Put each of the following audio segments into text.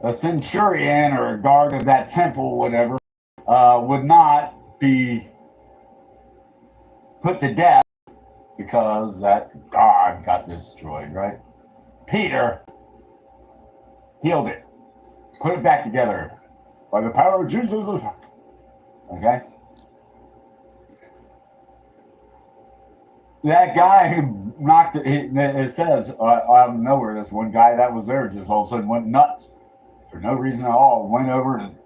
a centurion or a guard of that temple, whatever, would not be put to death because that God got destroyed, right? Peter healed it, put it back together by the power of Jesus. Okay? That guy who knocked it says out of nowhere, this one guy that was there just all of a sudden went nuts for no reason at all, went over and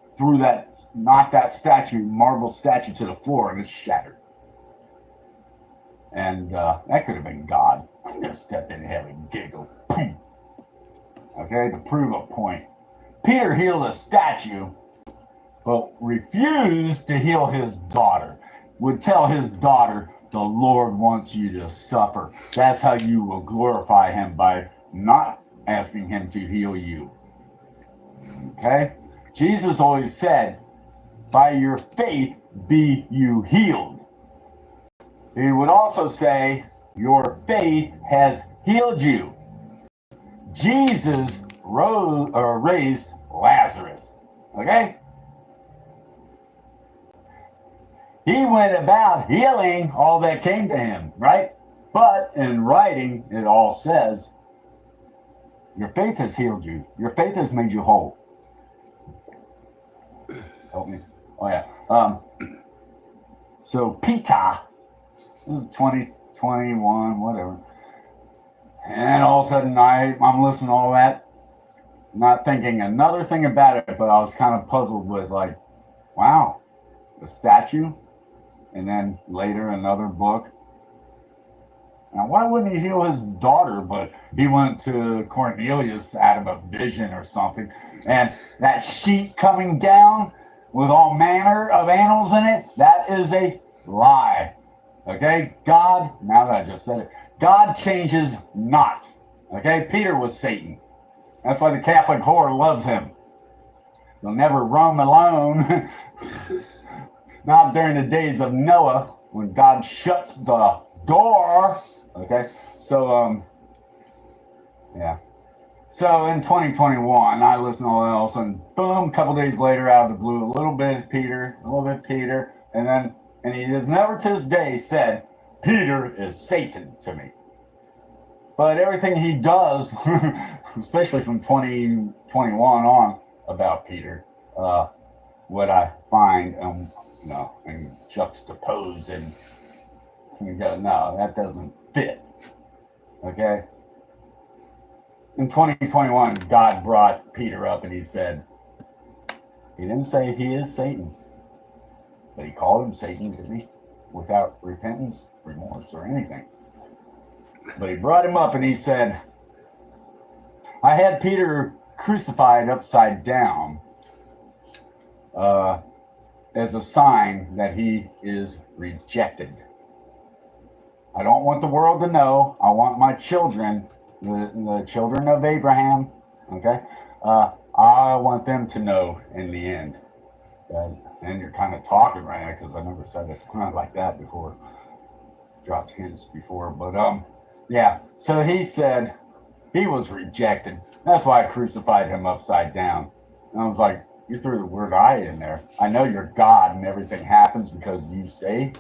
knocked that marble statue to the floor, and it shattered. And that could have been God. Just stepped in heaven and giggled. Okay, to prove a point. Peter healed a statue, but refused to heal his daughter. Would tell his daughter, the Lord wants you to suffer. That's how you will glorify him, by not asking him to heal you. Okay? Jesus always said, by your faith be you healed. He would also say, your faith has healed you. Jesus raised Lazarus. Okay? He went about healing all that came to him, right? But in writing, it all says, your faith has healed you. Your faith has made you whole. Help me. Oh, yeah. So, Peter, this is 2021, whatever. And all of a sudden, I'm listening to all that, not thinking another thing about it, but I was kind of puzzled with, like, wow, the statue, and then later another book. Now, why wouldn't he heal his daughter? But he went to Cornelius out of a vision or something, and that sheet coming down with all manner of animals in it, that is a lie. Okay? God, now that I just said it, God changes not. Okay? Peter was Satan. That's why the Catholic whore loves him. He'll never roam alone. Not during the days of Noah, when God shuts the door. Okay? So, yeah. So in 2021, I listened to all else, and boom, a couple days later, out of the blue, a little bit Peter, and he has never to this day said, Peter is Satan to me. But everything he does, especially from 2021 on about Peter, what I find and juxtapose and go, no, that doesn't fit. Okay? In 2021, God brought Peter up and he said, he didn't say he is Satan, but he called him Satan, didn't he? Without repentance, remorse, or anything. But he brought him up and he said, I had Peter crucified upside down as a sign that he is rejected. I don't want the world to know. I want my children, the children of Abraham, okay? I want them to know in the end. And you're kind of talking right now, because I never said it like that before. Dropped hints before, but yeah. So he said he was rejected. That's why I crucified him upside down. And I was like, you threw the word I in there. I know you're God and everything happens because you say.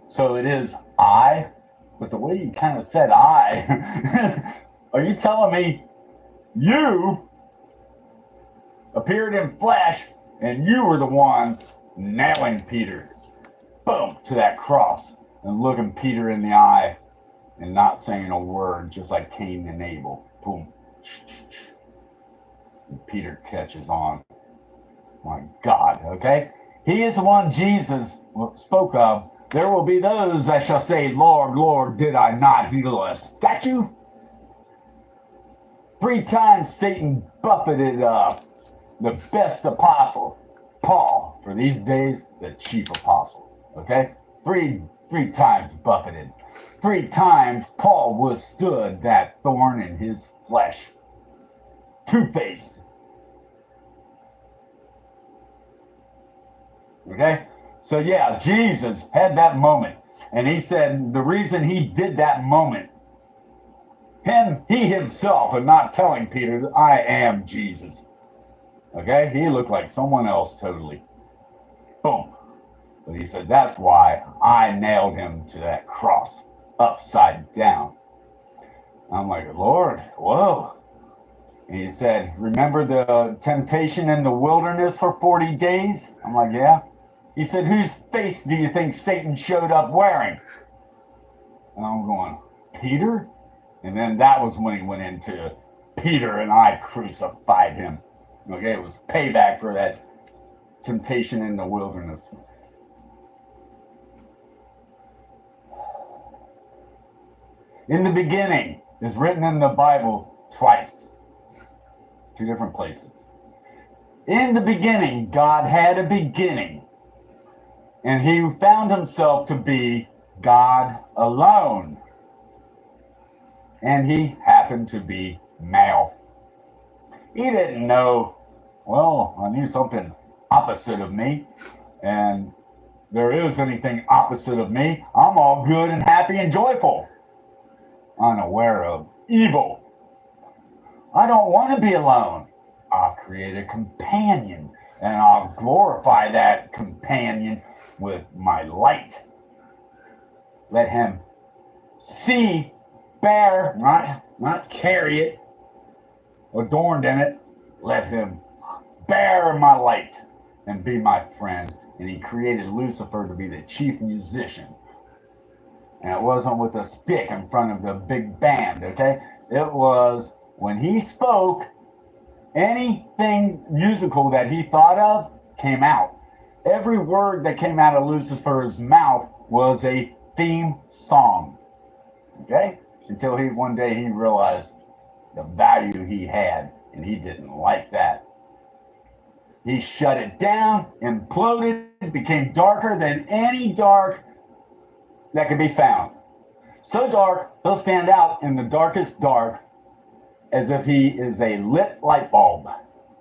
So it is I. But the way you kind of said I, are you telling me you appeared in flesh and you were the one nailing Peter, boom, to that cross and looking Peter in the eye and not saying a word, just like Cain and Abel, boom. And Peter catches on. My God, okay? He is the one Jesus spoke of. There will be those that shall say, Lord, Lord, did I not heal a statue? 3 times Satan buffeted the best apostle, Paul, for these days, the chief apostle. Okay? Three times buffeted. 3 times Paul withstood that thorn in his flesh. Two-faced. Okay? So yeah, Jesus had that moment. And he said the reason he did that moment, he himself, and not telling Peter, I am Jesus. Okay, he looked like someone else totally. Boom. But he said, that's why I nailed him to that cross upside down. I'm like, Lord, whoa. And he said, remember the temptation in the wilderness for 40 days? I'm like, yeah. He said, whose face do you think Satan showed up wearing? And I'm going, Peter? And then that was when he went into Peter and I crucified him. Okay, it was payback for that temptation in the wilderness. In the beginning is written in the Bible twice, 2 different places. In the beginning, God had a beginning, and he found himself to be God alone. And he happened to be male. He didn't know, well, I knew something opposite of me, and there is anything opposite of me. I'm all good and happy and joyful, unaware of evil. I don't want to be alone. I'll create a companion, and I'll glorify that companion with my light. Let him see, bear, not carry it, adorned in it. Let him bear my light and be my friend. And he created Lucifer to be the chief musician. And it wasn't with a stick in front of the big band, okay? It was when he spoke, anything musical that he thought of came out. Every word that came out of Lucifer's mouth was a theme song, okay? Until one day he realized the value he had, and he didn't like that. He shut it down, imploded, became darker than any dark that could be found. So dark, he'll stand out in the darkest dark as if he is a lit light bulb,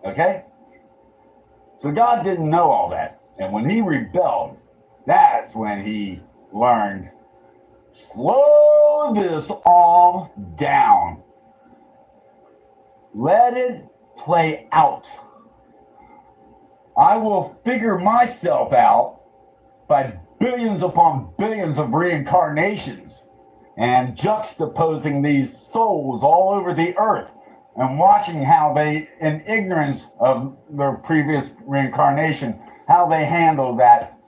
okay? So God didn't know all that. And when he rebelled, that's when he learned, slow this all down. Let it play out. I will figure myself out by billions upon billions of reincarnations and juxtaposing these souls all over the earth and watching how they, in ignorance of their previous reincarnation, how they handle that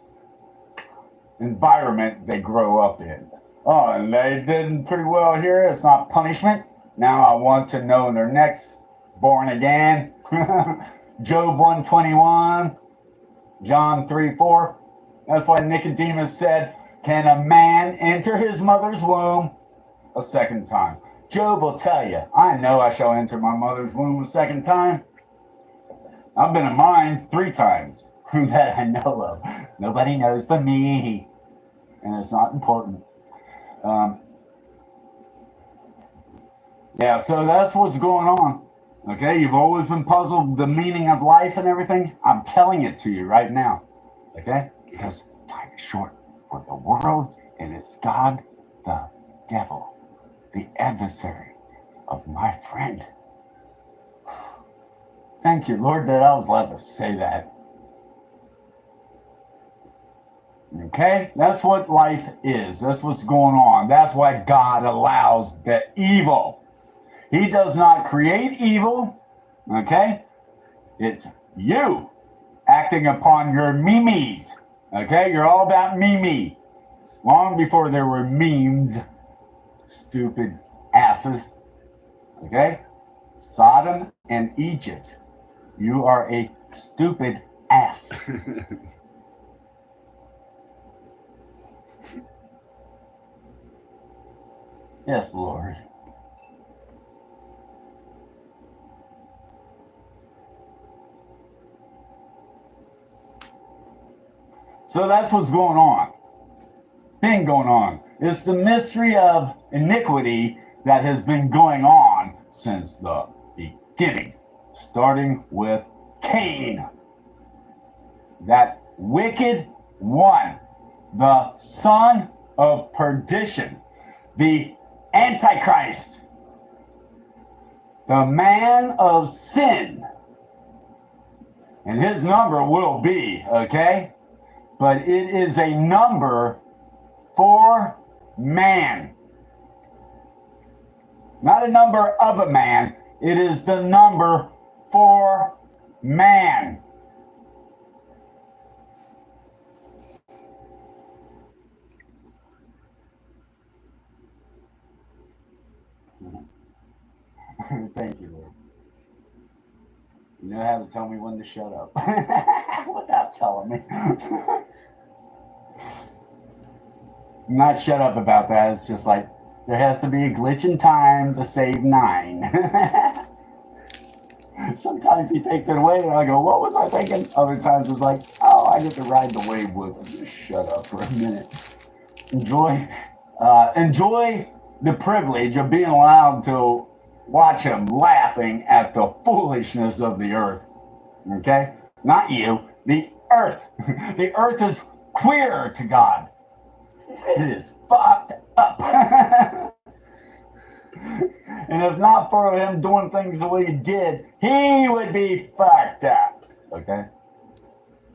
environment they grow up in. Oh, and they did pretty well here. It's not punishment. Now I want to know their next born again. Job 1:21, John 3:4. That's why Nicodemus said, can a man enter his mother's womb a second time? Job will tell you, I know I shall enter my mother's womb a second time. I've been in mine 3 times that I know of. Nobody knows but me. And it's not important. Yeah, so that's what's going on. Okay, you've always been puzzled the meaning of life and everything. I'm telling it to you right now. Okay? Because time is short for the world, and it's God, the devil, the adversary of my friend. Thank you, Lord, that I was allowed to say that. Okay? That's what life is. That's what's going on. That's why God allows the evil. He does not create evil. Okay? It's you acting upon your memes. Okay? You're all about me. Long before there were memes. Stupid asses. Okay? Sodom and Egypt. You are a stupid ass. Yes, Lord. So that's what's going on. Been going on. It's the mystery of iniquity that has been going on since the beginning, starting with Cain, that wicked one, the son of perdition, the Antichrist, the man of sin, And his number will be, okay? But it is a number for man. Not a number of a man. It is the number for man. Thank you, Lord. You know how to tell me when to shut up without telling me. I'm not shut up about that. It's just like there has to be a glitch in time to save 9. Sometimes he takes it away and I go, what was I thinking? Other times it's like, oh, I get to ride the wave with him. Just shut up for a minute. Enjoy the privilege of being allowed to watch him laughing at the foolishness of the earth. Okay? Not you. The earth. The earth is queer to God. It is fucked up. And if not for him doing things the way he did, he would be fucked up. Okay?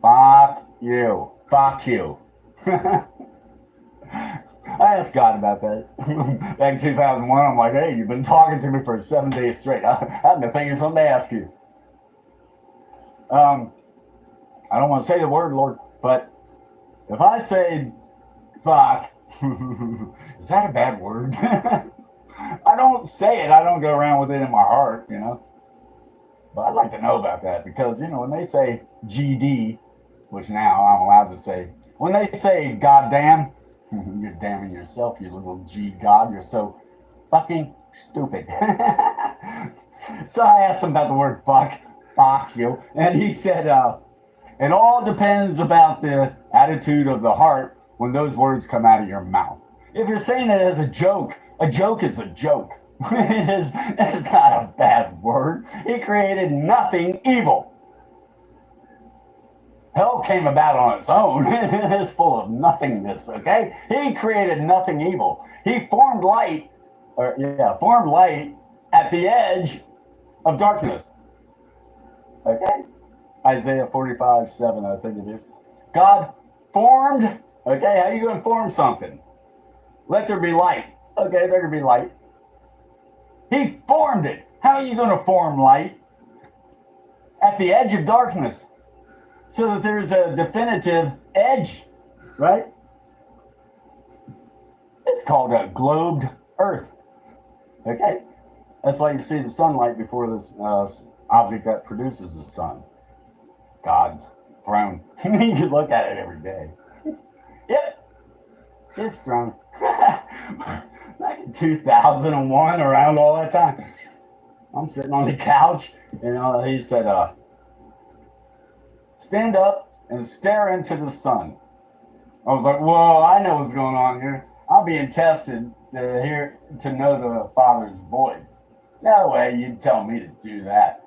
Fuck you. Fuck you. I asked God about that. Back in 2001, I'm like, hey, you've been talking to me for 7 days straight. I've been thinking something to ask you. I don't want to say the word, Lord, but if I say fuck, is that a bad word? I don't say it. I don't go around with it in my heart, you know. But I'd like to know about that because, you know, when they say GD, which now I'm allowed to say, when they say goddamn, you're damning yourself, you little G God. You're so fucking stupid. So I asked him about the word fuck you. And he said, it all depends about the attitude of the heart when those words come out of your mouth. If you're saying it as a joke is a joke. It's not a bad word. He created nothing evil. Hell came about on its own. It is full of nothingness, okay? He created nothing evil. He formed light at the edge of darkness. Okay? Isaiah 45:7, I think it is. God formed, okay, how are you going to form something? Let there be light. Okay, there can be light. He formed it. How are you going to form light? At the edge of darkness. So that there's a definitive edge, right? It's called a globed earth. Okay? That's why you see the sunlight before this object that produces the sun. God's throne. You can look at it every day. Yep. His throne. Back in 2001, around all that time. I'm sitting on the couch, and he said, stand up and stare into the sun. I was like, whoa, I know what's going on here. I'm being tested to know the Father's voice. No way you'd tell me to do that.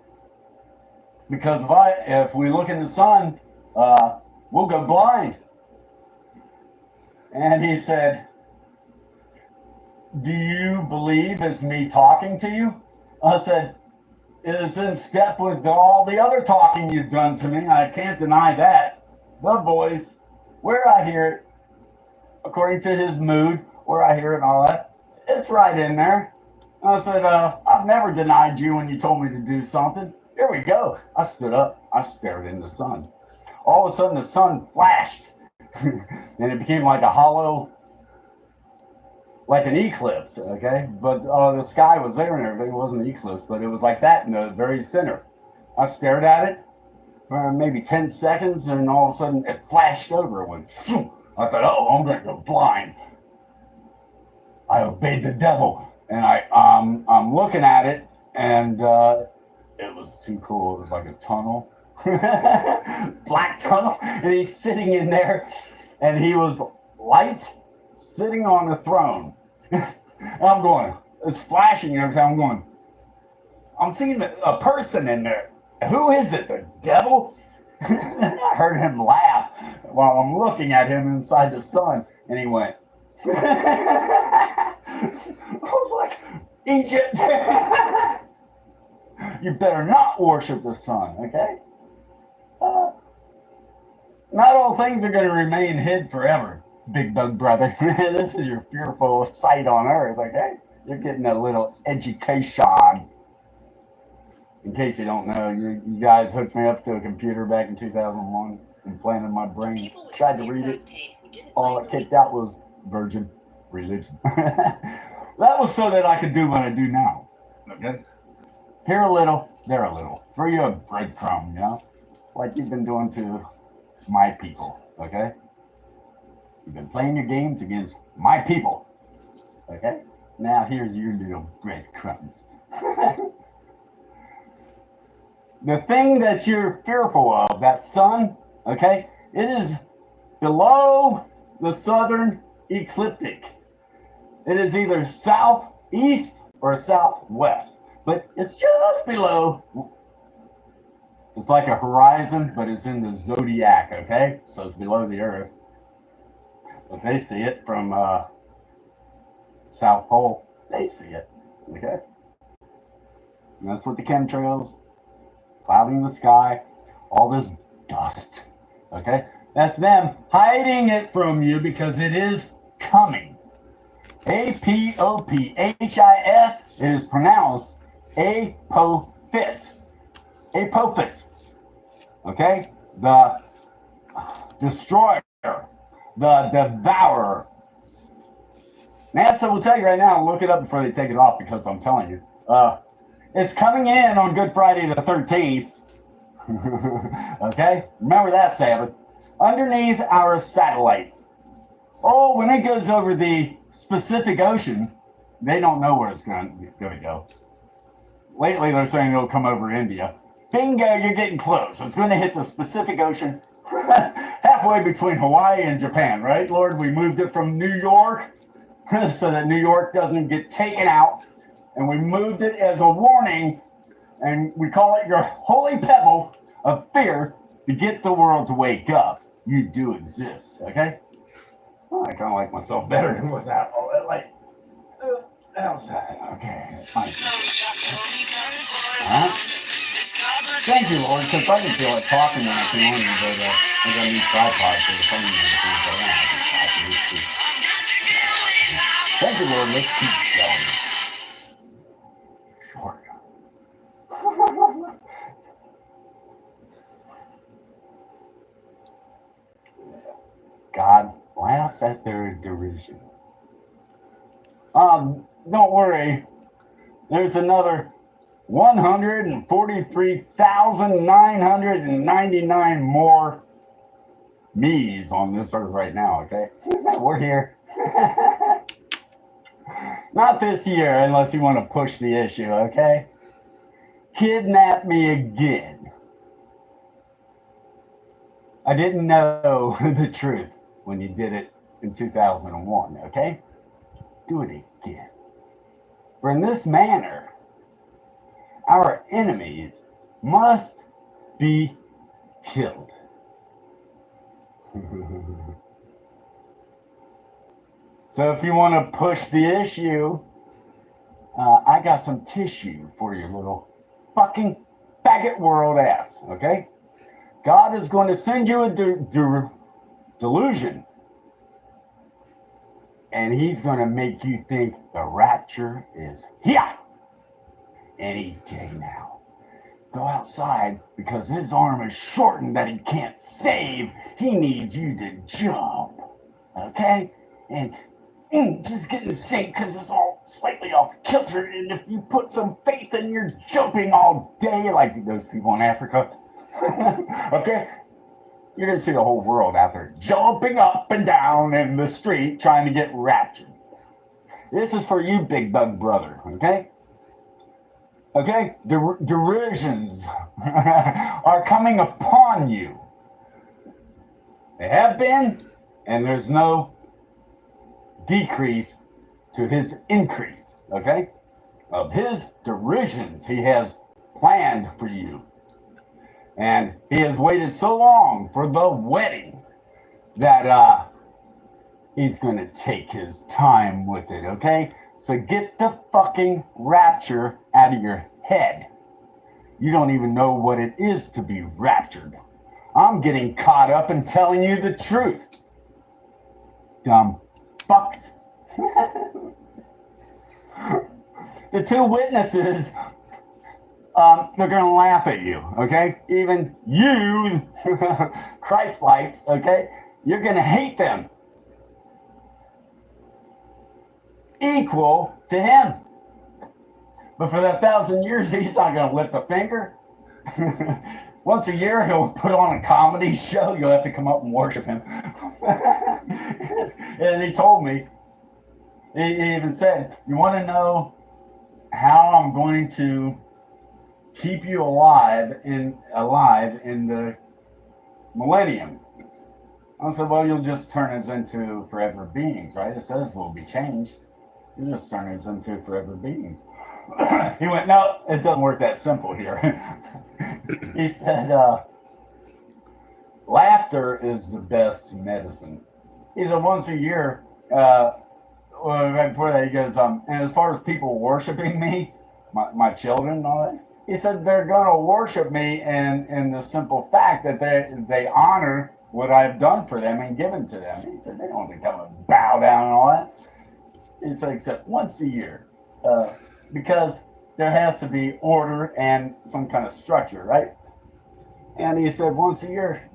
Because if we look in the sun, we'll go blind. And he said, do you believe it's me talking to you? I said, it is in step with all the other talking you've done to me. I can't deny that. The voice, where I hear it, according to his mood, where I hear it and all that, it's right in there. I said, I've never denied you when you told me to do something. Here we go. I stood up. I stared in the sun. All of a sudden, the sun flashed. And it became like a hollow, like an eclipse, okay? But the sky was there and everything. It wasn't an eclipse, but it was like that in the very center. I stared at it for maybe 10 seconds, and all of a sudden, it flashed over. It went, phew. I thought, oh, I'm going to go blind. I obeyed the devil, and I'm looking at it, and it was too cool. It was like a tunnel, black tunnel, and he's sitting in there, and he was light, sitting on the throne. I'm going, it's flashing and everything. I'm seeing a person in there. Who is it? The devil? I heard him laugh while I'm looking at him inside the sun, and he went. I was like, Egypt. You better not worship the sun, okay? Not all things are going to remain hid forever, big bug brother. This is your fearful sight on earth, okay? You're getting a little education. In case you don't know, you guys hooked me up to a computer back in 2001, implanted my brain, tried to read it. All it kicked out was virgin religion. That was so that I could do what I do now, okay? Here a little, there a little. Throw you a breadcrumb, you know? Like you've been doing to my people, okay? You've been playing your games against my people, okay? Now here's your little breadcrumbs. The thing that you're fearful of, that sun, okay, it is below the southern ecliptic. It is either southeast or southwest, but it's just below. It's like a horizon, but it's in the zodiac, okay? So it's below the earth. If they see it from South Pole, they see it, okay? And that's what the chemtrails, clouding the sky, all this dust, okay? That's them hiding it from you because it is coming. A-P-O-P-H-I-S, it is pronounced ınPŌPHÜS. ın PŌPHÜS, okay? The destroyer, the devourer. NASA will tell you right now, look it up before they take it off because I'm telling you. It's coming in on Good Friday the 13th. Okay? Remember that Sabbath. Underneath our satellites. Oh, when it goes over the Pacific Ocean, they don't know where it's going to go. Lately, they're saying it'll come over India. Bingo, you're getting close. It's going to hit the Pacific Ocean halfway between Hawaii and Japan, right, Lord? We moved it from New York so that New York doesn't get taken out. And we moved it as a warning, and we call it your holy pebble of fear to get the world to wake up. You do exist, okay? Well, I kind of like myself better without all that light outside. Okay, fine. All right. Thank you, Lord, because I didn't feel like talking when I came on here, but I got a new tripod for the phone. Thank you, Lord. Let's keep going. Short. God laughs at their derision. Don't worry. There's another 143,999 more me's on this earth right now, okay? We're here. Not this year, unless you want to push the issue, okay? Kidnap me again. I didn't know the truth when you did it in 2001, okay? Do it again. For in this manner, our enemies must be killed. So if you want to push the issue, I got some tissue for your little fucking faggot world ass, okay? God is going to send you a delusion. And he's going to make you think the rapture is here any day now. Go outside because his arm is shortened that he can't save. He needs you to jump, okay? And just get in sync because it's all slightly off kilter. And if you put some faith in your jumping all day like those people in Africa, okay? You're going to see the whole world out there jumping up and down in the street trying to get raptured. This is for you, big bug brother, okay? Okay? Derisions are coming upon you. They have been, and there's no decrease to his increase, okay? Of his derisions he has planned for you. And he has waited so long for the wedding that he's going to take his time with it, okay? So get the fucking rapture out of your head. You don't even know what it is to be raptured. I'm getting caught up in telling you the truth. Dumb fucks. The two witnesses, they're going to laugh at you, okay? Even you, Christ-lights, okay? You're going to hate them. Equal to him. But for that 1,000 years, he's not going to lift a finger. Once a year, he'll put on a comedy show. You'll have to come up and worship him. And he told me, he even said, you want to know how I'm going to keep you alive in the millennium? I said, well, you'll just turn us into forever beings, right? It says we'll be changed. You just turn us into forever beings. He went, no, it doesn't work that simple here. He said, laughter is the best medicine. He said, once a year, right before that, he goes, and as far as people worshiping me, my children and all that, he said, they're going to worship me in the simple fact that they honor what I've done for them and given to them. He said, they don't have to come and bow down and all that. He said, except once a year. Because there has to be order and some kind of structure, right? And he said once a year,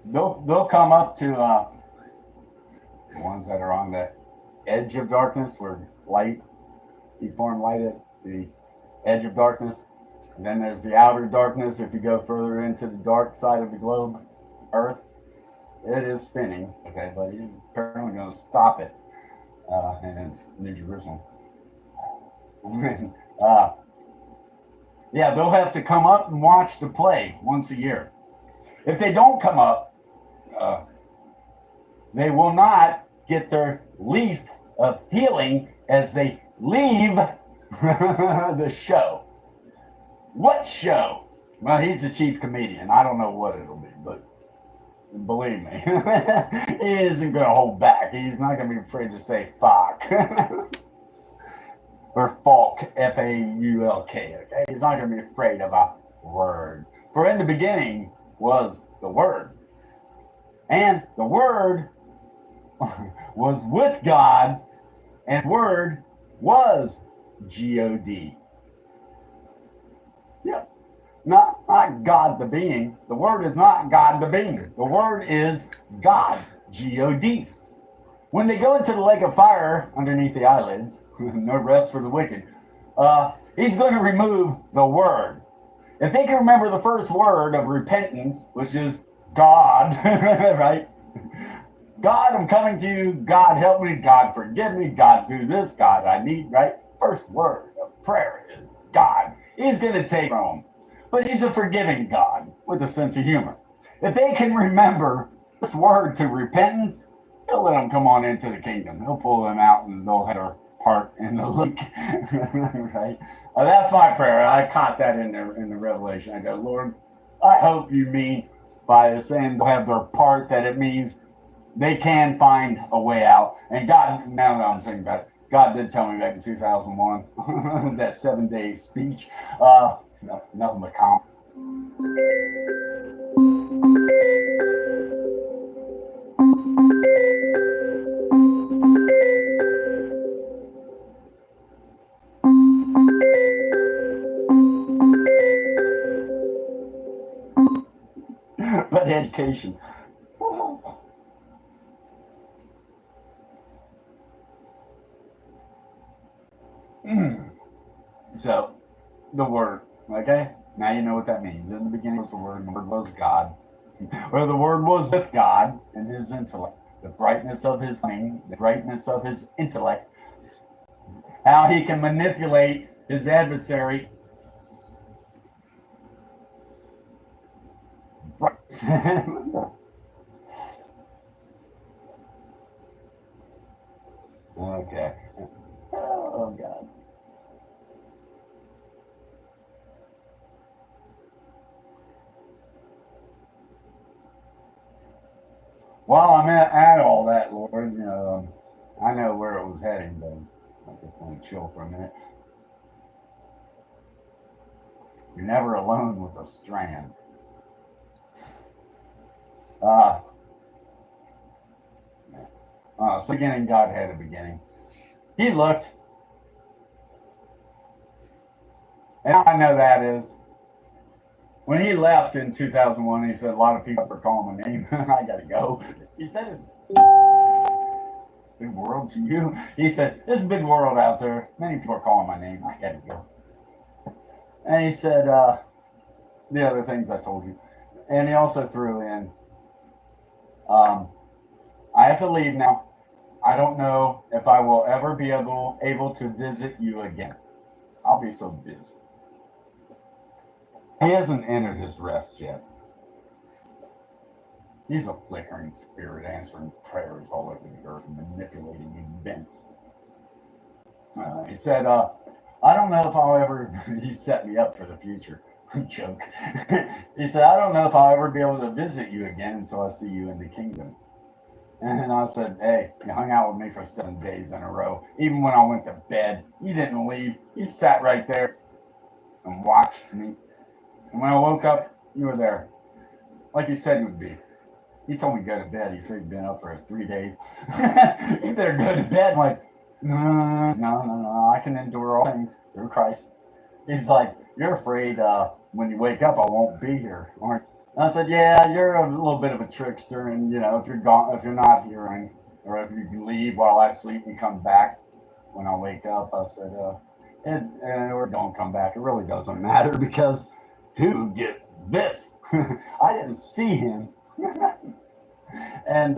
they'll come up to the ones that are on the edge of darkness, where light, you form light at the edge of darkness. And then there's the outer darkness. If you go further into the dark side of the globe, Earth, it is spinning, okay, but he's apparently going to stop it in New Jerusalem. Yeah, they'll have to come up and watch the play once a year. If they don't come up, they will not get their leaf of healing as they leave the show. What show? Well, he's the chief comedian. I don't know what it'll be, but believe me, he isn't going to hold back. He's not going to be afraid to say fuck. Or Falk, F-A-U-L-K, okay? He's not going to be afraid of a word. For in the beginning was the Word. And the Word was with God, and Word was G-O-D. Yep. Not God the being. The Word is not God the being. The Word is God, G-O-D. When they go into the lake of fire underneath the eyelids, no rest for the wicked, he's going to remove the word. If they can remember the first word of repentance, which is God, right? God, I'm coming to you. God, help me. God, forgive me. God, do this. God, I need, right? First word of prayer is God. He's going to take Rome. But he's a forgiving God with a sense of humor. If they can remember this word to repentance, he'll let them come on into the kingdom. He'll pull them out and they'll have their part in the lake. Right? That's my prayer. I caught that in the Revelation. I go, Lord, I hope you mean by the saying they'll have their part, that it means they can find a way out. And God, now that I'm thinking about it, God did tell me back in 2001, that 7-day speech, nothing but calm. But education. So, the Word, okay? Now you know what that means. In the beginning was the Word, and the Word was God. Or the Word was with God and his intellect. The brightness of his mind, the brightness of his intellect. How he can manipulate his adversary. Okay. Oh, God. While I'm at all that, Lord, you know, I know where it was heading, but I just want to chill for a minute. You're never alone with a strand. Uh, so beginning, God had a beginning. He looked, and I know that is when he left in 2001. He said a lot of people are calling my name. I gotta go. He said it's big world to you. He said it's a big world out there. Many people are calling my name. I gotta go. And he said the other things I told you, and he also threw in, I have to leave now. I don't know if I will ever be able to visit you again. I'll be so busy. He hasn't entered his rest yet. He's a flickering spirit answering prayers all over the earth, manipulating events. He said, I don't know if I'll ever, he set me up for the future. Joke. He said, I don't know if I'll ever be able to visit you again until I see you in the kingdom. And I said, hey, you hung out with me for 7 days in a row. Even when I went to bed, you didn't leave. You sat right there and watched me. And when I woke up, you were there. Like you said you would be. He told me to go to bed. He said he'd been up for 3 days. You better go to bed. I'm like, no. I can endure all things through Christ. He's like, you're afraid when you wake up, I won't be here, aren't you? And I said, yeah, you're a little bit of a trickster, and if you're gone, if you're not here, or if you can leave while I sleep and come back when I wake up, I said, or don't come back. It really doesn't matter because who gets this? I didn't see him, and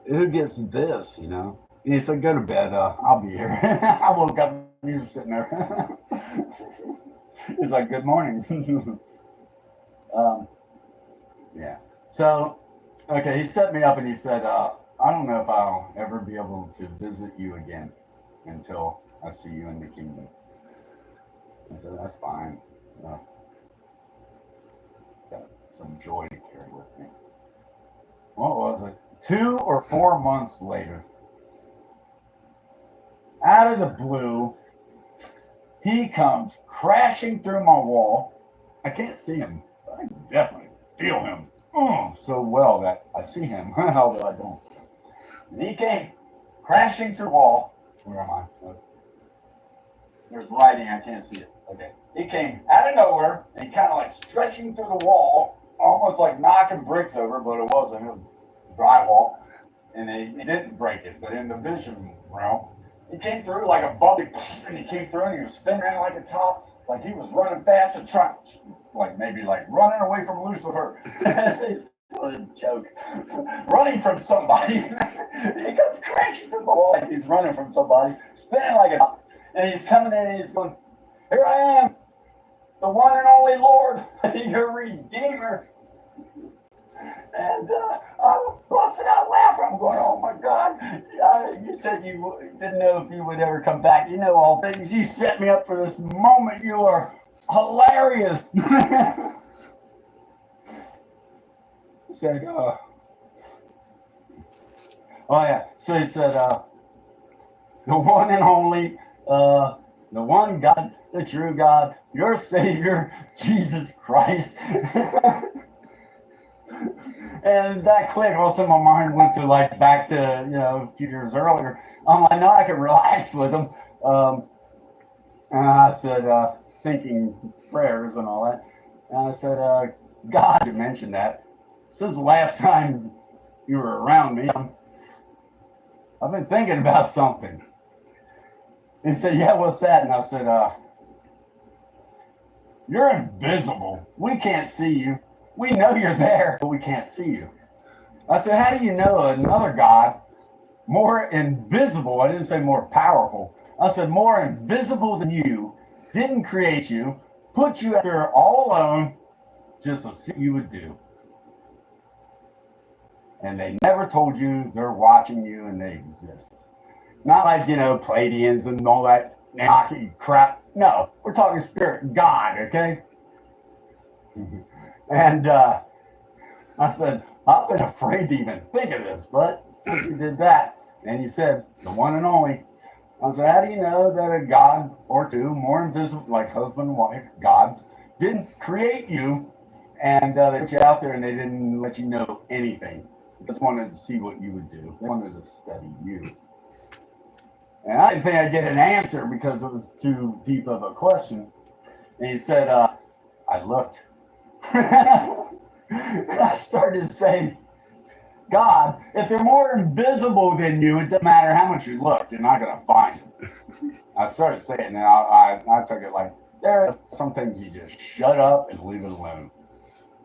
who gets this? And he said, go to bed. I'll be here. I woke up and he was sitting there. He's like, good morning. Yeah. So, okay, he set me up and he said, I don't know if I'll ever be able to visit you again until I see you in the kingdom. I said, that's fine. Got some joy to carry with me. What was it? 2 or 4 months later, out of the blue, he comes crashing through my wall. I can't see him, but I can definitely feel him so well that I see him, although I don't. And he came crashing through the wall. Where am I? There's writing, I can't see it. Okay. He came out of nowhere and kind of like stretching through the wall, almost like knocking bricks over, but it wasn't. It was drywall. And he didn't break it, but in the vision realm, he came through like a bumpy, and he came through and he was spinning around like a top, like he was running fast and trying, like maybe like running away from Lucifer. What a joke. Running from somebody. He comes crashing through the wall like he's running from somebody, spinning like a top. And he's coming in and he's going, here I am, the one and only Lord, your Redeemer. And I was busting out laughing. I'm going, oh my God. You said you didn't know if you would ever come back. You know all things. You set me up for this moment. You are hilarious. He said, oh yeah. So he said, the one and only, the one God, the true God, your Savior, Jesus Christ. And that clicked. Also, my mind went to like back to a few years earlier. I know I could relax with him. And I said, thinking prayers and all that. And I said, God, you mentioned that. Since the last time you were around me, I've been thinking about something. He said, yeah, what's that? And I said, you're invisible. We can't see you. We know you're there, but we can't see you. I said, how do you know another God, more invisible, I didn't say more powerful, I said more invisible than you, didn't create you, put you out there all alone, just to see what you would do. And they never told you they're watching you and they exist. Not like, Pleiadians and all that knocky crap. No, we're talking spirit God, okay? And I said, I've been afraid to even think of this, but since you did that, and you said, the one and only, I said, how do you know that a God or two, more invisible, like husband and wife, gods, didn't create you And they put you out there and they didn't let you know anything. They just wanted to see what you would do. They wanted to study you. And I didn't think I'd get an answer because it was too deep of a question. And he said, I looked. I started saying, God, if they're more invisible than you, it doesn't matter how much you look, you're not going to find them. I started saying, and I took it like, there are some things you just shut up and leave it alone.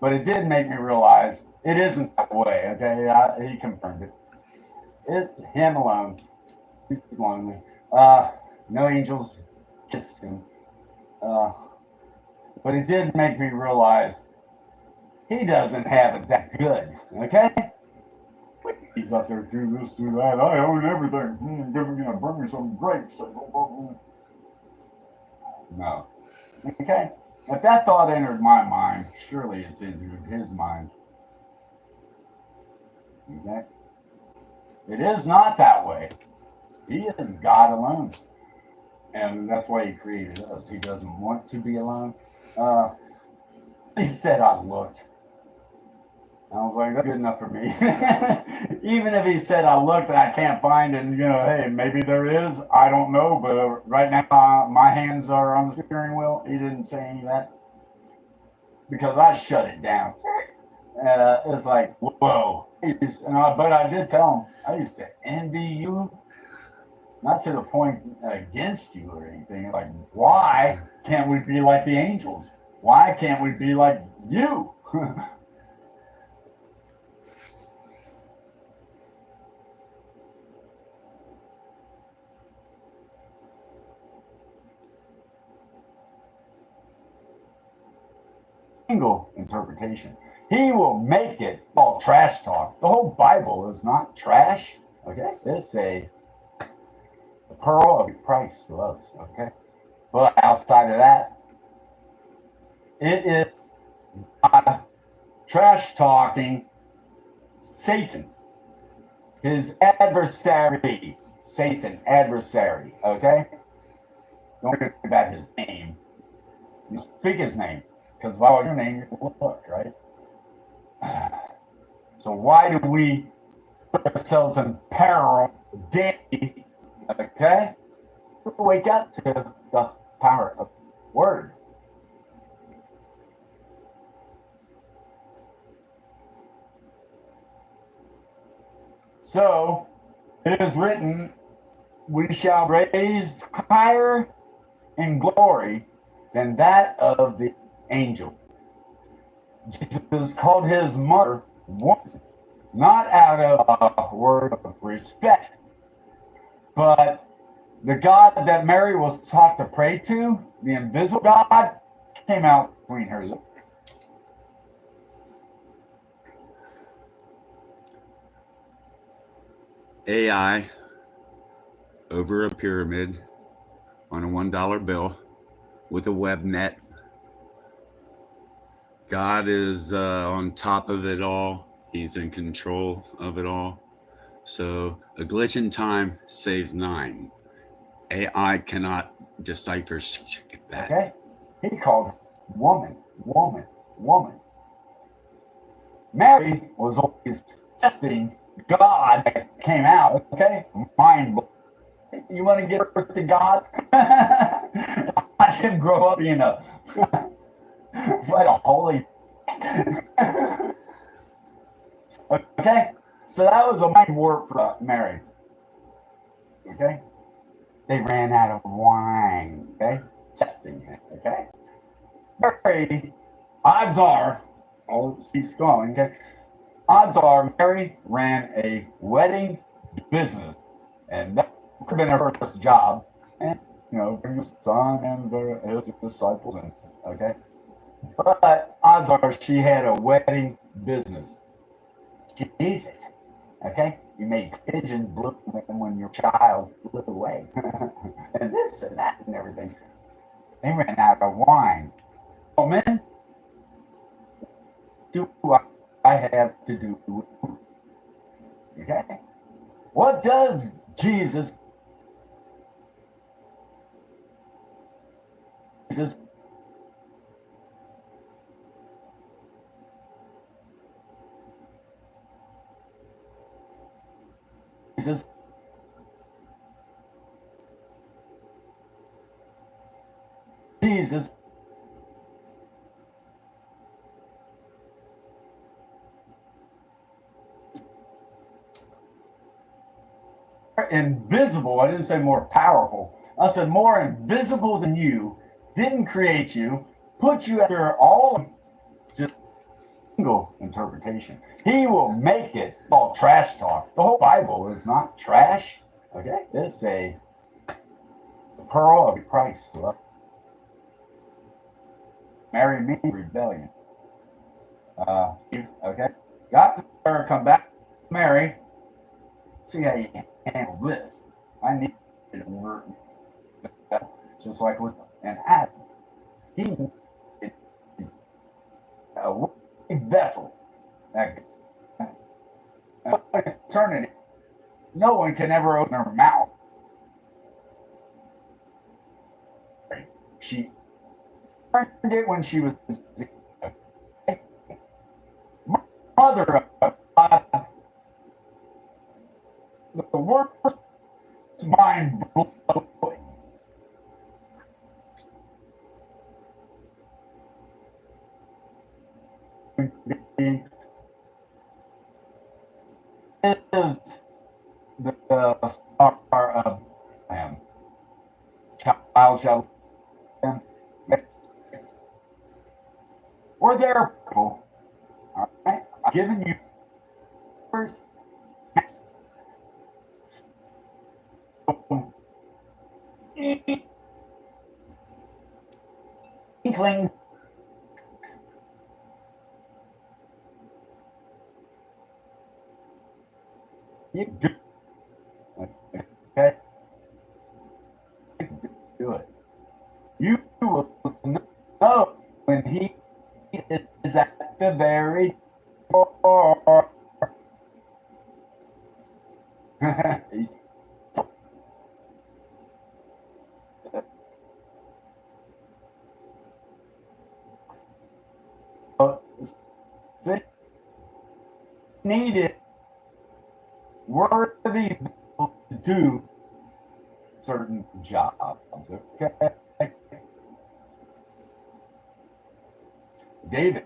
But it did make me realize it isn't that way, okay? He confirmed it. It's him alone. He's lonely. No angels kiss him. But it did make me realize he doesn't have it that good, okay? He's up there, do this, do that. I own everything. Bring me some grapes. No. Okay? If that thought entered my mind, surely it's entered his mind. Okay? It is not that way. He is God alone. And that's why he created us. He doesn't want to be alone. He said, I looked. I was like, that's good enough for me. Even if he said, I looked and I can't find it, and, hey, maybe there is. I don't know. But right now, my hands are on the steering wheel. He didn't say any of that because I shut it down. It's like, whoa. But I did tell him, I used to envy you. Not to the point against you or anything. Like, why can't we be like the angels? Why can't we be like you? Single interpretation. He will make it all trash talk. The whole Bible is not trash. Okay? It's a pearl of price to us. Okay? But outside of that, it is trash talking Satan, his adversary. Satan, adversary. Okay? Don't forget about his name. You speak his name. Because by your name, you look, right? So why do we put ourselves in peril daily? Okay? Wake up to the power of the word. So it is written, we shall raise higher in glory than that of the angel. Jesus called his mother woman, not out of a word of respect, but the God that Mary was taught to pray to, the invisible God, came out between her lips. AI over a pyramid on a $1 bill with a web net. God is on top of it all. He's in control of it all. So a glitch in time saves 9. AI cannot decipher that. Okay? He called woman, woman, woman. Mary was always testing God that came out, okay? Mind blowing. You want to get birth to God? Watch him grow up being a like a holy. Okay? So that was a mind warp for Mary. Okay? They ran out of wine. Okay? Testing it. Okay? Mary, odds are, keeps going, okay? Odds are Mary ran a wedding business. And that could have been her first job. And, bring the son and his disciples in. Okay? But odds are she had a wedding business. Jesus. Okay? You made pigeons bloom when your child flew away. And this and that and everything. They ran out of wine. Oh, men, do I have to do with food? Okay? What does Jesus Jesus invisible. I didn't say more powerful. I said more invisible than you, didn't create you, put you after all just single interpretation. He will make it all trash talk. The whole Bible is not trash. Okay, it's a pearl of Christ. Marry me, rebellion. Okay, got to come back, Mary. See how you handle this. I need to work just like with an Adam. He needed a vessel that eternity. No one can ever open her mouth. She learned it when she was mother of God. The worst mind blowing. Is the star of him. Child shall live. Or their people. All right, I've given you first. Inklings. You do. Okay. Do it. You will know when he is at the very door. Needed worthy people to do certain jobs. Okay. David,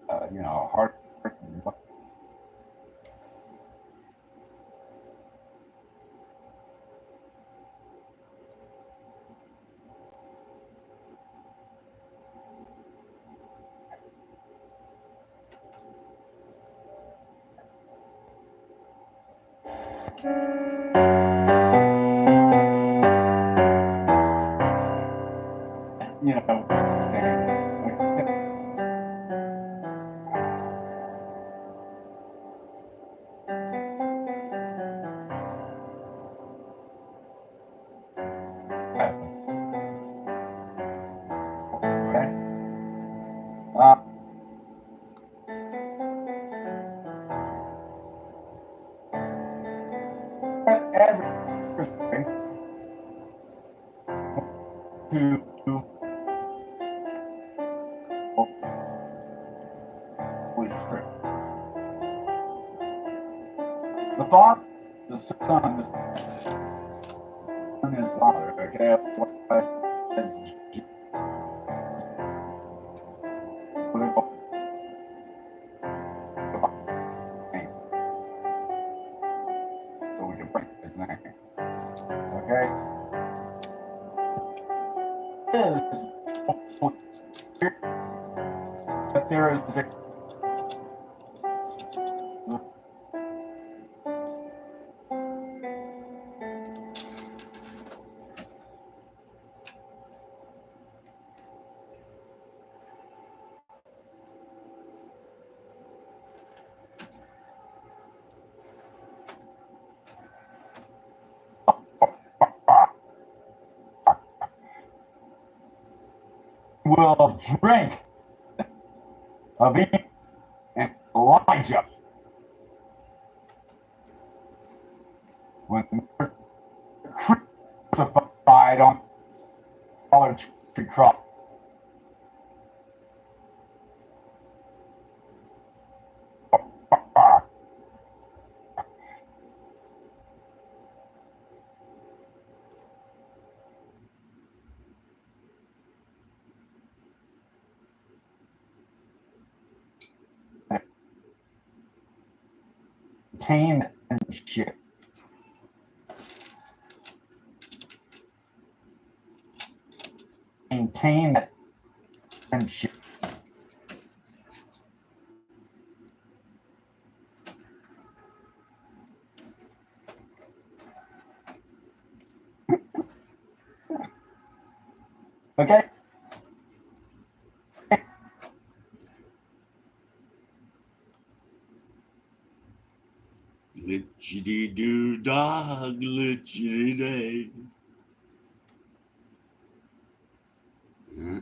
hard. To Holy Spirit. The Father, the Son, is Father. Okay. So we can break his name. Okay. But there is a will drink of Eve and Elijah when they're crucified on olive tree cross. maintain and shit. Maintain and shit. Okay. Glitchity doo dah, glitchity day. Yeah.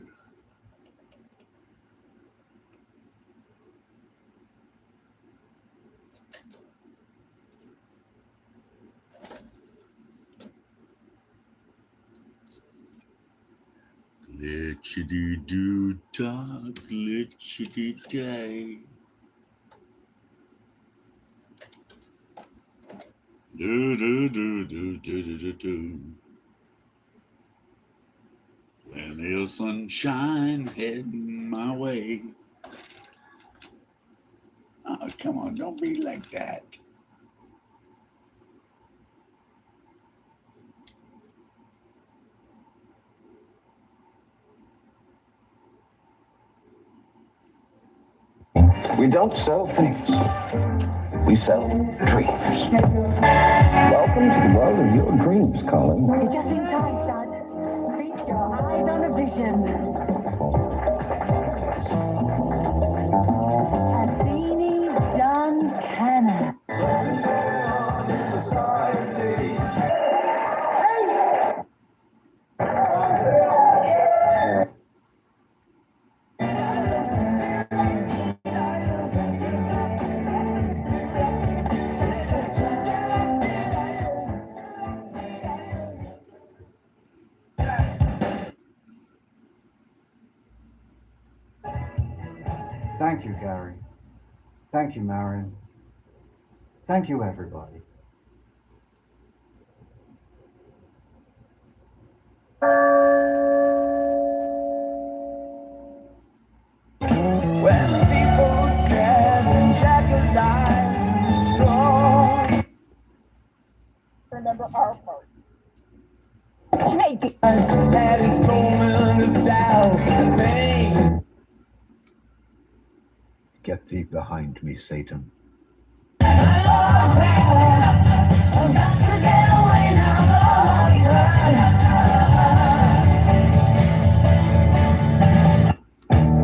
Glitchity doo dah, glitchity day. Do do do do do do do do. Plenty of sunshine heading my way. Oh, come on, don't be like that. We don't sell things. We sell dreams. Welcome to the world of your dreams, Colin. You're just in time, son. Feast your eyes on a vision. Athene Duncannon. Thank you, Gary. Thank you, Marion. Thank you, everybody. When people scared in Jackal's eyes and strong. Remember our part. Snake. That is moment of doubt and pain. Get thee behind me, Satan. I'm got to get away now,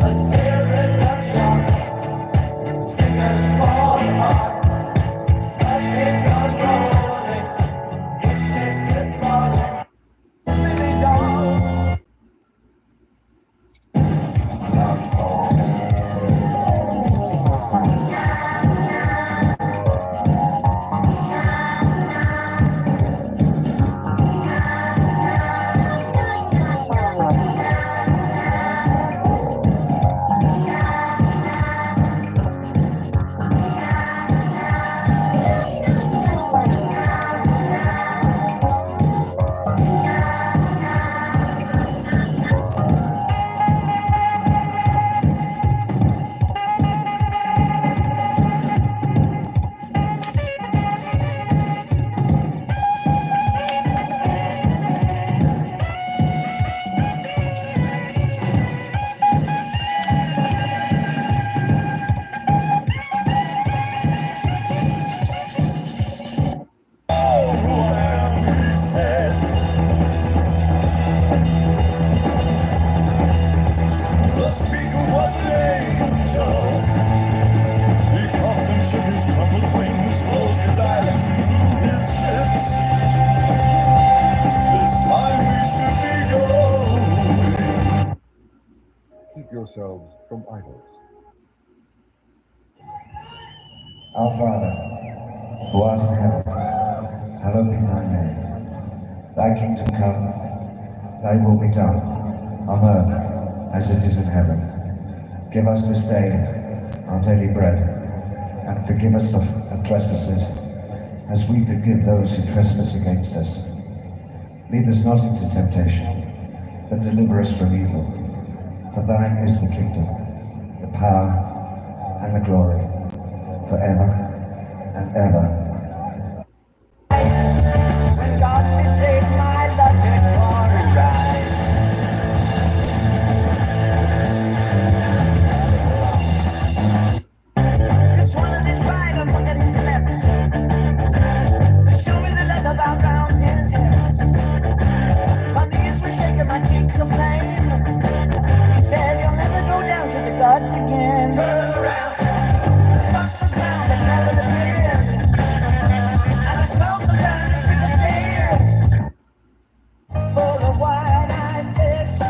a series of shocks, singers fall apart, but it's unrolling, this is falling, really dolls. Yourselves from idols. Our Father, who art in heaven, hallowed be thy name. Thy kingdom come, thy will be done, on earth as it is in heaven. Give us this day our daily bread, and forgive us our trespasses, as we forgive those who trespass against us. Lead us not into temptation, but deliver us from evil. For thine is the kingdom, the power, and the glory, forever and ever. When God did take my logic for a ride. It's one of his right, I'm looking at his lips. Show me the leather bound round his hips. My knees were shaking, my cheeks are flame. He said, you'll never go down to the gods again. Turn around, struck the ground and never appeared. And I smelled the burning bitter beer. Full of wide-eyed fish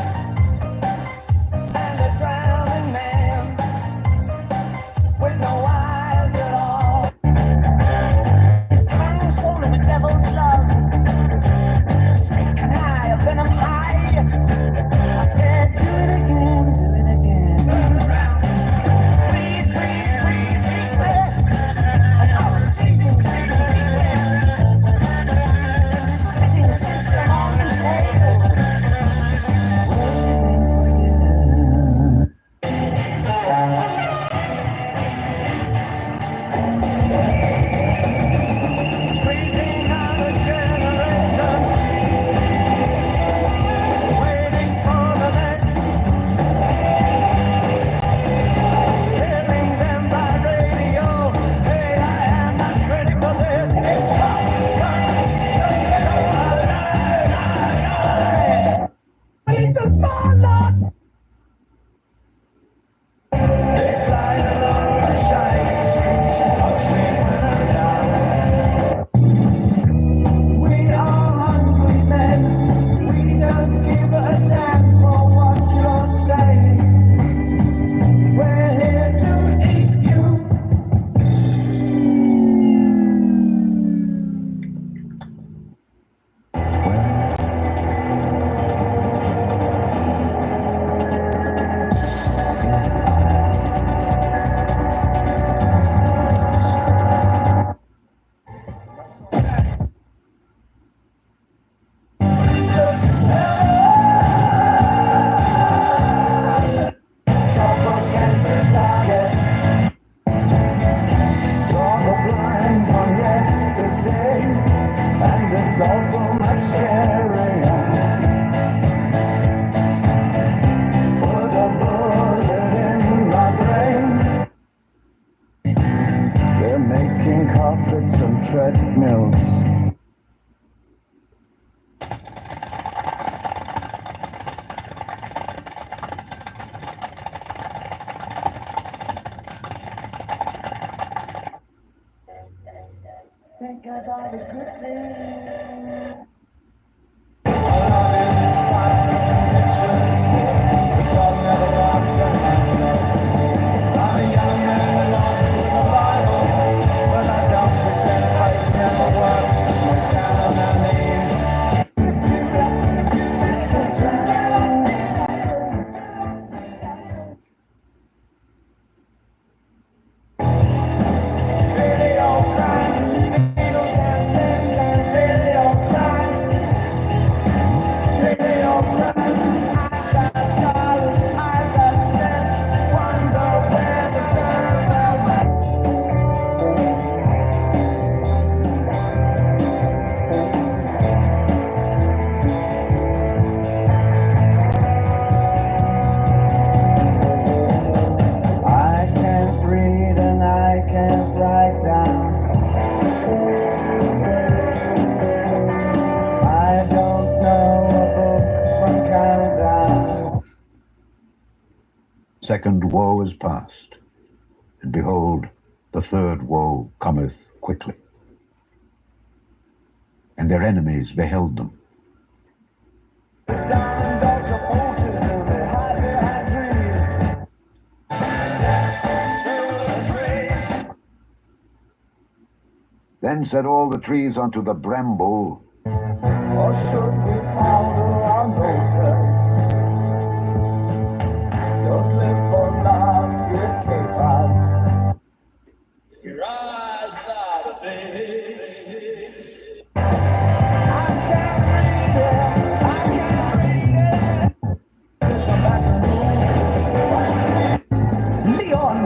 and a drowning man with no eyes at all. His tongue swollen with devil's love, sneaking high, a venom high. I said, do it again, do it again. Turn around, breathe, breathe, breathe deeply. And I was sinking, breathing deeply, spitting since the morning tail. Squeezing out a generation, waiting for the next, hearing them by radio. Hey, I am not ready for this. It's pop, it's a small lot. They fly along the shining streets, watching them down. We are hungry men. We don't give a damn for what you're saying. We're here to eat you. Double sense target. Draw the blinds on yesterday, and it's all so much scarier. Put a bullet in my brain. They're making carpets and treadmills. Think about a good thing. I'm a young man lost in the Bible, but I don't pretend like it never works. We're down on our knees. It's a drag. Radio crime, needles and pins and radio crime. Radio crime. I've got dollars, I've got cents. Wonder where the girl went. I can't read and I can't write down. I don't know a book from countdown. Second woe is past, and behold, the third woe cometh quickly. And their enemies beheld them. Diamond dogs of autism, they hide behind trees. To the trees. Then said all the trees unto the bramble, Or should we powder our noses? Don't live for last year's capers. Your eyes not a bitch. I can't read it. I can't read it. It's a back room. Leon,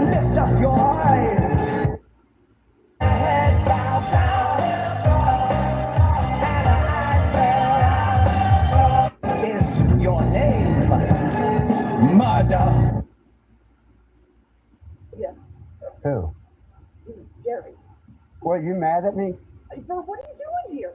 lift up your eyes. Who? Jerry. What, you mad at me? Sir, what are you doing here?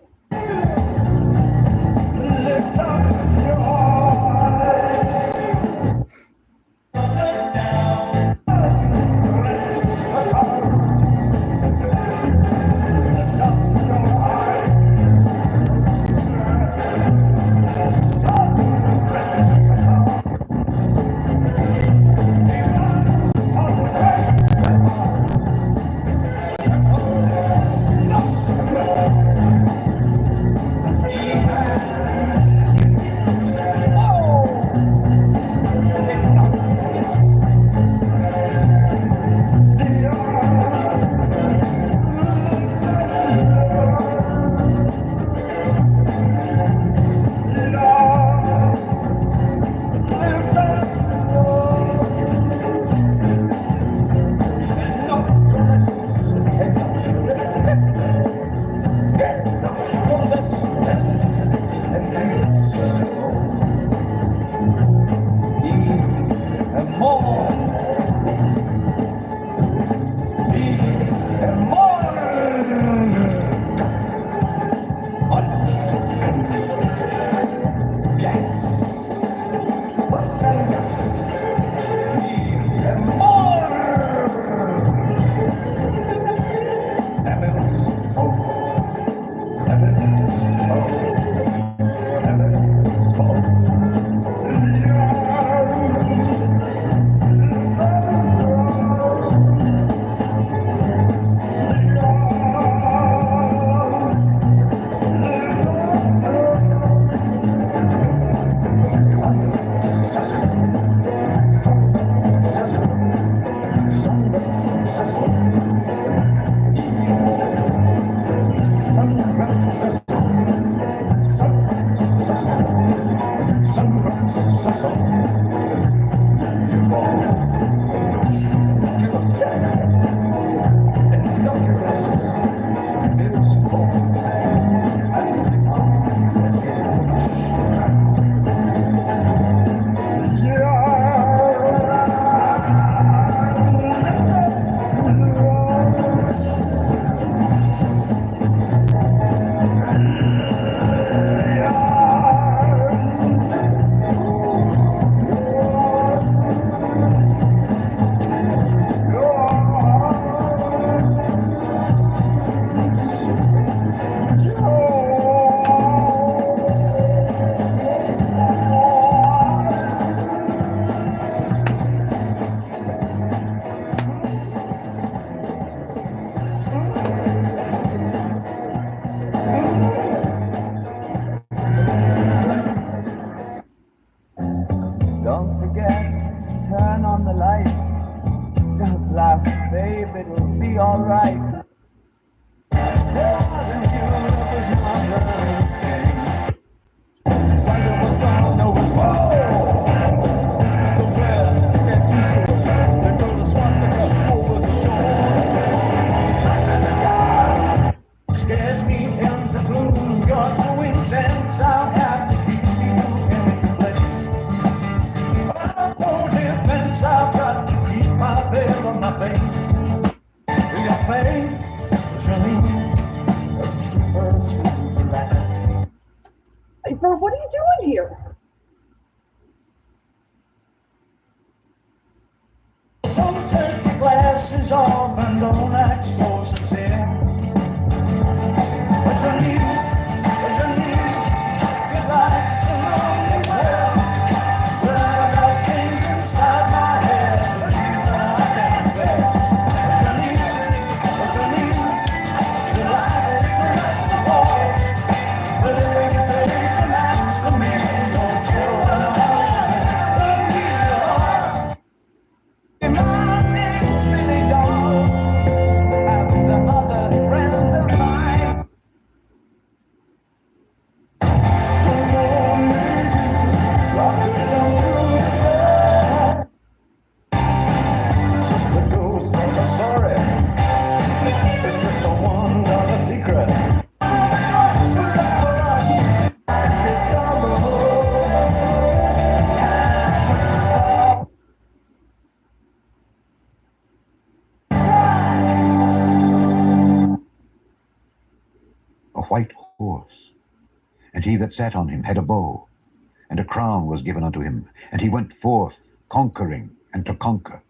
Don't forget to turn on the light. Don't laugh, babe, it'll be alright. There wasn't you, it was my brother's thing. Wonder what's gone, no, it's whoa! This is the West, get used to it. They throw the swastika over the shore. Scares me into gloom, you're too intense, I'll have to keep you in place. No defense, I've got to keep my veil on my face. Do your thing, Jolene, a trooper to the last. Sir, what are you doing here? So take your glasses off and don't act so sincere. What you need, you'd like to know me well. Well, I got things inside my head that I can't confess. What you need, you'd like to caress the voice. But it ain't take an axe for me, don't kill what I want. In my name, Billy Dolls. he that sat on him had a bow, and a crown was given unto him, and he went forth conquering and to conquer.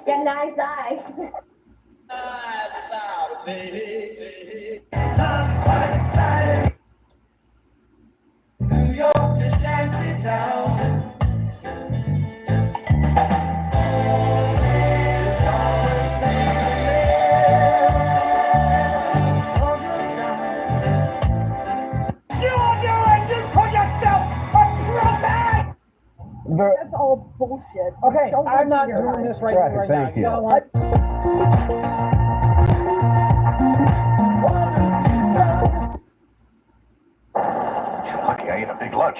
Got nice eyes. New York to Shantytown. That's all bullshit. Okay, Don't I'm not waste your doing time. this right Thank you. now. What? Lucky I ate a big lunch.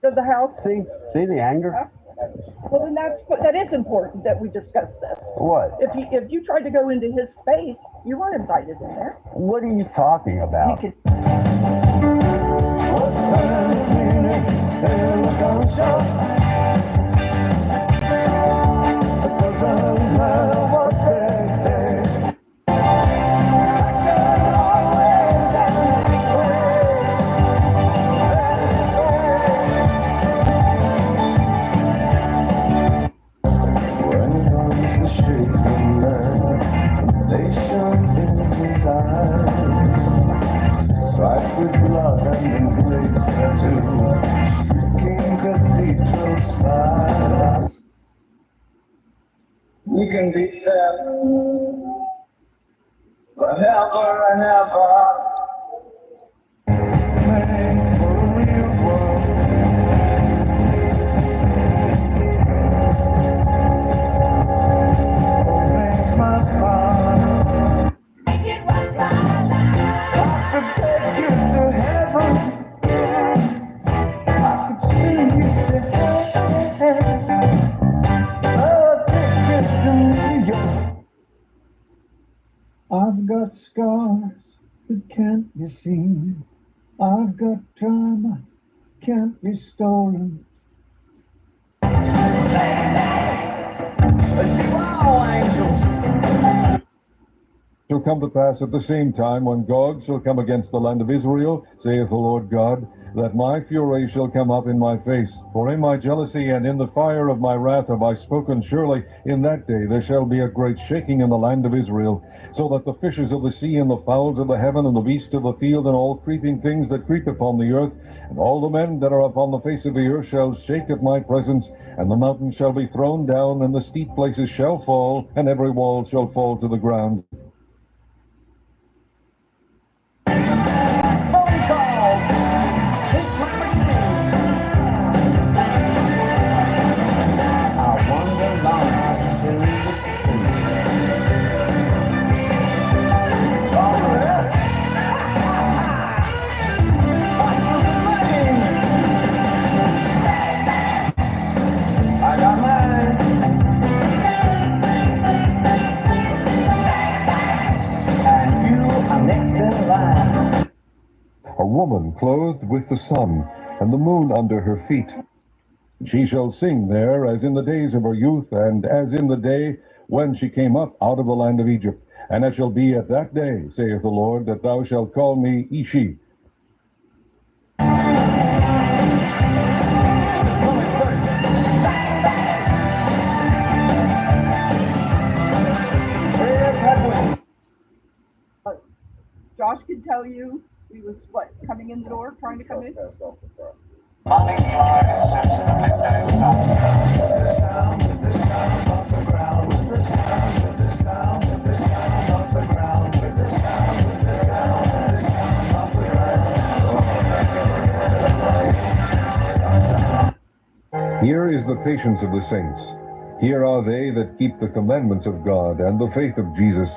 To the house. See the anger? Well, then that is important that we discuss this. What? If you tried to go into his space, you weren't invited in there. What are you talking about? You could. Striped with blood and embrace tattoo, King Cathedral style. We can beat them forever and ever. Made for a real world. Things must pass. I could take you to heaven. I could spin you to heaven. Oh, take you to New York. I've got scars that can't be seen. I've got trauma, can't be stolen. You are all angels. To shall come to pass at the same time when Gog shall come against the land of Israel, saith the Lord God, that my fury shall come up in my face. For in my jealousy and in the fire of my wrath have I spoken. Surely in that day there shall be a great shaking in the land of Israel, so that the fishes of the sea and the fowls of the heaven and the beasts of the field and all creeping things that creep upon the earth and all the men that are upon the face of the earth shall shake at my presence, and the mountains shall be thrown down, and the steep places shall fall, and every wall shall fall to the ground. Phone call. Take my machine. I wander long to the sea. I got mine. And you are next in line. A woman clothed with the sun, and the moon under her feet. She shall sing there as in the days of her youth, and as in the day when she came up out of the land of Egypt. And it shall be at that day, saith the Lord, that thou shalt call me Ishi. Just call it first. Where's Hedwig? Josh could tell you he was what, coming in the door, trying to come in? Here is the patience of the saints. Here are they that keep the commandments of God and the faith of Jesus.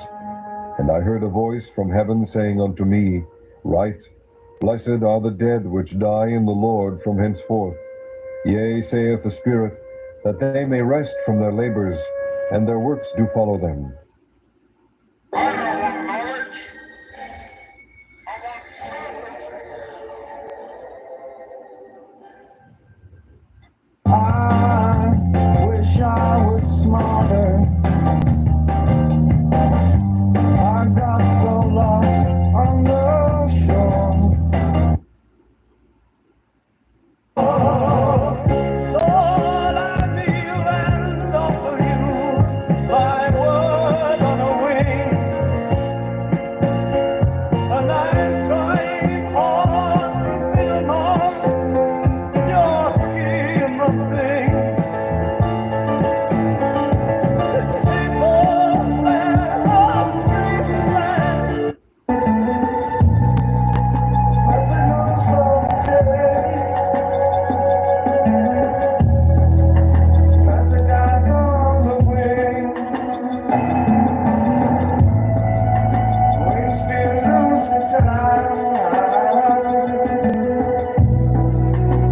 And I heard a voice from heaven saying unto me, Write, Blessed are the dead which die in the Lord from henceforth. Yea, saith the Spirit, that they may rest from their labors, and their works do follow them. I wish I was smarter. I got so lost on the shore. Lord, I kneel and offer you my word on a wing. And I'm trying hard to build on your scheme of things. It's simple and of strange land. I've been on a slow day. As the guys on the wing. Wings feel loose tonight.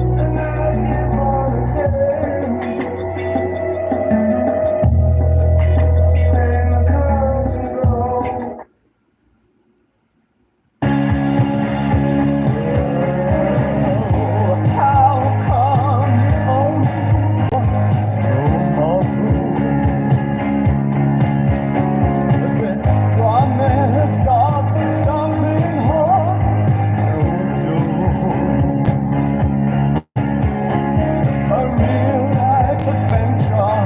And I live on again. And the comes and go. How come you with promise of something hard to do? A real life adventure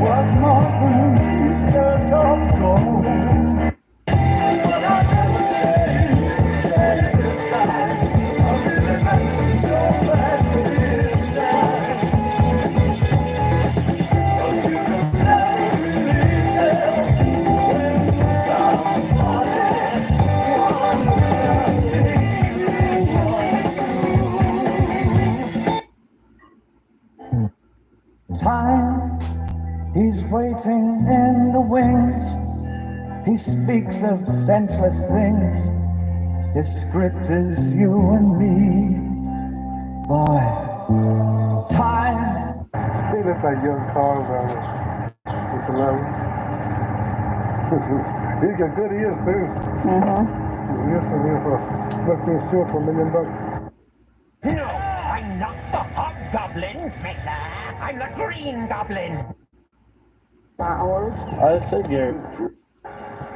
worth more than years of gold. But I never say this time. I really meant it so bad this time. 'Cause you can never really tell when somebody wants something you want to. Time, he's waiting in the wings. He speaks of senseless things. His script is you and me. Boy, time. They look like young cars on it. With the low. He's got good ears too. Yes, and he's look too short for $1 million. No, I'm not the hobgoblin, Mesa. I'm the green goblin. Flowers. I figured.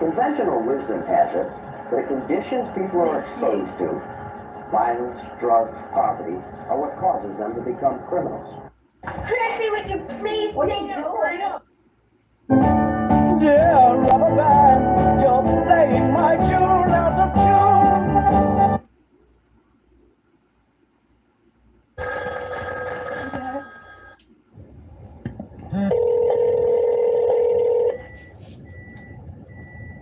Conventional wisdom has it that conditions people are exposed to, violence, drugs, poverty, are what causes them to become criminals. Chrissy, would you please sing your part? Dear rubber band, you're playing my tune out of tune.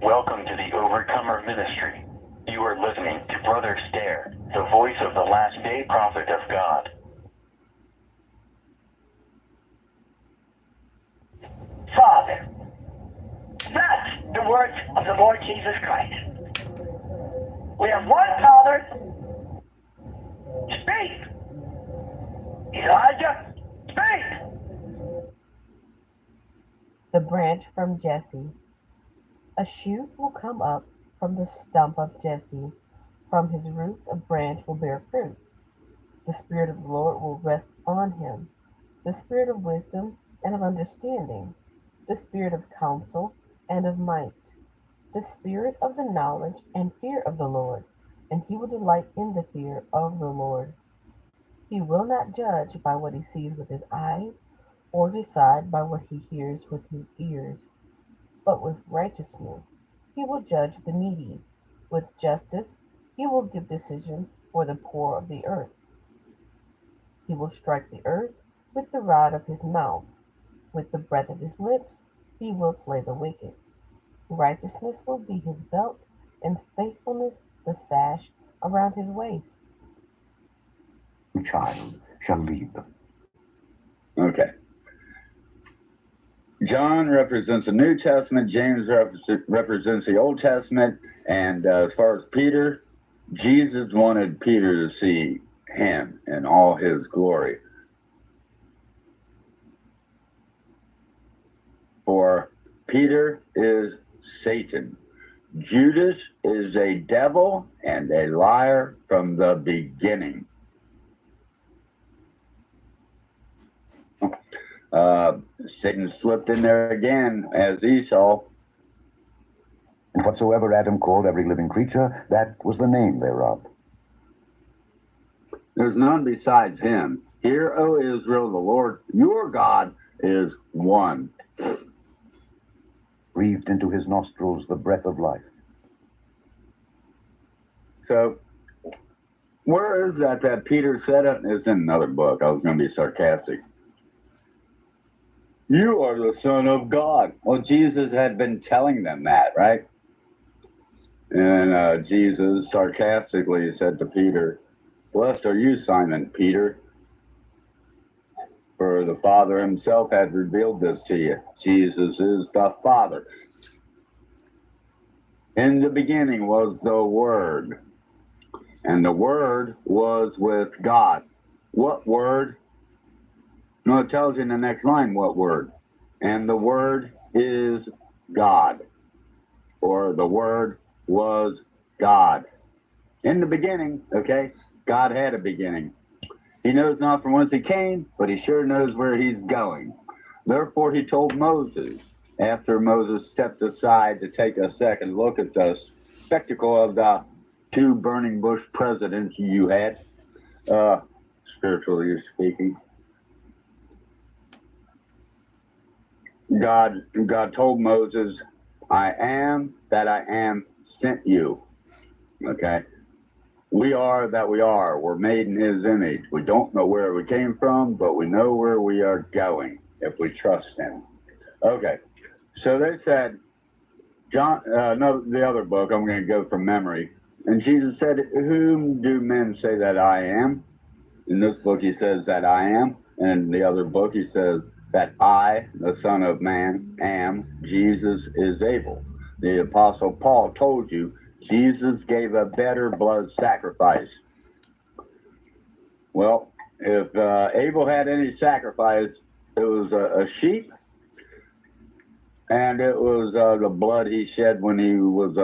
Welcome to the Overcomer Ministry. You are listening to Brother Stare, the voice of the last day prophet of God. Father, that's the words of the Lord Jesus Christ. We have one Father. Speak! Elijah, speak! The branch from Jesse. A shoot will come up from the stump of Jesse. From his roots a branch will bear fruit. The Spirit of the Lord will rest on him, the Spirit of wisdom and of understanding, the Spirit of counsel and of might, the Spirit of the knowledge and fear of the Lord, and he will delight in the fear of the Lord. He will not judge by what he sees with his eyes, or decide by what he hears with his ears, but with righteousness he will judge the needy. With justice he will give decisions for the poor of the earth. He will strike the earth with the rod of his mouth. With the breath of his lips he will slay the wicked. Righteousness will be his belt, and faithfulness the sash around his waist. The child shall lead them. Okay. John represents the New Testament, James represents the Old Testament, and as far as Peter, Jesus wanted Peter to see him in all his glory. For Peter is Satan. Judas is a devil and a liar from the beginning. Satan slipped in there again as Esau. And whatsoever Adam called every living creature, that was the name thereof. There's none besides him. Hear, O Israel, the Lord your God is one. Breathed into his nostrils the breath of life. So, where is that Peter said it? It's in another book. I was going to be sarcastic. You are the Son of God. Well, Jesus had been telling them that, right? And Jesus sarcastically said to Peter, "Blessed are you, Simon Peter, for the Father himself had revealed this to you." Jesus is the Father. In the beginning was the Word, and the Word was with God. What Word? No, it tells you in the next line what Word. And the Word is God, or the Word was God. In the beginning, okay, God had a beginning. He knows not from whence he came, but he sure knows where he's going. Therefore he told Moses, after Moses stepped aside to take a second look at the spectacle of the two burning bush presidents you had, spiritually speaking, God told Moses, I am that I am sent you. Okay? We are that we are. We're made in his image. We don't know where we came from, but we know where we are going if we trust him. Okay. So they said, John, no, the other book, I'm going to go from memory. And Jesus said, whom do men say that I am? In this book, he says that I am. And in the other book, he says that I, the Son of Man, am. Jesus is able. The Apostle Paul told you, Jesus gave a better blood sacrifice. Well, if Abel had any sacrifice, it was a sheep, and it was the blood he shed when he was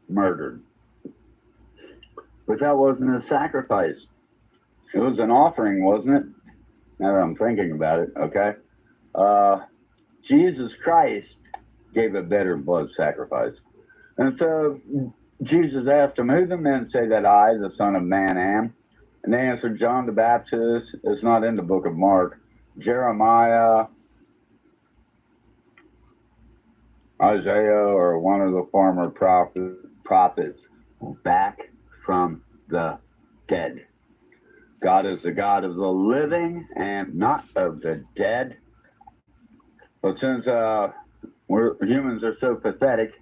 murdered. But that wasn't a sacrifice. It was an offering, wasn't it? Now that I'm thinking about it, okay? Jesus Christ gave a better blood sacrifice. And so Jesus asked him, who do men say that I, the Son of Man, am? And they answered, John the Baptist. It's not in the book of Mark. Jeremiah, Isaiah, or one of the former prophets back from the dead. God is the God of the living and not of the dead. But since humans are so pathetic,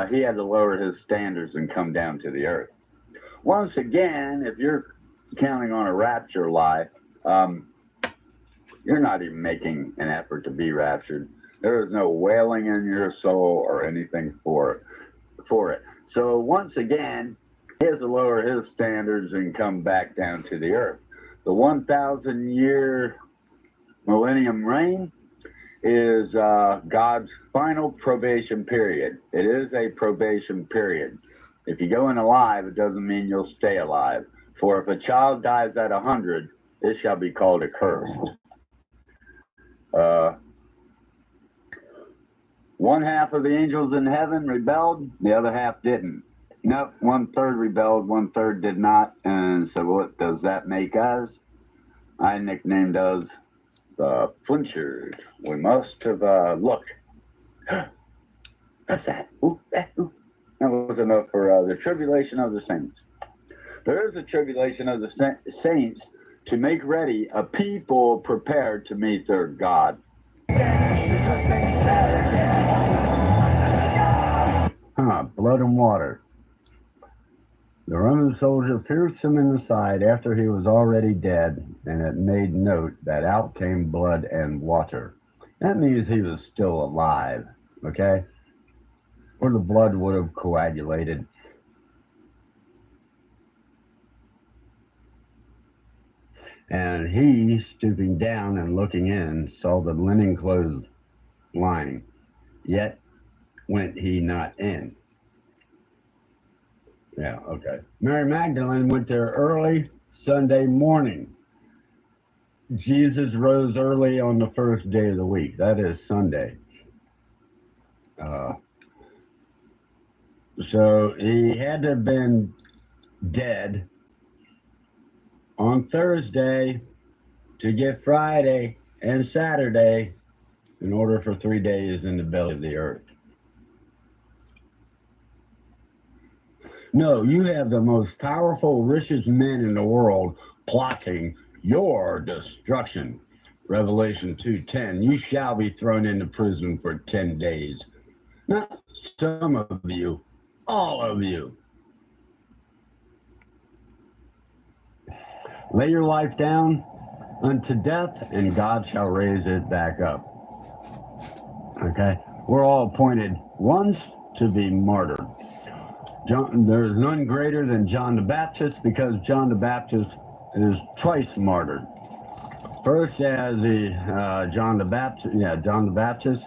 he had to lower his standards and come down to the earth. Once again, if you're counting on a rapture life, you're not even making an effort to be raptured. There is no wailing in your soul or anything for it. So once again, he has to lower his standards and come back down to the earth. The 1,000-year millennium reign is God's final probation period. It is a probation period. If you go in alive, it doesn't mean you'll stay alive. For if a child dies at 100, it shall be called accursed. One half of the angels in heaven rebelled, the other half didn't. Nope, 1/3 rebelled, 1/3 did not. And so what does that make us? I nicknamed us the flinchers. We must have looked. What's that? Ooh, that, ooh. That was enough for the tribulation of the saints. There is a tribulation of the saints to make ready a people prepared to meet their God. Blood and water. The Roman soldier pierced him in the side after he was already dead, and it made note that out came blood and water. That means he was still alive, okay? Or the blood would have coagulated. And he, stooping down and looking in, saw the linen clothes lying. Yet went he not in. Yeah, okay. Mary Magdalene went there early Sunday morning. Jesus rose early on the first day of the week. That is Sunday. So he had to have been dead on Thursday to get Friday and Saturday in order for 3 days in the belly of the earth. No, you have the most powerful, richest men in the world plotting your destruction. Revelation 2:10, you shall be thrown into prison for 10 days. Not some of you, all of you. Lay your life down unto death, and God shall raise it back up. Okay? We're all appointed once to be martyred. There is none greater than John the Baptist, because John the Baptist is twice martyred. First as John the Baptist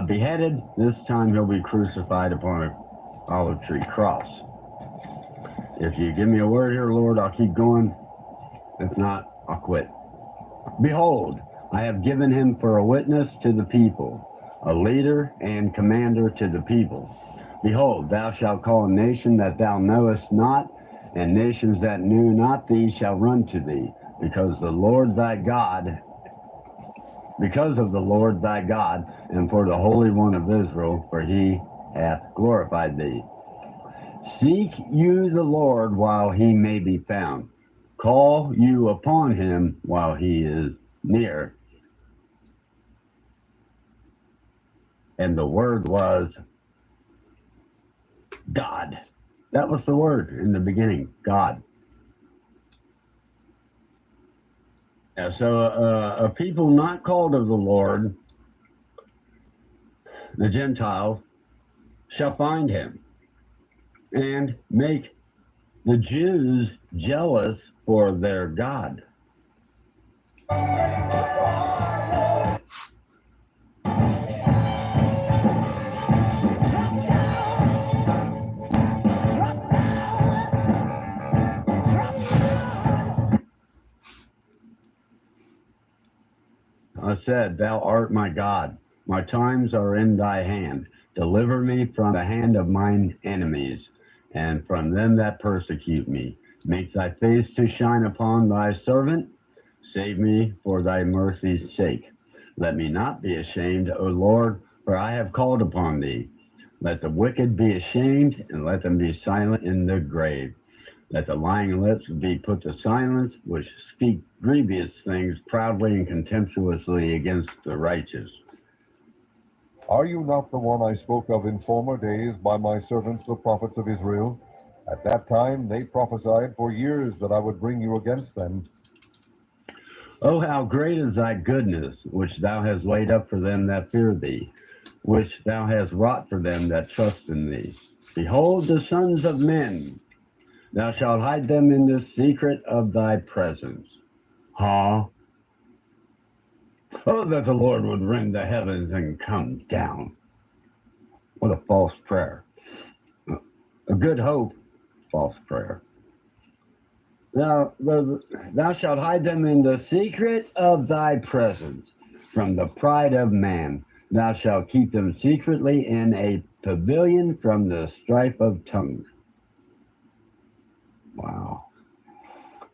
beheaded. This time he'll be crucified upon an olive tree cross. If you give me a word here, Lord, I'll keep going. If not, I'll quit. Behold, I have given him for a witness to the people, a leader and commander to the people. Behold, thou shalt call a nation that thou knowest not, and nations that knew not thee shall run to thee, because of the Lord thy God, and for the Holy One of Israel, for he hath glorified thee. Seek you the Lord while he may be found. Call you upon him while he is near. And the word was God. That was the word in the beginning, God. Yeah, so a people not called of the Lord, the Gentiles, shall find him and make the Jews jealous for their God. I said, thou art my God. My times are in thy hand. Deliver me from the hand of mine enemies, and from them that persecute me. Make thy face to shine upon thy servant. Save me for thy mercy's sake. Let me not be ashamed, O Lord, for I have called upon thee. Let the wicked be ashamed, and let them be silent in the grave. Let the lying lips be put to silence, which speak grievous things proudly and contemptuously against the righteous. Are you not the one I spoke of in former days by my servants the prophets of Israel? At that time they prophesied for years that I would bring you against them. Oh, how great is thy goodness, which thou hast laid up for them that fear thee, which thou hast wrought for them that trust in thee. Behold the sons of men. Thou shalt hide them in the secret of thy presence. Oh, that the Lord would rend the heavens and come down. What a false prayer. A good hope, false prayer. Thou shalt hide them in the secret of thy presence, from the pride of man. Thou shalt keep them secretly in a pavilion from the strife of tongues. Wow.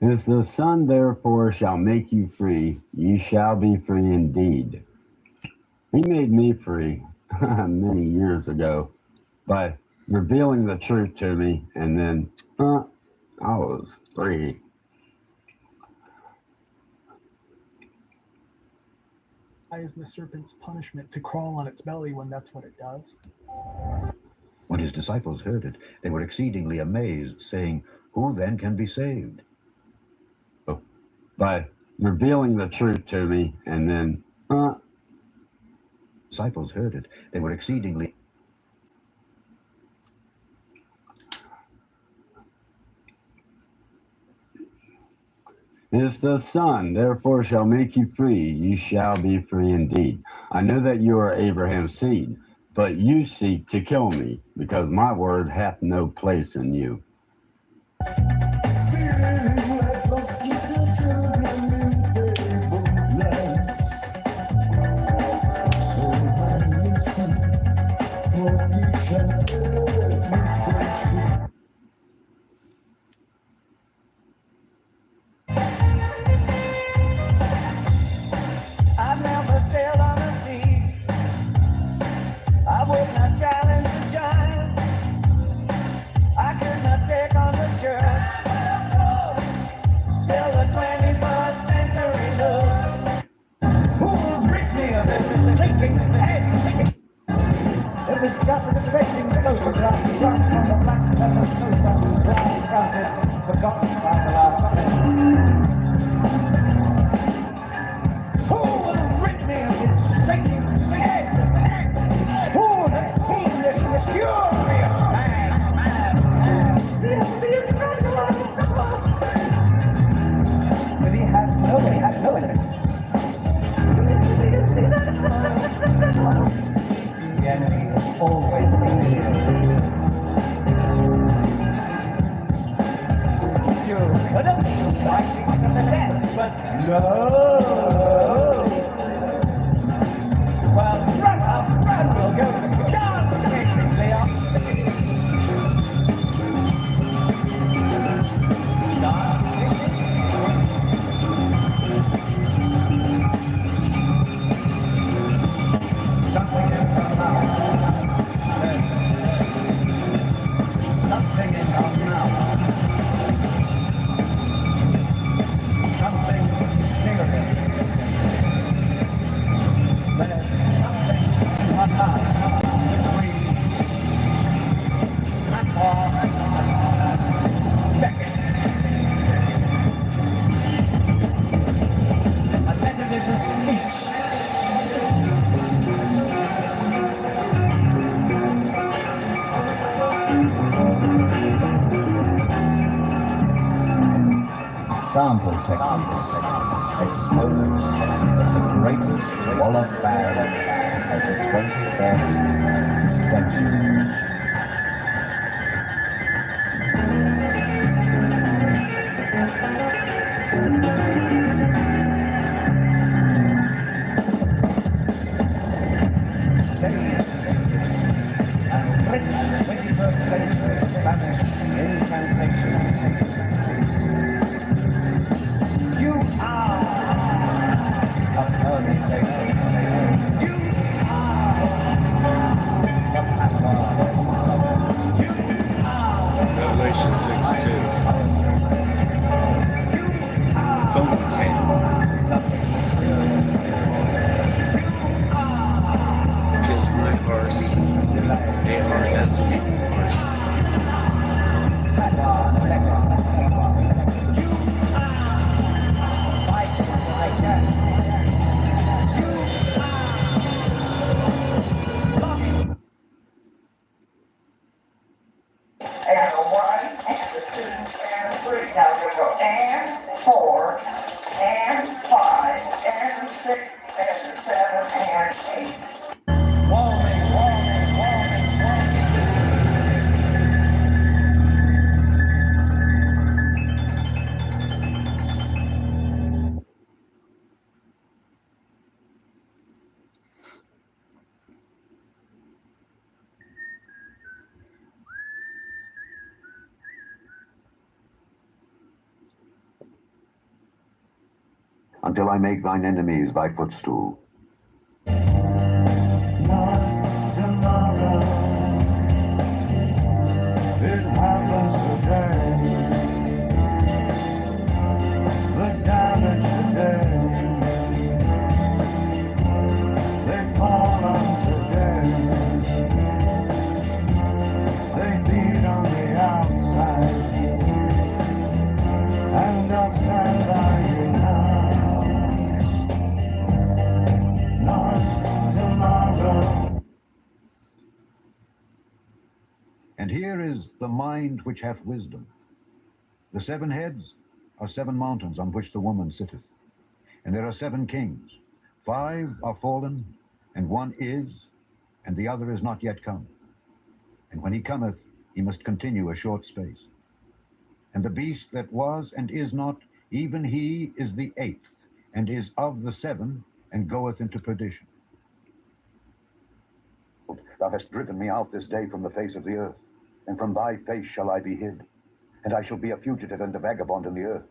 If the Son therefore shall make you free, ye shall be free indeed. He made me free many years ago by revealing the truth to me, and then I was free. Why is the serpent's punishment to crawl on its belly when that's what it does? When his disciples heard it, they were exceedingly amazed, saying, Who then can be saved? By revealing the truth to me, and then disciples heard it, they were exceedingly. If the Son therefore shall make you free, ye shall be free indeed. I know that you are Abraham's seed, but you seek to kill me, because my word hath no place in you. I've never sailed on the sea. I would not challenge the giant. I could not take on the church till the 21st century looks. Who will rid me of this thinking head? It was just a drifting photograph run from the black leather sofa, glass fronted, forgotten by the last 10. Who will rid me of this shaking head? Who has seen this mysterious man? But he has no evidence. The enemy has always been here. You could have been fighting to the death, but no. Well, run up, run, we'll go down safely up. Start something in her mouth. Something in her mouth. Something mysterious. There's something in her mouth between platform and Beckett. A Methodist speech. Sample techniques, exponents of the greatest wall of fire of the 21st century. Revelation 6:2. Ponytail. Kiss my arse. A-R-S-E. Arse. And a 1, and a 2, and a 3. Now we're going to go and 4, and 5, and 6, and 7, and 8. Warning, warning, warning, warning. Until I make thine enemies thy footstool. Tomorrow, it happens today. The damage today, they fall on today. They beat on the outside, and I'll stand by you now. Not tomorrow. And here is the mind which hath wisdom. The 7 heads are 7 mountains on which the woman sitteth. And there are 7 kings. 5 are fallen, and 1 is, and the other is not yet come. And when he cometh, he must continue a short space. And the beast that was and is not, even he is the 8th, and is of the 7, and goeth into perdition. Thou hast driven me out this day from the face of the earth, and from thy face shall I be hid, and I shall be a fugitive and a vagabond in the earth.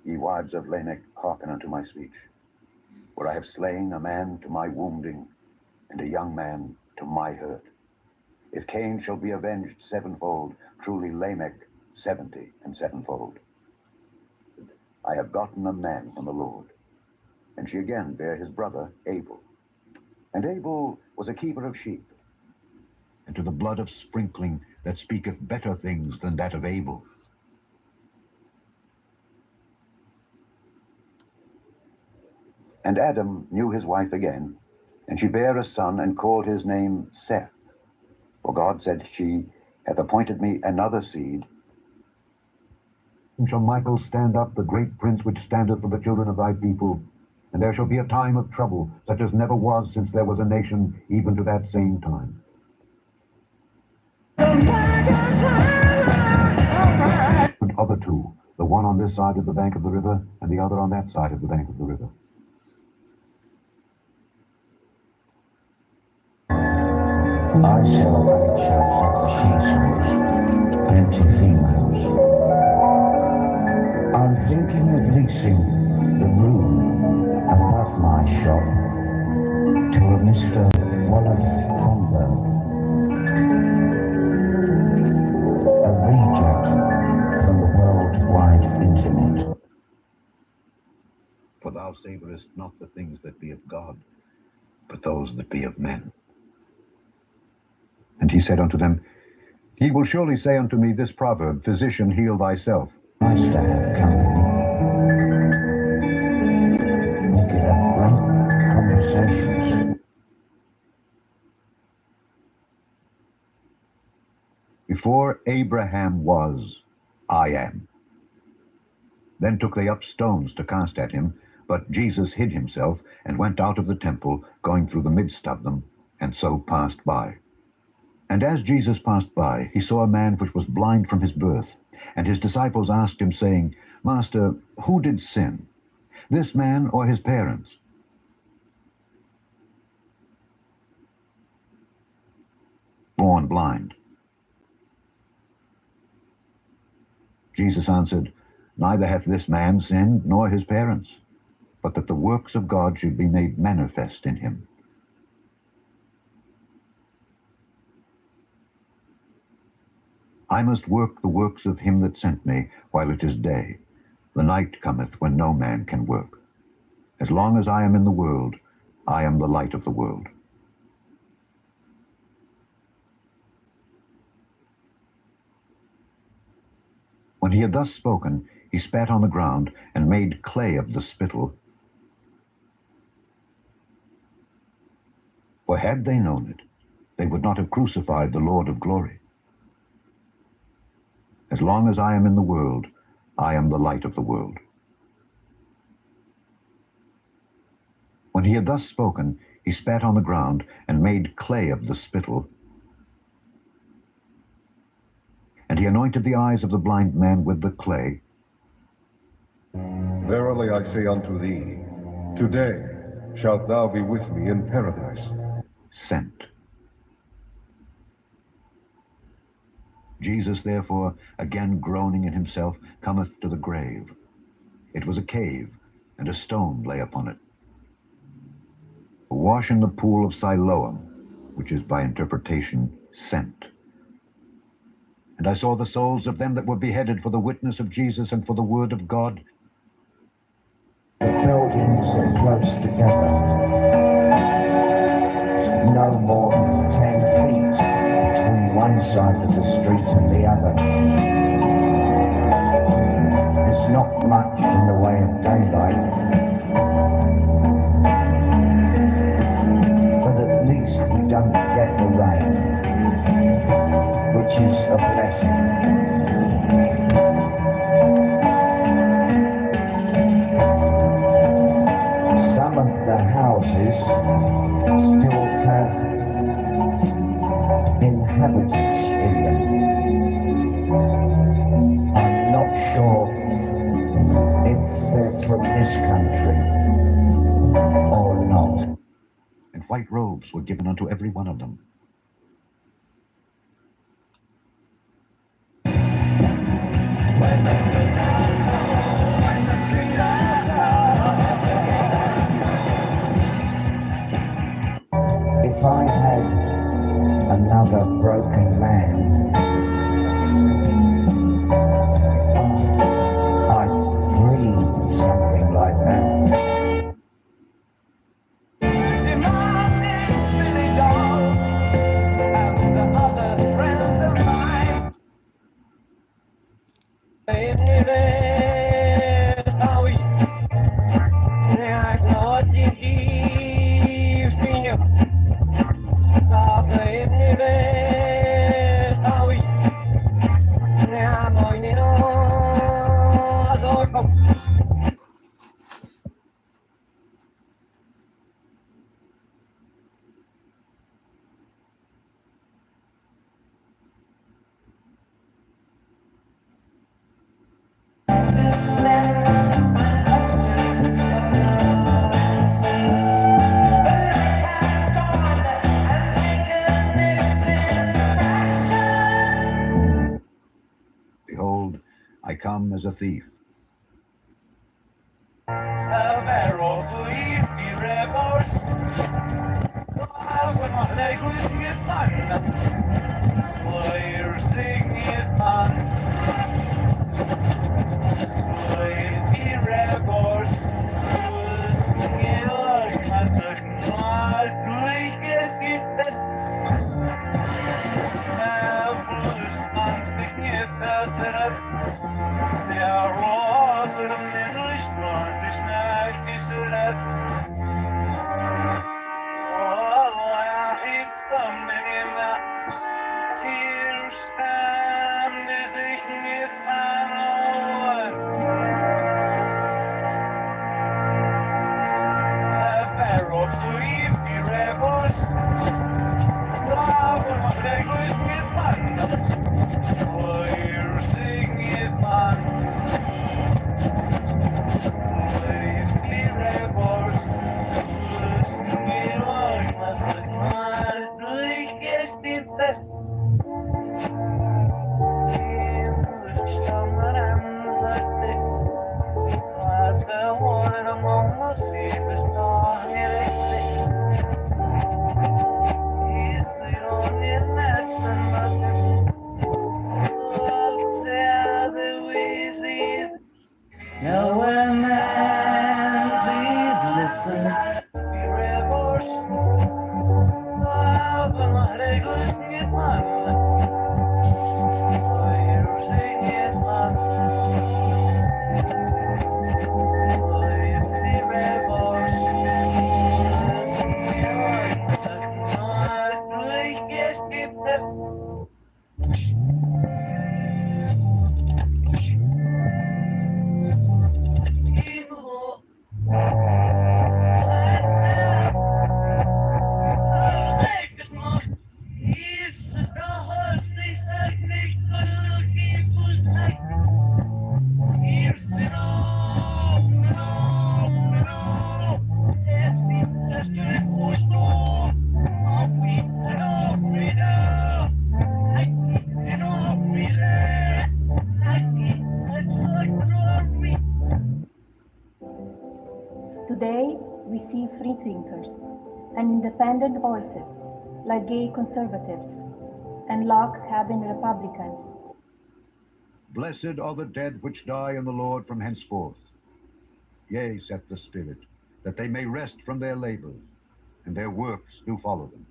Ye wives of Lamech, hearken unto my speech. For I have slain a man to my wounding, and a young man to my hurt. If Cain shall be avenged 7-fold, truly Lamech 70 and 7-fold. I have gotten a man from the Lord. And she again bare his brother Abel. And Abel was a keeper of sheep. And to the blood of sprinkling that speaketh better things than that of Abel. And Adam knew his wife again, and she bare a son, and called his name Seth. For God said, She hath appointed me another seed. And shall Michael stand up, the great prince which standeth for the children of thy people, and there shall be a time of trouble, such as never was since there was a nation, even to that same time. And other 2, the one on this side of the bank of the river, and the other on that side of the bank of the river. I shall pictures of the she-souls, plenty females. I'm thinking of leasing the room above my shop to a Mr. Wallace Convert, a reject from the worldwide internet. For thou savorest not the things that be of God, but those that be of men. And he said unto them, He will surely say unto me this proverb, Physician, heal thyself. Nice to have company. We could have great conversations. Before Abraham was, I am. Then took they up stones to cast at him, but Jesus hid himself, and went out of the temple, going through the midst of them, and so passed by. And as Jesus passed by, he saw a man which was blind from his birth. And his disciples asked him, saying, Master, who did sin, this man or his parents? Born blind. Jesus answered, Neither hath this man sinned, nor his parents, but that the works of God should be made manifest in him. I must work the works of him that sent me while it is day. The night cometh when no man can work. As long as I am in the world, I am the light of the world. When he had thus spoken, he spat on the ground and made clay of the spittle. For had they known it, they would not have crucified the Lord of glory. As long as I am in the world, I am the light of the world. When he had thus spoken, he spat on the ground and made clay of the spittle. And he anointed the eyes of the blind man with the clay. Verily I say unto thee, today shalt thou be with me in paradise. Sent. Jesus, therefore, again groaning in himself, cometh to the grave. It was a cave, and a stone lay upon it. A wash in the pool of Siloam, which is by interpretation sent. And I saw the souls of them that were beheaded for the witness of Jesus and for the word of God. The buildings are close together, no more than 10 feet between one side of the street and the other. There's not much in the way of daylight, but at least we don't get the rain, which is a blessing. Some of the houses still have inhabitants in them. I'm not sure if they're from this country or not. And white robes were given unto every one of them. If I had another broken man, I'd dream something like that. Behold, I come as a thief. man, please listen. Today, we see free thinkers and independent voices like gay conservatives and log cabin Republicans. Blessed are the dead which die in the Lord from henceforth. Yea, saith the Spirit, that they may rest from their labors, and their works do follow them.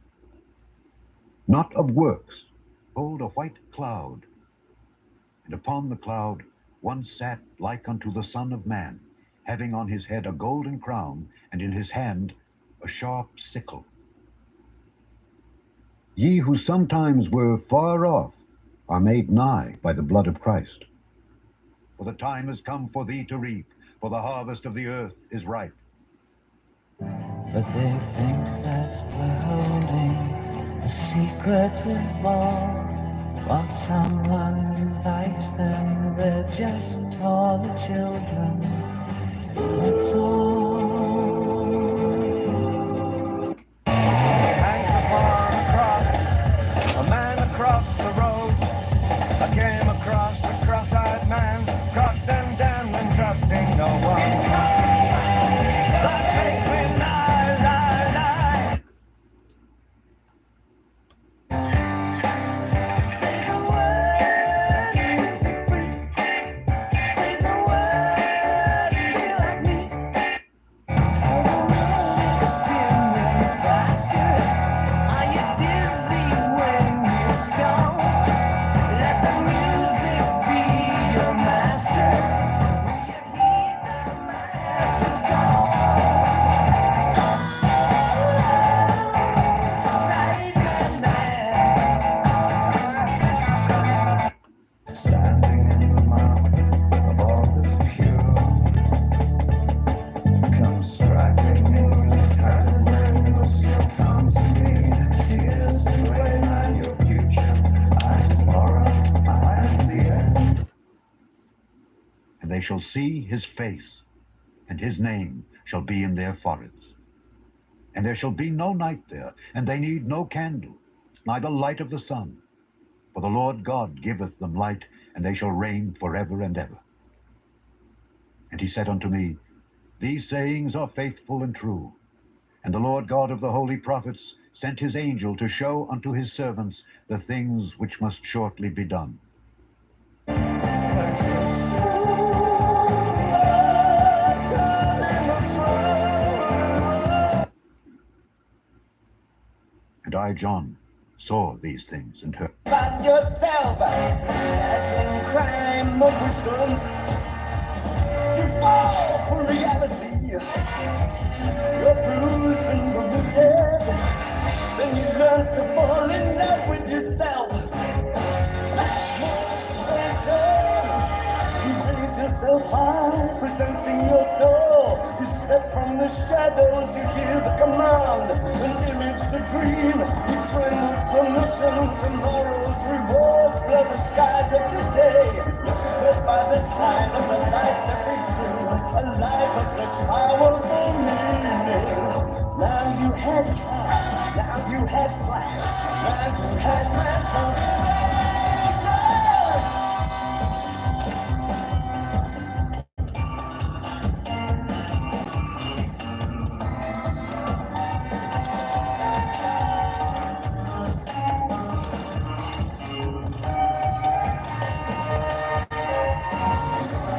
Not of works, behold, a white cloud, and upon the cloud one sat like unto the Son of Man, having on his head a golden crown, and in his hand a sharp sickle. Ye who sometimes were far off are made nigh by the blood of Christ. For the time is come for thee to reap, for the harvest of the earth is ripe. But they think that we're holding a secretive ball. Want someone to invite them, they're just taller children. That's all. Hangs upon a cross, a man across the road. I came across a cross-eyed man, crossed and damned and trusting no one. That makes me lie, lie, lie. Say the word, say the word, be like me. Say the word, spin me faster. Are you dizzy when you're stoned? Let the music be your master. Will you heed the master's call? Standing in the mouth of all that's pure, come striking me with tattered limbs. Come to me, tears and rain, and your future. I tomorrow, I am the end. And they shall see his face, and his name shall be in their foreheads. And there shall be no night there, and they need no candle, neither light of the sun. For the Lord God giveth them light, and they shall reign forever and ever. And he said unto me, These sayings are faithful and true. And the Lord God of the holy prophets sent his angel to show unto his servants the things which must shortly be done. And I, John, saw these things and heard. Find yourself dazzling crime of wisdom to fall for reality. You're bruised and wounded, then you learn to fall in love with yourself. That's more pleasure. You raise yourself high, presenting your soul. You step from the shadows, you hear the command, an image, the dream. You train with permission, tomorrow's rewards blur the skies of today. You're swept by the tide of the life's epic dream, a life of such powerful meaning. Now you has cash, now you has flash, now you has mass confusion.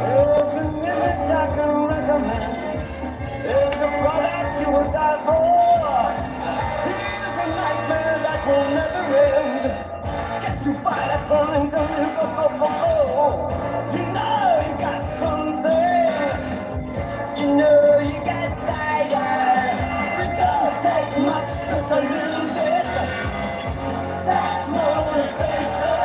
There's an image I can So fight up on and go, go. You know you got something. You know you got fire. It don't take much just to lose it. That's motivation.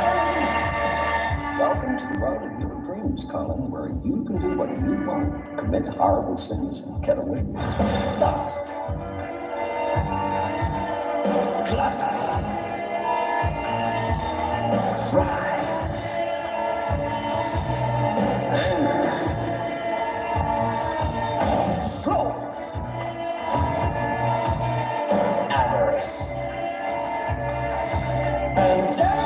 Welcome to the world of your dreams, Colin, where you can do whatever you want, commit horrible sins, and get away with dust, clutter, pride, anger, sloth, avarice, and jealousy.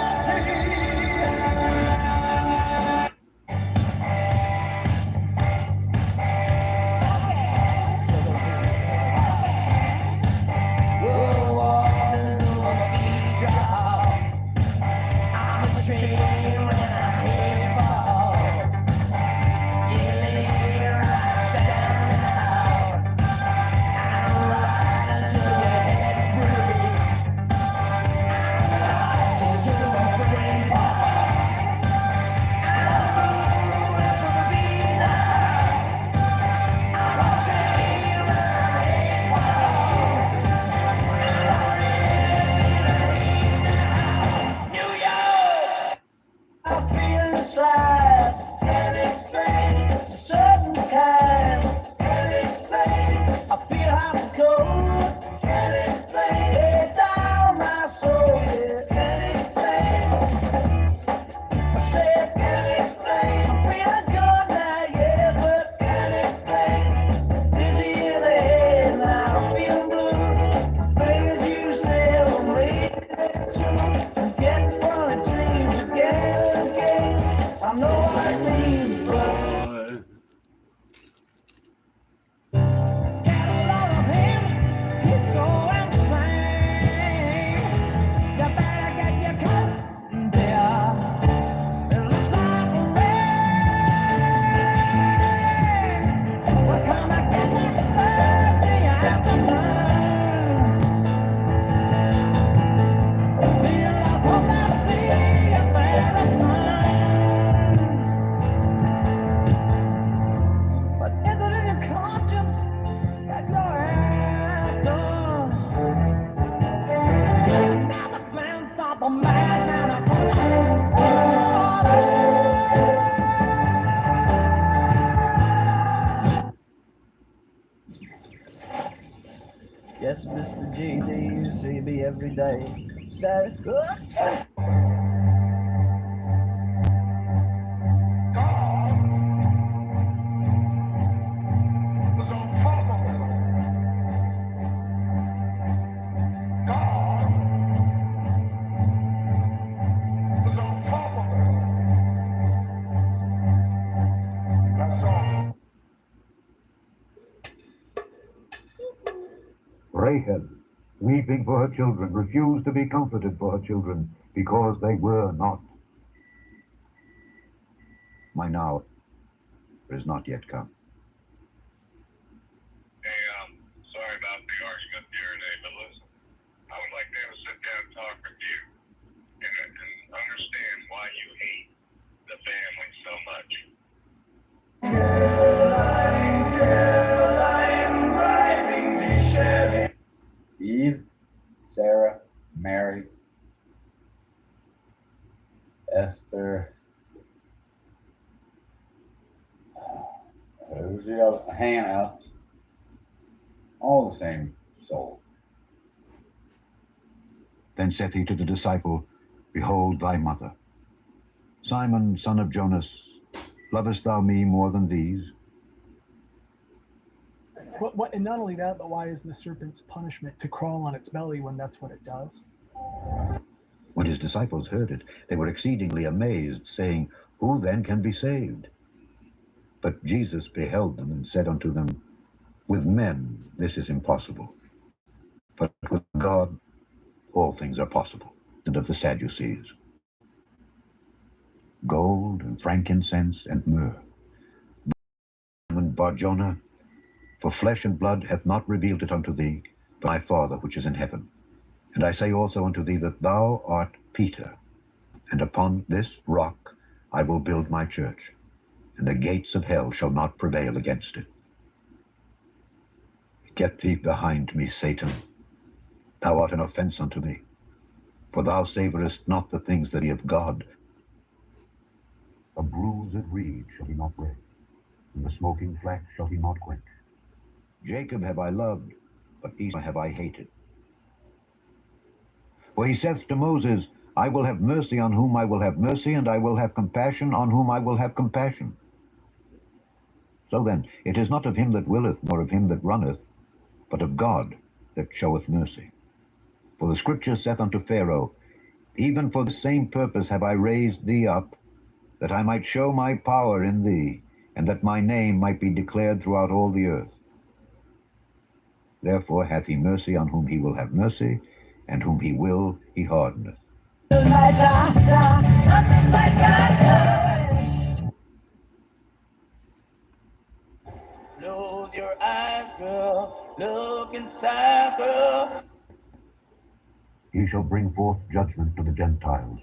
Yes, Mr. GD, you see me every day. Said, Rahab, weeping for her children, refused to be comforted for her children because they were not. My now is not yet come. Sorry about the argument the other day, but listen, I would like to have a sit down talk with you and understand why you hate the family so much. Eve, Sarah, Mary, Esther. Who's the other? Hannah. All the same soul. Then saith he to the disciple, Behold thy mother. Simon, son of Jonas, lovest thou me more than these? And not only that, but why is the serpent's punishment to crawl on its belly when that's what it does? When his disciples heard it, they were exceedingly amazed, saying, Who then can be saved? But Jesus beheld them and said unto them, With men this is impossible, but with God all things are possible. And of the Sadducees, gold and frankincense and myrrh, and Barjona, for flesh and blood hath not revealed it unto thee, but my Father which is in heaven. And I say also unto thee that thou art Peter, And upon this rock I will build my church, and the gates of hell shall not prevail against it. Get thee behind me, Satan. Thou art an offense unto me, for thou savorest not the things that be of God. A bruised reed shall he not break, and the smoking flax shall he not quench. Jacob have I loved, but Esau have I hated. For he saith to Moses, I will have mercy on whom I will have mercy, and I will have compassion on whom I will have compassion. So then, it is not of him that willeth, nor of him that runneth, but of God that showeth mercy. For the scripture saith unto Pharaoh, even for the same purpose have I raised thee up, that I might show my power in thee, and that my name might be declared throughout all the earth. Therefore hath he mercy on whom he will have mercy, and whom he will he hardeneth. Close your eyes, girl. Look inside, girl. He shall bring forth judgment to the Gentiles.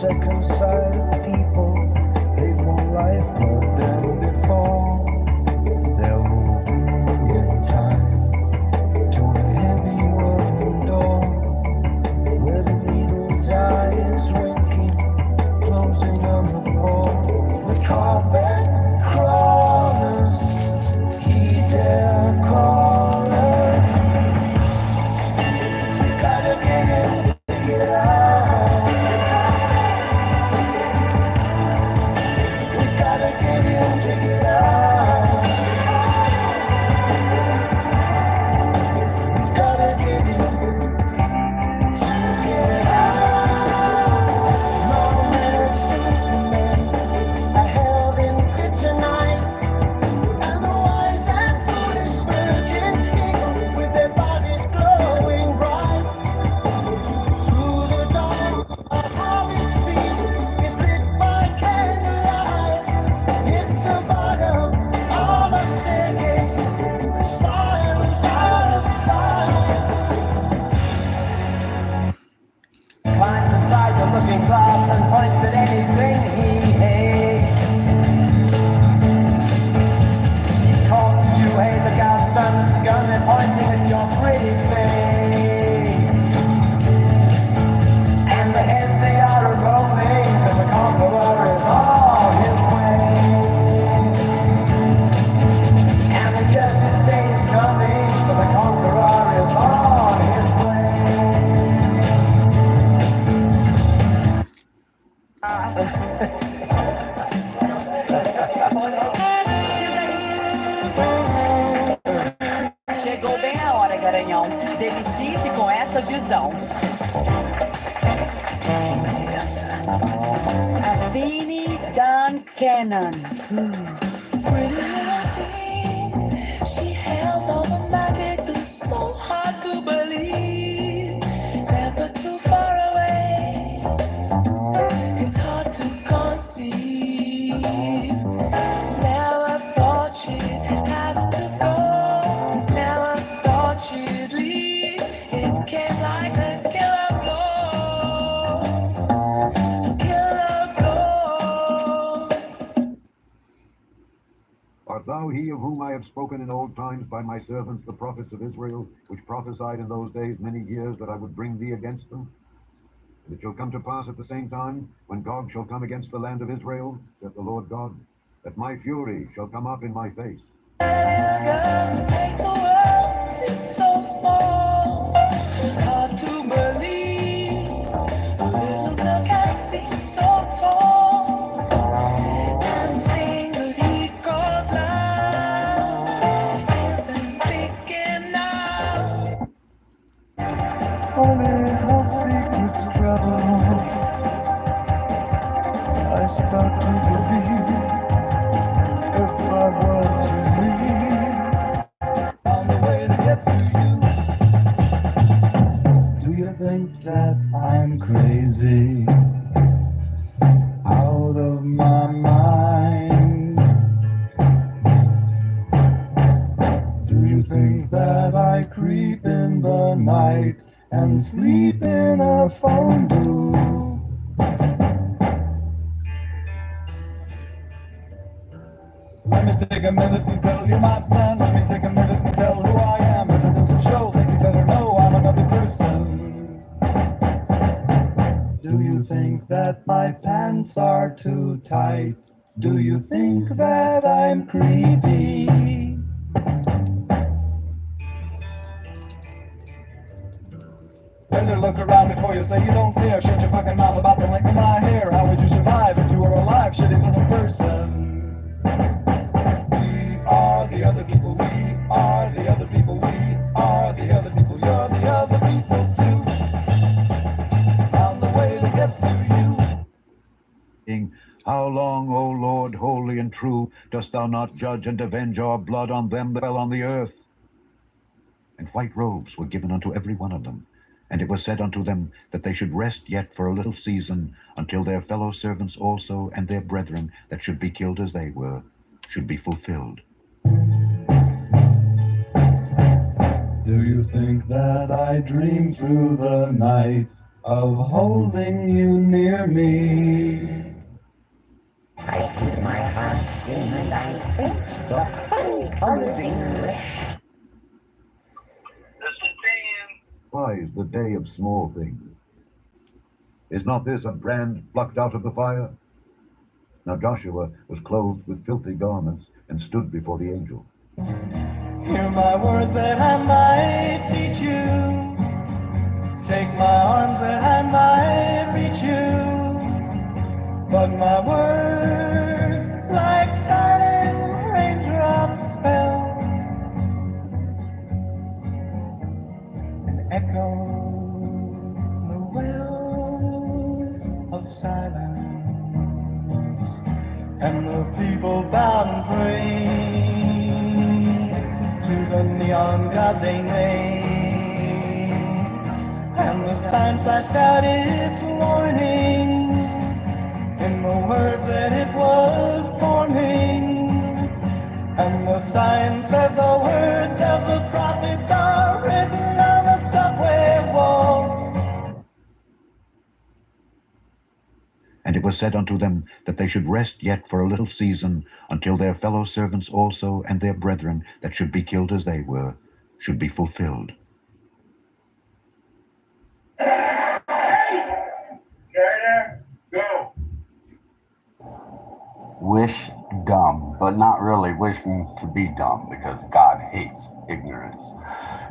Second sight people live more life more than before. They're moving in time to a heavy wooden door, where the needle's eye is winking, closing on the floor. The carpet crawlers heed their callers. You gotta get in to get out. Chegou bem a hora, Garanhão. Delicie-se com essa visão. Athene Duncannon. Pretty little thing, she held all the magic that's so hard to believe. Never too far away, it's hard to conceive. Never thought she'd have to go, never thought she'd leave. It came like a killer blow, a killer blow. Art thou he of whom I have spoken in old times by my servants the prophets of Israel, which prophesied in those days many years that I would bring thee against them? And it shall come to pass at the same time, when Gog shall come against the land of Israel, saith the Lord God, that my fury shall come up in my face. Make the world seem so small, hard to believe. A little girl can seem so tall, and the thing that he calls love isn't big enough. Funny how secrets travel. I start to believe if I were to leave on the way to get to you. Do you think that I'm crazy? Out of my mind? Do you think that I creep in the night and sleep in a phone booth? Let me take a minute and tell you my plan. Let me take a minute and tell who I am. If it doesn't show, then you better know I'm another person. Do you think that my pants are too tight? Do you think that I'm creepy? Better look around before you say you don't care. Shut your fucking mouth about the length of my hair. How would you survive if you were alive, shitty little person? We are the other people, we are the other people, we are the other people, you're the other people too. On the way to get to you. How long, O Lord, holy and true, dost thou not judge and avenge our blood on them that fell on the earth? And white robes were given unto every one of them. And it was said unto them that they should rest yet for a little season, until their fellow servants also and their brethren that should be killed as they were should be fulfilled. Do you think that I dream through the night of holding you near me? I put my heart in and I think the honeycomb's English. Why is the day of small things? Is not this a brand plucked out of the fire? Now Joshua was clothed with filthy garments and stood before the angel. Hear my words that I might teach you. Take my arms that I might reach you. But my words, like silent raindrops, fell and echoed the wells of silence. And the people bowed and prayed to the neon god they made. And the sign flashed out its warning in the words that it was forming. And the sign said the words of the prophets are written on the subway walls. And it was said unto them that they should rest yet for a little season, until their fellow servants also and their brethren that should be killed as they were should be fulfilled. Go. Wish dumb, but not really wishing to be dumb, because God hates ignorance.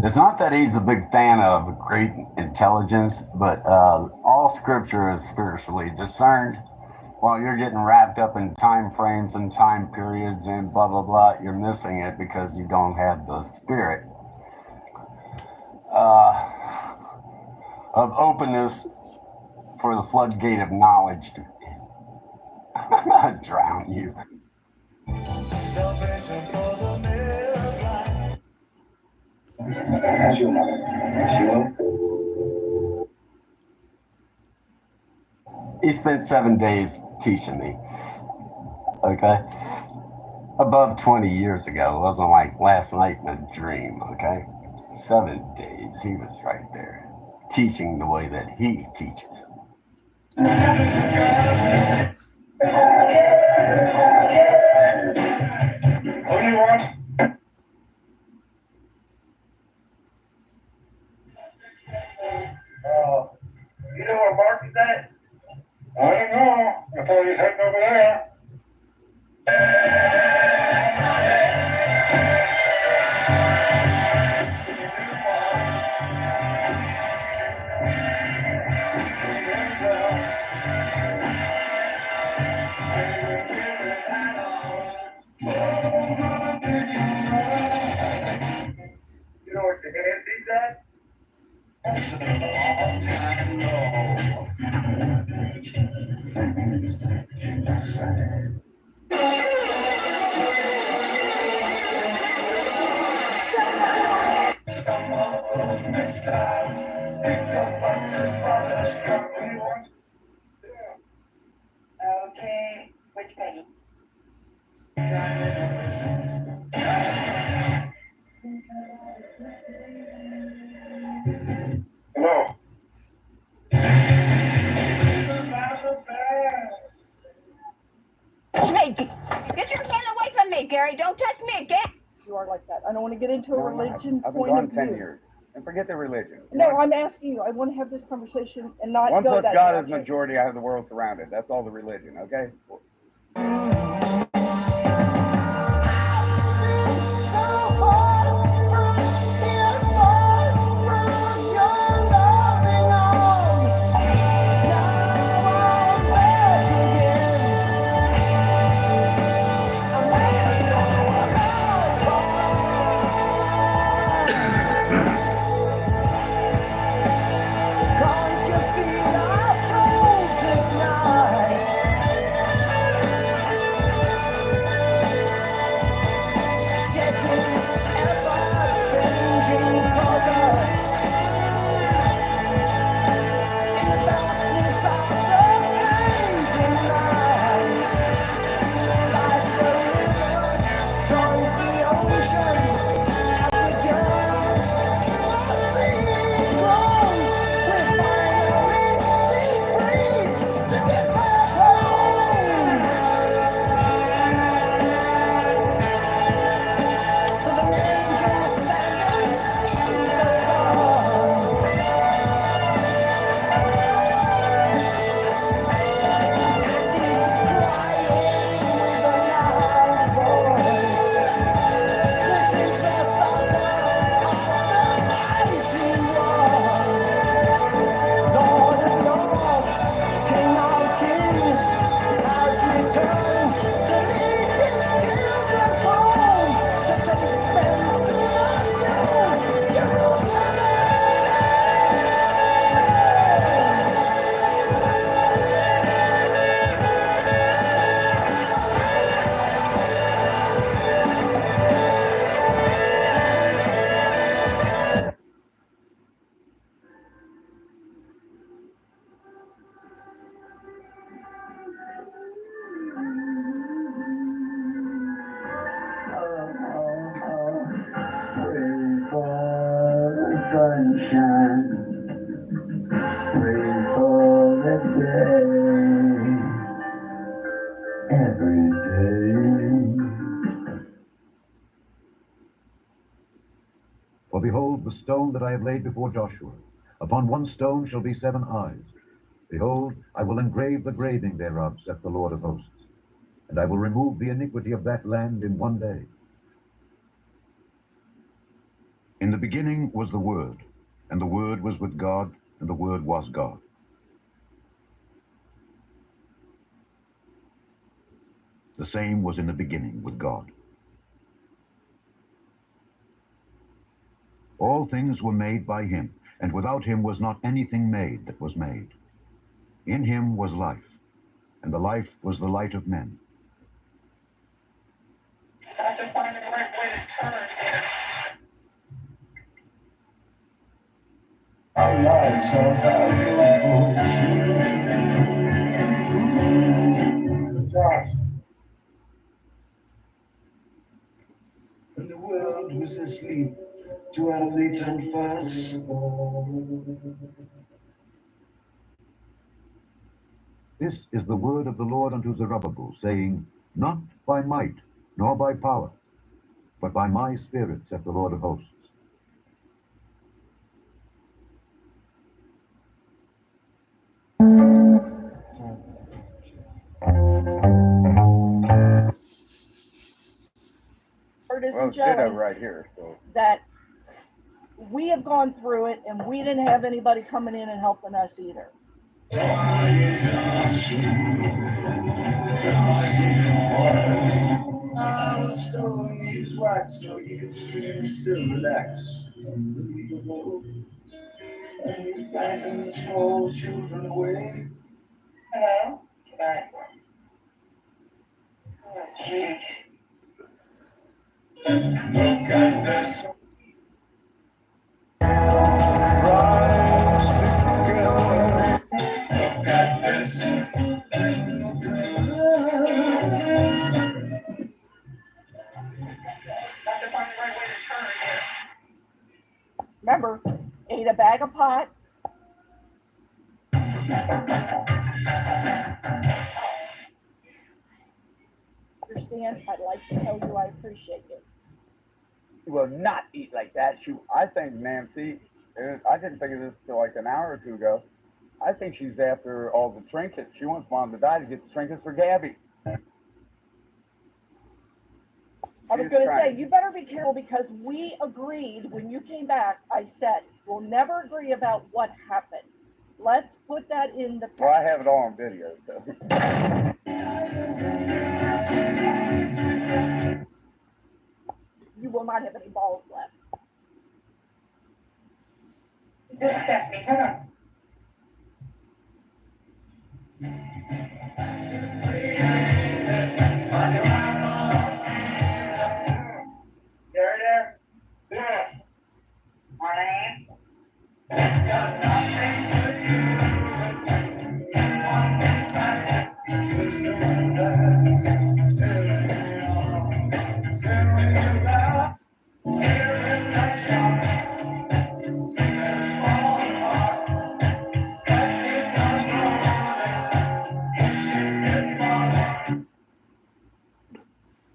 It's not that he's a big fan of great intelligence, but all scripture is spiritually discerned. While you're getting wrapped up in time frames and time periods and blah, blah, blah, you're missing it because you don't have the spirit of openness for the floodgate of knowledge to drown you. Salvation for the midlife. He spent 7 days teaching me. Okay? Above 20 years ago. It wasn't like last night in a dream, okay? 7 days. He was right there. Teaching the way that he teaches. Oh, You know what the hand is at? Okay, which Peggy? No. Hey, get your hand away from me, Gary. Don't touch me, get. You are like that. I don't want to get into a religion I've been point gone of 10 view. years. And forget the religion. No, I'm asking you. I want to have this conversation and not Once go with that God is direction. majority, I have the world surrounded. That's all the religion, okay? Sunshine, pray for the day, every day. For behold, the stone that I have laid before Joshua, upon one stone shall be 7 eyes. Behold, I will engrave the graving thereof, saith the Lord of hosts, and I will remove the iniquity of that land in one day. In the beginning was the Word, and the Word was with God, and the Word was God. The same was in the beginning with God. All things were made by him, and without him was not anything made that was made. In him was life, and the life was the light of men. Our lives are valuable to when the world was asleep to our latent fuss. This is the word of the Lord unto Zerubbabel, saying, Not by might, nor by power, but by my Spirit, saith the Lord of hosts. Well, and it's ditto Joey, right here. So that we have gone through it and we didn't have anybody coming in and helping us either. Our story is wax, so you can still relax. And you frighten small children away. Hello? Back. Okay. Look at this. Rise together. Look at this. Remember, ate a bag of pot. Understand? I'd like to tell you I appreciate it. you will not eat like that. Shoot, I think Nancy. I didn't think of this till like an hour or two ago. I think she's after all the trinkets. She wants Mom to die to get the trinkets for Gabby. I was going to say, you better be careful because we agreed when you came back, I said, we'll never agree about what happened. Let's put that in the... Well, I have it all on video, so. You will not have any balls left. Stephanie, come on. You're there? Yeah. Marlene? Got nothing to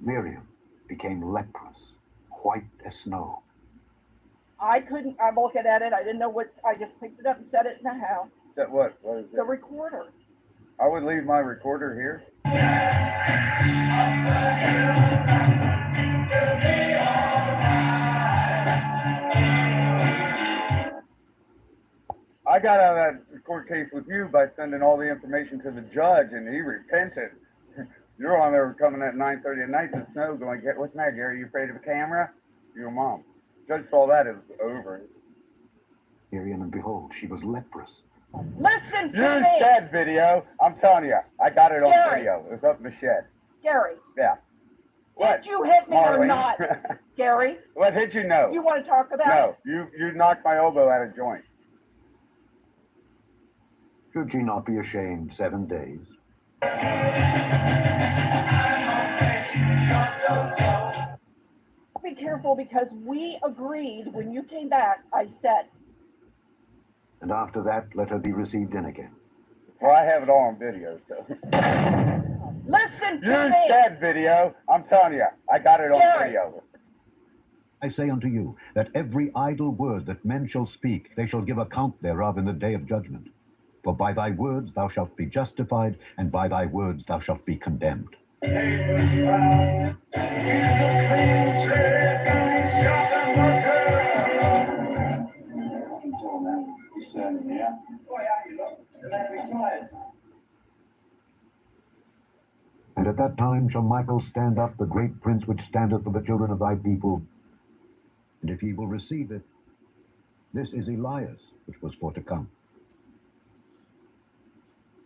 Miriam became leprous, white as snow. I'm looking at it. I didn't know what, I just picked it up and set it in the house. That what? What is it? The recorder. I would leave my recorder here. I got out of that court case with you by sending all the information to the judge, and he repented. You're on there coming at 9:30 at night in the snow going, what's the matter, Gary? You afraid of a camera? Your mom. Judge saw that, it was over. Miriam, and behold, she was leprous. Listen to Use me! that video. I'm telling you, I got it on Gary. video. It was up in the shed. Gary. Yeah. What? Did you hit me or Marlene? not? Gary? What hit you? No. You want to talk about No. it? You knocked my elbow out of joint. Should she not be ashamed 7 days? Be careful because we agreed when you came back, I said. And after that, let her be received in again. Well, I have it all on video, so. Listen to Use me! that video. I'm telling you, I got it on Gary. video. I say unto you, that every idle word that men shall speak, they shall give account thereof in the day of judgment. For by thy words thou shalt be justified, and by thy words thou shalt be condemned. And at that time shall Michael stand up, the great prince which standeth for the children of thy people. And if ye will receive it, this is Elias, which was for to come.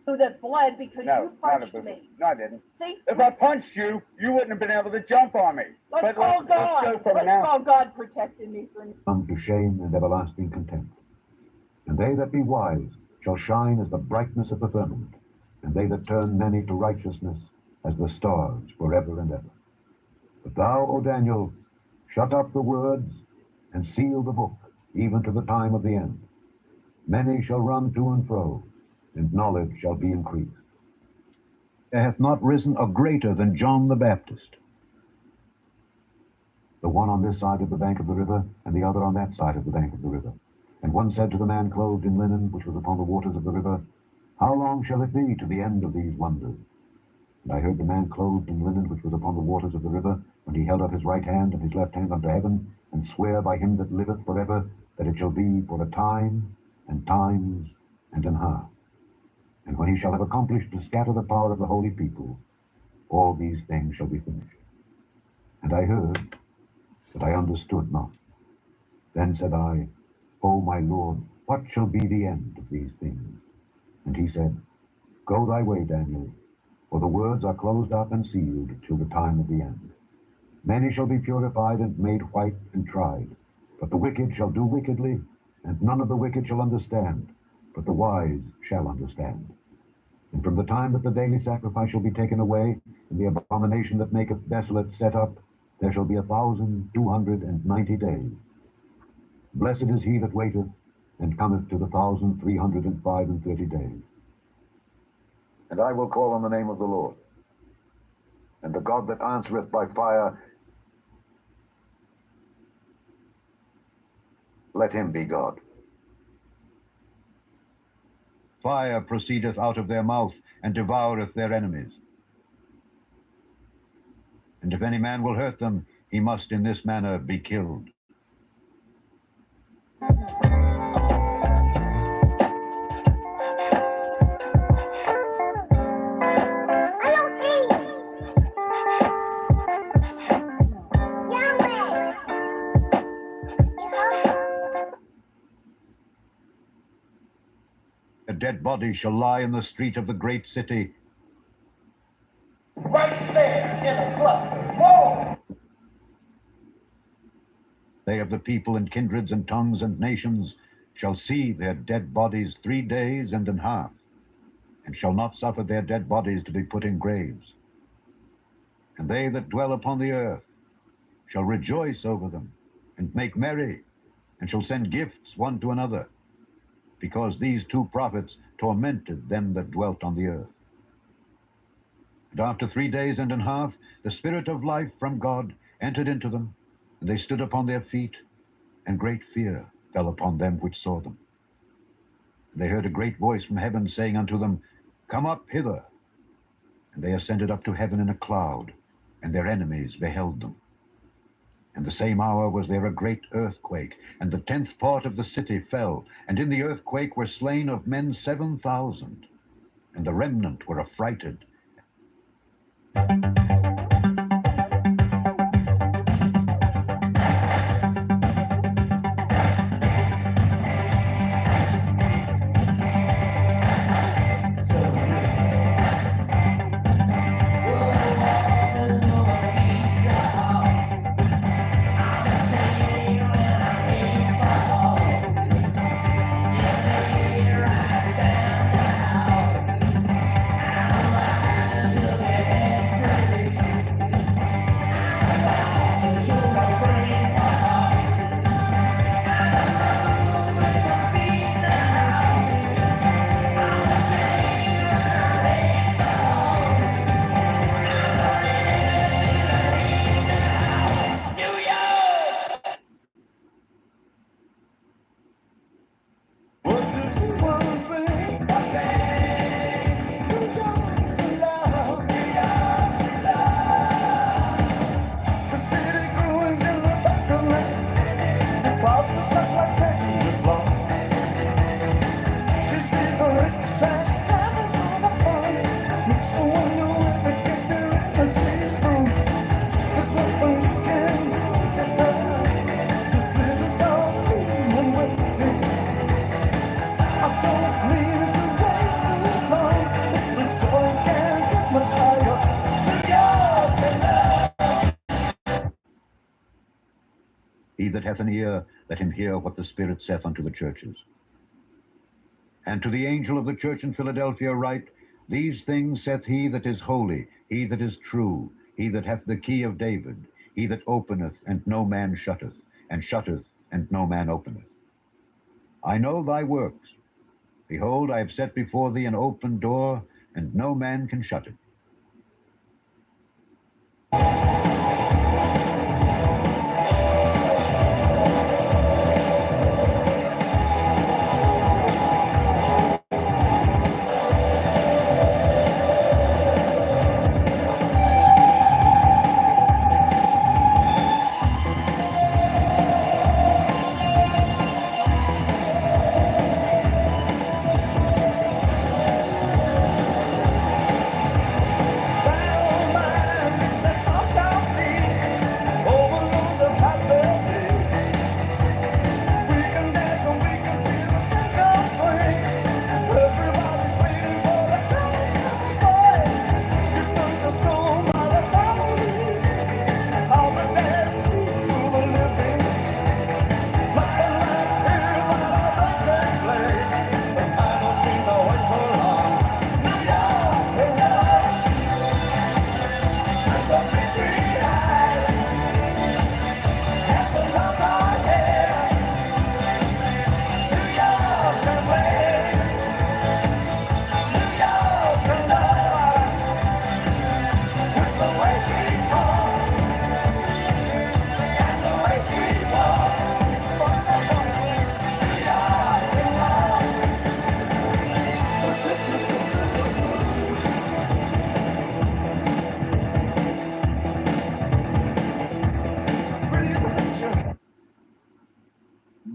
That bled because you punched me. No, I didn't. See? If I punched you, you wouldn't have been able to jump on me. Let's call God. Let's go from Let's now. call God protecting me from Unto shame and everlasting contempt. And they that be wise shall shine as the brightness of the firmament, and they that turn many to righteousness as the stars forever and ever. But thou, O Daniel, shut up the words and seal the book, even to the time of the end. Many shall run to and fro, and knowledge shall be increased. There hath not risen a greater than John the Baptist. The one on this side of the bank of the river, and the other on that side of the bank of the river. And one said to the man clothed in linen, which was upon the waters of the river, How long shall it be to the end of these wonders? And I heard the man clothed in linen, which was upon the waters of the river, when he held up his right hand and his left hand unto heaven, and sware by him that liveth forever, that it shall be for a time, and times, and an half. And when he shall have accomplished to scatter the power of the holy people, all these things shall be finished. And I heard, but I understood not. Then said I, O my Lord, what shall be the end of these things? And he said, Go thy way, Daniel, for the words are closed up and sealed till the time of the end. Many shall be purified and made white and tried, but the wicked shall do wickedly, and none of the wicked shall understand, but the wise shall understand. And from the time that the daily sacrifice shall be taken away, and the abomination that maketh desolate set up, there shall be 1,290 days. Blessed is he that waiteth, and cometh to the 1,335 days. And I will call on the name of the Lord, and the God that answereth by fire, let him be God. Fire proceedeth out of their mouth, and devoureth their enemies. And if any man will hurt them, he must in this manner be killed. A dead body shall lie in the street of the great city. Right there in a cluster. Whoa! They of the people and kindreds and tongues and nations shall see their dead bodies 3 days and an half, and shall not suffer their dead bodies to be put in graves. And they that dwell upon the earth shall rejoice over them, and make merry, and shall send gifts one to another, because these 2 prophets tormented them that dwelt on the earth. And after 3 days and an half, the Spirit of life from God entered into them, and they stood upon their feet, and great fear fell upon them which saw them. And they heard a great voice from heaven saying unto them, Come up hither. And they ascended up to heaven in a cloud, and their enemies beheld them. And the same hour was there a great earthquake, and the 10th part of the city fell, and in the earthquake were slain of men 7,000, and the remnant were affrighted. He that hath an ear, let him hear what the Spirit saith unto the churches. And to the angel of the church in Philadelphia write, These things saith he that is holy, he that is true, he that hath the key of David, he that openeth, and no man shutteth, and shutteth, and no man openeth. I know thy works. Behold, I have set before thee an open door, and no man can shut it.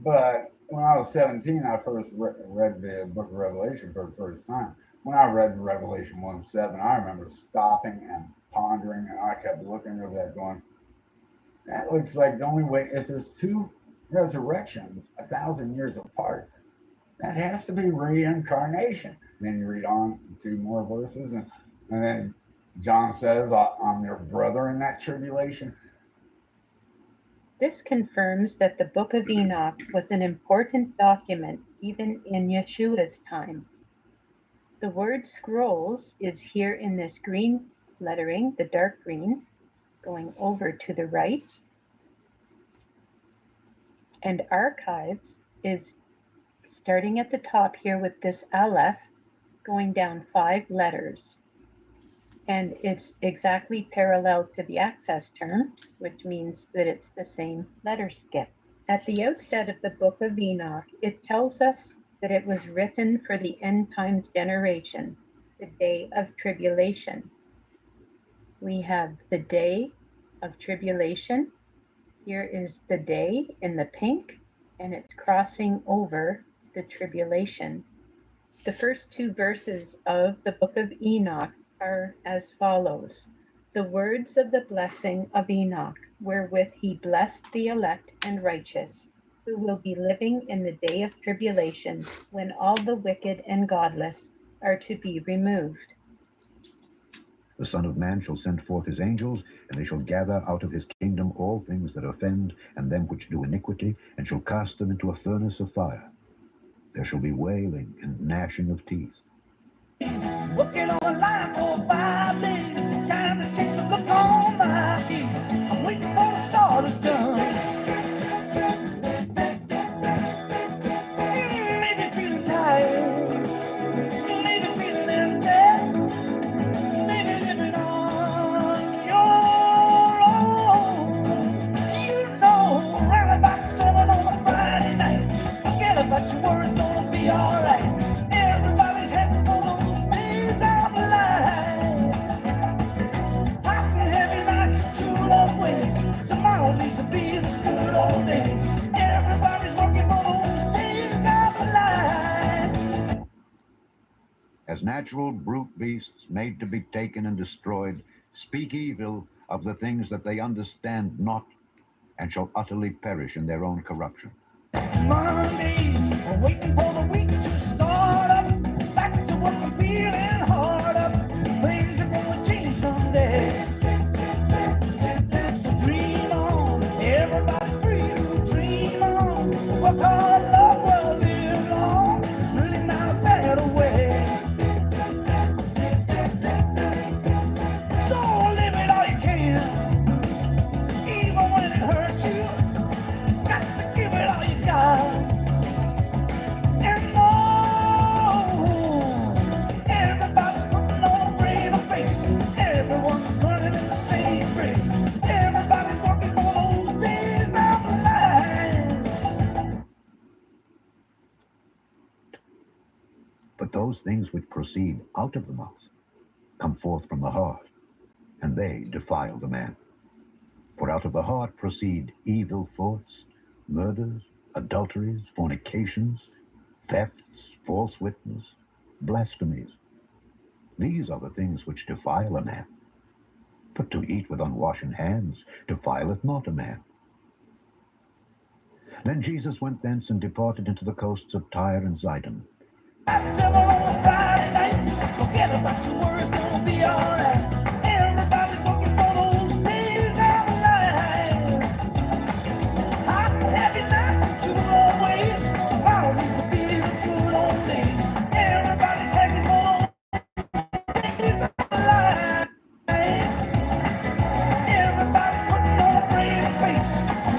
But when I was 17, I first read the book of Revelation for the first time. When I read Revelation 1:7, I remember stopping and pondering, and I kept looking over that going, that looks like the only way, if there's two resurrections 1,000 years apart, that has to be reincarnation. Then you read on 2 more verses, and then John says, I'm your brother in that tribulation. This confirms that the Book of Enoch was an important document even in Yeshua's time. The word scrolls is here in this green lettering, the dark green, going over to the right. And archives is starting at the top here with this Aleph, going down 5 letters. And it's exactly parallel to the access term, which means that it's the same letter skip. At the outset of the Book of Enoch, it tells us that it was written for the end times generation, the day of tribulation. We have the day of tribulation. Here is the day in the pink, and it's crossing over the tribulation. The first 2 verses of the Book of Enoch are as follows. The words of the blessing of Enoch, wherewith he blessed the elect and righteous, who will be living in the day of tribulation, when all the wicked and godless are to be removed. The Son of Man shall send forth his angels, and they shall gather out of his kingdom all things that offend, and them which do iniquity, and shall cast them into a furnace of fire. There shall be wailing and gnashing of teeth. Working on a line for 5 days. Time to take a look on my face. I'm waiting for the stardust gun. Maybe feeling tired. Maybe feeling empty. Maybe living on your own. You know, round about 7 on a Friday night. Forget about your worries, gonna be alright. Everybody's heading for those days of life. Hot and heavy nights, true love wins. Tomorrow needs to be the good old days. Everybody's working for those days of life. As natural brute beasts made to be taken and destroyed, speak evil of the things that they understand not, and shall utterly perish in their own corruption. Mondays, we're waiting for the week to start up. Back to work, I'm feeling hard up. Things are gonna change someday. So dream on, everybody's free to dream on. Work hard, love well, live long. Really not a better way. So live it all you can, even when it hurts you. Got to give it all you got. And everybody's putting on a brave face. Everyone's running in the same race. Everybody's working for those days of life. But those things which proceed out of the mouth come forth from the heart, and they defile the man. For out of the heart proceed evil thoughts, murders, adulteries, fornications, thefts, false witness, blasphemies. These are the things which defile a man. But to eat with unwashen hands defileth not a man. Then Jesus went thence and departed into the coasts of Tyre and Zidon. At 7 on a Friday night, forget about your worries, gonna be alright. Everybody's working for those days of life. Hot and heavy nights and true love ways. Tomorrow needs to be the good old days. Everybody's heading for those days of life. Everybody's putting on a brave face.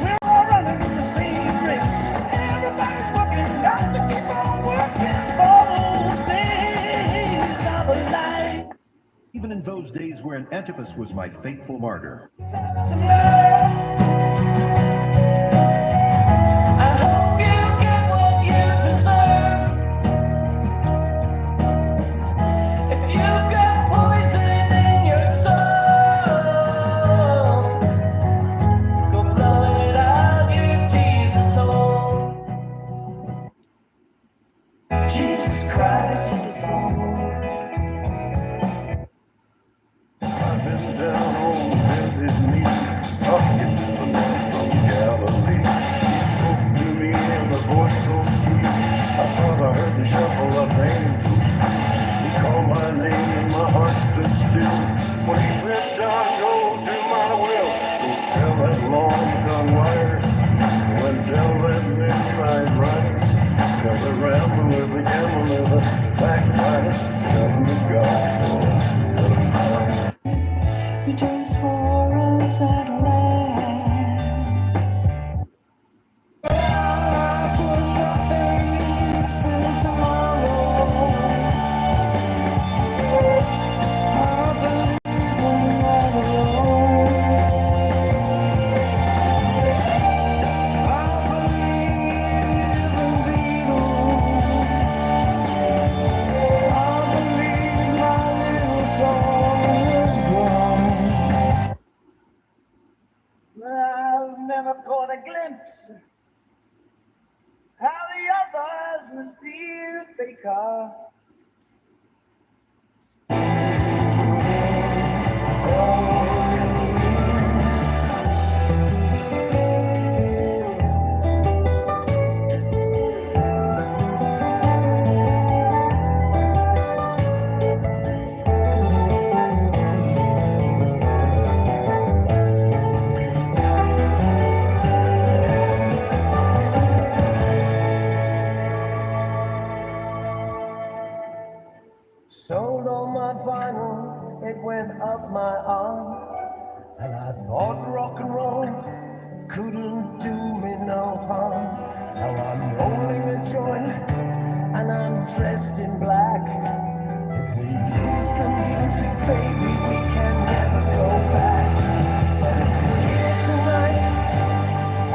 We're all running in the same race. Everybody's working, got to keep on working for those days of life. Even in those days wherein ÄNPŌPHÜS was my faithful martyr. I hope you get what you deserve. If you've got poison in your soul, go blow it out, give Jesus all. that long-tongue wire. When tell that midnight rider, never ramble with the camel, never backbiter, nothing but God for. Returns for us at last. I put my face in tomorrow. I believe I'm not alone. I believe in Beatles. I believe my little song will grow. I've never caught a glimpse how the others must see if they are. Sold on my vinyl, it went up my arm, and I thought rock and roll couldn't do me no harm. Now I'm rolling a joint, and I'm dressed in black. If we lose the music, baby, we can never go back. But if we're here tonight,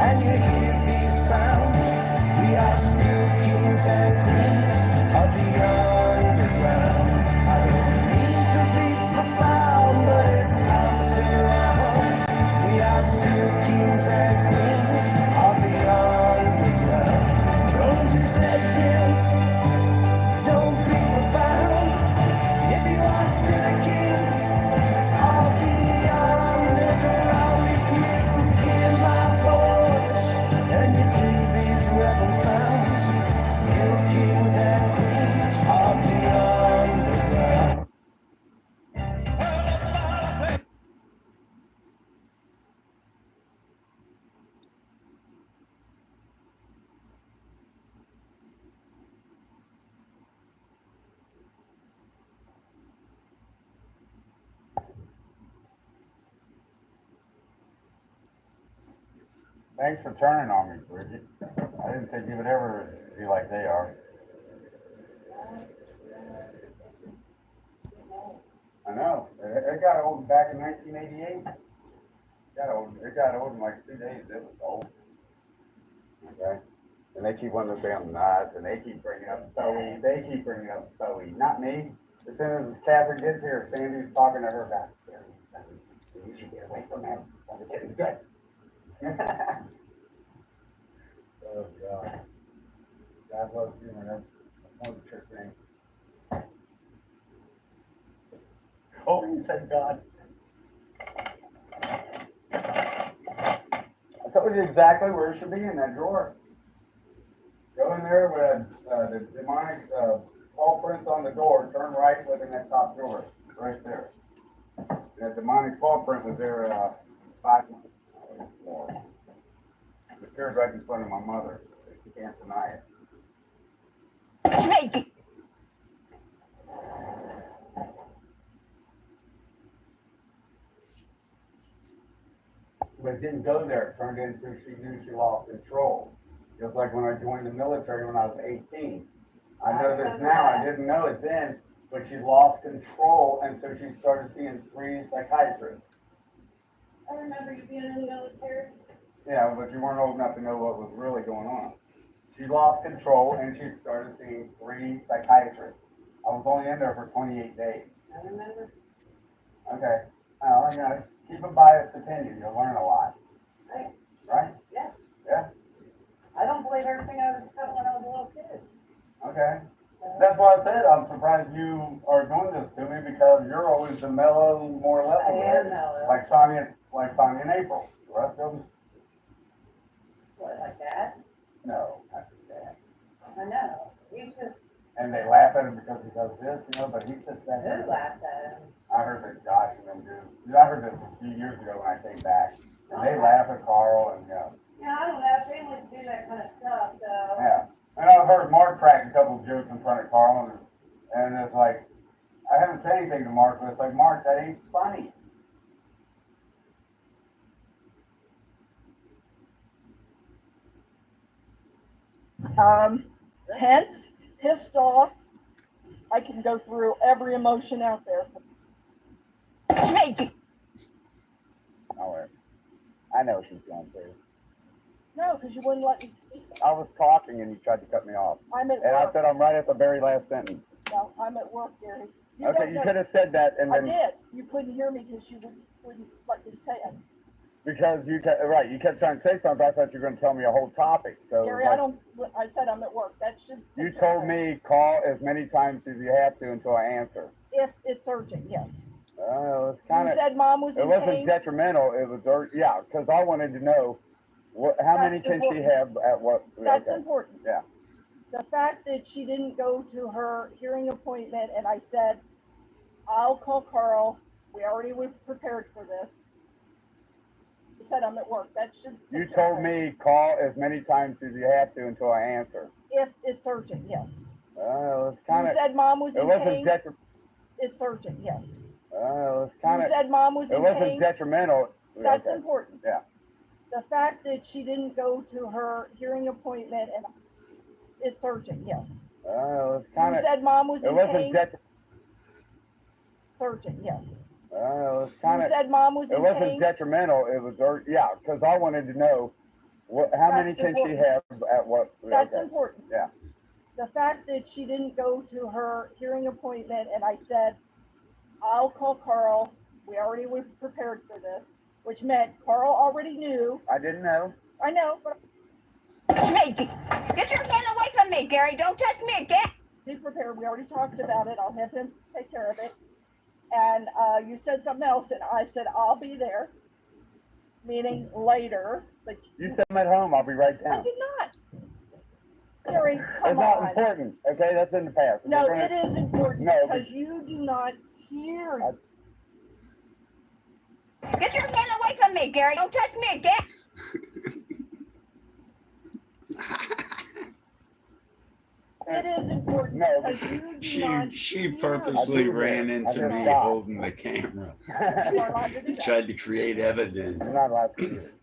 and you hear these sounds, we are still kings and queens of the underground. I don't mean to be profound, but it comes around. We are still kings and queens of the underground. Jonesy said, Bill, don't be profound. If you are still a king of the underground, if you hear my voice and you dig these rebel sounds, still kings and queens of the underground. Thanks for turning on me, Bridget. I didn't think you would ever be like they are. I know. It got old back in 1988. It got old in like 2 days. It was old. Okay. And they keep wanting to say I'm nice, and they keep bringing up Bowie. They keep bringing up Bowie, not me. As soon as Catherine gets here, Sandy's talking to her about you should get away from him. The kid's good. Oh God. God loves humor. That's one of the trick things. Oh, he said God. I told you exactly where it should be in that drawer. Go in there with the demonic paw prints on the door. Turn right, look in that top drawer, right there. That demonic paw print was there 5 months more. It appeared right in front of my mother. She can't deny it. Snake! But it didn't go there. It turned into she knew she lost control. Just like when I joined the military when I was 18. I know this now. I didn't know it then, but she lost control, and so she started seeing 3 psychiatrists. I remember you being in the military. Yeah, but you weren't old enough to know what was really going on. She lost control, and she started seeing 3 psychiatrists. I was only in there for 28 days. I remember. Okay. Now, you know, keep a biased opinion. You'll learn a lot. Right. Right? Yeah. Yeah? I don't believe everything I was taught when I was a little kid. Okay. That's why I said I'm surprised you are doing this to me because you're always the mellow, more level. I am mellow. Like Sonia and April. The rest of them? What, like that? No, not that. I know. You just, and they laugh at him because he does this, you know, but he sits back there. Who laughed at him? I heard that Josh and them do. I heard this a few years ago when I came back. And they laugh at Carl and, Yeah, I don't know. Families do that kind of stuff, so. yeah. And I've heard Mark crack a couple of jokes in front of Carl, and it's like, I haven't said anything to Mark, but it's like, Mark, that ain't funny. Hence, pissed off. I can go through every emotion out there. Snake! Oh, I know she's going through. No, because you wouldn't let me speak. I was talking and you tried to cut me off. I'm at And I work. said I'm right at the very last sentence. No, I'm at work, Gary. Okay, you could have said that and I then did. You couldn't hear me because you wouldn't let me say it. because you kept trying to say something. I thought you were going to tell me a whole topic. So Gary, I said I'm at work. That should. You told me call as many times as you have to until I answer. If it's urgent, yes. It's kind You of. said Mom was It in wasn't pain. detrimental. It was yeah, because I wanted to know how many That's can she important. have at what? That's okay. important. Yeah. The fact that she didn't go to her hearing appointment, and I said, I'll call Carl. We already were prepared for this. He said I'm at work. That should. You told me call as many times as you have to until I answer. If it's urgent, yes. It's kind You of. said Mom was It in wasn't pain. detrimental. It's urgent, yes. It's kind You of. said Mom was It in wasn't pain. detrimental. That's Okay. important. Yeah. The fact that she didn't go to her hearing appointment, and it's urgent, yes. It's kind You of. said Mom was It in wasn't pain. detrimental. It's urgent, yes. It's kind You of. said Mom was It in wasn't pain. detrimental. It was yeah, because I wanted to know how many That's can she important. have at what? That's okay. important. Yeah. The fact that she didn't go to her hearing appointment, and I said, I'll call Carl. We already were prepared for this, which meant Carl already knew. I didn't know. I know, but Snake! Get your hand away from me, Gary. Don't touch me again. be prepared. We already talked about it. I'll have him take care of it. And you said something else, and I said, I'll be there, meaning later. But You said I'm at home. I'll be right I down. did not. Gary, It's come not on. important. Okay, that's in the past. No, We're it gonna- is important No, because you do not hear. Get your hand away from me, Gary. Don't touch me again. It is important No, because you do not She hear. purposely ran into I me just holding the camera. You are allowed to do that. Tried to create You're evidence. not allowed to do it.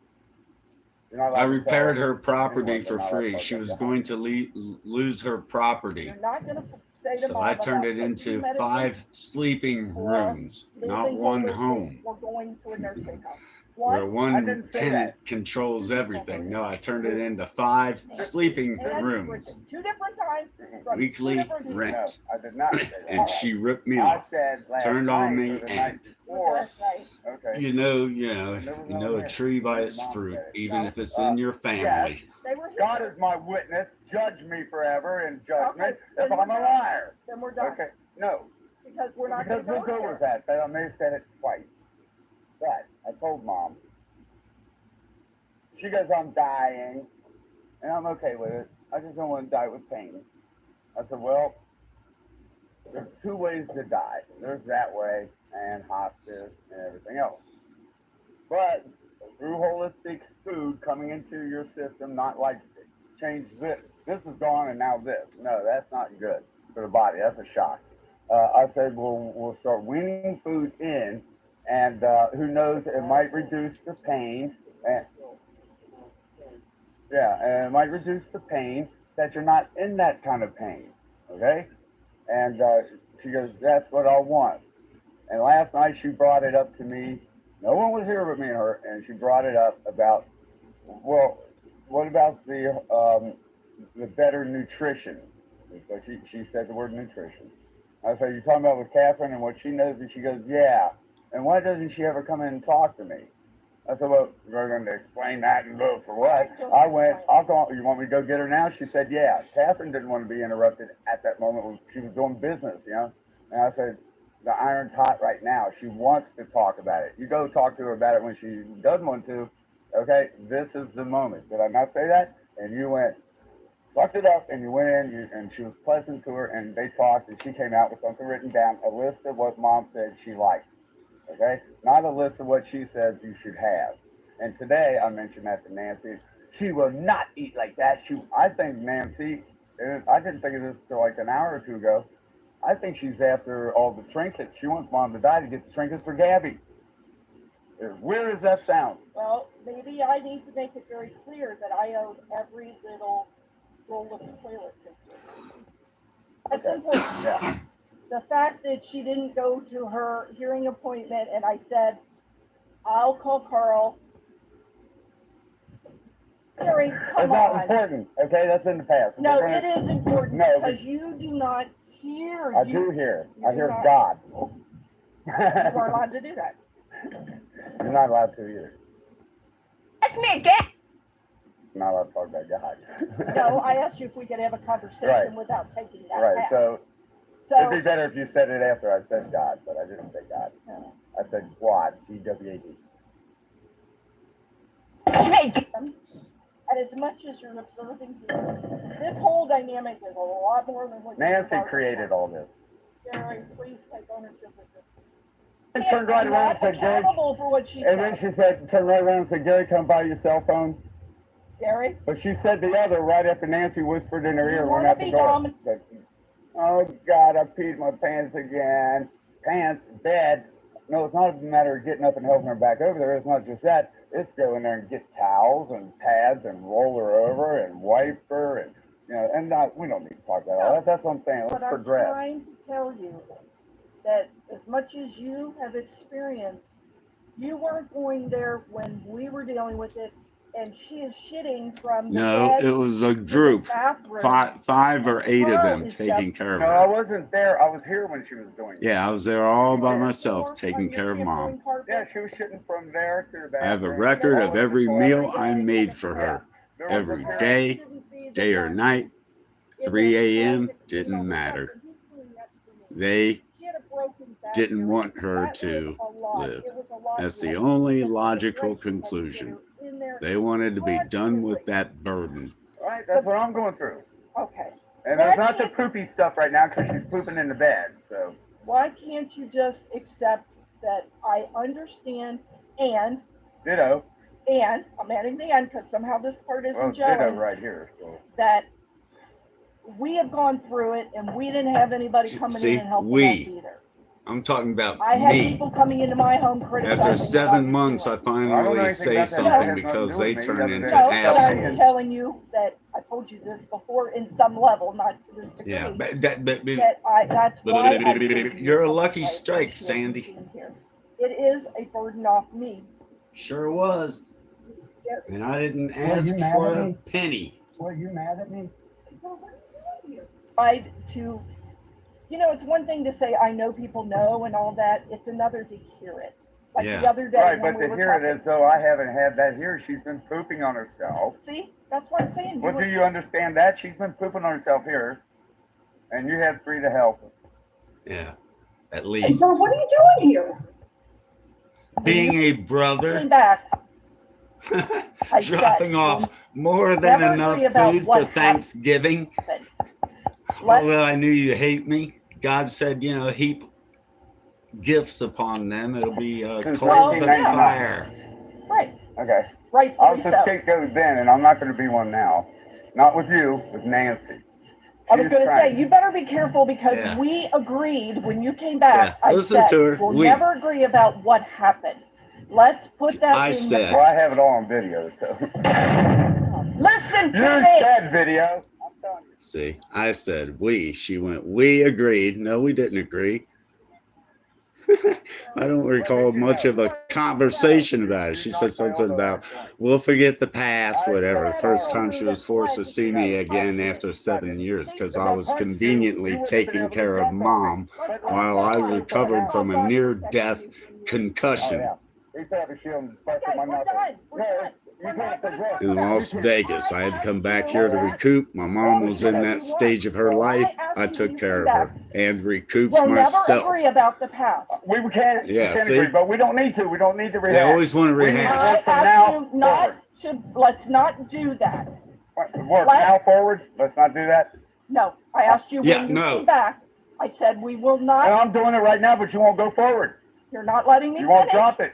You're not allowed I to repaired tell her property anyone for they're not allowed free. to She talk was about going to lose her property. You're not going to say to So Mom I turned about it taking into medicine 5 sleeping or rooms, not losing one holistic home, or going to a nursing home. where One, I one didn't say tenant controls everything. No, I turned it into 5 sleeping and rooms, two different times. from weekly two different people. rent. No, I did not say that. And she ripped me I off, said last turned on night me, or the night and before. Last night. Okay. you know a tree by its fruit, even if it's in your family. They were here. God is my witness. Judge me forever in judgment Okay, if then I'm a we're done. liar. Then we're done. Okay. No. Because we're not Because going we'll to go go with there. that. But I may have said it twice. But I told Mom. She goes, I'm dying. And I'm okay with it. I just don't want to die with pain. I said, well, there's 2 ways to die. There's that way and hospice and everything else. But through holistic food coming into your system, not like change this. This is gone and now this. No, that's not good for the body. That's a shock. I said, well, we'll start weaning food in, and who knows, it might reduce the pain. And, and it might reduce the pain that you're not in that kind of pain. Okay? And she goes, that's what I want. And last night she brought it up to me. No one was here but me and her, and she brought it up about, well, what about the better nutrition? So she said the word nutrition. I said, you're talking about with Catherine and what she knows? And she goes, yeah. And why doesn't she ever come in and talk to me? I said, well, we're going to explain that and go for what? I went, you want me to go get her now? She said, yeah. Catherine didn't want to be interrupted at that moment when she was doing business, you know? And I said, the iron's hot right now. She wants to talk about it. You go talk to her about it when she doesn't want to. Okay, this is the moment. Did I not say that? And you went, Locked it up, and you went in, and she was pleasant to her, and they talked, and she came out with something written down, a list of what mom said she liked. Okay? Not a list of what she says you should have. And today, I mentioned that to Nancy. She will not eat like that. I think Nancy, I didn't think of this until like an hour or two ago. I think she's after all the trinkets. She wants mom to die to get the trinkets for Gabby. As weird as that sounds. Well, maybe I need to make it very clear that I own every little roll of toilet paper. That's important. Yeah. The fact that she didn't go to her hearing appointment and I said, I'll call Carl. Gary, come It's not on. important, okay? That's in the past. No, it is important No, because you do not hear. I do hear. I hear not- God. You are allowed to do that. You're not allowed to either. That's me again. You're not allowed to talk about God. No, I asked you if we could have a conversation Right. without taking that Right, path. so it'd be better if you said it after I said God, but I didn't say God. No. I said Gwad, Gwad. Snake. And as much as you're observing here, this whole dynamic is a lot more than what Nancy you created all this. Gary, please take ownership of this. And turned right around and said, Gary, accountable for what she and then said. she said, turned right around and said, Gary, come by your cell phone. Gary, But she said the other right after Nancy whispered in her You ear, wanna went out the be door. dominant? Said, oh God, I peed my pants again. Pants, bed. No, it's not a matter of getting up and helping her back over there. It's not just that. It's go in there and get towels and pads and roll her over and wipe her and we don't need to talk about all that. That's what I'm saying. Let's but I'm progress. trying to tell you that as much as you have experienced, you weren't going there when we were dealing with it, and she is shitting from the No, bed it was a to the group, bathroom. five or eight of Carl them is taking just- care of No, I her. wasn't there. I was here when she was doing it. Yeah, I was there all by myself taking care of mom. Yeah, she was shitting from there to the bathroom. I have a record of every meal I made for her. There was Every a- day, day or night, 3 a.m., didn't matter. They didn't want her to live. That's the only logical conclusion. They wanted to be done with that burden. All right, that's what I'm going through. Okay. And there's not the poopy stuff right now because she's pooping in the bed. So Why can't you just accept that I understand and ditto. I'm adding the and because somehow this part isn't Well, gelling. ditto right here. So. That we have gone through it and we didn't have anybody coming See, in and helping we. us either. I'm talking about I had me. people coming into my home criticizing After what 7 was months, I doing. finally say something because they turn into No, but I'm assholes. telling you that I told you this before in some level, not to this degree. Yeah, but that's why I gave you're a you lucky right strike, to Sandy. being here. It is a burden off me. Sure was. And I didn't Well, ask you mad for at a me? penny. What, you mad at me? Tried to, it's one thing to say I know people know and all that. It's another to hear it. Like the other day Right, when but we to were hear talking. it as though I haven't had that here. She's been pooping on herself. See, that's what I'm saying. Well, do you understand that? She's been pooping on herself here, and you had free to help. Yeah, at Hey, least. so what are you doing here? Being a brother, Came back. I dropping said, off more than never enough agree about food for what Thanksgiving. happened. Although I knew you hate me, God said, heap gifts upon them. It'll be Since coals of 1999. fire. Right. Okay. Right. I was the scapegoat then, and I'm not going to be one now. Not with you, with Nancy. I was She's going to trying. say, you better be careful because Yeah. we agreed when you came back. Yeah, I listen said, to her. we'll We. never agree about what happened. Let's put that I in said. Well, I have it all on video, so. Listen to You me. said video. See, I said we. She went, we agreed. No, we didn't agree. I don't recall much of a conversation about it. She said something about, we'll forget the past, whatever. First time she was forced to see me again after 7 years because I was conveniently taking care of mom while I recovered from a near-death concussion We still have a shield busting my mouth. in Las Vegas. I had to come back here to recoup. My mom was in that stage of her life. I took care of her and recouped We'll never myself. agree about the past. We can't, Yeah, we can't see? agree, but we don't need to. We don't need to rehash. They always want to We need to rehash. work from I now asked you not forward. to, let's not do that. Work now forward. Let's not do that. No, I asked you Yeah, when you no. came back. I said we will not. And I'm doing it right now, but you won't go forward. You're not letting me You won't finish. drop it.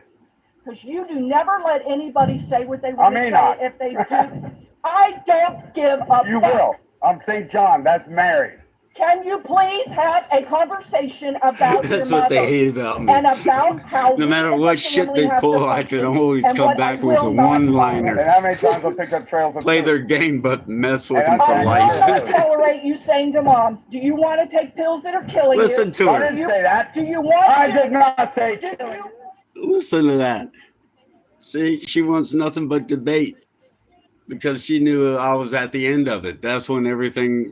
Because you do never let anybody say what they I want to may say not. if they do. I don't give a You fuck. will. I'm St. John. That's Mary. Can you please have a conversation about your That's mother what they hate about me. and about how No we matter as a what shit family they have to pull, I can function always and come what I back with a will not one-liner. And how many times I picked up trails of Play poop? their game, but mess with And them for I'm I life. will not tolerate you saying to Mom, do you want to take pills that are killing you? Listen to I her. didn't say that. Do you want I to? did not say Do you? Listen to that. See, she wants nothing but debate because she knew I was at the end of it. That's when everything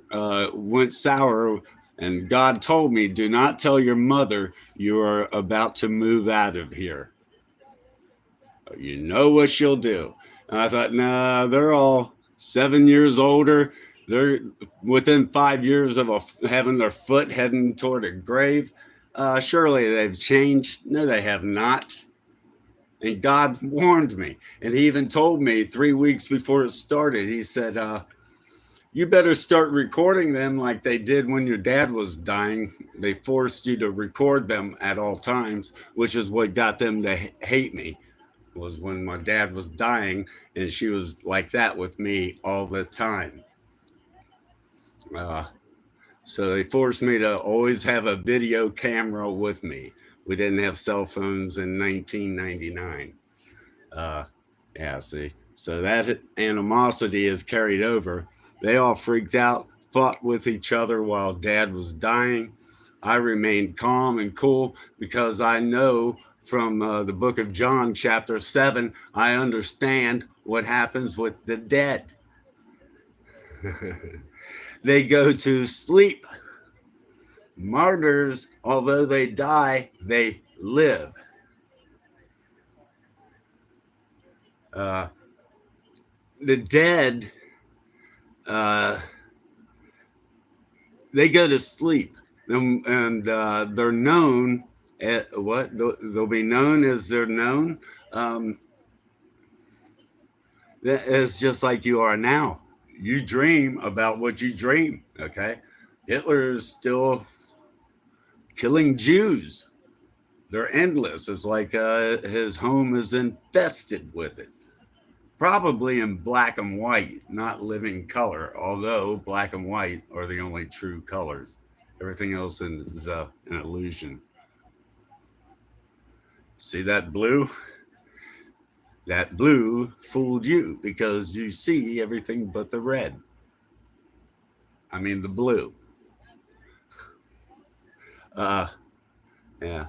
went sour. And God told me, do not tell your mother you are about to move out of here. You know what she'll do. And I thought, nah, they're all 7 years older. They're within 5 years of having their foot heading toward a grave. Surely they've changed. No, they have not. And God warned me. And he even told me 3 weeks before it started, he said, you better start recording them like they did when your dad was dying. They forced you to record them at all times, which is what got them to hate me, was when my dad was dying and she was like that with me all the time. So they forced me to always have a video camera with me. We didn't have cell phones in 1999. Yeah, see. So that animosity is carried over. They all freaked out, fought with each other while Dad was dying. I remained calm and cool because I know from the book of John, chapter 7, I understand what happens with the dead. They go to sleep. Martyrs, although they die, they live. The dead, they go to sleep, and they're known at what they'll be known as they're known. It's just like you are now. You dream about what you dream. Okay, Hitler is still killing Jews. They're endless. It's like his home is infested with it. Probably in black and white, not living color, although black and white are the only true colors. Everything else is an illusion. See that blue? That blue fooled you because you see everything but the red. I mean, the blue. Yeah.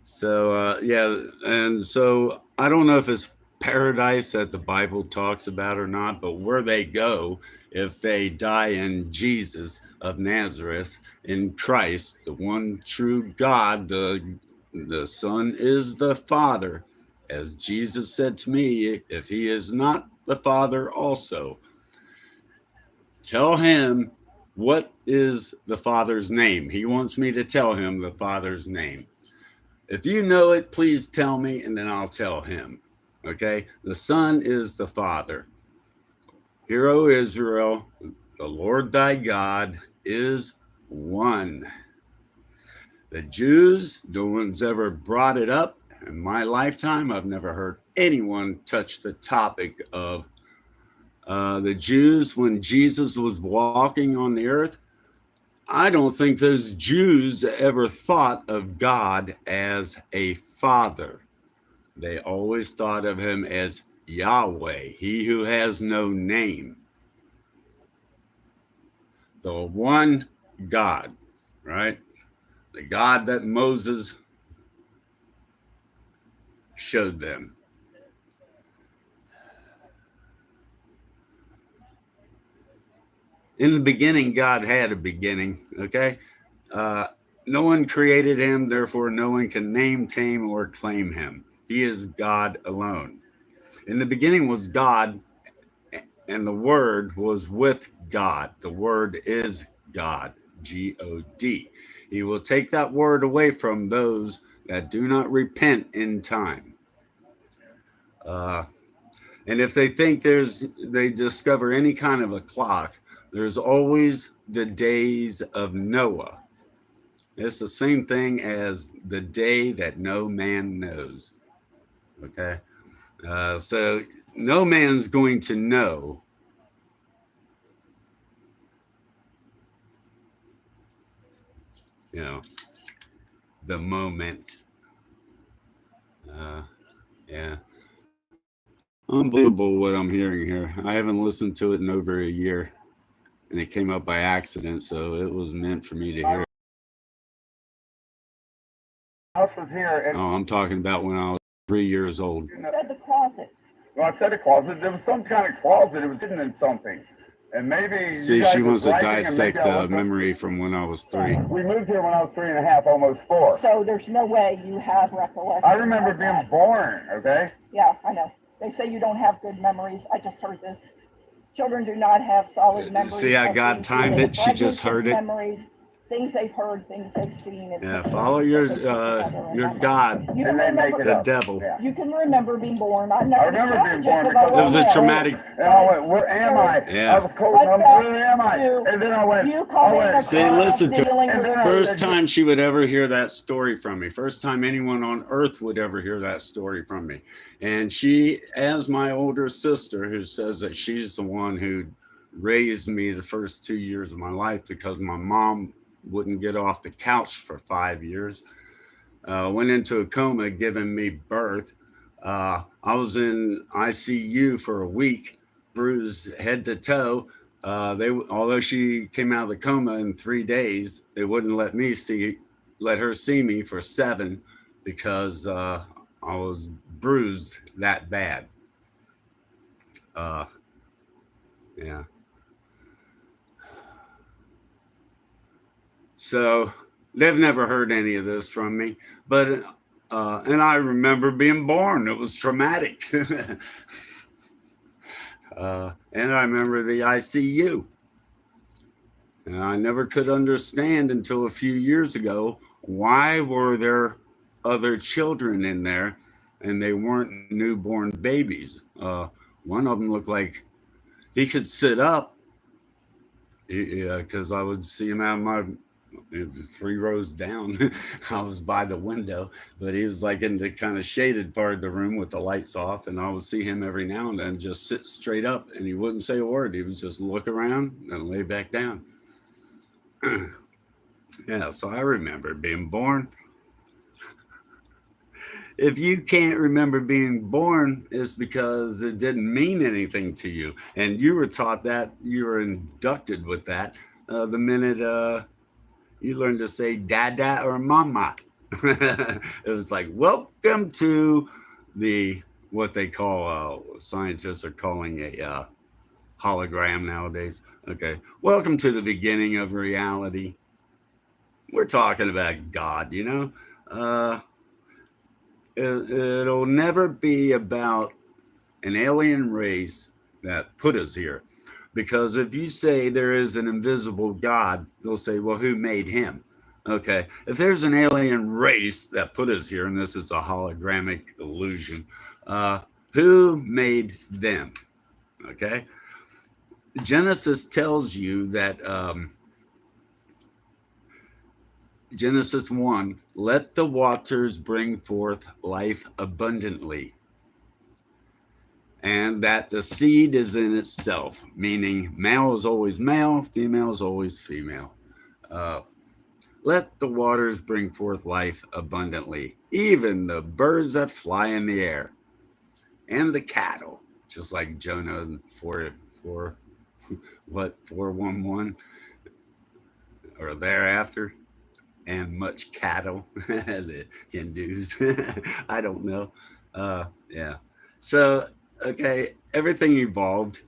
So, yeah. And so I don't know if it's paradise that the Bible talks about or not, but where they go if they die in Jesus of Nazareth, in Christ, the one true God, the Son is the Father. As Jesus said to me, if he is not the Father also, tell him what is the Father's name. He wants me to tell him the Father's name. If you know it, please tell me, and then I'll tell him. Okay? The Son is the Father. Hear, O Israel, the Lord thy God is one. The Jews, no one's ever brought it up. In my lifetime, I've never heard anyone touch the topic of the Jews when Jesus was walking on the earth. I don't think those Jews ever thought of God as a father. They always thought of him as Yahweh, he who has no name. The one God, right? The God that Moses showed them. In the beginning, God had a beginning, okay? No one created him, therefore no one can name, tame, or claim him. He is God alone. In the beginning was God, and the Word was with God. The Word is God, G-O-D. He will take that word away from those that do not repent in time. And if they think they discover any kind of a clock, there's always the days of Noah. It's the same thing as the day that no man knows. Okay. So no man's going to know the moment. Yeah. Unbelievable what I'm hearing here. I haven't listened to it in over a year, and it came up by accident, so it was meant for me to hear. House was here, and I'm talking about when I was 3 years old. You said the closet. well, I said a closet. There was some kind of closet. It was hidden in something, and maybe. See, you guys she were wants to writing, and maybe dissect I was memory from when I was 3. We moved here when I was 3.5, almost 4. So there's no way you have recollection. I remember being born. Okay. Yeah, I know. They say you don't have good memories. I just heard this. Children do not have solid memories. See, I God timed it. She just heard it. Memories, things they've heard, things they've seen. Yeah, follow your God, You can remember, the devil. Yeah. You can remember being born. I remember being born because It was a traumatic. And I went, where am I? Yeah. I was cold, and where am I? And then I went, See, listen to her. First time she would ever hear that story from me. First time anyone on earth would ever hear that story from me. And she, as my older sister, who says that she's the one who raised me the first 2 years of my life because my mom wouldn't get off the couch for 5 years, went into a coma, giving me birth. I was in ICU for a week, bruised head to toe. Although she came out of the coma in 3 days, they wouldn't let her see me for 7 because I was bruised that bad. Yeah. So they've never heard any of this from me, but and I remember being born. It was traumatic. And I remember the ICU. And I never could understand until a few years ago, why were there other children in there and they weren't newborn babies? One of them looked like he could sit up, because I would see him out of my 3 rows down. I was by the window, but he was like in the kind of shaded part of the room with the lights off, and I would see him every now and then just sit straight up, and he wouldn't say a word. He would just look around and lay back down. Yeah, so I remember being born. If you can't remember being born, it's because it didn't mean anything to you. And you were taught that, you were inducted with that the minute you learned to say dada or mama. It was like, welcome to what they call, scientists are calling a hologram nowadays. Okay, welcome to the beginning of reality. We're talking about God, It'll never be about an alien race that put us here. Because if you say there is an invisible God, they'll say, well, who made him? Okay, if there's an alien race that put us here, and this is a hologramic illusion, who made them? Okay, Genesis tells you that Genesis 1, let the waters bring forth life abundantly. And that the seed is in itself, meaning male is always male, female is always female. Let the waters bring forth life abundantly, even the birds that fly in the air, and the cattle, just like Jonah 411 or thereafter. And much cattle, the Hindus. I don't know. Yeah. So, okay, everything evolved,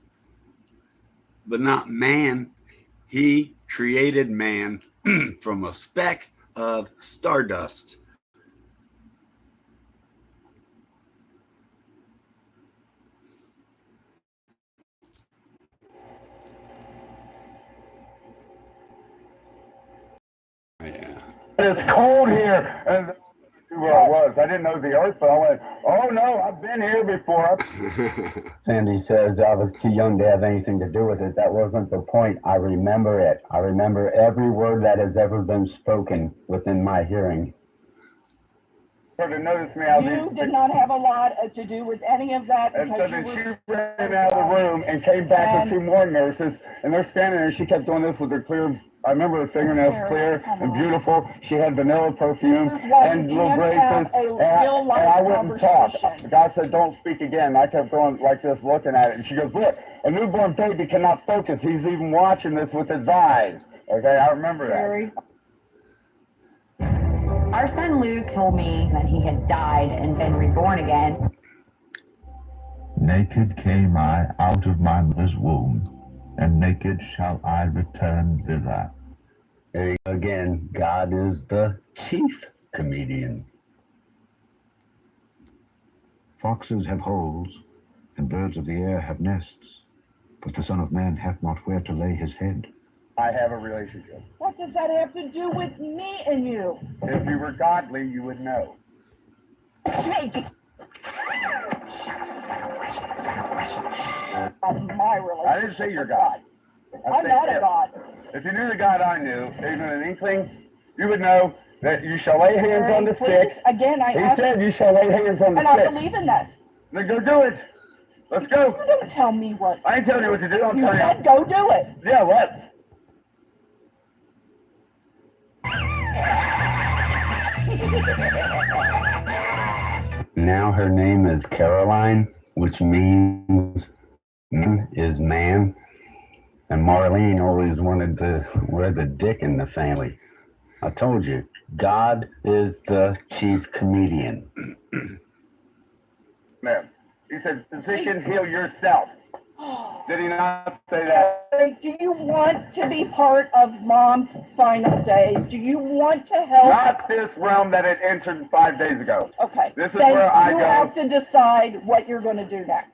but not man. He created man from a speck of stardust. Yeah. It's cold here, and where it was. I didn't know the earth, but I went, oh no, I've been here before. Sandy says I was too young to have anything to do with it. That wasn't the point. I remember it. I remember every word that has ever been spoken within my hearing. Sort of noticed me. You did not have a lot to do with any of that. And so then she ran out of the room and came back with 2 more nurses, and they're standing there. She kept doing this with her clear. I remember her fingernails clear and beautiful. She had vanilla perfume and little braces. And I wouldn't talk. The guy said, "Don't speak again." I kept going like this, looking at it, and she goes, "Look, a newborn baby cannot focus. He's even watching this with his eyes." Okay, I remember that. Our son Luke told me that he had died and been reborn again. Naked came I out of my mother's womb, and naked shall I return thither. There you go again. God is the chief comedian. Foxes have holes, and birds of the air have nests, but the Son of Man hath not where to lay his head. I have a relationship. What does that have to do with me and you? If you were godly, you would know. Snake! That's my relationship. I didn't say you're God. I'm not a God. If you knew the God I knew, even an inkling, you would know that you shall lay hands on the sick. Again, He said you shall lay hands on the and sick. I believe in that. Then go do it. Let's go. You don't tell me what. I ain't telling you what to do. I'm You telling said you. go do it. Yeah, let's. Now her name is Caroline, which means man is man. And Marlene always wanted to wear the dick in the family. I told you, God is the chief comedian. Man, he said, physician, heal yourself. Did he not say that? Do you want to be part of Mom's final days? Do you want to help? Not this realm that it entered 5 days ago. Okay. This is then where I you go. have to decide what you're going to do next.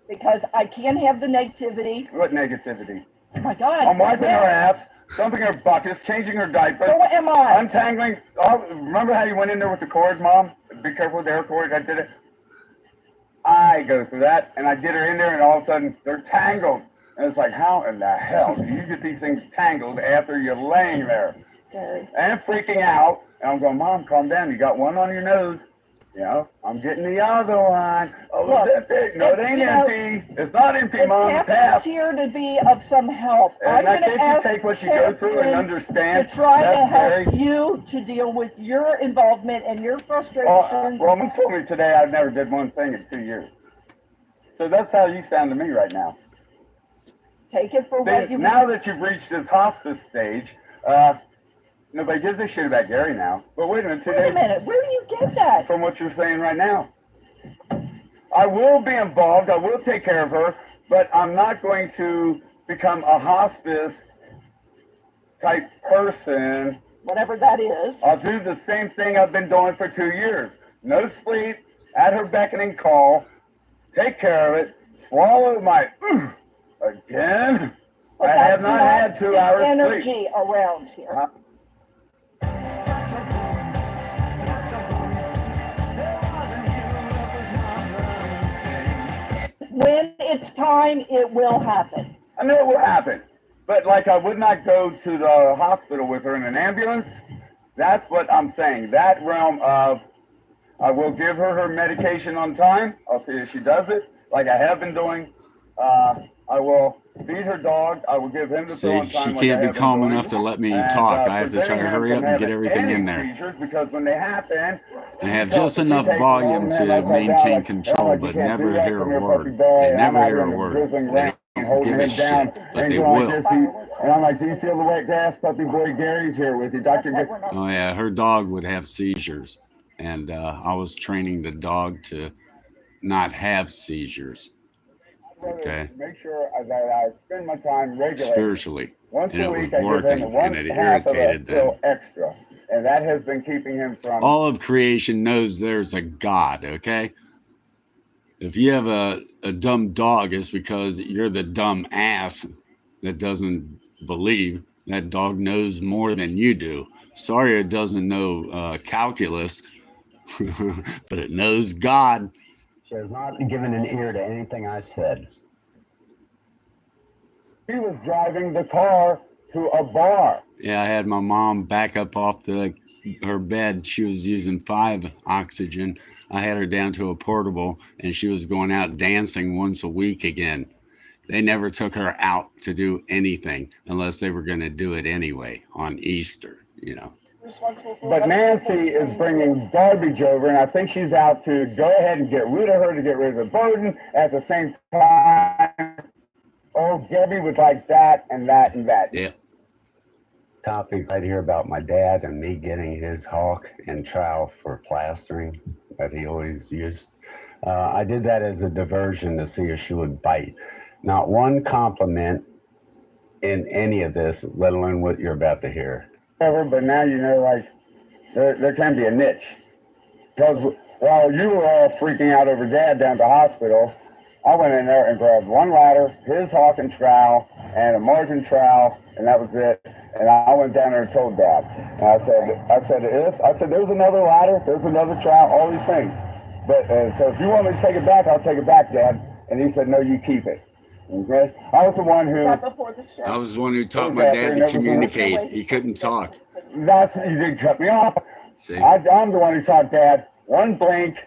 Because I can't have the negativity. What negativity? Oh my God. I'm wiping her ass, dumping her buckets, changing her diapers. So am I. Untangling. Oh, remember how you went in there with the cord, Mom? Be careful with the air cord. I did it. I go through that, and I get her in there, and all of a sudden, they're tangled. And it's like, how in the hell do you get these things tangled after you're laying there? Gary. And freaking out. And I'm going, Mom, calm down. You got one on your nose. You know, I'm getting the other one. Oh, Look, it's empty. No, it ain't empty. It's not empty, Mom. It's It's half. here to be of some help. I'm And I going to think you ask take what you go through and Catherine understand. to try to That's help very- you to deal with your involvement and your frustrations. Well, Mom told me today I've never did one thing in 2 years. So that's how you sound to me right now. Take it for what See, you now that you've reached this hospice stage, nobody gives a shit about Gary now. But wait a minute. Wait a minute. Where do you get that? From what you're saying right now. I will be involved. I will take care of her. But I'm not going to become a hospice type person. Whatever that is. I'll do the same thing I've been doing for 2 years. No sleep, at her beckoning call, take care of it, swallow my again. But I have that's not had 2 hours sleep. energy around here. When it's time, it will happen. I know it will happen. But like I would not go to the hospital with her in an ambulance. That's what I'm saying. That realm of I will give her her medication on time. I'll see if she does it, like I have been doing. I will feed her dog. I will give him the pill on See, time. she like can't I be have been calm doing. enough to let me And, talk. I have to try preventing to him hurry from up and get having everything any in there. seizures, because when they happen, And have just enough volume to maintain control, but never hear a word. They never hear a word. They don't give a shit, but they will. And I'm like, do you feel the wet grass? Puppy boy Gary's here with you. Dr. Oh yeah, her dog would have seizures, and I was training the dog to not have seizures. Okay, Make sure that I spend my time regularly. spiritually, Once and a it was week, I give working, him one and it half of a irritated them. pill extra. And that has been keeping him from... All of creation knows there's a God, okay? If you have a dumb dog, it's because you're the dumb ass that doesn't believe. That dog knows more than you do. Sorry it doesn't know calculus, but it knows God. She has not given an ear to anything I said. He was driving the car to a bar. Yeah, I had my mom back up off her bed. She was using 5 oxygen. I had her down to a portable, and she was going out dancing once a week again. They never took her out to do anything unless they were going to do it anyway on Easter, you know. But Nancy is bringing garbage over, and I think she's out to go ahead and get rid of her, to get rid of the burden. At the same time, oh, Gabby would like that and that and that. Yeah. Topic right here about my dad and me getting his hawk and trowel for plastering that he always used. I did that as a diversion to see if she would bite. Not one compliment in any of this, let alone what you're about to hear. But now you know, like, there can be a niche. Because while you were all freaking out over Dad down at the hospital, I went in there and grabbed one ladder, his hawk and trowel, and a margin trowel, and that was it. And I went down there and told Dad. And I said, there's another ladder, there's another trowel, all these things. But so if you want me to take it back, I'll take it back, Dad. And he said, no, you keep it. Okay? I was the one who taught my dad to communicate. He couldn't talk. You did cut me off. See? I'm the one who taught Dad 1 blink,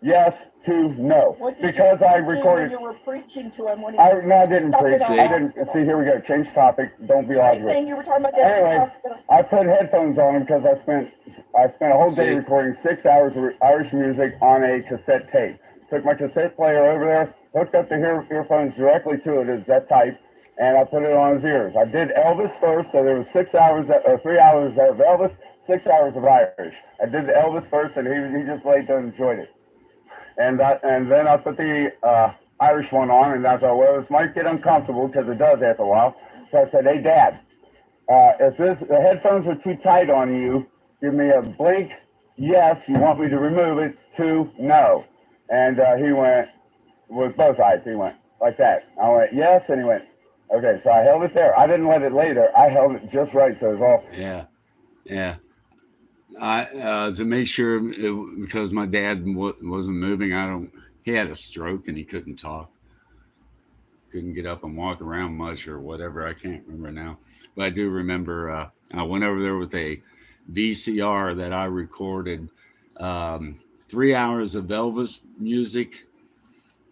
yes, 2 no. Because I recorded. You were preaching to him when he I didn't preach. I didn't. See, here we go. Change topic. Don't be logical. You were talking about Dad in the Anyway, hospital. I put headphones on him because I spent a whole day recording 6 hours of Irish music on a cassette tape. Took my cassette player over there, hooked up the earphones directly to it as that type, and I put it on his ears. I did Elvis first, so there was 6 hours or 3 hours of Elvis, 6 hours of Irish. I did the Elvis first, and he just laid there and enjoyed it. And then I put the Irish one on, and I thought, well, this might get uncomfortable because it does after a while. So I said, hey, Dad, if the headphones are too tight on you, give me a blink, yes, you want me to remove it, 2, no. And he went with both eyes. He went like that. I went, yes, and he went, okay. So I held it there. I didn't let it lay there. I held it just right, so it was all. Yeah. To make sure, because my dad wasn't moving, he had a stroke and he couldn't talk. Couldn't get up and walk around much or whatever. I can't remember now. But I do remember I went over there with a VCR that I recorded 3 hours of Elvis music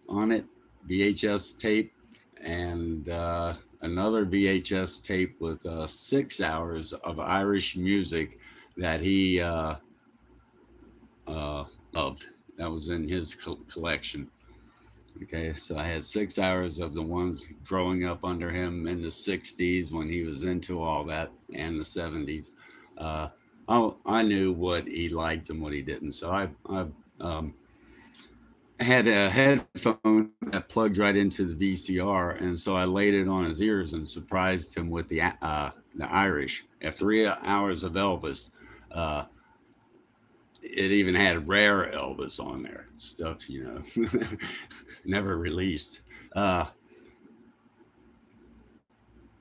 on it, VHS tape, and another VHS tape with 6 hours of Irish music that he loved. That was in his collection. Okay, so I had 6 hours of the ones growing up under him in the 60s when he was into all that, and the 70s. I knew what he liked and what he didn't. So I had a headphone that plugged right into the VCR, and so I laid it on his ears and surprised him with the Irish. After 3 hours of Elvis, it even had rare Elvis on there, stuff, never released.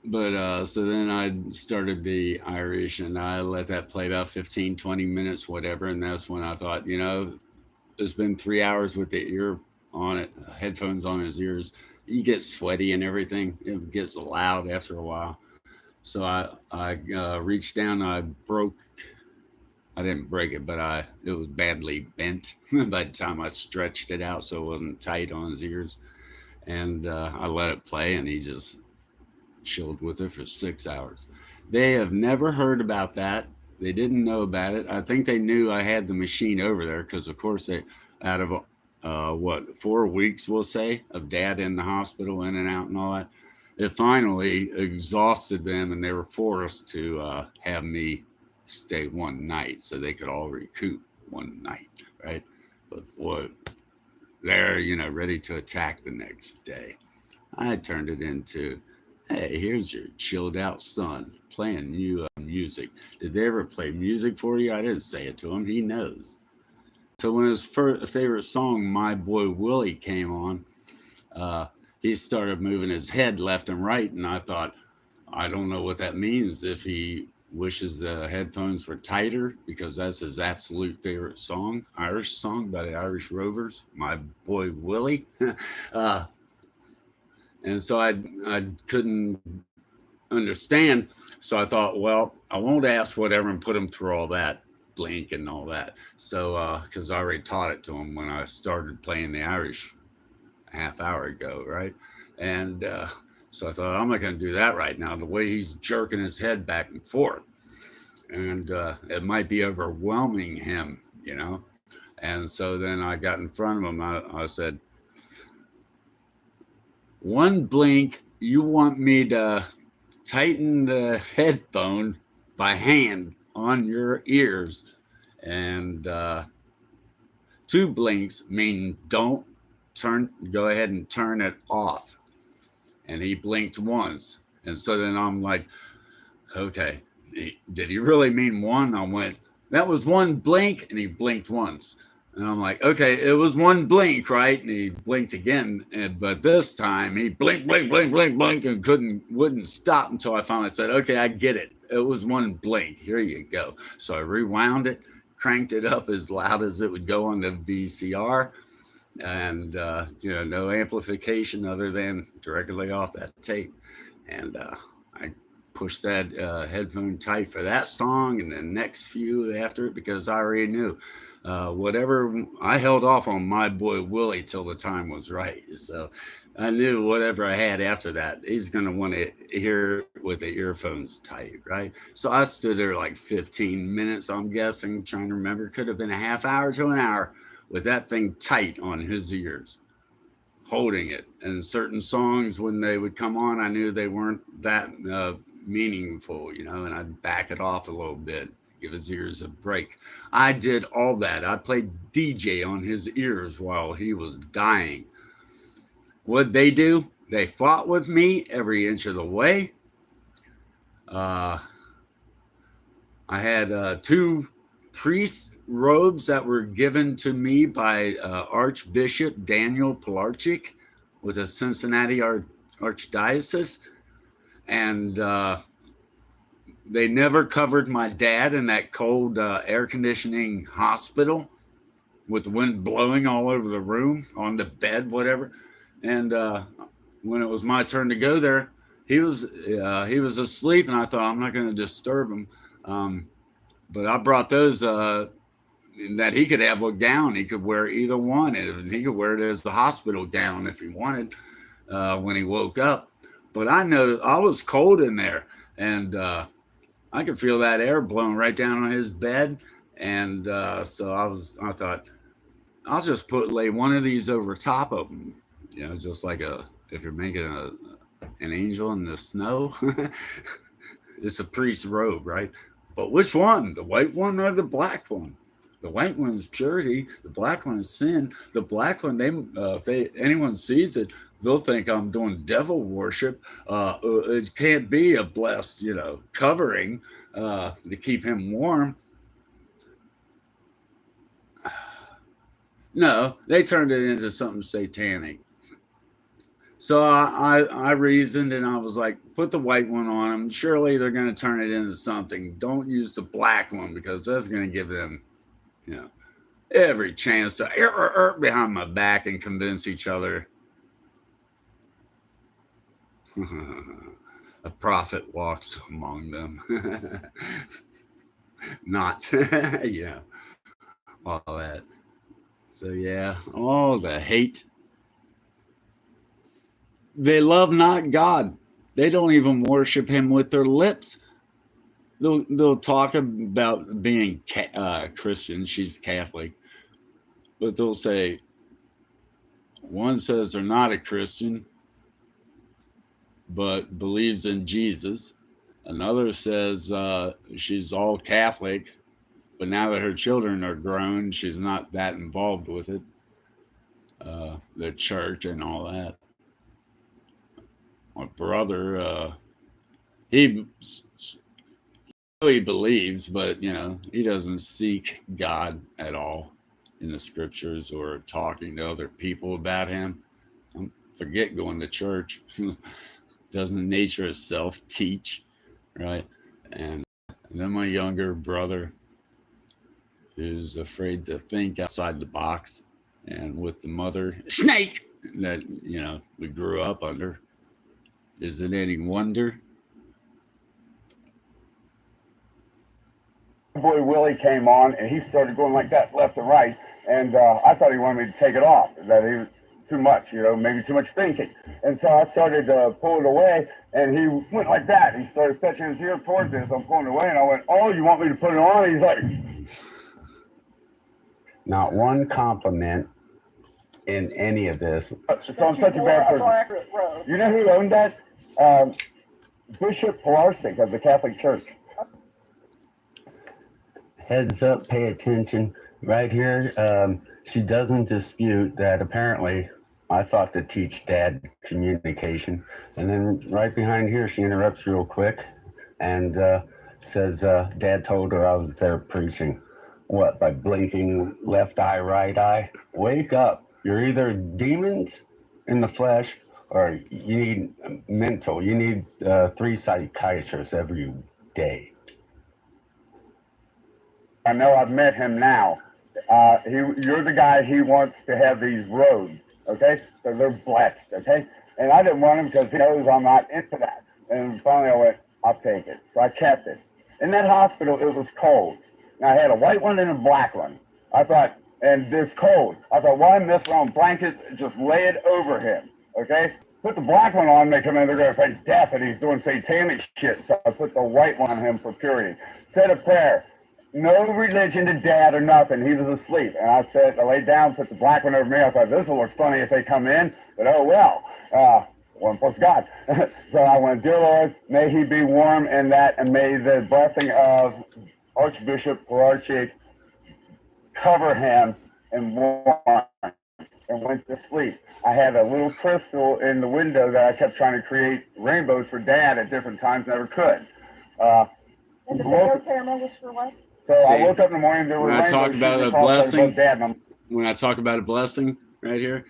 But so then I started the Irish, and I let that play about 15, 20 minutes, whatever. And that's when I thought, it's been 3 hours with the ear on it, headphones on his ears. You get sweaty and everything. It gets loud after a while. So I reached down, I didn't break it, but it was badly bent by the time I stretched it out so it wasn't tight on his ears. And I let it play, and he just chilled with it for 6 hours. They have never heard about that. They didn't know about it. I think they knew I had the machine over there because, of course, they out of 4 weeks, we'll say, of Dad in the hospital, in and out and all that, it finally exhausted them, and they were forced to have me stay one night so they could all recoup one night, right? But boy, they're, ready to attack the next day. I turned it into, hey, here's your chilled out son playing you music. Did they ever play music for you? I didn't say it to him. He knows. So when his favorite song, My Boy Willie, came on, he started moving his head left and right. And I thought, I don't know what that means. If he wishes the headphones were tighter because that's his absolute favorite song, Irish song by the Irish Rovers, My Boy Willie. And so I couldn't understand. So I thought, well, I won't ask whatever and put him through all that blink and all that. So, because I already taught it to him when I started playing the Irish a half hour ago, right? And so I thought, I'm not going to do that right now. The way he's jerking his head back and forth. And it might be overwhelming him, you know? And so then I got in front of him. I said, one blink, you want me to tighten the headphone by hand on your ears, and 2 blinks mean don't go ahead and turn it off. And he blinked once. And so then I'm like, okay, did he really mean 1? I went, that was 1 blink, and he blinked once. And I'm like, okay, it was 1 blink, right? And he blinked again, but this time he blinked, and wouldn't stop until I finally said, okay, I get it. It was 1 blink. Here you go. So I rewound it, cranked it up as loud as it would go on the VCR, and no amplification other than directly off that tape. And I pushed that headphone tight for that song and the next few after it because I already knew. Whatever, I held off on My Boy Willie till the time was right. So I knew whatever I had after that, he's going to want to hear it with the earphones tight, right? So I stood there like 15 minutes, I'm guessing, trying to remember. Could have been a half hour to an hour with that thing tight on his ears, holding it. And certain songs, when they would come on, I knew they weren't that meaningful, and I'd back it off a little bit, give his ears a break. I did all that. I played DJ on his ears while he was dying. What'd they do? They fought with me every inch of the way. I had 2 priest robes that were given to me by Archbishop Daniel Pilarczyk with the Cincinnati Archdiocese. And they never covered my dad in that cold air conditioning hospital with the wind blowing all over the room, on the bed, whatever. And when it was my turn to go there, he was asleep, and I thought, I'm not going to disturb him. But I brought those that he could have a gown. He could wear either one, and he could wear it as the hospital gown if he wanted when he woke up. But I know I was cold in there, and I could feel that air blowing right down on his bed. And so I thought, I'll just lay one of these over top of him, just like if you're making an angel in the snow. It's a priest's robe, right? But which one, the white one or the black one? The white one is purity. The black one is sin. The black one, if anyone sees it, they'll think I'm doing devil worship. It can't be a blessed, covering to keep him warm. No, they turned it into something satanic. So I reasoned, and I was like, put the white one on them. Surely they're going to turn it into something. Don't use the black one, because that's going to give them, every chance to behind my back and convince each other a prophet walks among them. Not, all that. So yeah, all the hate. They love not God. They don't even worship him with their lips. They'll talk about being Christian. She's Catholic. But they'll say, one says they're not a Christian, but believes in Jesus. Another says she's all Catholic, but now that her children are grown, she's not that involved with it, the church and all that. My brother, he really believes, but he doesn't seek God at all in the scriptures or talking to other people about him. Forget going to church. Doesn't nature itself teach, right? And And then my younger brother is afraid to think outside the box. And with the mother snake that, you know, we grew up under, is it any wonder? Boy Willie came on and he started going like that left and right, and I thought he wanted me to take it off, that he was too much, you know, maybe too much thinking. And so I started to pull it away, and he went like that. He started fetching his ear towards me as I'm pulling it away, and I went, "Oh, you want me to put it on?" He's like, Not one compliment in any of this. so I'm such a bad person. You know who owned that? Bishop PŌPHÜS of the Catholic Church. Heads up, pay attention. Right here, she doesn't dispute that apparently I thought to teach Dad communication. And then right behind here, she interrupts real quick and says Dad told her I was there preaching. What, by blinking left eye, right eye? Wake up. You're either demons in the flesh or you need mental. You need 3 psychiatrists every day. I know I've met him now. You're the guy he wants to have these roads, okay? So they're blessed, okay? And I didn't want him because he knows I'm not into that. And finally I went, I'll take it. So I kept it. In that hospital, it was cold. And I had a white one and a black one. I thought, and this cold. I thought, why mess around blankets? Just lay it over him, okay? Put the black one on, they come in, they're going to face death, and he's doing satanic shit. So I put the white one on him for purity. Said a prayer. No religion to Dad or nothing. He was asleep. And I laid down, put the black one over me. I thought, this will look funny if they come in. But oh well. One plus God. So I went, dear Lord, may he be warm in that, and may the blessing of Archbishop PŌPHÜS cover him and warm, and went to sleep. I had a little crystal in the window that I kept trying to create rainbows for Dad at different times, never could. And the video camera was for what? So I woke up in the morning, there were When I talk about a blessing, Dad, when I talk about a blessing right here,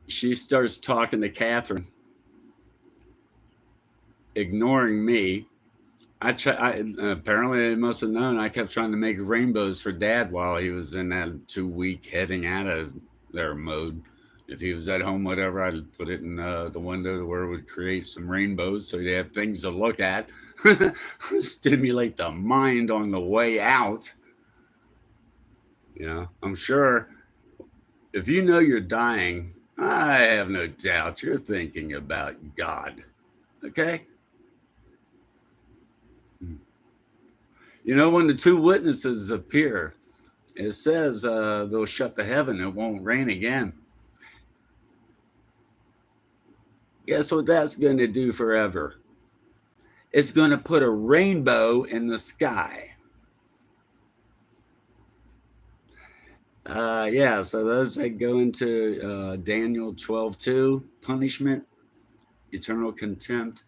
she starts talking to Catherine, ignoring me. Apparently they must have known I kept trying to make rainbows for Dad while he was in that 2-week heading out of there mode. If he was at home, whatever, I'd put it in the window to where it would create some rainbows so he'd have things to look at. Stimulate the mind on the way out. You know, I'm sure if you know you're dying, I have no doubt you're thinking about God. Okay? You know, when the 2 witnesses appear, it says they'll shut the heaven, it won't rain again. Guess what that's going to do forever? It's going to put a rainbow in the sky. Yeah, so those that go into Daniel 12:2, punishment, eternal contempt.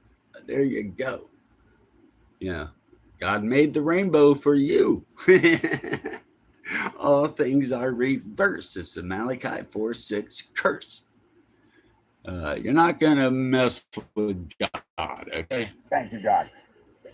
There you go. Yeah, God made the rainbow for you. All things are reversed. It's the Malachi 4:6 curse. You're not going to mess with God, okay? Thank you, God.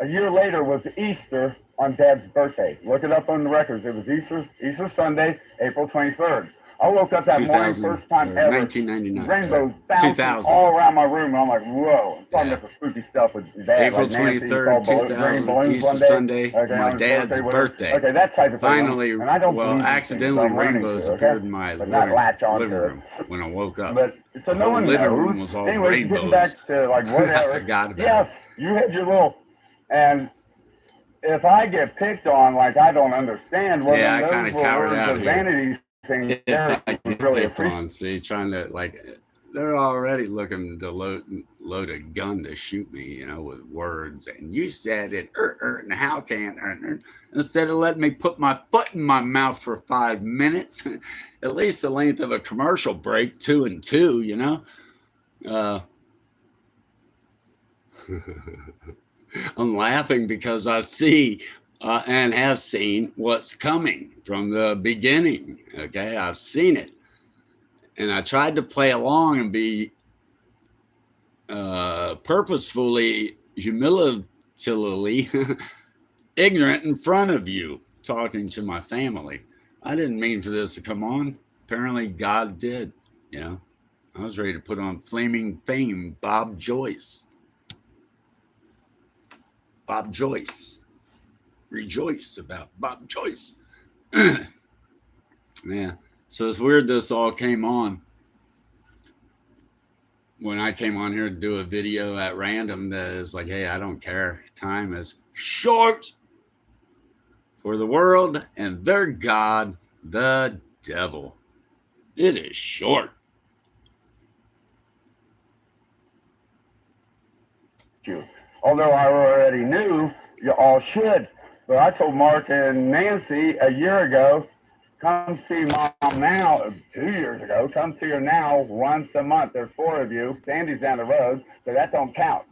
A year later was Easter on Dad's birthday. Look it up on the records. It was Easter Sunday, April 23rd. I woke up that morning, first time ever. 1999. Rainbows bouncing all around my room. And I'm like, whoa. I'm talking about the spooky stuff with Dad. April 23rd, 2000, Easter Sunday, my dad's birthday. Okay, that type of thing. Finally, well, accidentally rainbows appeared in my living room when I woke up. But so no one living knows. room was all Anyway, rainbows. getting back to like whatever. I forgot about yes, you had your little, and if I get picked on like I don't understand, well, yeah, I then kind those of cowered words out of here. vanity things. If I get really picked on, see, trying to like, they're already looking to load a gun to shoot me, you know, with words. And you said it, and how can, instead of letting me put my foot in my mouth for 5 minutes, at least the length of a commercial break, 2 and 2, you know. I'm laughing because I see and have seen what's coming from the beginning. Okay, I've seen it. And I tried to play along and be purposefully, humiliatingly ignorant in front of you talking to my family. I didn't mean for this to come on. Apparently God did, you know. I was ready to put on Flaming Fame, Bob Joyce. Bob Joyce. Rejoice about Bob Joyce. Yeah. So it's weird this all came on when I came on here to do a video at random that is like, hey, I don't care. Time is short for the world and their God, the devil. It is short. Although I already knew you all should. But I told Mark and Nancy a year ago, come see Mom now, 2 years ago, come see her now once a month. There's 4 of you. Sandy's down the road, so that don't count.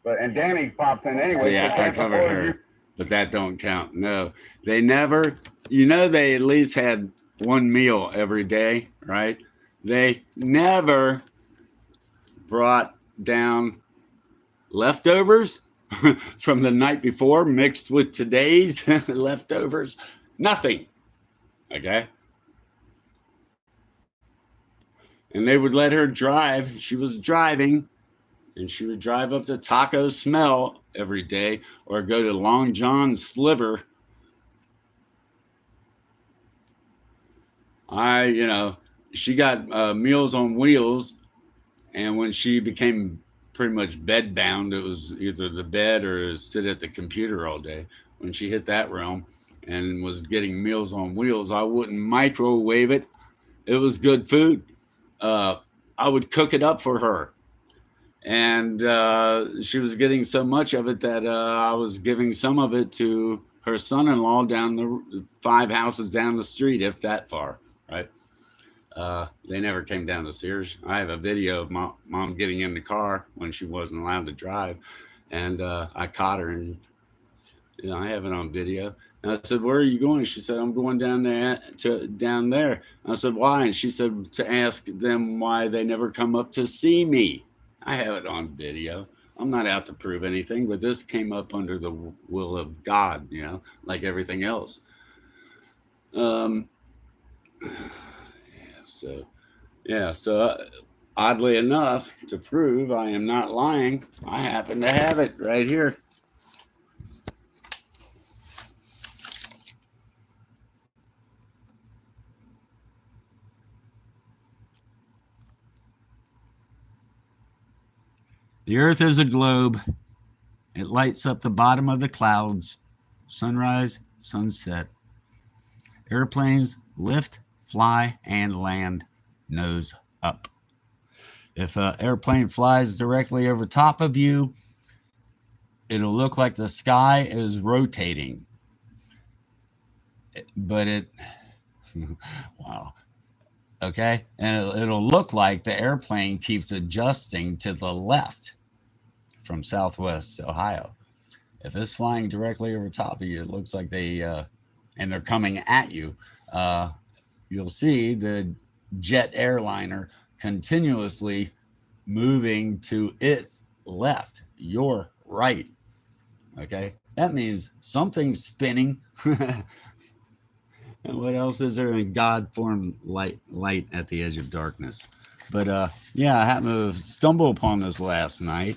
And Danny pops in anyway. See, I covered her, but that don't count. No, they never, you know, they at least had one meal every day, right? They never brought down leftovers from the night before mixed with today's leftovers. Nothing. Okay. And they would let her drive. She was driving, and she would drive up to Taco Smell every day or go to Long John Sliver. She got Meals on Wheels. And when she became pretty much bedbound, it was either the bed or sit at the computer all day. When she hit that realm and was getting Meals on Wheels, I wouldn't microwave it. It was good food. I would cook it up for her. And she was getting so much of it that I was giving some of it to her son-in-law down the 5 houses down the street, if that far, right? They never came down to Sears. I have a video of mom getting in the car when she wasn't allowed to drive, and I caught her, and I have it on video. And I said, "Where are you going?" She said, "I'm going down there." I said, "Why?" And she said, "To ask them why they never come up to see me." I have it on video. I'm not out to prove anything, but this came up under the will of God, like everything else. So oddly enough, to prove I am not lying, I happen to have it right here. The earth is a globe. It lights up the bottom of the clouds, sunrise, sunset. Airplanes lift, fly, and land nose up. If an airplane flies directly over top of you, it'll look like the sky is rotating. But wow. Okay. And it'll look like the airplane keeps adjusting to the left from Southwest Ohio. If it's flying directly over top of you, it looks like and they're coming at you. You'll see the jet airliner continuously moving to its left, your right. Okay. That means something's spinning. And what else is there? In God formed light at the edge of darkness. But I happened to stumble upon this last night.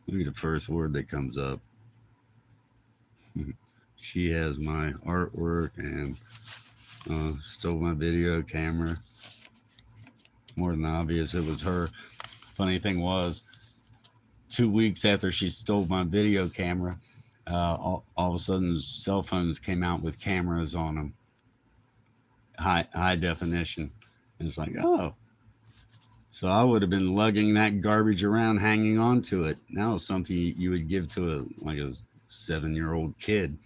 Look at the first word that comes up. She has my artwork and stole my video camera. More than obvious, it was her. Funny thing was, 2 weeks after she stole my video camera, all of a sudden cell phones came out with cameras on them, high definition. And it's like, oh, so I would have been lugging that garbage around, hanging on to it. Now it's something you would give to a 7-year-old kid.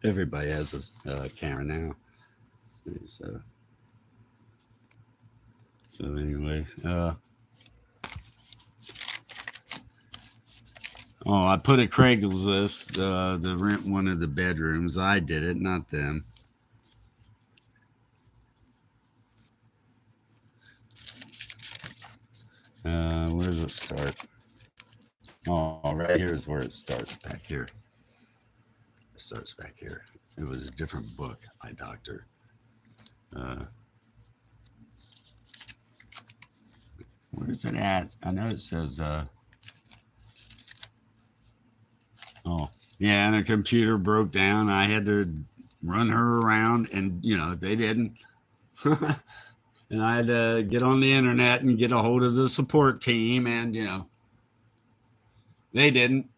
Everybody has a camera now. So anyway, I put a Craigslist to rent one of the bedrooms. I did it, not them. Where does it start? Oh, right here is where it starts, back here. It starts back here. It was a different book by Dr. Where is it at? I know it says, oh, yeah, and a computer broke down. I had to run her around, and, you know, they didn't. And I had to get on the internet and get a hold of the support team, and, you know, they didn't.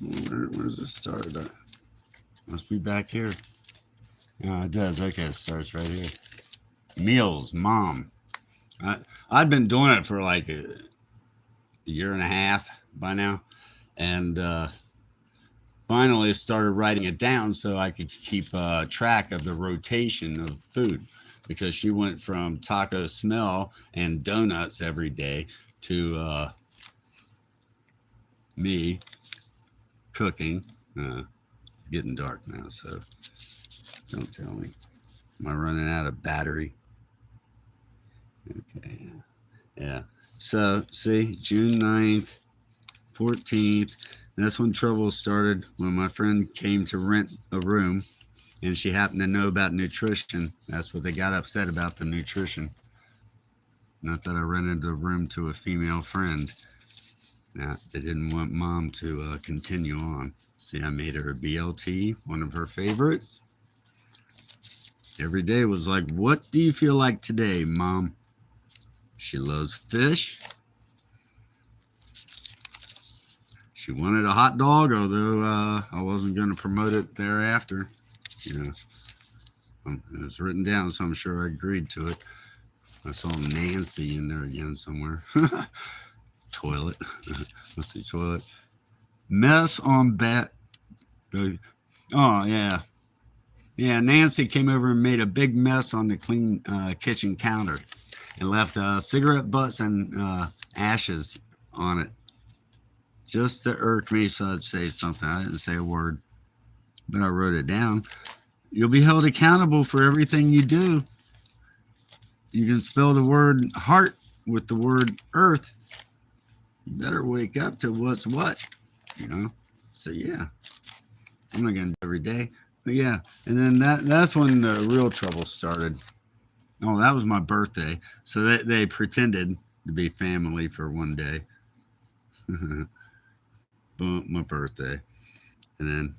Where's it start? Must be back here. Yeah, it does. Okay, it starts right here. Meals, mom. I've been doing it for like a year and a half by now, and finally started writing it down so I could keep track of the rotation of food, because she went from taco smell and donuts every day to me cooking. It's getting dark now, so don't tell me. Am I running out of battery? Okay. Yeah. So, see, June 9th, 14th. That's when trouble started, when my friend came to rent a room and she happened to know about nutrition. That's what they got upset about, the nutrition. Not that I rented the room to a female friend. Nah, they didn't want mom to continue on. See, I made her a BLT, one of her favorites. Every day was like, what do you feel like today, mom? She loves fish. She wanted a hot dog, although I wasn't going to promote it thereafter. You know, it was written down, so I'm sure I agreed to it. I saw Nancy in there again somewhere. Toilet. Let's see, toilet. Mess on bat. Oh, yeah. Yeah, Nancy came over and made a big mess on the clean kitchen counter and left cigarette butts and ashes on it. Just to irk me, so I'd say something. I didn't say a word, but I wrote it down. You'll be held accountable for everything you do. You can spell the word heart with the word earth. You better wake up to what's what, you know? So, yeah, I'm not going to do it every day. But, yeah, and then that's when the real trouble started. Oh, that was my birthday. So they pretended to be family for one day. Boom, my birthday. And then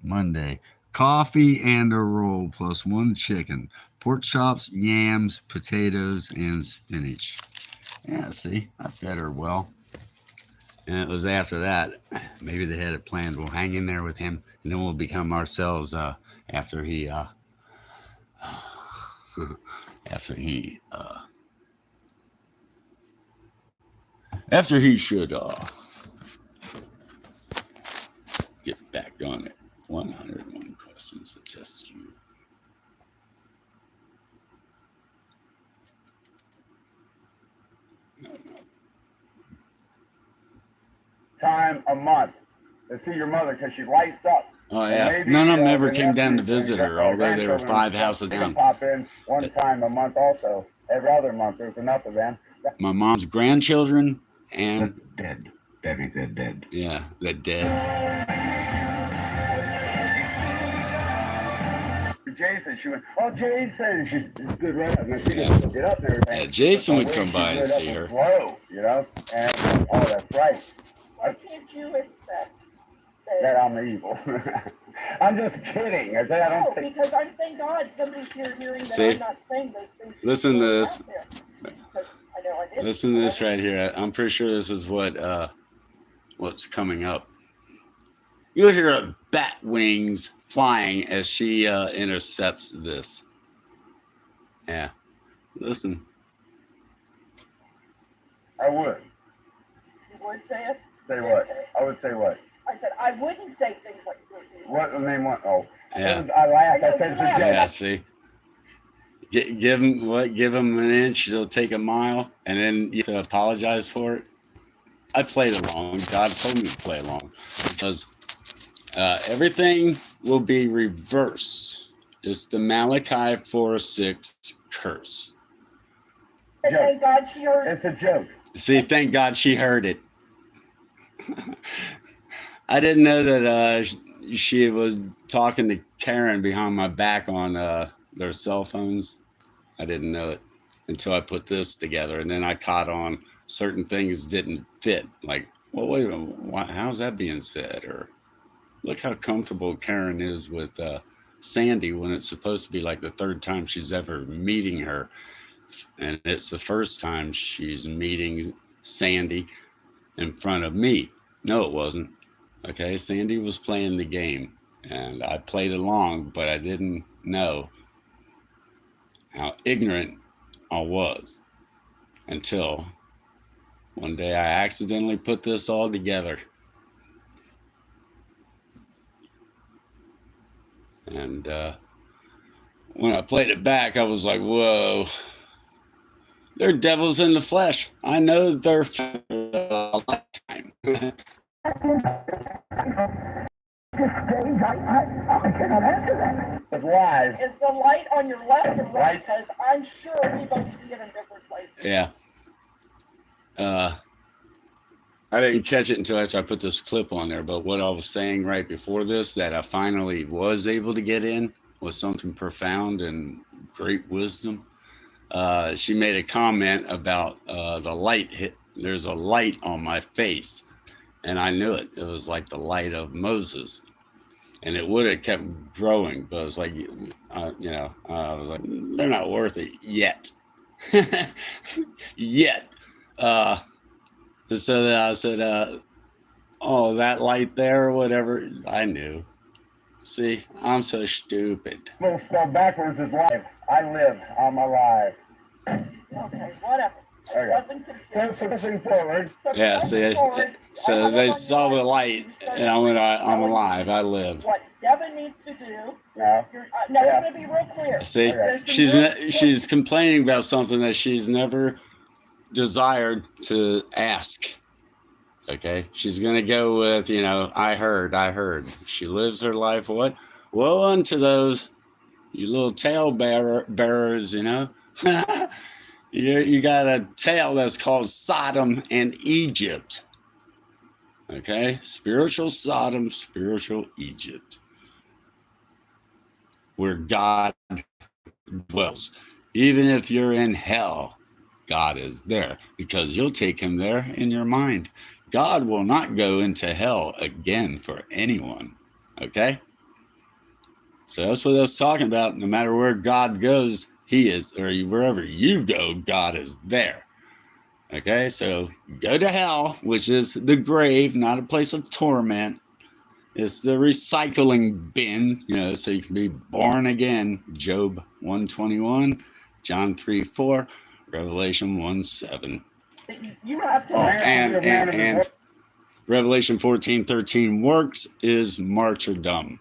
Monday, coffee and a roll plus one chicken, pork chops, yams, potatoes, and spinach. Yeah, see, I fed her well. And it was after that, maybe they had it planned. We'll hang in there with him, and then we'll become ourselves after he should get back on it. 101 questions to test you. Time a month to see your mother because she lights up. Oh, yeah. Maybe, None of them ever the came down to nephews visit and her, although they were grandchildren 5 houses can down. pop in one time a month also. Every other month, there's enough of them. My mom's grandchildren and... Dead. Debbie, they're dead. Yeah, they're dead. Jason, she went, oh, Jason, she's good right up. Now, she didn't get up and everything. Yeah, Jason would come She by and lit up see her. Slow, you know? And, oh, that's right. Why can't you accept That I'm evil. I'm just kidding. I don't think... because I thank God somebody's here hearing that See? I'm not saying those things. Listen to this. I know I did. Listen to this right here. I'm pretty sure this is what's coming up. You'll hear a bat wings flying as she intercepts this. Yeah. Listen. I would. You would say it? Say what? I would say what? I said I wouldn't say things like this. What the name was? Oh. Yeah. I laughed. I said Yeah, see. Give him an inch, they'll take a mile, and then you have to apologize for it. I played along. God told me to play along because everything will be reversed. It's the Malachi 4:6 curse. Thank God she heard. It's a joke. See, thank God she heard it. I didn't know that she was talking to Karen behind my back on their cell phones. I didn't know it until I put this together, and then I caught on certain things didn't fit. Like, well, wait a minute, how's that being said? Or look how comfortable Karen is with Sandy when it's supposed to be like the third time she's ever meeting her, and it's the first time she's meeting Sandy in front of me. No, it wasn't. Okay, Sandy was playing the game, and I played along, but I didn't know how ignorant I was until one day I accidentally put this all together. And when I played it back, I was like, whoa, they're devils in the flesh. I know they're for a lifetime. I cannot answer that. It's live. Is the light on your left or right? Because I'm sure we both see it in different places. Yeah. I didn't catch it until after I put this clip on there, but what I was saying right before this, that I finally was able to get in, was something profound and great wisdom. She made a comment about the light hit. There's a light on my face, and I knew it. It was like the light of Moses, and it would have kept growing, but it was like, I was like, they're not worth it yet. Yet. So that I said, oh, that light there or whatever. I knew. See, I'm so stupid. Little spelled backwards is live. I live. I'm alive. Okay, whatever. So pushing forward. Yeah, see, so they saw the light, and I went, I'm alive. I live. What Devin needs to do. No. We're going to be real clear. See, she's complaining about something that she's never desired to ask. Okay, she's gonna go with, I heard. She lives her life. What? Woe unto those, you little tail bearers. You got a tail that's called Sodom and Egypt. Okay, spiritual Sodom, spiritual Egypt, where God dwells. Even if you're in hell, God is there, because you'll take him there in your mind. God will not go into hell again for anyone. Okay? So that's what that's talking about. No matter where God goes, he is, or wherever you go, God is there. Okay? So go to hell, which is the grave, not a place of torment. It's the recycling bin, so you can be born again. Job 1:21, John 3:4. Revelation 1:7. You have to. And Revelation 14:13. Works is martyrdom.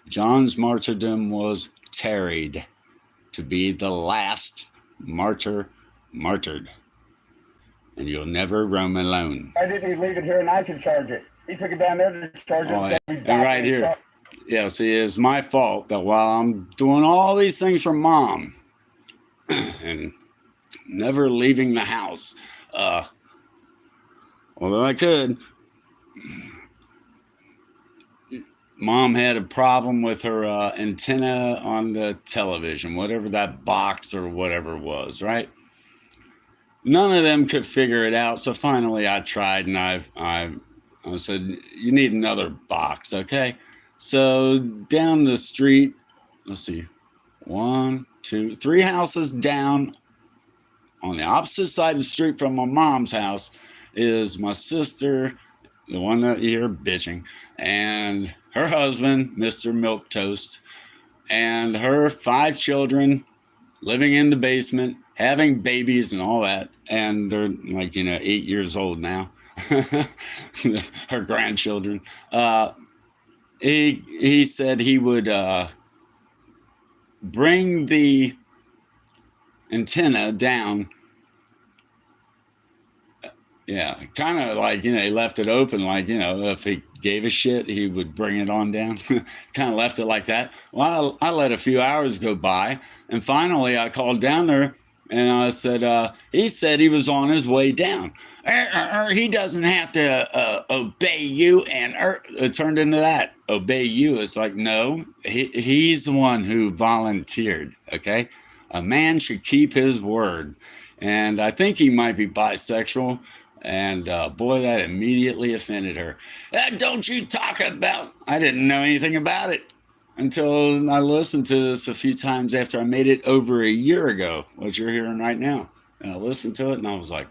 John's martyrdom was tarried to be the last martyred. And you'll never roam alone. Why didn't he leave it here and I can charge it? He took it down there to charge it. And right here. Yeah, see, it's my fault that while I'm doing all these things for mom and never leaving the house, although I could, mom had a problem with her antenna on the television, whatever that box or whatever was, right? None of them could figure it out. So finally I tried, and I said, you need another box. Okay. So down the street, let's see, 1, 2, 3 houses down on the opposite side of the street from my mom's house is my sister, the one that you're bitching, and her husband, Mr. Milquetoast, and her 5 children living in the basement, having babies and all that. And they're 8 years old now. Her grandchildren. He said he would bring the antenna down. Yeah, kind of like, he left it open, like, if he gave a shit, he would bring it on down. Kind of left it like that. Well, I let a few hours go by, and finally I called down there And I said, he said he was on his way down. He doesn't have to obey you. And it turned into that, obey you. It's like, no, he's the one who volunteered, okay? A man should keep his word. And I think he might be bisexual. And boy, that immediately offended her. Don't you talk about, I didn't know anything about it until I listened to this a few times after I made it over a year ago, what you're hearing right now. And I listened to it and I was like,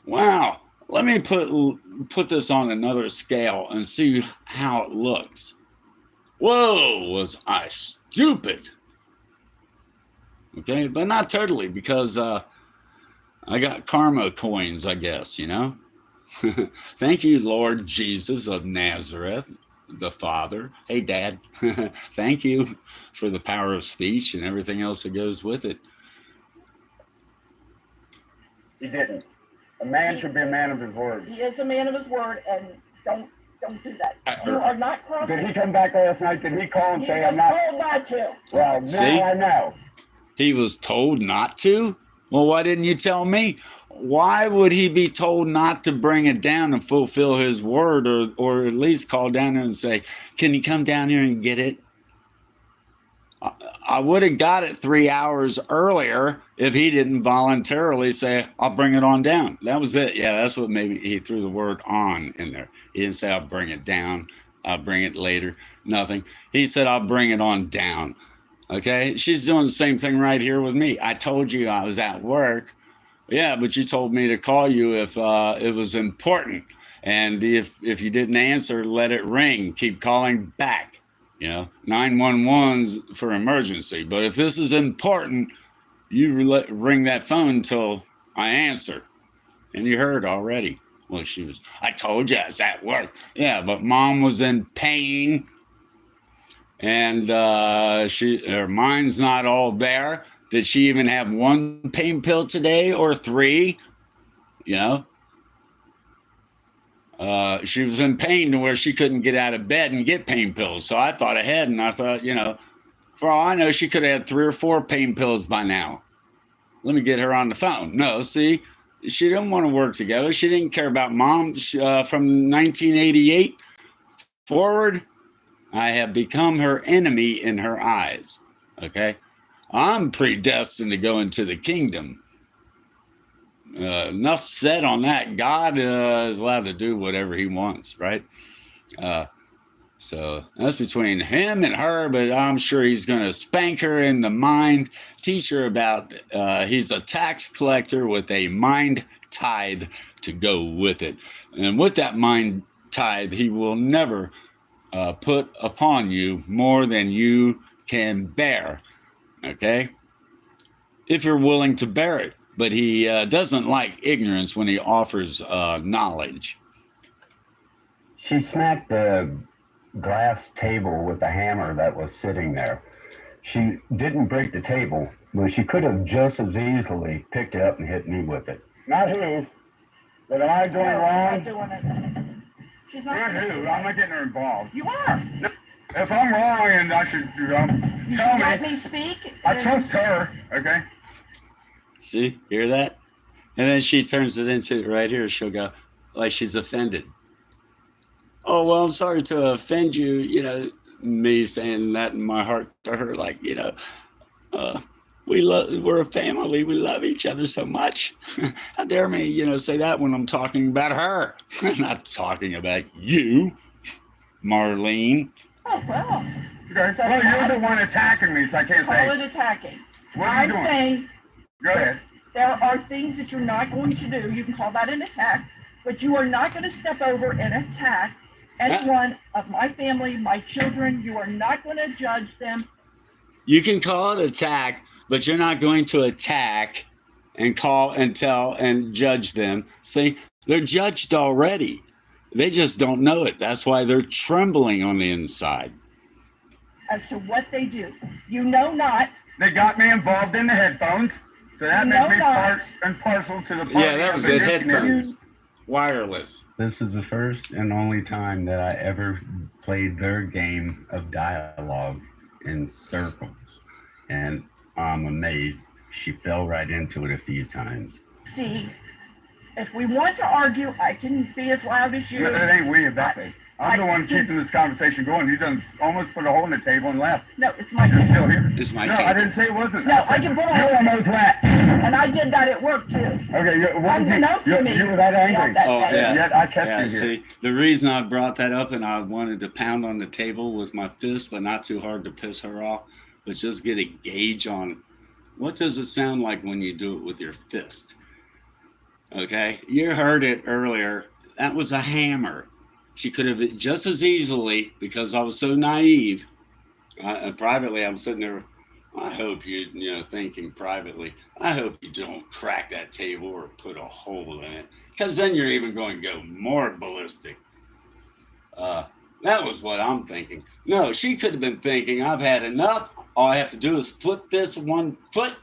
wow, let me put this on another scale and see how it looks. Whoa, was I stupid? Okay, but not totally, because I got karma coins, I guess, you know. Thank you, Lord Jesus of Nazareth, the Father. Hey, Dad, thank you for the power of speech and everything else that goes with it. He didn't. A man should be a man of his word. He is a man of his word, and don't do that. You are not crossing. Did he come back last night? Did he call and He say, was I'm not? told not to. Well, now See? I know. He was told not to? Well, why didn't you tell me? Why would he be told not to bring it down and fulfill his word, or at least call down there and say, can you come down here and get it? I would have got it 3 hours earlier if he didn't voluntarily say, I'll bring it on down. That was it. Yeah, that's what maybe he threw the word on in there. He didn't say, I'll bring it down. I'll bring it later. Nothing. He said, I'll bring it on down. Okay, she's doing the same thing right here with me. I told you I was at work. Yeah, but you told me to call you if it was important. And if you didn't answer, let it ring. Keep calling back. You know, 911's for emergency. But if this is important, you ring that phone until I answer. And you heard already. Well, I told you I was at work. Yeah, but Mom was in pain. And her mind's not all there. Did she even have one pain pill today or 3? You know, she was in pain to where she couldn't get out of bed and get pain pills. So I thought ahead, and I thought, you know, for all I know, she could have had 3 or 4 pain pills by now. Let me get her on the phone. No, see, she didn't want to work together. She didn't care about Mom. From 1988 forward, I have become her enemy in her eyes. Okay, I'm predestined to go into the kingdom. Enough said on that. God is allowed to do whatever he wants, right? So that's between him and her, but I'm sure he's going to spank her in the mind, teach her about he's a tax collector with a mind tithe to go with it. And with that mind tithe, he will never put upon you more than you can bear, okay? If you're willing to bear it. But he doesn't like ignorance when he offers knowledge. She smacked the glass table with the hammer that was sitting there. She didn't break the table, but she could have just as easily picked it up and hit me with it. Not who, but am I doing wrong? Not doing it. She's not. Not who. I'm not getting her involved. You are. If I'm wrong, and I should tell Let me. me speak. I trust her. Okay. See, hear that? And then she turns it into right here. She'll go like she's offended. Oh, well, I'm sorry to offend you. You know, me saying that in my heart to her, like, you know, we're a family. We love each other so much. How dare me, you know, say that when I'm talking about her. I'm not talking about you, Marlene. Oh, well. Okay. Well, you're the one attacking me, so I can't say. Call it attacking. What are you doing? I'm saying. Go ahead. There are things that you're not going to do. You can call that an attack, but you are not going to step over and attack anyone of my family, my children. You are not going to judge them. You can call it attack, but you're not going to attack and call and tell and judge them. See, they're judged already. They just don't know it. That's why they're trembling on the inside. As to what they do. You know not. They got me involved in the headphones. So that makes me part and parcel to the party. Yeah, that was it. Headphones. Wireless. This is the first and only time that I ever played their game of dialogue in circles. And I'm amazed. She fell right into it a few times. See, if we want to argue, I can be as loud as you. It ain't we, Becky. I'm the one keeping this conversation going. You done almost put a hole in the table and left. No, it's my You're table. still here. It's my No, table. I didn't say it wasn't. No, I can put a hole You're in almost wet. And I did that at work too. Okay, you were that angry. Oh, yeah. Yet I kept Yeah, you here. see, the reason I brought that up and I wanted to pound on the table with my fist, but not too hard to piss her off, but just get a gauge on what does it sound like when you do it with your fist. Okay, you heard it earlier. That was a hammer. She could have just as easily, because I was so naive. Privately, I'm sitting there. I hope thinking privately. I hope you don't crack that table or put a hole in it, because then you're even going to go more ballistic. That was what I'm thinking. No, she could have been thinking, I've had enough. All I have to do is flip this one foot.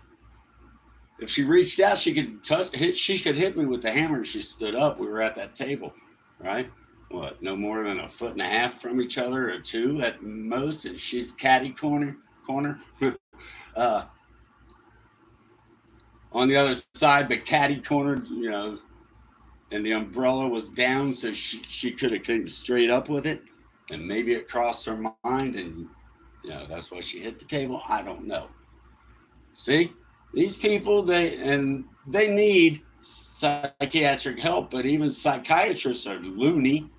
If she reached out, she could hit me with the hammer. She stood up. We were at that table, right? What? No more than a foot and a half from each other, or two at most, and she's catty corner. On the other side, but catty cornered, and the umbrella was down, so she could have came straight up with it, and maybe it crossed her mind, and that's why she hit the table. I don't know. See, these people, they need psychiatric help, but even psychiatrists are loony.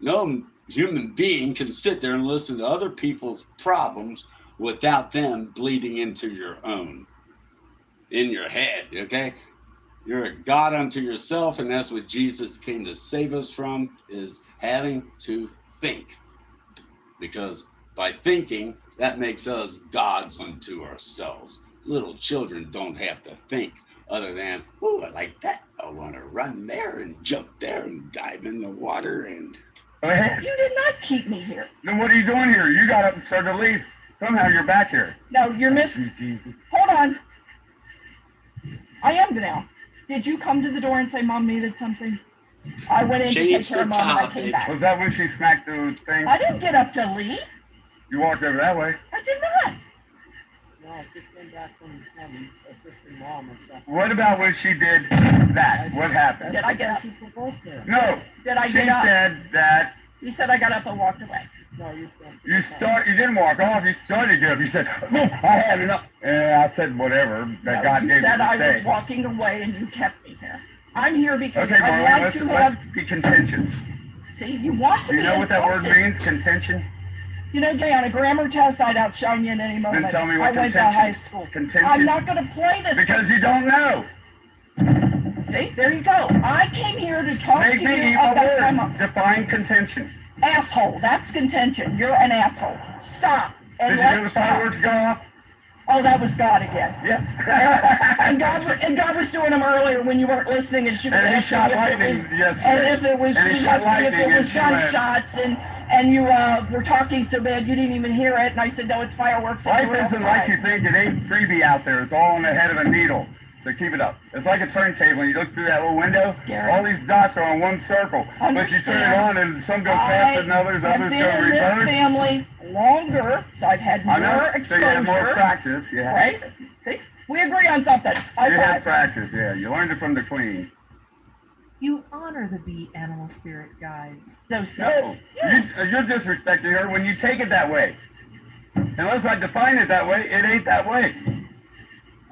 No human being can sit there and listen to other people's problems without them bleeding into your own, in your head, okay? You're a God unto yourself, and that's what Jesus came to save us from, is having to think. Because by thinking, that makes us gods unto ourselves. Little children don't have to think other than, oh, I like that. I want to run there and jump there and dive in the water and... You did not keep me here. Then what are you doing here? You got up and started to leave. Somehow you're back here. No, you're missing. Hold on. I am now. Did you come to the door and say Mom needed something? I went in to take care of Mom and I came back. Was that when she smacked the thing? I didn't get up to leave. You walked over that way. I did not. No, I just came back from having assisting Mom and stuff. What about when she did that? What happened? Did I get up? No. Did I she get up? She said that. You said I got up and walked away. No, you didn't walk off. You started to get up. You said, "Oh, I had enough." And I said, "Whatever." That God gave you You said I stay. was walking away and you kept me here. I'm here because okay, I Marlene, want to have. Let's be contentious. See, you want to Do you be know what that word insulted. means? Contention. You know, Jay, on a grammar test, I'd outshine you in any moment. Then tell me what I went to contention. high school. Contention. I'm not going to play this. Because you don't know. See, there you go. I came here to talk Make to me you eat my about my word. mom. Define contention. Asshole. That's contention. You're an asshole. Stop. And Did you hear the let's talk. fireworks go off? Oh, that was God again. Yes. and God was doing them earlier when you weren't listening, and she was And he asking shot if lightning it was, yesterday. and if it was, And he she shot asked me if lightning it was and she went- gunshots, and you were talking so bad you didn't even hear it, and I said, no, it's fireworks. Life isn't like you think. It ain't freebie out there. It's all on the head of a needle. So keep it up. It's like a turntable. When you look through that little window, Gary. all these dots are on one circle. But you turn it on and some go faster than others, I've others been go in this reverse. family longer, so I've had I more know. exposure. So you had more practice, yeah. Right? See? We agree on something. High You had five. practice, yeah. You learned it from the queen. You honor the bee animal spirit guides. No, you're disrespecting her when you take it that way. Unless I define it that way, it ain't that way.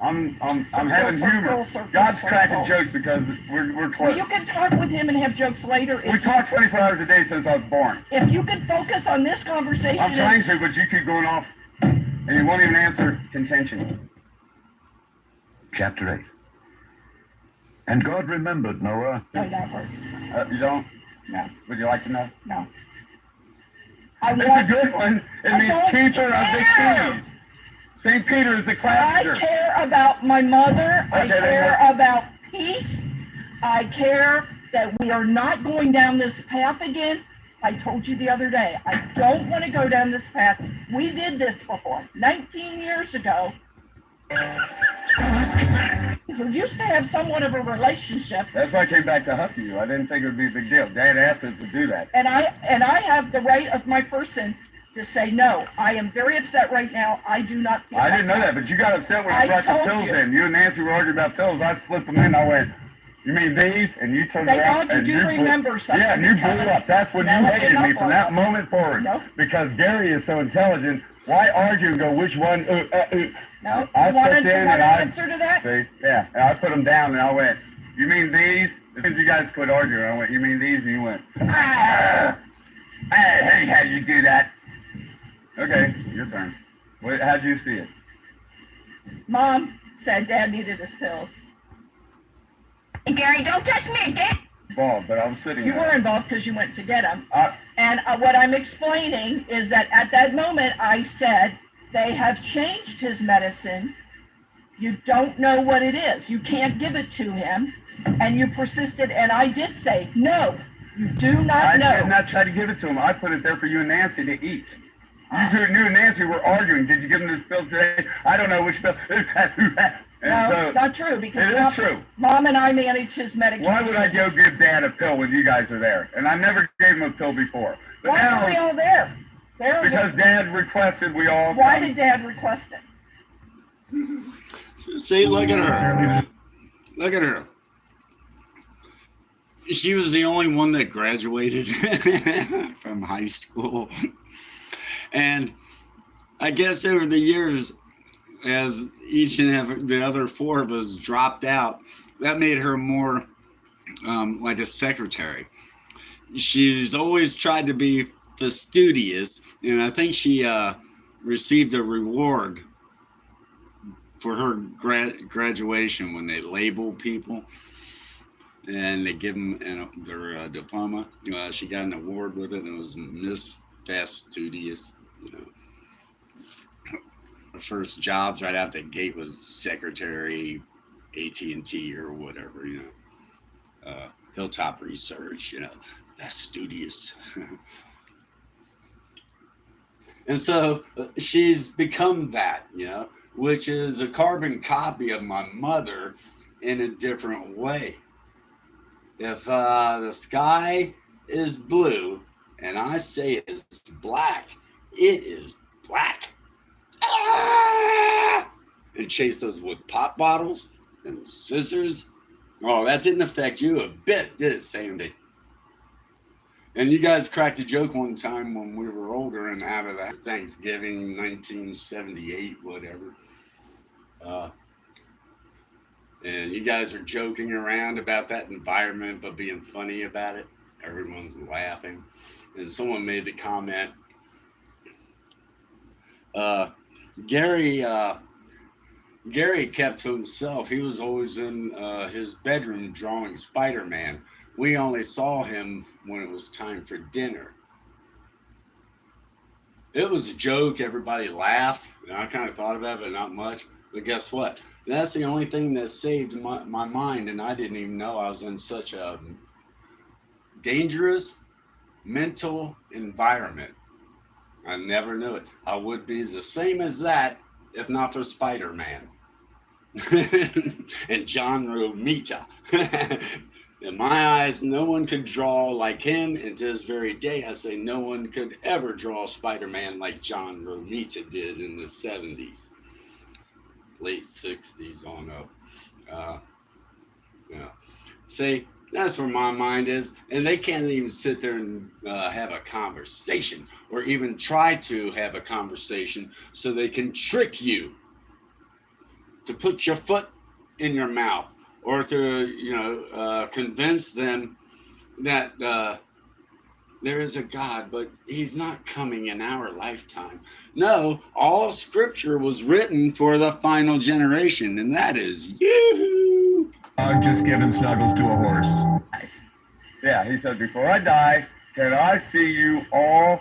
I'm having humor. God's cracking jokes because we're Well, close. you can talk with him and have jokes later. We talk 24 hours a day since I was born. If you could focus on this conversation. I'm trying to, but you keep going off, and you won't even answer contention. Chapter 8. And God remembered Noah. No, that hurts. You don't? No. Would you like to know? No. It's a good one. It I means don't keeper of care. the keys. St. Peter is the class I teacher. care about my mother. I Okay, then care what- about peace. I care that we are not going down this path again. I told you the other day, I don't want to go down this path. We did this before, 19 years ago. We used to have somewhat of a relationship, That's why I came back to huff you. I didn't think it would be a big deal. Dad asked us to do that. and I have the right of my person to say, no, I am very upset right now. I do not feel I didn't know like that, but you got upset when I I brought the told pills you. in. You and Nancy were arguing about pills. I slipped them in. I went, you mean these? And you turned Thank around God you and do remember something. Yeah, and you blew up. That's when No, you I did hated not me blow from that up. moment forward. No. Because Gary is so intelligent. Why argue and go, which one? No, I you want stepped in an and I answer to that? See, yeah, and I put them down and I went, you mean these? As soon as you guys quit arguing, I went, you mean these? And you went, ah! Hey, how'd you do that? Okay, your turn. How'd you see it? Mom said Dad needed his pills. Gary, don't touch me again. Involved, but I was sitting You there. were involved because you went to get them. And what I'm explaining is that at that moment I said, they have changed his medicine. You don't know what it is. You can't give it to him. And you persisted, and I did say, no, you do not know. I did not try to give it to him. I put it there for you and Nancy to eat. You two and Nancy were arguing. Did you give him this pill today? I don't know which pill. No, it's not true, because it is true. Mom and I manage his medication. Why would I go give Dad a pill when you guys are there? And I never gave him a pill before. But Why now, are we all there? because Dad requested we all Why come. did Dad request it? See, look at her. Look at her. She was the only one that graduated from high school. And I guess over the years, as each and the other four of us dropped out, that made her more like a secretary. She's always tried to be fastidious, and I think she received a reward for her graduation when they label people and they give them their diploma. She got an award with it, and it was Miss Fastidious. You know, her first jobs right out the gate was secretary, AT&T or whatever. You know, Hilltop Research. You know, fastidious. And so she's become that. You know, which is a carbon copy of my mother in a different way. If the sky is blue and I say it's black, it is black. Ah! And chase us with pop bottles and scissors. Oh, that didn't affect you a bit, did it, Sandy? And you guys cracked a joke one time when we were older and out of that Thanksgiving, 1978, whatever. And you guys are joking around about that environment, but being funny about it. Everyone's laughing. And someone made the comment, Gary kept to himself. He was always in his bedroom drawing Spider-Man. We only saw him when it was time for dinner. It was a joke. Everybody laughed. And I kind of thought about it, but not much. But guess what? That's the only thing that saved my mind, and I didn't even know I was in such a dangerous mental environment. I never knew it. I would be the same as that if not for Spider-Man and John Romita. In my eyes, no one could draw like him, and to this very day, I say no one could ever draw Spider-Man like John Romita did in the 70s. Late 60s on up. Yeah. See, that's where my mind is. And they can't even sit there and have a conversation or even try to have a conversation so they can trick you to put your foot in your mouth or to, convince them that there is a God, but he's not coming in our lifetime. No, all scripture was written for the final generation, and that is you. I'm just giving snuggles to a horse. Yeah, he said, before I die, can I see you all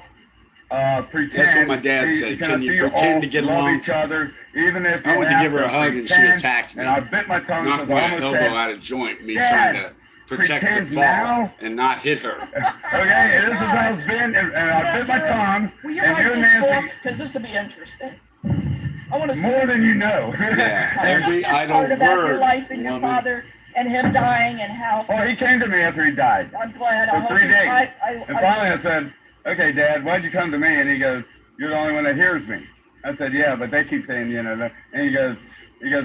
pretend? That's what my dad said. Can you pretend to get along? Each other, even if I went to give her a hug and she attacked me. And I bit my tongue. Knocked my elbow out of joint, me trying to protect the fall and not hit her. Okay, this is how it's been, and I bit my tongue. Will you and write you and this Nancy, book? Because this will be interesting. I want to see more than you know. Yeah, every idle part about your word, life and your woman. father and him dying and how. Oh, he came to me after he died. I'm glad. I For hope 3 days. I And finally I said, okay, Dad, why'd you come to me? And he goes, You're the only one that hears me. I said, yeah, but they keep saying, you know, that. And he goes,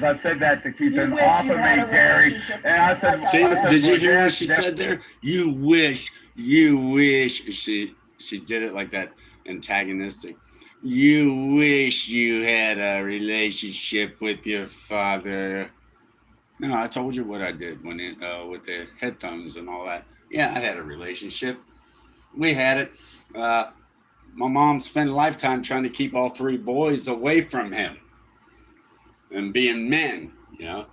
I said that to keep them off of me, Gary. And I said, See, did you hear what she Dad, said there? You wish. She did it like that, antagonistic. You wish you had a relationship with your father. No, I told you what I did when with the headphones and all that. Yeah, I had a relationship. We had it. My mom spent a lifetime trying to keep all three boys away from him and being men, you know.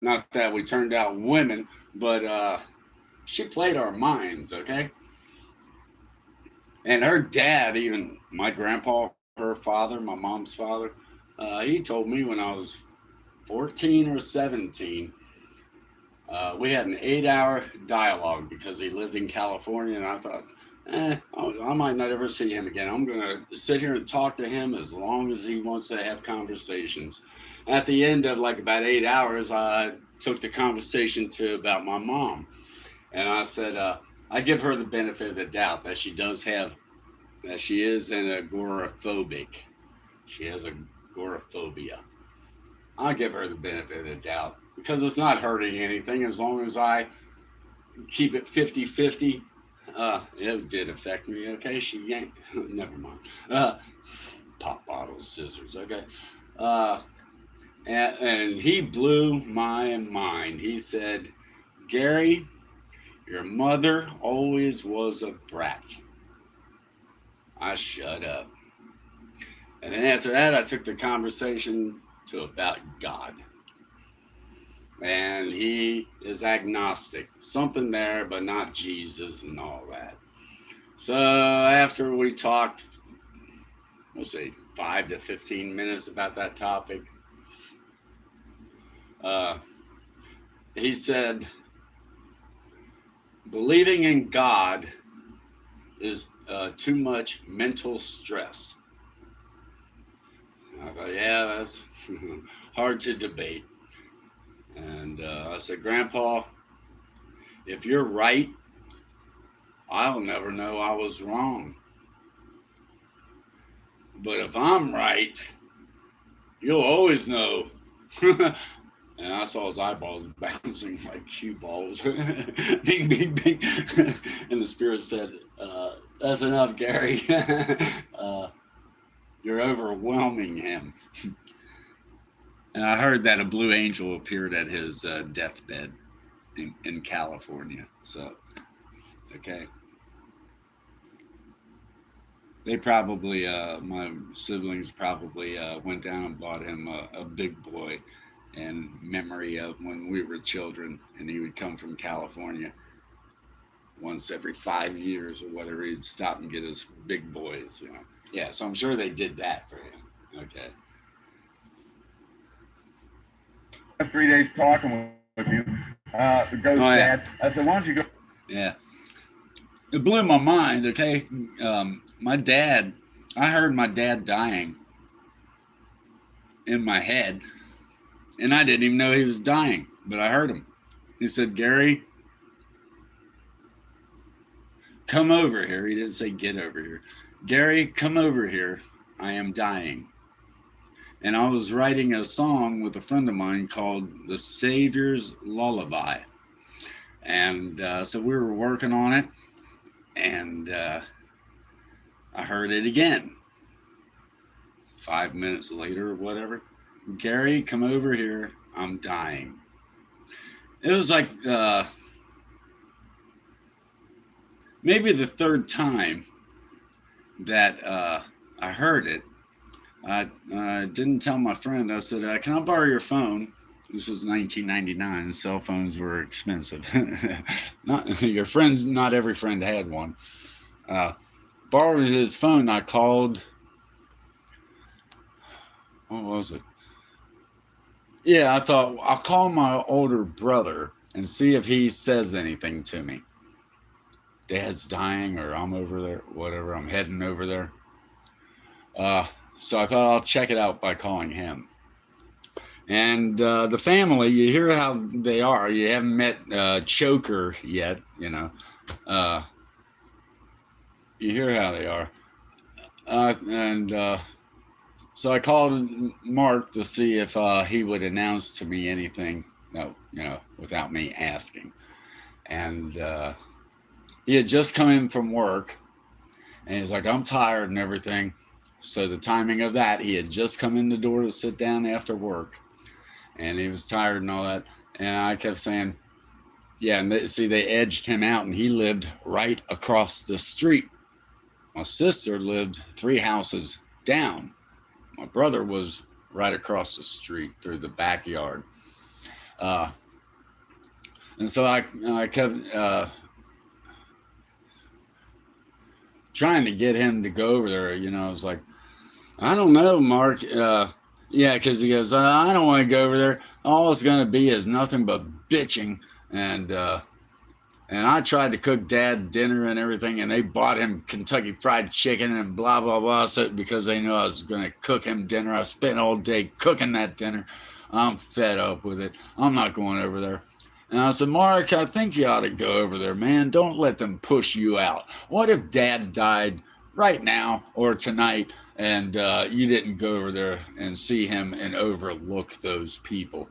Not that we turned out women, but she played our minds, okay? And her dad, even my grandpa, her father, my mom's father, he told me when I was 14 or 17, we had an 8-hour dialogue because he lived in California, and I thought, I might not ever see him again. I'm going to sit here and talk to him as long as he wants to have conversations. At the end of like about 8 hours, I took the conversation to about my mom. And I said, I give her the benefit of the doubt that she does have, that she is an agoraphobic. She has agoraphobia. I'll give her the benefit of the doubt because it's not hurting anything as long as I keep it 50-50. It did affect me, okay? She yanked, never mind. Pop bottles, scissors, okay? And he blew my mind. He said, Gary, your mother always was a brat. I shut up. And then after that, I took the conversation to about God. And he is agnostic. Something there, but not Jesus and all that. So after we talked, we'll say 5 to 15 minutes about that topic, he said, believing in God is too much mental stress. I thought, yeah, that's hard to debate. And I said, Grandpa, if you're right, I'll never know I was wrong. But if I'm right, you'll always know. And I saw his eyeballs bouncing like cue balls. Bing, bing, bing. And the spirit said, that's enough, Gary. You're overwhelming him. And I heard that a blue angel appeared at his deathbed in California. So, okay. They probably, my siblings probably went down and bought him a big boy in memory of when we were children, and he would come from California once every 5 years or whatever. He'd stop and get his big boys, you know. Yeah, so I'm sure they did that for him. Okay. 3 days talking with you, the ghost dad. I said, why don't you go? Yeah. It blew my mind, okay? My dad, I heard my dad dying in my head, and I didn't even know he was dying, but I heard him. He said, Gary, come over here. He didn't say get over here. Gary, come over here. I am dying. And I was writing a song with a friend of mine called The Savior's Lullaby. And so we were working on it, and I heard it again. 5 minutes later or whatever. Gary, come over here. I'm dying. It was like maybe the third time that I heard it. I didn't tell my friend. I said, can I borrow your phone? This was 1999. Cell phones were expensive. Not your friends. Not every friend had one. Borrowed his phone. I called. What was it? Yeah, I thought I'll call my older brother and see if he says anything to me. Dad's dying, or I'm over there, whatever. I'm heading over there. So I thought I'll check it out by calling him. And the family, you hear how they are. You haven't met Choker yet, you know. You hear how they are. So I called Mark to see if he would announce to me anything, without me asking. And he had just come in from work, and he's like, I'm tired and everything. So the timing of that, he had just come in the door to sit down after work, and he was tired and all that. And I kept saying, yeah, and they edged him out, and he lived right across the street. My sister lived 3 houses down. My brother was right across the street through the backyard. And so I kept trying to get him to go over there. I was like, I don't know, Mark. Yeah, because he goes, I don't want to go over there. All it's going to be is nothing but bitching. And I tried to cook Dad dinner and everything, and they bought him Kentucky Fried Chicken and blah, blah, blah. So because they knew I was going to cook him dinner. I spent all day cooking that dinner. I'm fed up with it. I'm not going over there. And I said, Mark, I think you ought to go over there, man. Don't let them push you out. What if Dad died right now or tonight, and you didn't go over there and see him and overlook those people?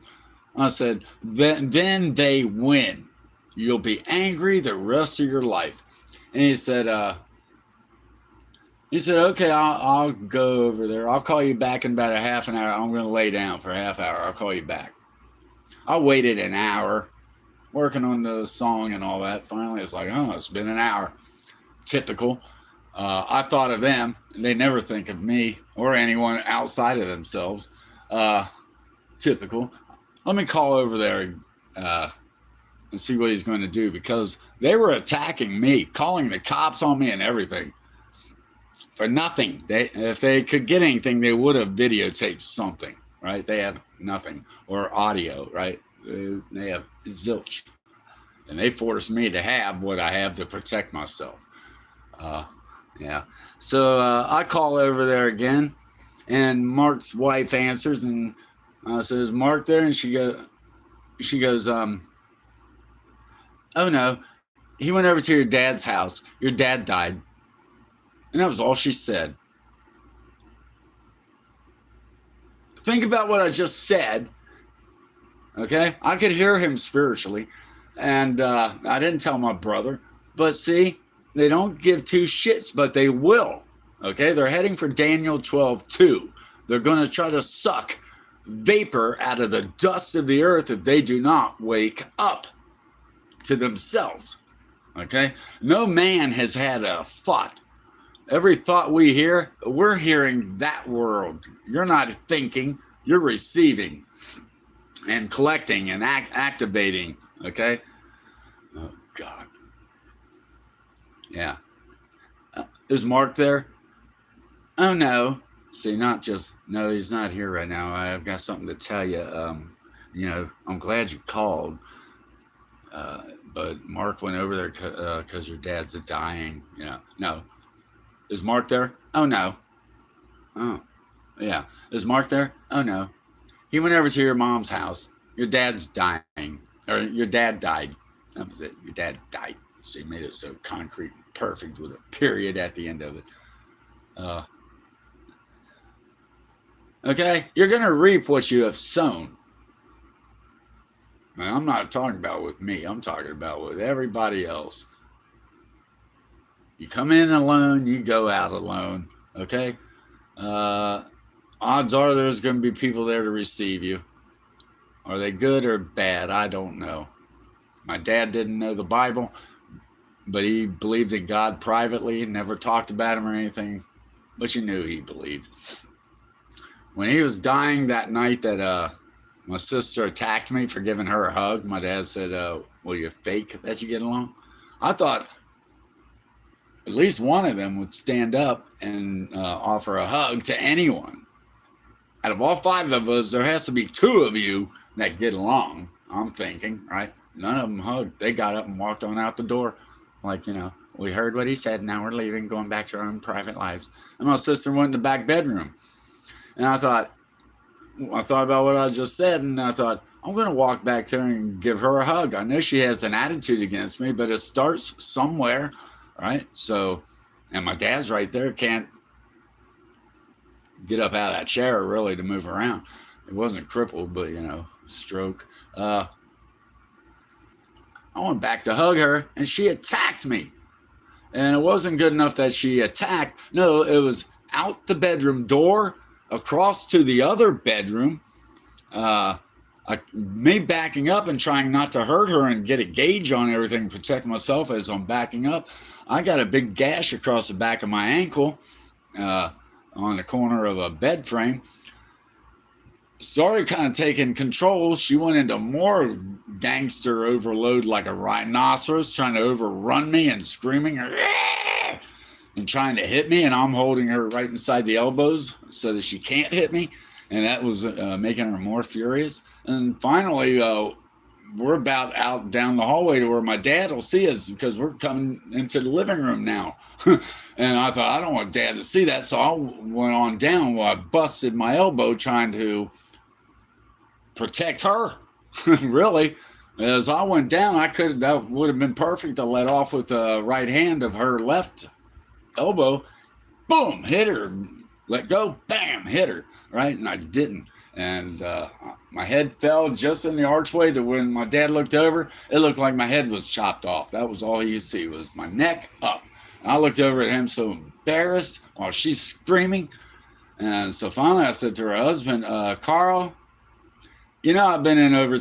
I said, then they win. You'll be angry the rest of your life. And he said, okay, I'll go over there. I'll call you back in about a half an hour. I'm going to lay down for a half hour. I'll call you back. I waited an hour working on the song and all that. Finally, it's like, oh, it's been an hour. Typical. I thought of them. They never think of me or anyone outside of themselves. Typical. Let me call over there and see what he's going to do, because they were attacking me, calling the cops on me and everything for nothing. If they could get anything, they would have videotaped something, right? They have nothing, or audio, right? They have zilch, and they forced me to have what I have to protect myself. Yeah. So I call over there again, and Mark's wife answers, and I says, "Is Mark there?" And she goes, oh no, he went over to your dad's house. Your dad died. And that was all she said. Think about what I just said. Okay? I could hear him spiritually. And I didn't tell my brother. But see, they don't give 2 shits, but they will. Okay? They're heading for Daniel 12:2. They're going to try to suck vapor out of the dust of the earth if they do not wake up to themselves. Okay? No man has had a thought. Every thought we hear, we're hearing that world. You're not thinking, you're receiving and collecting and activating. Okay? Oh, God. Yeah. Is Mark there? Oh, no. See, not just, no, he's not here right now. I've got something to tell you. I'm glad you called. But Mark went over there because your dad's dying. No. Is Mark there? Oh, no. Oh, yeah. Is Mark there? Oh, no. He went over to your mom's house. Your dad's dying. Or your dad died. That was it. Your dad died. So he made it so concrete and perfect with a period at the end of it. Okay? You're going to reap what you have sown. Now, I'm not talking about with me. I'm talking about with everybody else. You come in alone, you go out alone. Okay? Odds are there's going to be people there to receive you. Are they good or bad? I don't know. My dad didn't know the Bible, but he believed in God privately, never talked about him or anything, but you knew he believed. When he was dying that night that my sister attacked me for giving her a hug, my dad said, well, you fake that you get along? I thought at least one of them would stand up and offer a hug to anyone. Out of all 5 of us, there has to be 2 of you that get along, I'm thinking, right? None of them hugged. They got up and walked on out the door. Like, we heard what he said. Now we're leaving, going back to our own private lives. And my sister went in the back bedroom. And I thought about what I just said. And I thought, I'm going to walk back there and give her a hug. I know she has an attitude against me, but it starts somewhere, right? So, and my dad's right there. Can't get up out of that chair really to move around. It wasn't crippled, but you know, stroke. I went back to hug her, and she attacked me. And it wasn't good enough that she attacked. No, it was out the bedroom door, across to the other bedroom. Me backing up and trying not to hurt her and get a gauge on everything, protect myself as I'm backing up. I got a big gash across the back of my ankle on the corner of a bed frame. Started kind of taking control. She went into more gangster overload like a rhinoceros, trying to overrun me and screaming and trying to hit me. And I'm holding her right inside the elbows so that she can't hit me. And that was making her more furious. And finally, we're about out down the hallway to where my dad will see us because we're coming into the living room now. And I thought, I don't want Dad to see that. So I went on down while I busted my elbow trying to protect her. Really. As I went down, that would have been perfect to let off with the right hand of her left elbow. Boom, hit her. Let go, bam, hit her. Right? And I didn't. And my head fell just in the archway to when my dad looked over, it looked like my head was chopped off. That was all he could see was my neck up. And I looked over at him so embarrassed while she's screaming. And so finally I said to her husband, Carl, you know, I've been in over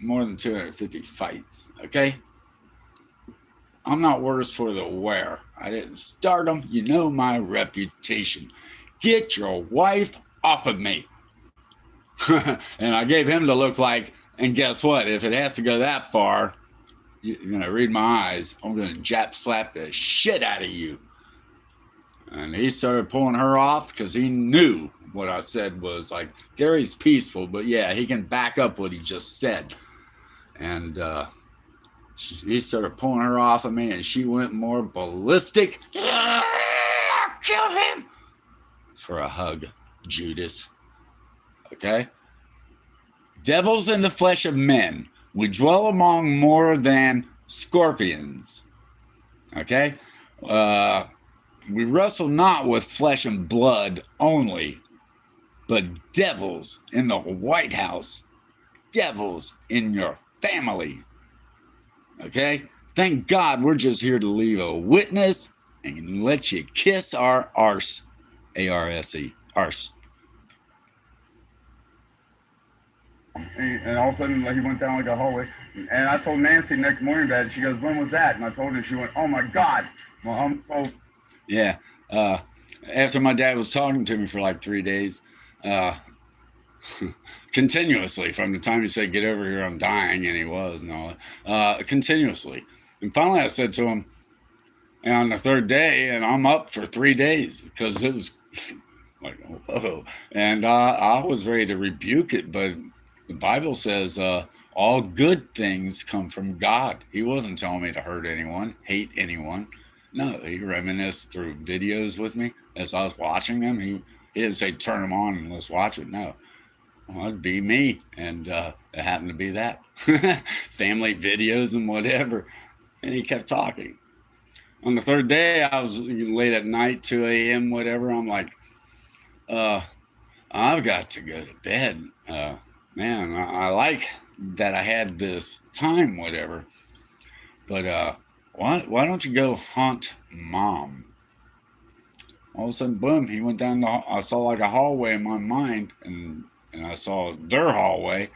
more than 250 fights, okay? I'm not worse for the wear. I didn't start them. You know my reputation. Get your wife off of me. And I gave him the look like, and guess what? If it has to go that far, you're going to read my eyes. I'm going to Jap slap the shit out of you. And he started pulling her off because he knew what I said was like, Gary's peaceful, but yeah, he can back up what he just said. And he started pulling her off of me, and she went more ballistic. Kill him! For a hug, Judas. Okay? Devils in the flesh of men. We dwell among more than scorpions. Okay? We wrestle not with flesh and blood only, but devils in the White House. Devils in your family. Okay? Thank God we're just here to leave a witness and let you kiss our arse. A-R-S-E. Arse. And all of a sudden, like, he went down like a hallway. And I told Nancy next morning that. She goes, when was that? And I told her, she went, oh my God. Well, yeah. After my dad was talking to me for like 3 days, continuously, from the time he said, get over here, I'm dying, and he was, and all that, continuously. And finally I said to him, and on the third day, and I'm up for 3 days, because it was like, whoa. And I was ready to rebuke it, but the Bible says all good things come from God. He wasn't telling me to hurt anyone, hate anyone. No, he reminisced through videos with me as I was watching them. He didn't say turn them on and let's watch it. No, well, it'd be me, and it happened to be that. Family videos and whatever. And he kept talking. On the third day, I was late at night, 2 a.m., whatever. I'm like, I've got to go to bed. Man, I like that I had this time, whatever. But why don't you go haunt Mom? All of a sudden, boom, he went down I saw like a hallway in my mind, and I saw their hallway,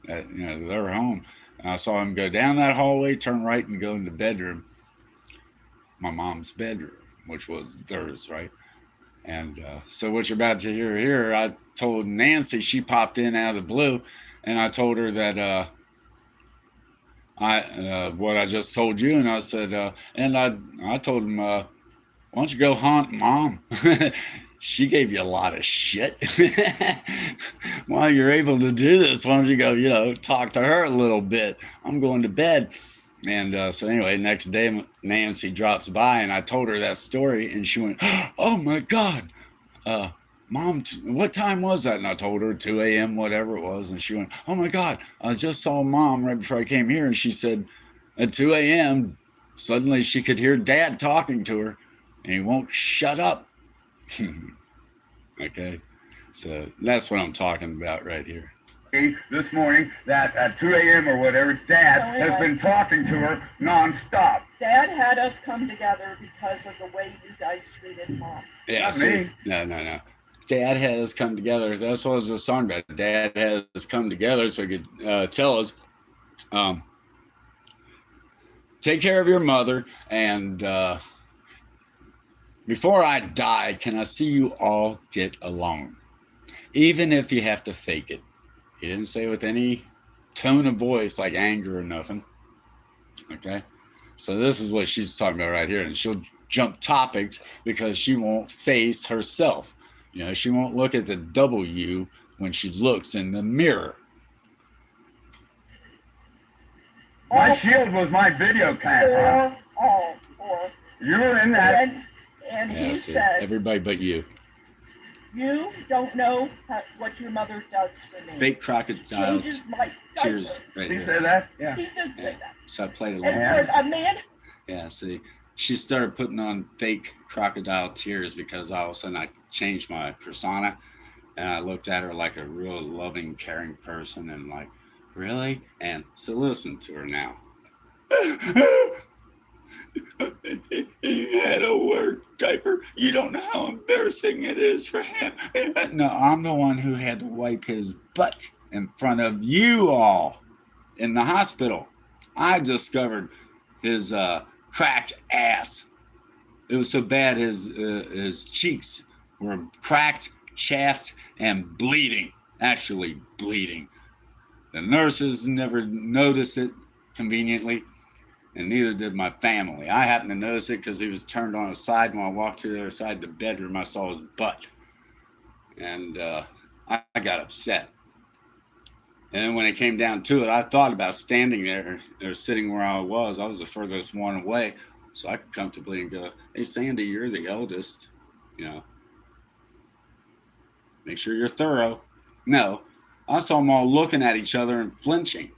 their home. And I saw him go down that hallway, turn right, and go in the bedroom, my mom's bedroom, which was theirs, right? And so what you're about to hear here, I told Nancy, she popped in out of the blue, and I told her that what I just told you, and I said, and I told him, why don't you go haunt Mom? She gave you a lot of shit. While you're able to do this, why don't you go, talk to her a little bit? I'm going to bed. And so anyway, next day, Nancy drops by, and I told her that story, and she went, oh my God, Mom, what time was that? And I told her 2 a.m., whatever it was. And she went, oh my God, I just saw Mom right before I came here. And she said at 2 a.m., suddenly she could hear Dad talking to her, and he won't shut up. Okay, so that's what I'm talking about right here. This morning that at 2 a.m. or whatever, Dad has been talking to her nonstop. Dad had us come together because of the way you guys treated Mom. Yeah, Not see, me. no. Dad had us come together. That's what was the song about. Dad had us come together so he could tell us, take care of your mother, and before I die, can I see you all get along? Even if you have to fake it. He didn't say it with any tone of voice like anger or nothing. Okay? So this is what she's talking about right here. And she'll jump topics because she won't face herself. You know, she won't look at the W when she looks in the mirror. My shield was my video camera. You were in that. And Yeah, he see, said, everybody but you. you don't know what your mother does for me. Fake crocodile Changes my tears diaper. right He here. said that? Yeah. He did say that. So I played along. And for a man, Yeah, see, she started putting on fake crocodile tears because all of a sudden I changed my persona and I looked at her like a real loving, caring person and like, really? And so listen to her now. He had a work diaper. You don't know how embarrassing it is for him. No, I'm the one who had to wipe his butt in front of you all in the hospital. I discovered his cracked ass. It was so bad his cheeks were cracked, chaffed, and bleeding. Actually bleeding. The nurses never noticed it conveniently, and neither did my family. I happened to notice it because he was turned on his side. When I walked to the other side of the bedroom, I saw his butt. And I got upset. And then when it came down to it, I thought about standing there or sitting where I was. I was the furthest one away. So I could comfortably and go, hey, Sandy, you're the eldest. You know, make sure you're thorough. No, I saw them all looking at each other and flinching.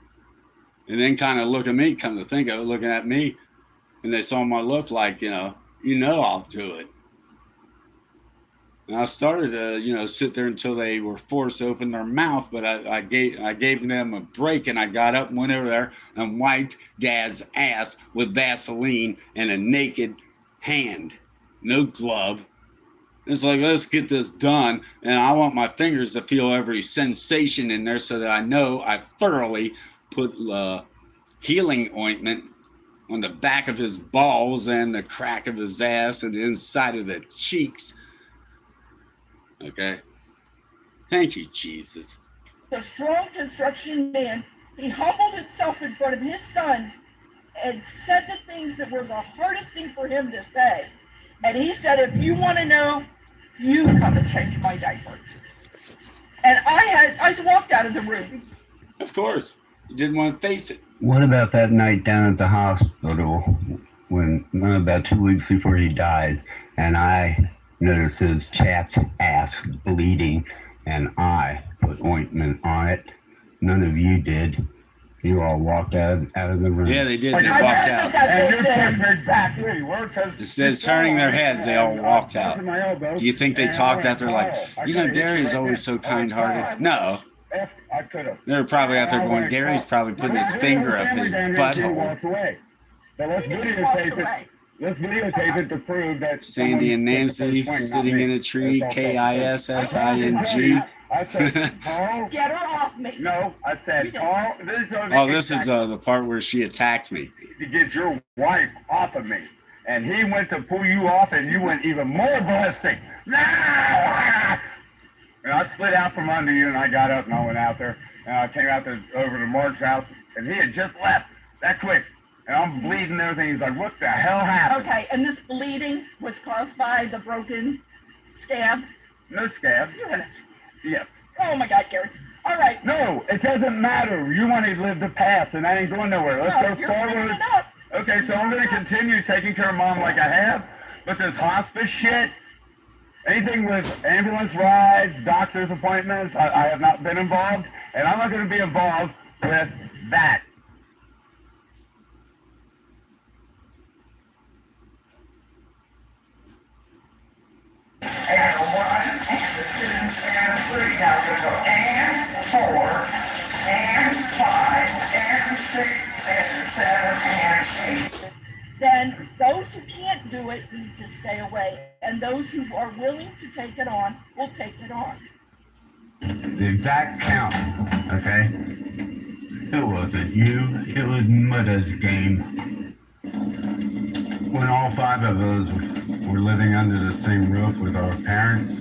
And then kind of look at me, come to think of it, looking at me. And they saw my look like, you know I'll do it. And I started to, sit there until they were forced to open their mouth. But I gave them a break, and I got up and went over there and wiped Dad's ass with Vaseline and a naked hand. No glove. It's like, let's get this done. And I want my fingers to feel every sensation in there so that I know I thoroughly put healing ointment on the back of his balls and the crack of his ass and the inside of the cheeks. Okay. Thank you, Jesus. the strong construction man, he humbled himself in front of his sons and said the things that were the hardest thing for him to say. And he said, if you want to know, you come and change my diaper. And I walked out of the room. Of course. You didn't want to face it. What about that night down at the hospital when about 2 weeks before he died, and I noticed his chapped ass bleeding, and I put ointment on it? None of you did. You all walked out of the room. Yeah, they did. They walked out. And you pushed me back where you were. Instead of turning their heads, they all walked out. Do you think they talked after like, Gary's always so kind-hearted? No. I could have. They were probably out there going, Gary's probably putting his finger up his butthole. So let's videotape it. Let's videotape it to prove that Sandy and Nancy sitting in a tree, KISSING. I said, Carl, get her off me. No, I said, Carl, this is the part where she attacked me. To get your wife off of me. And he went to pull you off, and you went even more ballistic. Nah! And I slid out from under you, and I got up, and I went out there, and I came out there over to Mark's house, and he had just left that quick. And I'm bleeding and everything. He's like, what the hell happened? Okay, and this bleeding was caused by the broken scab? No scab. You had a scab. Yeah. Oh my God, Gary. All right. No, it doesn't matter. You want to live the past, and I ain't going nowhere. Let's go forward. Okay, so I'm going to continue taking care of Mom like I have, but this hospice shit, anything with ambulance rides, doctor's appointments, I have not been involved, and I'm not going to be involved with that. And 1 and Now we're gonna go and 4, and 5, and 6, and 7, and 8. Then those who can't do it need to stay away. And those who are willing to take it on will take it on. The exact count, okay? It wasn't you, it was Mother's game. When all 5 of us were living under the same roof with our parents,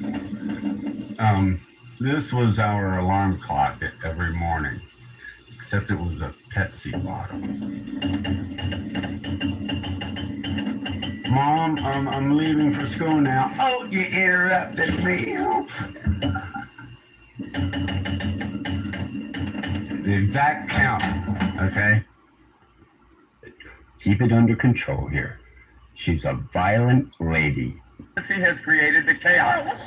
this was our alarm clock every morning, except it was a Pepsi bottle. Mom, I'm leaving for school now. Oh, you interrupted me. The exact count, okay? Keep it under control here. She's a violent lady. She has created the chaos.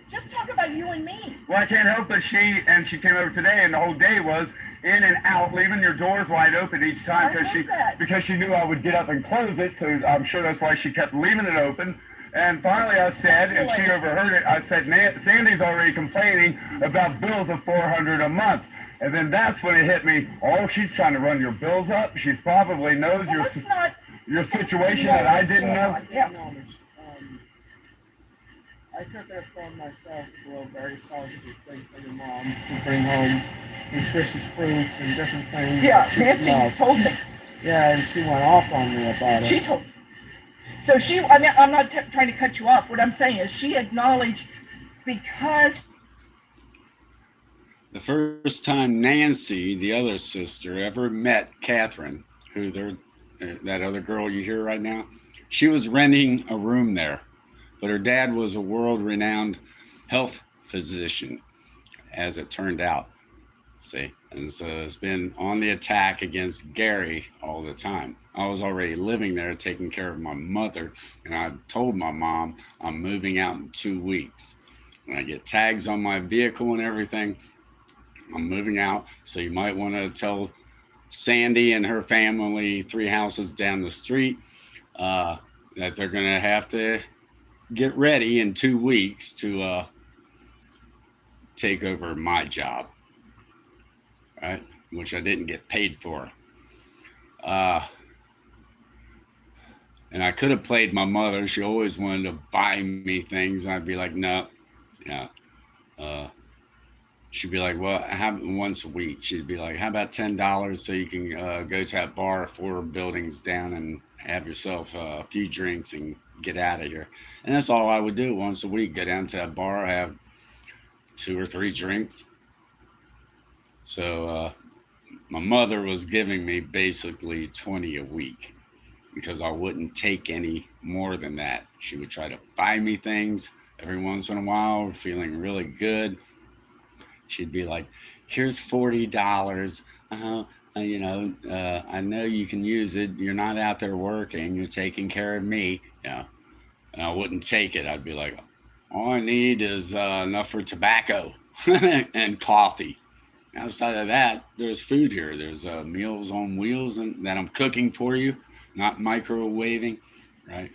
Just talk about you and me. Well, I can't help but she came over today, and the whole day was in and out, leaving your doors wide open each time because she knew I would get up and close it. So I'm sure that's why she kept leaving it open. And finally, I said, and she overheard it. I said, Sandy's already complaining about bills of $400 a month. And then that's when it hit me. Oh, she's trying to run your bills up. She probably knows your situation that I didn't know. I took it upon myself to do a very positive thing for your mom to bring home nutritious fruits and different things. Yeah, Nancy told me. Yeah, and she went off on me about it. She told me. So I mean, I'm not trying to cut you off. What I'm saying is she acknowledged because. The first time Nancy, the other sister, ever met Catherine, that other girl you hear right now, she was renting a room there. But her dad was a world-renowned health physician, as it turned out. See, and so it's been on the attack against Gary all the time. I was already living there, taking care of my mother, and I told my mom I'm moving out in 2 weeks. When I get tags on my vehicle and everything, I'm moving out. So you might want to tell Sandy and her family 3 houses down the street that they're going to have to get ready in 2 weeks to take over my job, right? Which I didn't get paid for. And I could have played my mother. She always wanted to buy me things. I'd be like, no, yeah. She'd be like, well, once a week. She'd be like, how about $10 so you can go to that bar 4 buildings down and have yourself a few drinks and get out of here. And that's all I would do once a week. Go down to a bar, have 2 or 3 drinks. So my mother was giving me basically 20 a week because I wouldn't take any more than that. She would try to buy me things every once in a while, feeling really good. She'd be like, here's $40. I know you can use it. You're not out there working. You're taking care of me. Yeah. And I wouldn't take it. I'd be like, all I need is enough for tobacco and coffee. Outside of that, there's food here. There's Meals on Wheels that I'm cooking for you, not microwaving, right?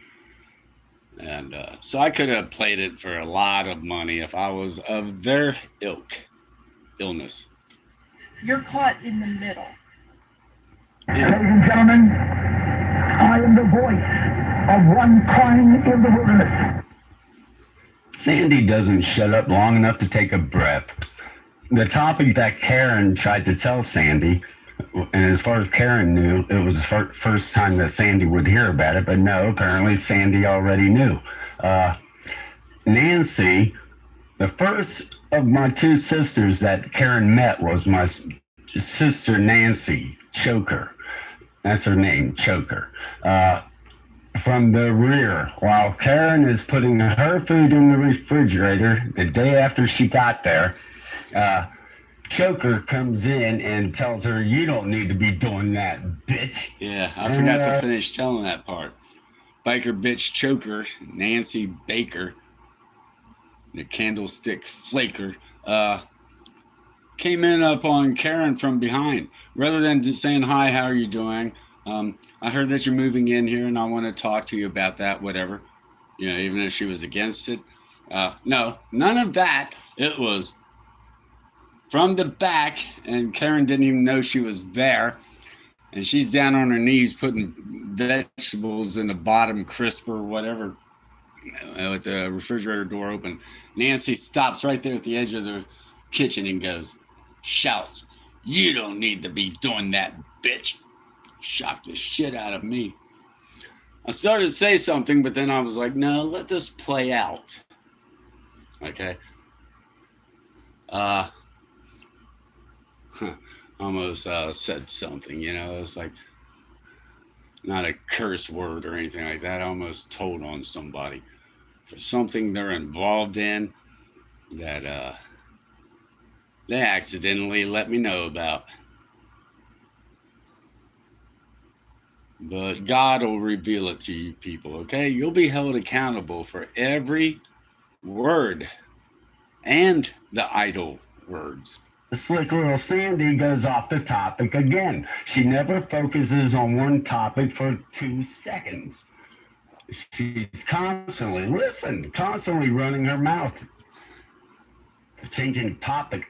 And so I could have played it for a lot of money if I was of their illness. You're caught in the middle. Ladies and gentlemen, I am the voice of one crying in the wilderness. Sandy doesn't shut up long enough to take a breath. The topic that Karen tried to tell Sandy, and as far as Karen knew, it was the first time that Sandy would hear about it, but no, apparently Sandy already knew. Nancy, the first of my 2 sisters that Karen met was my sister Nancy Choker. That's her name, Choker. From the rear, while Karen is putting her food in the refrigerator the day after she got there, Choker comes in and tells her, you don't need to be doing that, bitch. Yeah, I forgot to finish telling that part. Biker bitch Choker, Nancy Baker, the candlestick flaker, came in upon Karen from behind. Rather than just saying, hi, how are you doing? I heard that you're moving in here and I want to talk to you about that, whatever. You know, even if she was against it. No, none of that. It was, from the back, and Karen didn't even know she was there. And she's down on her knees putting vegetables in the bottom crisper, whatever, with the refrigerator door open. Nancy stops right there at the edge of the kitchen and shouts, "You don't need to be doing that, bitch." Shocked the shit out of me. I started to say something, but then I was like, no, let this play out. Okay. Almost said something, it's like not a curse word or anything like that. I almost told on somebody for something they're involved in that they accidentally let me know about. But God will reveal it to you people, okay? You'll be held accountable for every word and the idle words. The slick little Sandy goes off the topic again. She never focuses on one topic for 2 seconds. She's constantly running her mouth. Changing topic.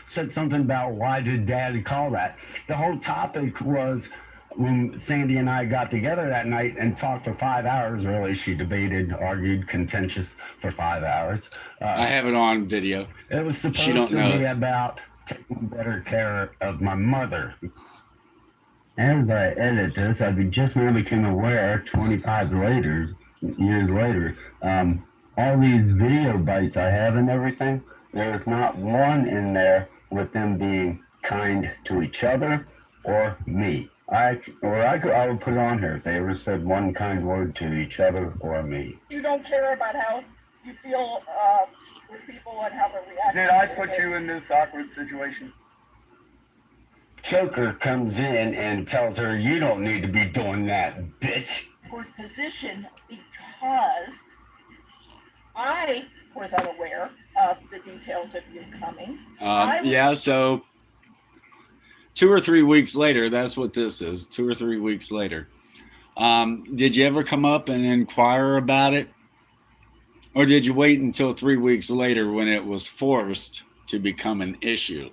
Said something about why did Dad call that? The whole topic was when Sandy and I got together that night and talked for 5 hours. Really, she debated, argued, contentious for 5 hours. I have it on video. It was supposed to be about taking better care of my mother. As I edit this, I just now became aware, 25 years later, all these video bites I have and everything, there's not one in there with them being kind to each other or me. I would put it on here if they ever said one kind word to each other or me. You don't care about how you feel with people and how they react. Did I put you in this awkward situation? Choker comes in and tells her, "You don't need to be doing that, bitch." For position, because I was unaware of the details of you coming. So 2 or 3 weeks later, that's what this is. 2 or 3 weeks later. Did you ever come up and inquire about it? Or did you wait until 3 weeks later when it was forced to become an issue?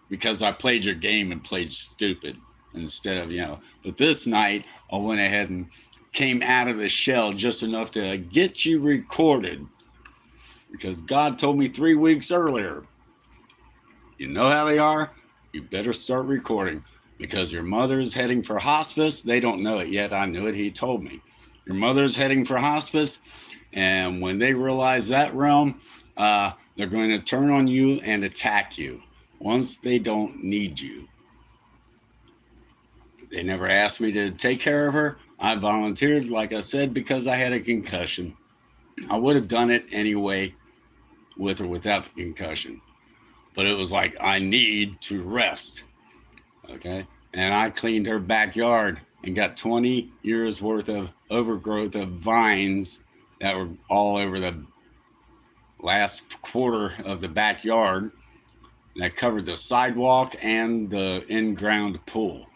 Because I played your game and played stupid instead of, But this night, I went ahead and came out of the shell just enough to get you recorded. Because God told me 3 weeks earlier, you know how they are? You better start recording because your mother's heading for hospice. They don't know it yet. I knew it. He told me. Your mother's heading for hospice. And when they realize that realm, they're going to turn on you and attack you once they don't need you. They never asked me to take care of her. I volunteered, like I said, because I had a concussion. I would have done it anyway with or without the concussion. But it was like, I need to rest, okay? And I cleaned her backyard and got 20 years worth of overgrowth of vines that were all over the last quarter of the backyard that covered the sidewalk and the in-ground pool.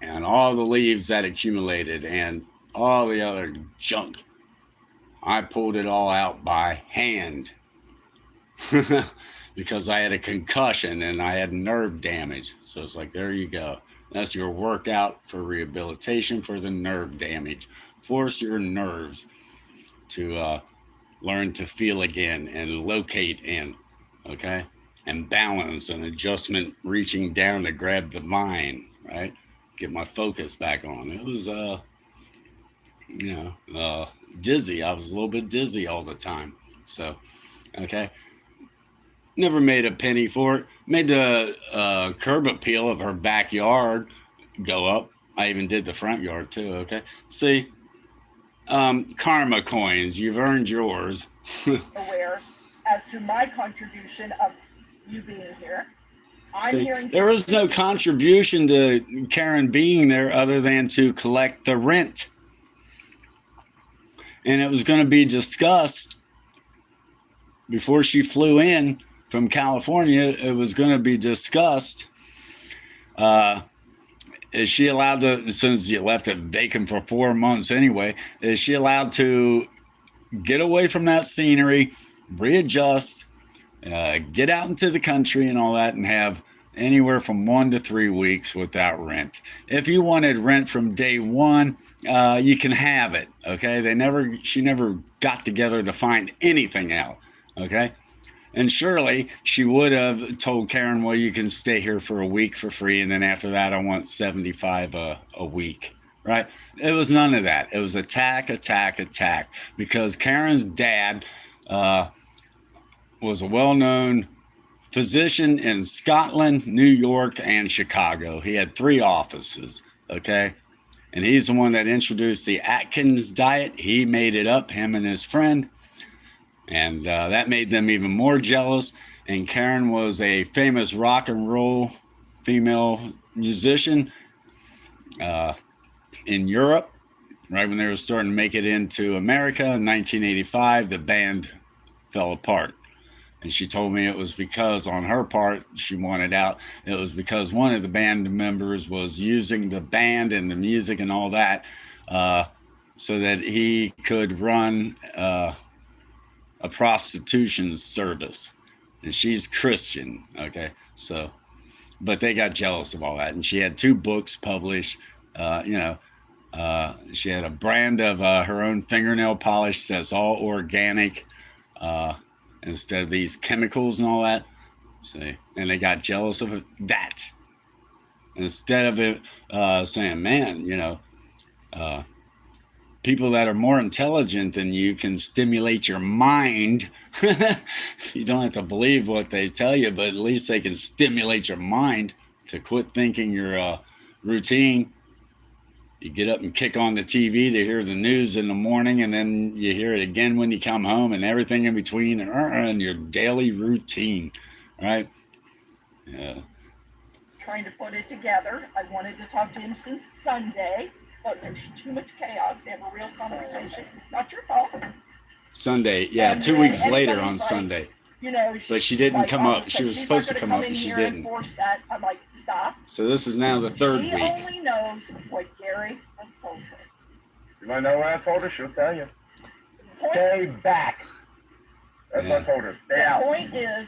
And all the leaves that accumulated and all the other junk. I pulled it all out by hand. Because I had a concussion and I had nerve damage. So it's like, there you go. That's your workout for rehabilitation for the nerve damage. Force your nerves to learn to feel again and locate in, okay? And balance and adjustment, reaching down to grab the vine, right? Get my focus back on. It was, dizzy. I was a little bit dizzy all the time. So, okay. Never made a penny for it. Made the curb appeal of her backyard go up. I even did the front yard too, okay? See, karma coins, you've earned yours. Aware as to my contribution of you being here. There was no contribution to Karen being there other than to collect the rent. And it was going to be discussed before she flew in from California. It was going to be discussed. Is she allowed to, since you left it vacant for 4 months anyway, is she allowed to get away from that scenery, readjust, get out into the country and all that and have anywhere from 1 to 3 weeks without rent. If you wanted rent from day one, you can have it. Okay. She never got together to find anything out. Okay. And surely she would have told Karen, well, you can stay here for a week for free. And then after that, I want $75 a week. Right. It was none of that. It was attack. Because Karen's dad was a well-known physician in Scotland, New York, and Chicago. He had 3 offices. Okay. And he's the one that introduced the Atkins diet. He made it up, him and his friend. And that made them even more jealous. And Karen was a famous rock and roll female musician in Europe, right when they were starting to make it into America in 1985. The band fell apart. And she told me it was because, on her part, she wanted out. It was because one of the band members was using the band and the music and all that so that he could run a prostitution service. And she's Christian, okay? So, but they got jealous of all that. And she had 2 books published. She had a brand of her own fingernail polish that's all organic instead of these chemicals and all that. See, and they got jealous of that. Instead of it saying, man, people that are more intelligent than you can stimulate your mind. You don't have to believe what they tell you, but at least they can stimulate your mind to quit thinking you're routine. You get up and kick on the TV to hear the news in the morning, and then you hear it again when you come home, and everything in between, and your daily routine, right? Yeah. Trying to put it together. I wanted to talk to him since Sunday, but there's too much chaos to have a real conversation. Not your fault. Sunday, yeah, And 2 weeks later everybody's on like, Sunday. She- But she didn't my come boss up. She said, was "She's supposed not to come gonna up, in but she here and didn't. force that." I'm like, stop. So this is now the 3rd She week. only knows what Gary has told her. You might know what I told her, she'll tell you. Stay back. That's what I told her. Stay out. The point is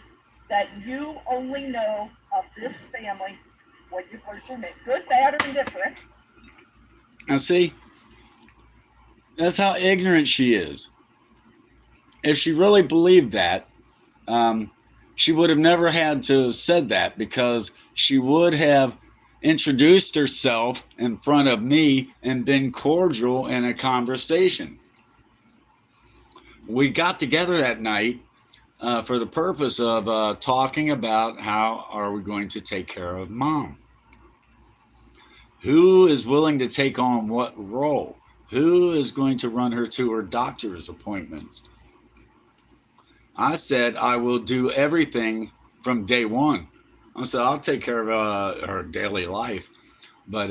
that you only know of this family what you've heard from me. Good, bad, or indifferent. Now see, that's how ignorant she is. If she really believed that, she would have never had to have said that, because she would have introduced herself in front of me and been cordial in a conversation. We got together that night for the purpose of talking about how are we going to take care of Mom. Who is willing to take on what role? Who is going to run her to her doctor's appointments? I said I will do everything from day one. I said I'll take care of her daily life, but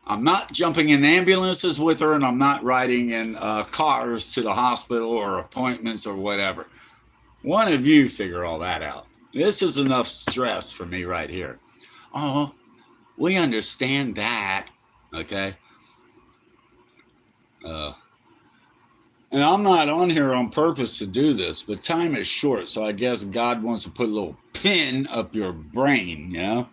I'm not jumping in ambulances with her, and I'm not riding in cars to the hospital or appointments or whatever. One of you figure all that out. This is enough stress for me right here. Oh, we understand that, okay? And I'm not on here on purpose to do this, but time is short, so I guess God wants to put a little pin up your brain, you know?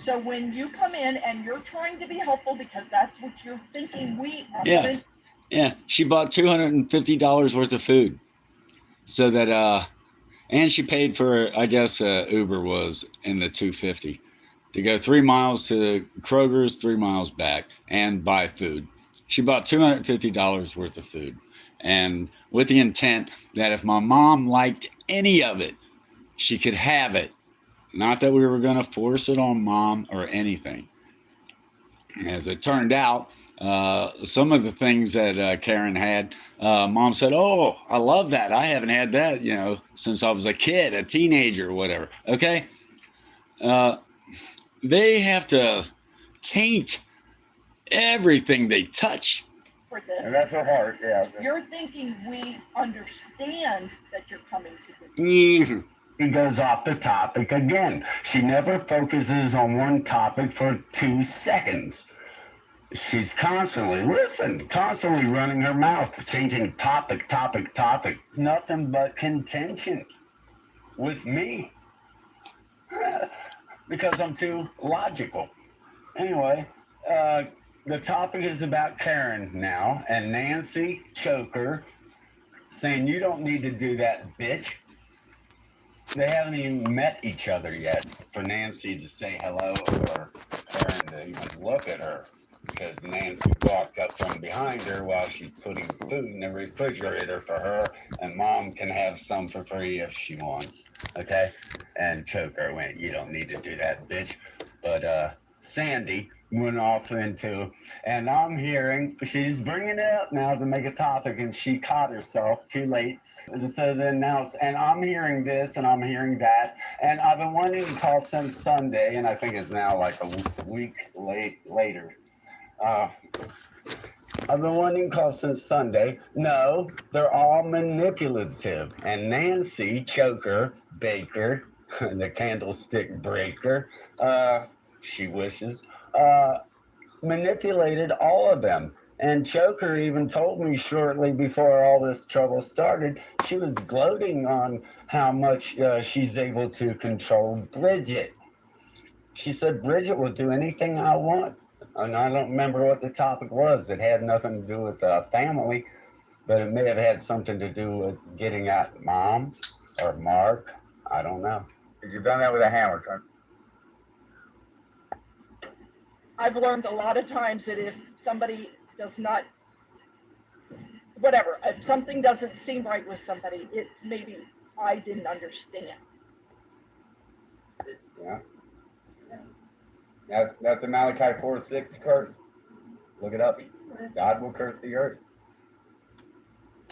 So when you come in and you're trying to be helpful because that's what you're thinking we are. Yeah, she bought $250 worth of food. So that, and she paid for, I guess, Uber was in the $250 to go 3 miles to Kroger's, 3 miles back, and buy food. She bought $250 worth of food, and with the intent that if my mom liked any of it, she could have it. Not that we were going to force it on Mom or anything. As it turned out, some of the things that Karen had, Mom said, "Oh, I love that. I haven't had that, since I was a kid, a teenager, whatever." Okay. They have to taint everything they touch. For this. And that's her heart, yeah. You're thinking we understand that you're coming to the He goes off the topic again. She never focuses on one topic for 2 seconds. She's constantly running her mouth, changing topic. It's nothing but contention. with me because I'm too logical. Anyway, the topic is about Karen now, and Nancy Choker saying you don't need to do that, bitch. They haven't even met each other yet for Nancy to say hello or Karen to even look at her, because Nancy walked up from behind her while she's putting food in the refrigerator for her, and Mom can have some for free if she wants, okay? And Choker went, you don't need to do that, bitch. But Sandy went off into, and I'm hearing, she's bringing it up now to make a topic, and she caught herself too late. So then now, and I'm hearing this and I'm hearing that, and I've been wanting to call since Sunday, and I think it's now like a week later. I've been wanting to call since Sunday. No, they're all manipulative. And Nancy Choker Baker, the candlestick breaker, she wishes, manipulated all of them. And Choker even told me shortly before all this trouble started, she was gloating on how much she's able to control Bridget. She said, Bridget will do anything I want. And I don't remember what the topic was. It had nothing to do with family, but it may have had something to do with getting at Mom or Mark. I don't know. You've done that with a hammer, Trent. I've learned a lot of times that if somebody does not, whatever, if something doesn't seem right with somebody, it's maybe I didn't understand. Yeah. That's a Malachi 4:6 curse. Look it up. God will curse the earth.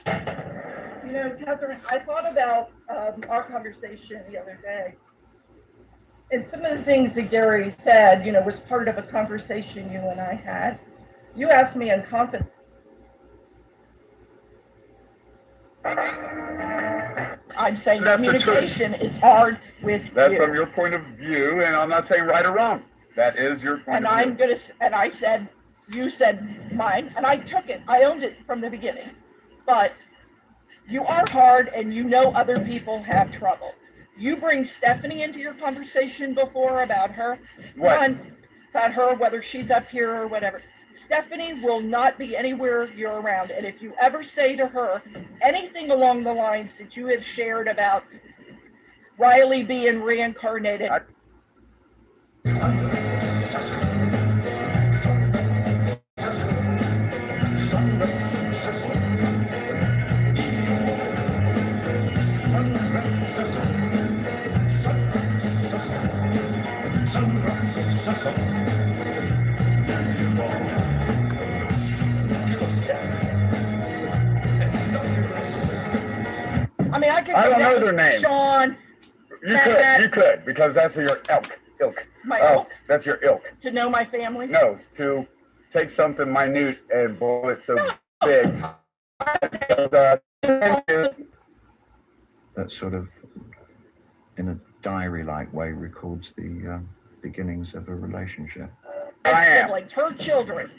You know, Catherine, I thought about our conversation the other day. And some of the things that Gary said, you know, was part of a conversation you and I had. You asked me in confidence. I'm saying That's communication is hard with That's you. from your point of view, and I'm not saying right or wrong. That is your point of view. And I said, you said mine, and I took it. I owned it from the beginning. But you are hard, and you know other people have trouble. You bring Stephanie into your conversation before about her. What? About her, whether she's up here or whatever. Stephanie will not be anywhere you're around. And if you ever say to her anything along the lines that you have shared about Riley being reincarnated. I mean, I don't know their names. Sean. You could, because that's your ilk. My ilk? That's your ilk. To know my family? No, to take something minute and boil it so big. That sort of, in a diary-like way, records the beginnings of a relationship. I am. Siblings, her children.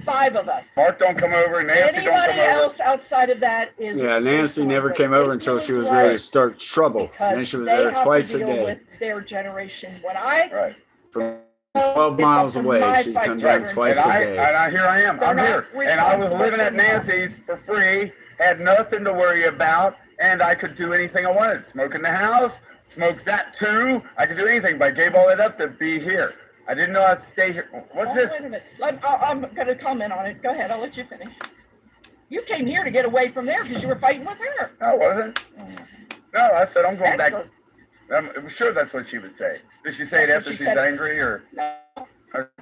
5 of us. Mark don't come over, Nancy don't come over. Anybody else outside of that is... Yeah, Nancy never came over until she was ready to start trouble. And then she was there twice a day. With their generation. When I... From 12 miles away, she'd come down twice a day. And here I am. I'm here. And I was living at Nancy's for free, had nothing to worry about, and I could do anything I wanted. Smoke in the house, smoke that too. I could do anything, but I gave all that up to be here. I didn't know I'd stay here. What's this? Wait a minute. I'm going to comment on it. Go ahead. I'll let you finish. You came here to get away from there because you were fighting with her. No, I wasn't. No, I said I'm going back. I'm sure that's what she would say. Did she say it after she's angry or? No.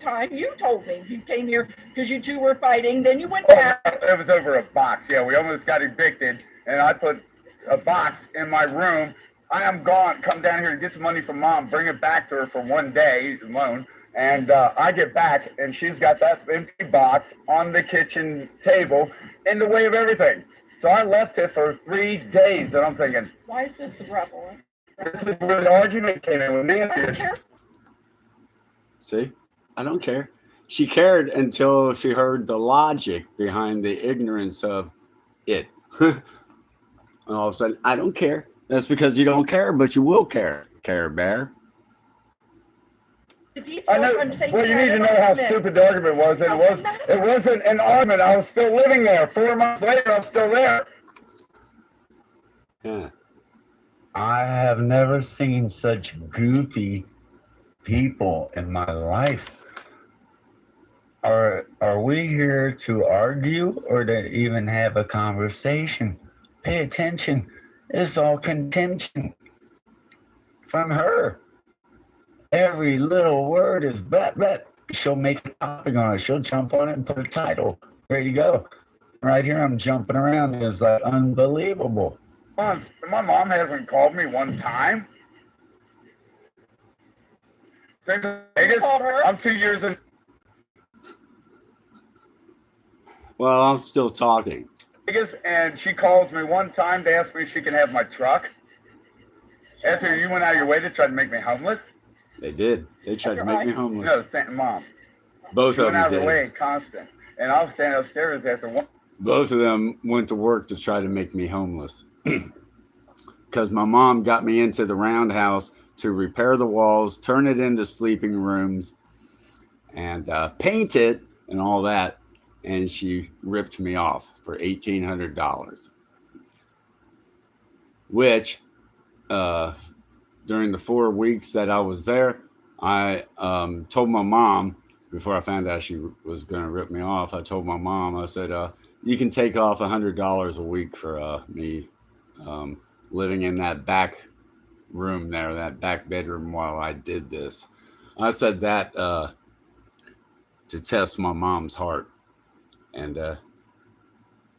Time you told me you came here because you two were fighting. Then you went back. It was over a box. Yeah, we almost got evicted, and I put a box in my room. I am gone. Come down here and get the money from Mom. Bring it back to her for one day alone. And I get back, and she's got that empty box on the kitchen table in the way of everything. So I left it for 3 days, and I'm thinking, why is this a rebel? This is where the argument came in with Nancy. See? I don't care. She cared until she heard the logic behind the ignorance of it. And all of a sudden, I don't care. That's because you don't care, but you will care, Care Bear. I know. Well, you need to know how stupid the argument was. And it wasn't an argument. I was still living there. 4 months later, I'm still there. Yeah. I have never seen such goofy people in my life. Are we here to argue or to even have a conversation? Pay attention. It's all contention from her. Every little word is blah, blah. She'll make a topic on it. She'll jump on it and put a title. There you go. Right here, I'm jumping around. It's like unbelievable. My mom hasn't called me one time. Since Vegas, I'm 2 years in. Well, I'm still talking. Vegas, and she calls me one time to ask me if she can have my truck. After you went out of your way to try to make me homeless. They did. They tried to make me homeless. No, Mom. Both she of went them out did. of the way constant. And I was standing upstairs after one. Both of them went to work to try to make me homeless. Because my mom got me into the roundhouse to repair the walls, turn it into sleeping rooms, and paint it and all that. And she ripped me off for $1,800. Which, during the 4 weeks that I was there, I told my mom, before I found out she was going to rip me off, I told my mom, I said, you can take off $100 a week for me living in that back room there, that back bedroom while I did this. I said that to test my mom's heart. And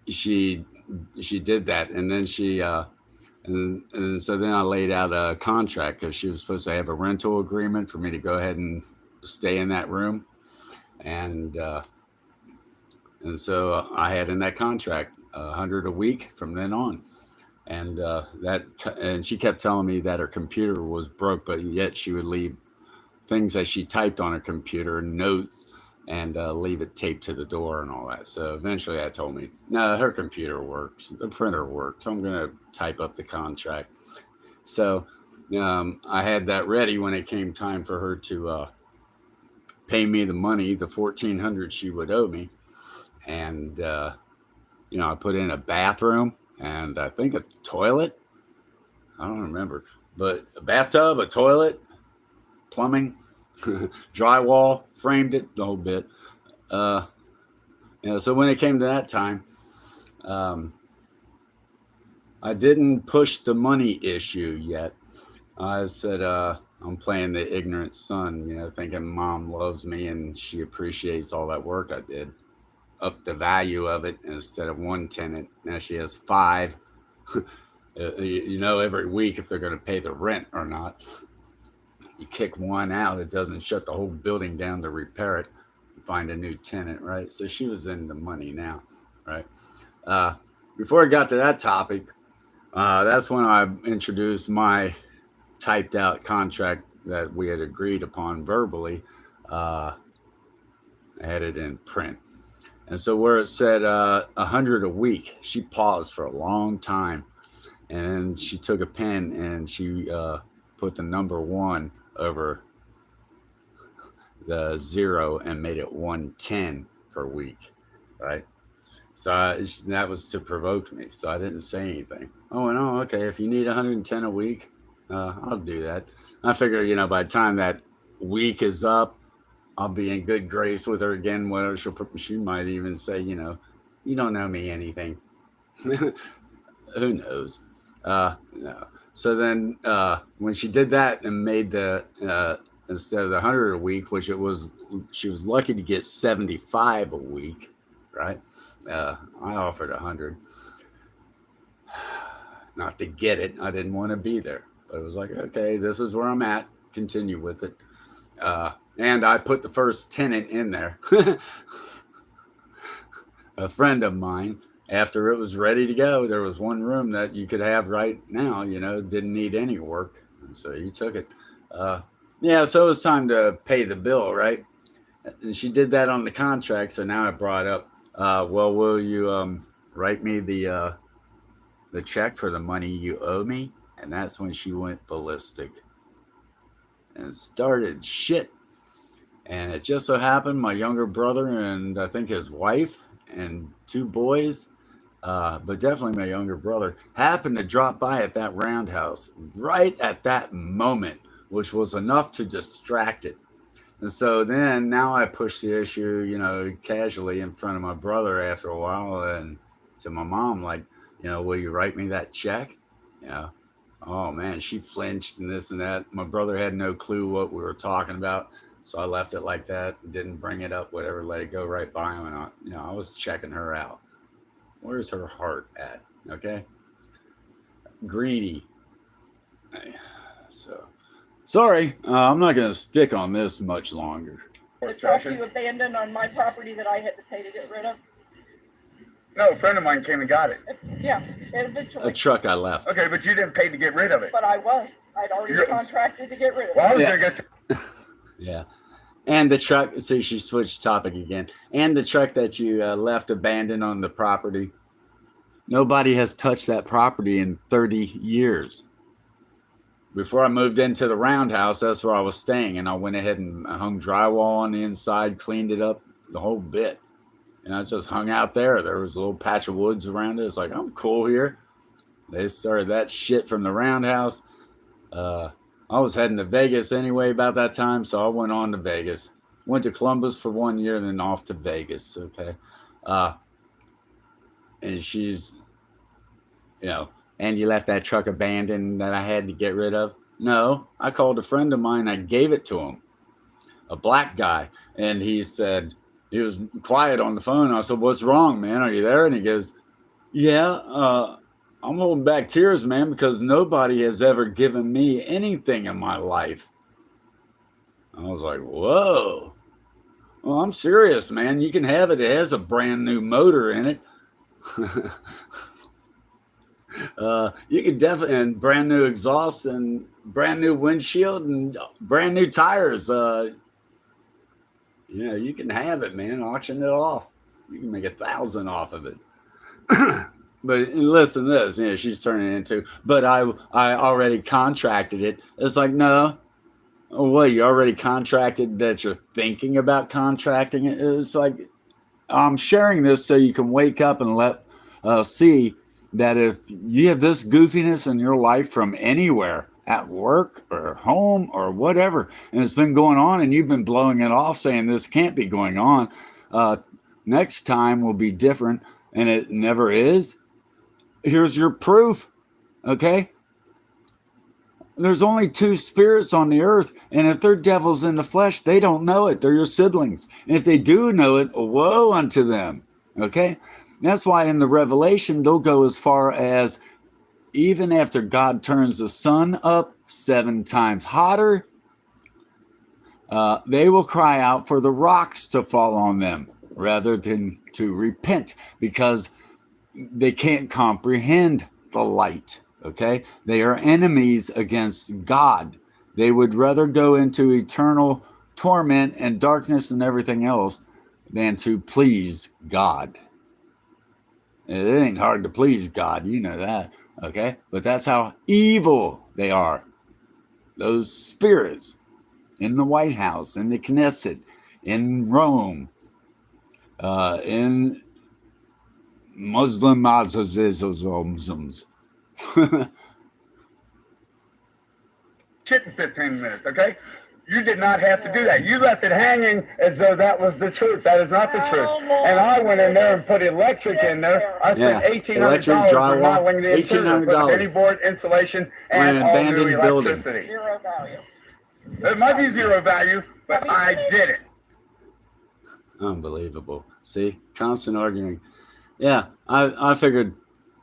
she did that. And then she... And so then I laid out a contract because she was supposed to have a rental agreement for me to go ahead and stay in that room. And so I had in that contract $100 a week from then on. And she kept telling me that her computer was broke, but yet she would leave things that she typed on her computer, notes, and leave it taped to the door and all that. So eventually that told me, no, her computer works. The printer works. I'm going to type up the contract. So I had that ready when it came time for her to pay me the money, the $1,400 she would owe me. And, I put in a bathroom and I think a toilet. I don't remember. But a bathtub, a toilet, plumbing, drywall, framed it, the whole bit. So when it came to that time, I didn't push the money issue yet. I said, I'm playing the ignorant son, thinking mom loves me and she appreciates all that work I did. Up the value of it instead of one tenant. Now she has 5. Every week if they're going to pay the rent or not. You kick one out, it doesn't shut the whole building down to repair it and find a new tenant, right? So she was in the money now, right? Before I got to that topic, that's when I introduced my typed out contract that we had agreed upon verbally. I had it in print. And so where it said $100 a week, she paused for a long time. And she took a pen and she put the number 1 over the 0 and made it 110 per week, right? So that was to provoke me. So I didn't say anything. Oh, okay. If you need 110 a week, I'll do that. I figure, by the time that week is up, I'll be in good grace with her again. Whether she might even say, you don't know me anything. Who knows? No. So then when she did that and made the instead of the 100 a week, which she was lucky to get 75 a week, right? I offered 100, not to get it. I didn't want to be there, but it was like, okay, this is where I'm at. Continue with it. And I put the first tenant in there, a friend of mine. After it was ready to go, there was one room that you could have right now, didn't need any work. And so you took it. So it was time to pay the bill, right? And she did that on the contract. So now I brought up, will you write me the check for the money you owe me? And that's when she went ballistic and started shit. And it just so happened my younger brother and I think his wife and 2 boys, but definitely my younger brother, happened to drop by at that roundhouse right at that moment, which was enough to distract it. And so then now I push the issue, you know, casually in front of my brother after a while and to my mom, like, you know, will you write me that check? You know, oh man, she flinched and this and that. My brother had no clue what we were talking about. So I left it like that, didn't bring it up, whatever, let it go right by him. And I was checking her out. Where's her heart at? Okay. Greedy. So sorry, I'm not going to stick on this much longer. The truck you abandoned on my property that I had to pay to get rid of? No, a friend of mine came and got it. Yeah, eventually. A truck I left. Okay, but you didn't pay to get rid of it. But I was. I'd already contracted to get rid of it. Well, I was going to get Yeah. And the truck, see, she switched topic again. And the truck that you left abandoned on the property. Nobody has touched that property in 30 years. Before I moved into the roundhouse, that's where I was staying. And I went ahead and hung drywall on the inside, cleaned it up, the whole bit. And I just hung out there. There was a little patch of woods around it. It's like, I'm cool here. They started that shit from the roundhouse. I was heading to Vegas anyway about that time, so I went on to Vegas. Went to Columbus for 1 year, then off to Vegas, okay? And she's, you know, and you left that truck abandoned that I had to get rid of? No, I called a friend of mine. I gave it to him, a black guy, and he said, he was quiet on the phone. I said, what's wrong, man? Are you there? And he goes, yeah, I'm holding back tears, man, because nobody has ever given me anything in my life. I was like, whoa. Well, I'm serious, man. You can have it. It has a brand new motor in it. You can definitely, and brand new exhaust and brand new windshield and brand new tires. You know, you can have it, man. Auction it off. You can make 1,000 off of it. But listen to this, you know, she's turning into, but I already contracted it. It's like, no, what, you already contracted that you're thinking about contracting it? It's like, I'm sharing this so you can wake up and let see that if you have this goofiness in your life from anywhere, at work or home or whatever, and it's been going on and you've been blowing it off saying this can't be going on, next time will be different, and it never is. Here's your proof, okay? There's only 2 spirits on the earth, and if they're devils in the flesh, they don't know it. They're your siblings. And if they do know it, woe unto them, okay? That's why in the Revelation, they'll go as far as even after God turns the sun up 7 times hotter, they will cry out for the rocks to fall on them rather than to repent, because they can't comprehend the light, okay? They are enemies against God. They would rather go into eternal torment and darkness and everything else than to please God. It ain't hard to please God, you know that, okay? But that's how evil they are. Those spirits in the White House, in the Knesset, in Rome, in Muslim Muslims. shit in 15 minutes, okay? You did not have to do that. You left it hanging as though that was the truth. That is not the truth. And I went in there and put electric in there. I spent $1,800 remodeling the interior, put any board, insulation, and all new electricity. Zero value. It might be zero value, but I did it. Unbelievable. See, constant arguing. Yeah, I figured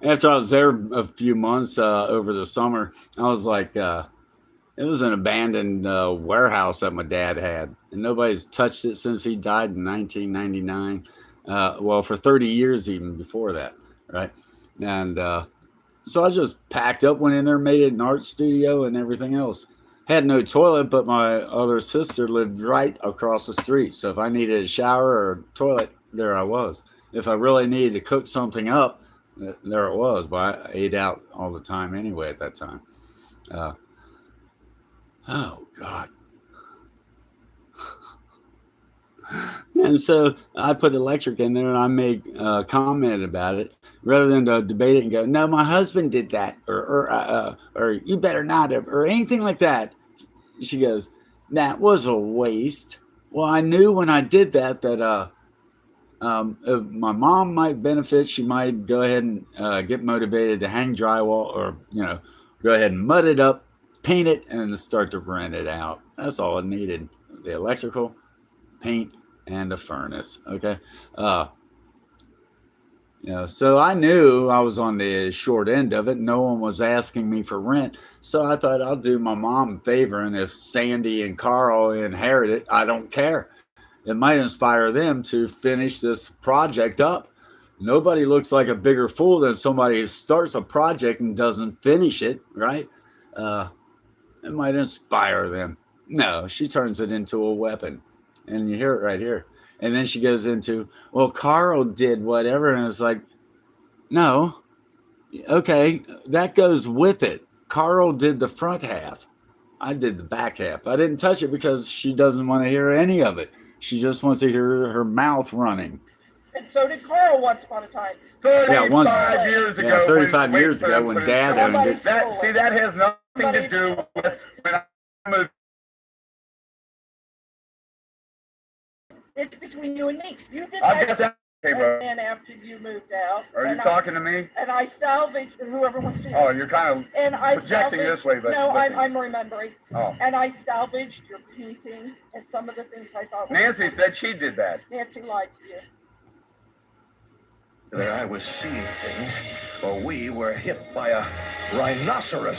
after I was there a few months over the summer, I was like, it was an abandoned warehouse that my dad had, and nobody's touched it since he died in 1999. Well, for 30 years even before that, right? And so I just packed up, went in there, made it an art studio and everything else. Had no toilet, but my other sister lived right across the street. So if I needed a shower or a toilet, there I was. If I really needed to cook something up, there it was. But I ate out all the time anyway at that time. Oh God. And so I put electric in there and I made a comment about it rather than to debate it and go, no, my husband did that, or you better not have, or anything like that. She goes, that was a waste. Well, I knew when I did that if my mom might benefit. She might go ahead and get motivated to hang drywall, or go ahead and mud it up, paint it, and then start to rent it out. That's all it needed: the electrical, paint, and a furnace. Okay. So I knew I was on the short end of it. No one was asking me for rent. So I thought I'll do my mom a favor. And if Sandy and Carl inherit it, I don't care. It might inspire them to finish this project up. Nobody looks like a bigger fool than somebody who starts a project and doesn't finish it, right? It might inspire them. No, she turns it into a weapon. And you hear it right here. And then she goes into, well, Carl did whatever. And it's like, no, okay, that goes with it. Carl did the front half. I did the back half. I didn't touch it because she doesn't want to hear any of it. She just wants to hear her mouth running. And so did Carl once upon a time. 35 years ago. Yeah, 35 years ago when Dad owned it. That has nothing to do with when I moved. It's between you and me. You did I'll get that. Okay, bro. And after you moved out. Are you talking to me? And I salvaged, whoever wants to. Oh, you're kind of projecting this way, but. No, I'm remembering. Oh. And I salvaged your painting and some of the things I thought. Nancy said she did that. Nancy lied to you. That I was seeing things, or we were hit by a rhinoceros.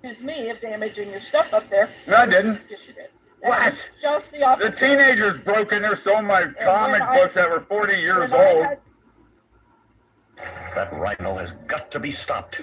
Accuse me of damaging your stuff up there. No, I didn't. Yes, you did. What? Just the opposite. The teenagers broke in there, stole my comic books that were 40 years old. That rhino has got to be stopped.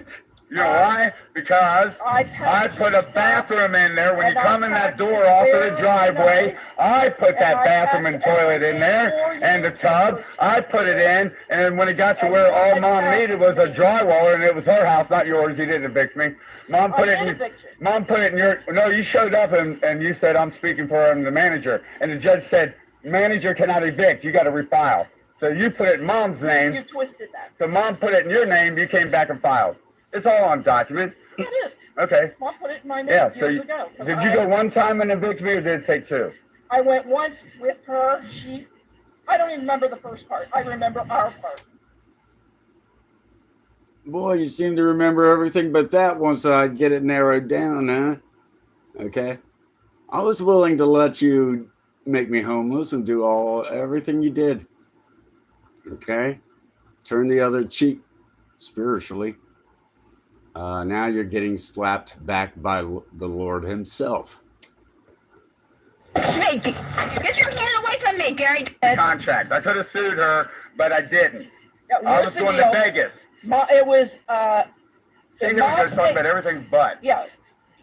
You know why? Because I put a bathroom in there. When you come in that door off of the driveway, I put that bathroom and toilet in there, and the tub. I put it in, and when it got to where all Mom needed was a drywaller, and it was her house, not yours. You didn't evict me. Mom put it in your. No, you showed up and you said, I'm speaking for her, I'm the manager, and the judge said, manager cannot evict. You got to refile. So you put it in Mom's name. You twisted that. So Mom put it in your name. You came back and filed. It's all on document. It is. Okay. Mom put it in my name years ago. Did you go one time and evict me, or did it take two? I went once with her. I don't even remember the first part. I remember our part. Boy, you seem to remember everything but that once I get it narrowed down, huh? Okay. I was willing to let you make me homeless and do everything you did. Okay? Turn the other cheek spiritually. Now you're getting slapped back by the Lord himself. Snake, get your hand away from me, Gary. Contract. I could have sued her, but I didn't. No, I was going to Vegas. It was. She was going to talk about everything but. Yeah,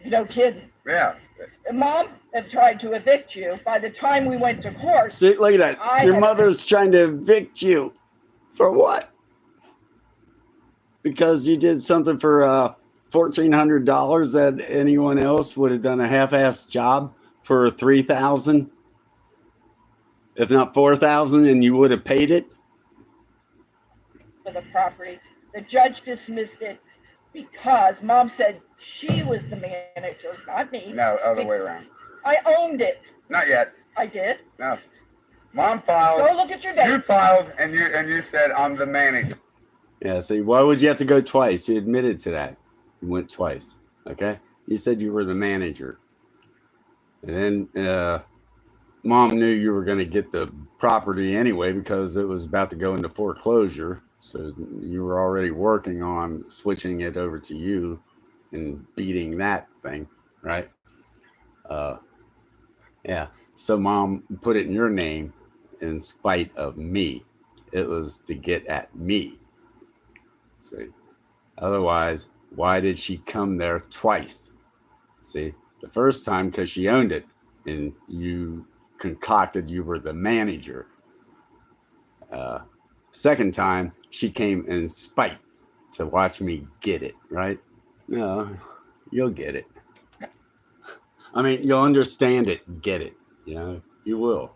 no kidding. Yeah. Mom had tried to evict you. By the time we went to court. See, look at that. Your mother's trying to evict you. For what? Because you did something for $1,400 that anyone else would have done a half-assed job for $3,000, if not $4,000, and you would have paid it. For the property, the judge dismissed it because Mom said she was the manager, not me. No, other way around. I owned it. Not yet. I did. No. Mom filed. Go look at your dates. You filed, and you said I'm the manager. Yeah, see, why would you have to go twice? You admitted to that. You went twice, okay? You said you were the manager. And then Mom knew you were going to get the property anyway because it was about to go into foreclosure. So you were already working on switching it over to you and beating that thing, right? Yeah, so Mom put it in your name in spite of me. It was to get at me. See, otherwise, why did she come there twice? See, the first time because she owned it and you concocted you were the manager. Second time, she came in spite to watch me get it, right? No, you'll get it. I mean, you'll understand it, get it. You know, you will.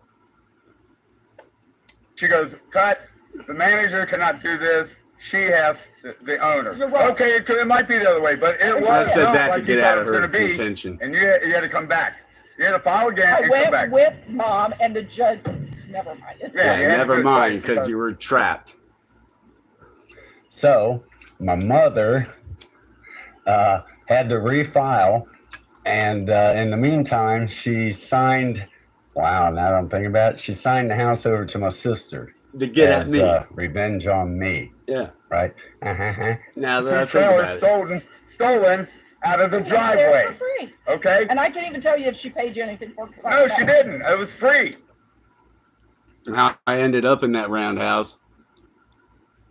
She goes, cut. The manager cannot do this. She has the owner. You're right. Okay, it might be the other way, but it was I said not that like to get you out thought of it was her going to be. contention. And you had to come back. You had to file again I and come back. went with Mom and the judge. Never mind. It's Yeah, you had to never go mind, twice because you were trapped. So my mother had to refile, and in the meantime, she signed. Wow, now that I'm thinking about it, she signed the house over to my sister to get at me. Revenge on me. Yeah. Right. Now that Two I think trailers about it. stolen out of the It was there driveway. for free. Okay. And I can't even tell you if she paid you anything for it. No, she didn't. It was free. And how I ended up in that roundhouse.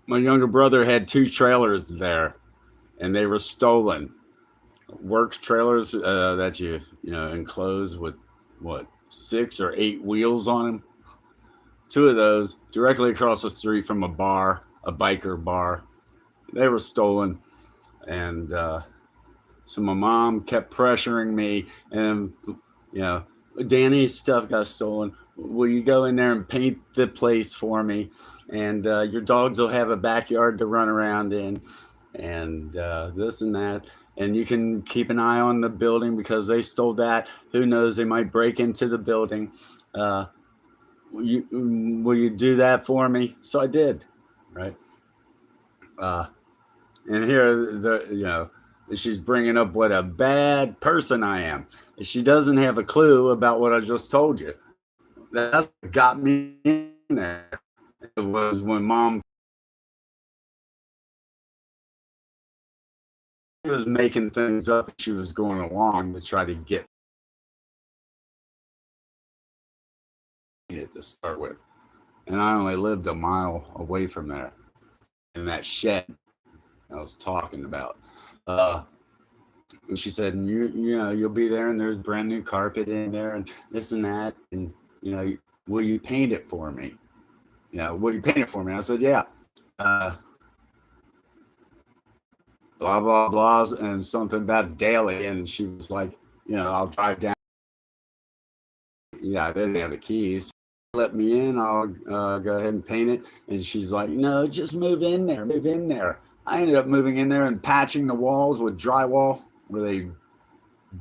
My younger brother had 2 trailers there, and they were stolen. Works trailers that you enclose with what, 6 or 8 wheels on them. 2 of those directly across the street from a bar, a biker bar. They were stolen, and so my mom kept pressuring me, and Danny's stuff got stolen. Will you go in there and paint the place for me? And your dogs will have a backyard to run around in, and this and that. And you can keep an eye on the building because they stole that. Who knows? They might break into the building. Will you do that for me? So I did, right? And here, she's bringing up what a bad person I am. She doesn't have a clue about what I just told you. That's what got me in there. It was when Mom was making things up. She was going along to try to get it to start with. And I only lived a mile away from there in that shed I was talking about. And she said, you'll be there, and there's brand new carpet in there, and this and that, and will you paint it for me? Will you paint it for me? I said, yeah. Blah blah blah, and something about daily, and she was like, I'll drive down. Yeah, I didn't have the keys. Let me in. I'll go ahead and paint it. And she's like, no, just move in there. Move in there. I ended up moving in there and patching the walls with drywall where they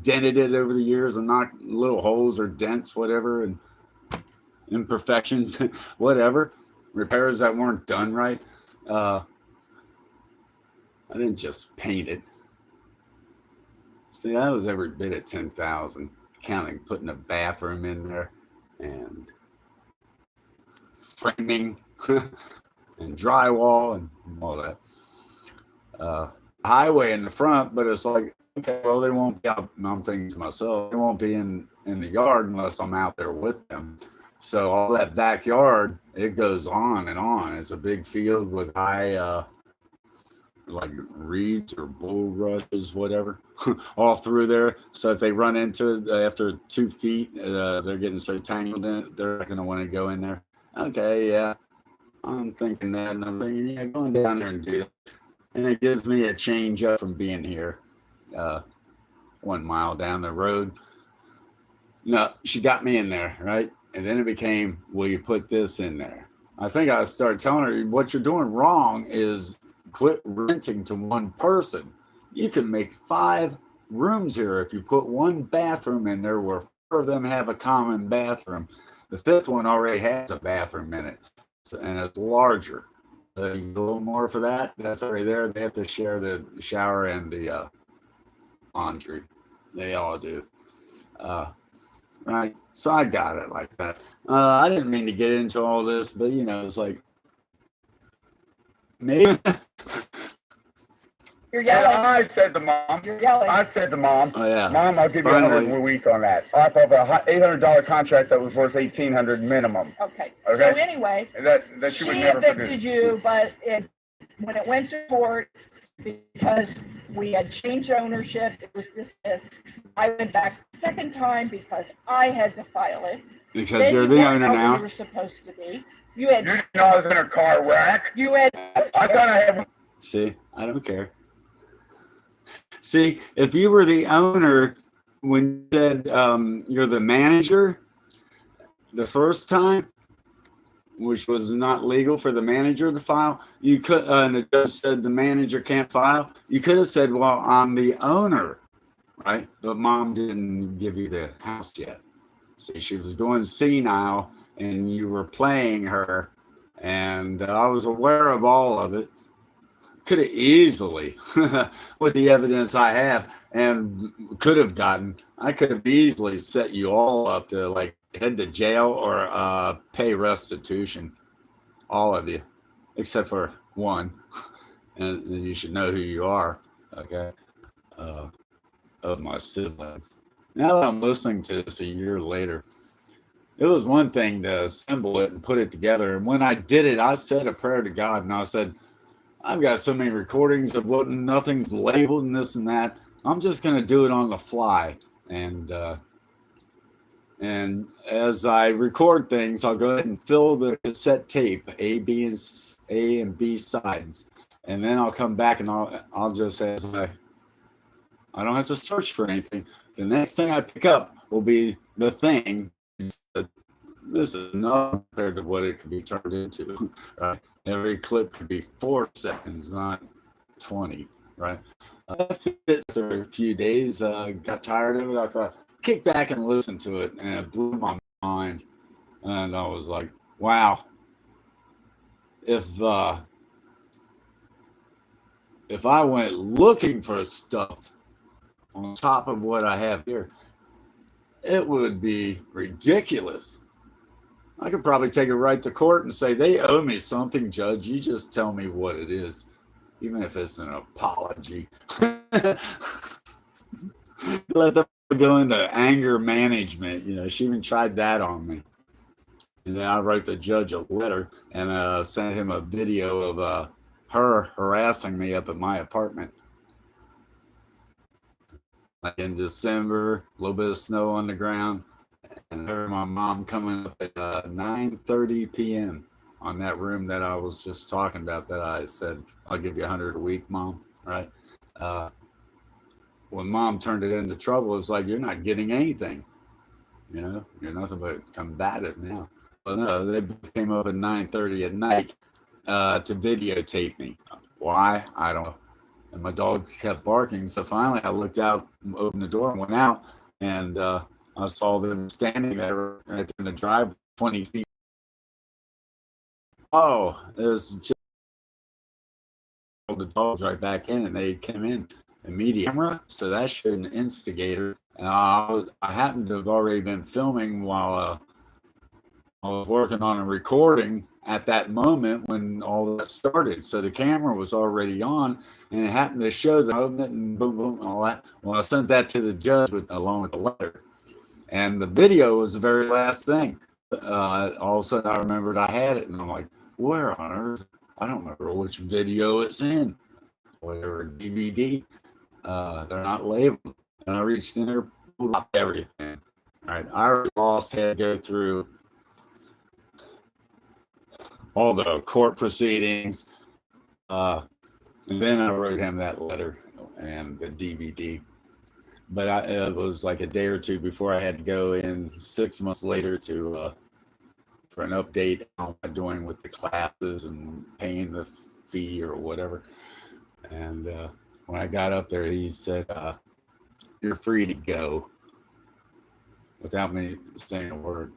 dented it over the years and knocked little holes or dents, whatever, and imperfections, whatever, repairs that weren't done right. I didn't just paint it. See, that was every bit of 10,000, counting putting a bathroom in there and framing and drywall and all that. Highway in the front, but it's like, okay, well, they won't be out. I'm thinking to myself, they won't be in the yard unless I'm out there with them. So all that backyard, it goes on and on. It's a big field with high, like reeds or bulrushes, whatever, all through there. So if they run into it after 2 feet, they're getting so tangled in it, they're not going to want to go in there. Okay, yeah, I'm thinking that, and I'm thinking, yeah, going down there and do that. And it gives me a change up from being here 1 mile down the road. No, she got me in there, right? And then it became, will you put this in there? I think I started telling her, what you're doing wrong is quit renting to one person. You can make 5 rooms here if you put 1 bathroom in there where 4 of them have a common bathroom. The 5th one already has a bathroom in it, and it's larger. You get a little more for that. That's already there. They have to share the shower and the laundry. They all do. Right. So I got it like that. I didn't mean to get into all this, but it's like maybe. You're yelling. I said to Mom. You're yelling. I said to Mom. Oh yeah. Mom, I'll give Finally. you $100 a week on that. Off of a $800 contract that was worth $1,800 minimum. Okay. Okay. So anyway, That she would never evicted produce. you, but when it went to court, because we had changed ownership, it was dismissed. I went back the second time because I had to file it. Because you're the owner now. You were supposed to be. You had. You didn't know I was in a car wreck. You had. I thought I had. See, I don't care. See, if you were the owner when you said you're the manager the first time, which was not legal for the manager to file, you could, and the judge said the manager can't file, you could have said, well, I'm the owner, right? But mom didn't give you the house yet. See, she was going senile and you were playing her, and I was aware of all of it. Could have easily, with the evidence I have and could have gotten, I could have easily set you all up to like head to jail or pay restitution, all of you, except for one, and you should know who you are, okay, of my siblings. Now that I'm listening to this a year later, it was one thing to assemble it and put it together, and when I did it, I said a prayer to God, and I said, I've got so many recordings of what nothing's labeled and this and that. I'm just going to do it on the fly. And as I record things, I'll go ahead and fill the cassette tape, A and B sides. And then I'll come back and I'll just, as I don't have to search for anything. The next thing I pick up will be the thing. This is not compared to what it could be turned into, right? Every clip could be 4 seconds, not 20, right? After a few days, got tired of it. I thought, kick back and listen to it, and it blew my mind. And I was like, wow, if I went looking for stuff on top of what I have here, it would be ridiculous. I could probably take it right to court and say, they owe me something, Judge. You just tell me what it is, even if it's an apology. Let them go into anger management. You know, she even tried that on me. And then I wrote the judge a letter and sent him a video of her harassing me up at my apartment. Like in December, a little bit of snow on the ground. And her and my mom coming up at 9:30 p.m. on that room that I was just talking about that I said, I'll give you 100 a week, Mom, right? When Mom turned it into trouble, it's like, you're not getting anything. You know, you're nothing but combative now. But no, they came up at 9:30 at night to videotape me. Why? I don't know. And my dog kept barking. So finally I looked out, opened the door and went out, and I saw them standing there right there in the drive 20 feet. Oh, it was just the dogs right back in, and they came in immediately. So that showed an instigator. And I happened to have already been filming while I was working on a recording at that moment when all that started. So the camera was already on, and it happened to show the movement and boom, boom, and all that. Well, I sent that to the judge along with the letter. And the video was the very last thing. All of a sudden I remembered I had it, and I'm like, where on earth? I don't remember which video it's in. Whatever DVD. They're not labeled. And I reached in there, pulled up everything. All right, I already had to go through all the court proceedings. And then I wrote him that letter and the DVD. But it was like a day or two before I had to go in 6 months later to for an update on what I'm doing with the classes and paying the fee or whatever. And when I got up there, he said, you're free to go, without me saying a word.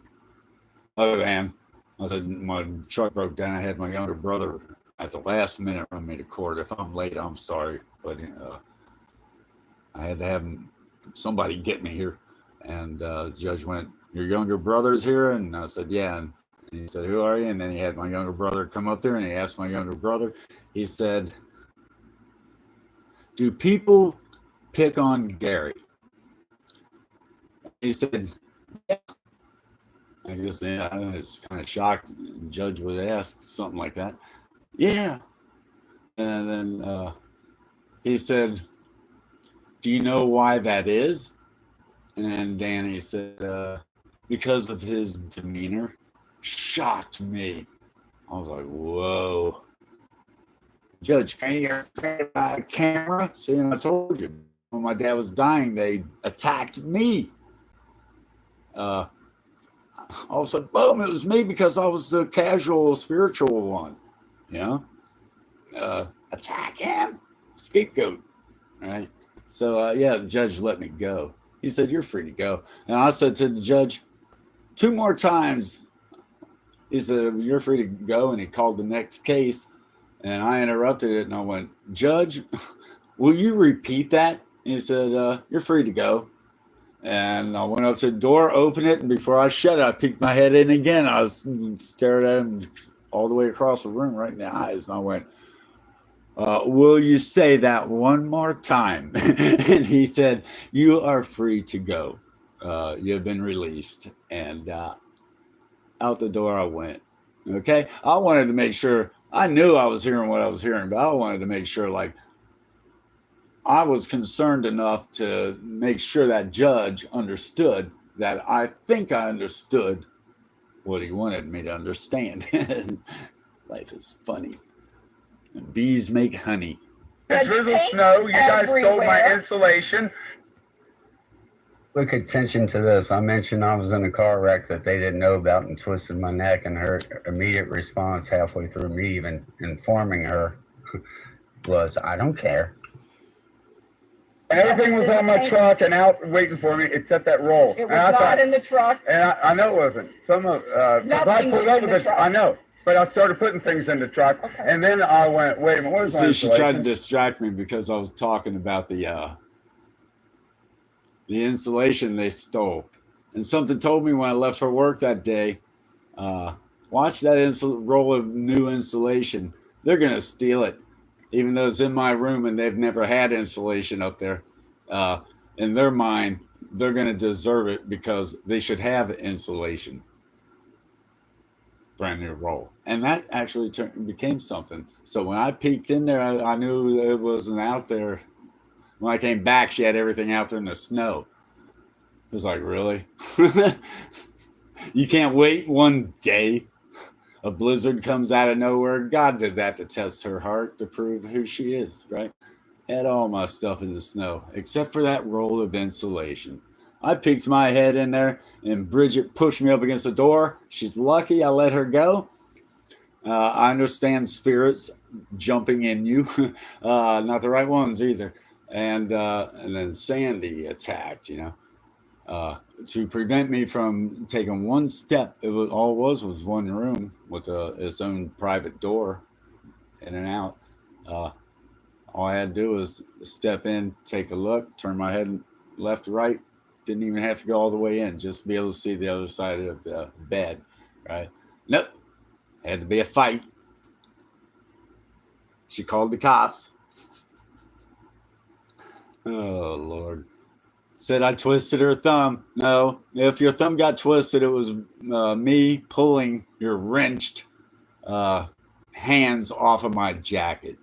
Other than, I said, my truck broke down. I had my younger brother at the last minute run me to court. If I'm late, I'm sorry. But I had to have somebody get me here. And the judge went, your younger brother's here? And I said, yeah. And he said, who are you? And then he had my younger brother come up there, and he asked my younger brother, he said, do people pick on Gary? He said, yeah. I guess I was kind of shocked the judge would ask something like that. Yeah. And then he said, do you know why that is? And Danny said, because of his demeanor. Shocked me. I was like, whoa. Judge, can you get a camera? See, and I told you, when my dad was dying, they attacked me. All of a sudden, boom, it was me because I was the casual spiritual one, you know? Attack him, scapegoat, right? So, yeah, the judge let me go. He said, you're free to go. And I said to the judge, 2 more times, he said, you're free to go. And he called the next case. And I interrupted it and I went, Judge, will you repeat that? And he said, you're free to go. And I went up to the door, opened it, and before I shut it, I peeked my head in again. I was staring at him all the way across the room, right in the eyes. And I went, will you say that one more time? And he said, you are free to go. You have been released. And out the door I went. Okay? I wanted to make sure. I knew I was hearing what I was hearing, but I wanted to make sure, like, I was concerned enough to make sure that judge understood that I think I understood what he wanted me to understand. Life is funny. And bees make honey. It drizzled snow. You guys stole my insulation. Look attention to this. I mentioned I was in a car wreck that they didn't know about and twisted my neck, and her immediate response halfway through me even informing her was, I don't care. Everything was on my truck and out waiting for me except that roll. It was not in the truck. And I know it wasn't. Some of I pulled over this. I know. But I started putting things in the truck, and then I went, wait a minute, what is See, my she tried to distract me because I was talking about the insulation they stole. And something told me when I left for work that day, watch that roll of new insulation. They're going to steal it, even though it's in my room and they've never had insulation up there. In their mind, they're going to deserve it because they should have insulation. Brand new roll. And that actually became something. So when I peeked in there, I knew it wasn't out there. When I came back, she had everything out there in the snow. It was like, really? You can't wait one day. A blizzard comes out of nowhere. God did that to test her heart, to prove who she is, right? Had all my stuff in the snow, except for that roll of insulation. I peeked my head in there, and Bridget pushed me up against the door. She's lucky I let her go. I understand spirits jumping in you. Not the right ones either. And then Sandy attacked, to prevent me from taking one step. It was one room with its own private door in and out. All I had to do was step in, take a look, turn my head left to right. Didn't even have to go all the way in, just be able to see the other side of the bed, right? Nope. Had to be a fight. She called the cops. Oh, Lord. Said I twisted her thumb. No, if your thumb got twisted, it was me pulling your wrenched hands off of my jacket.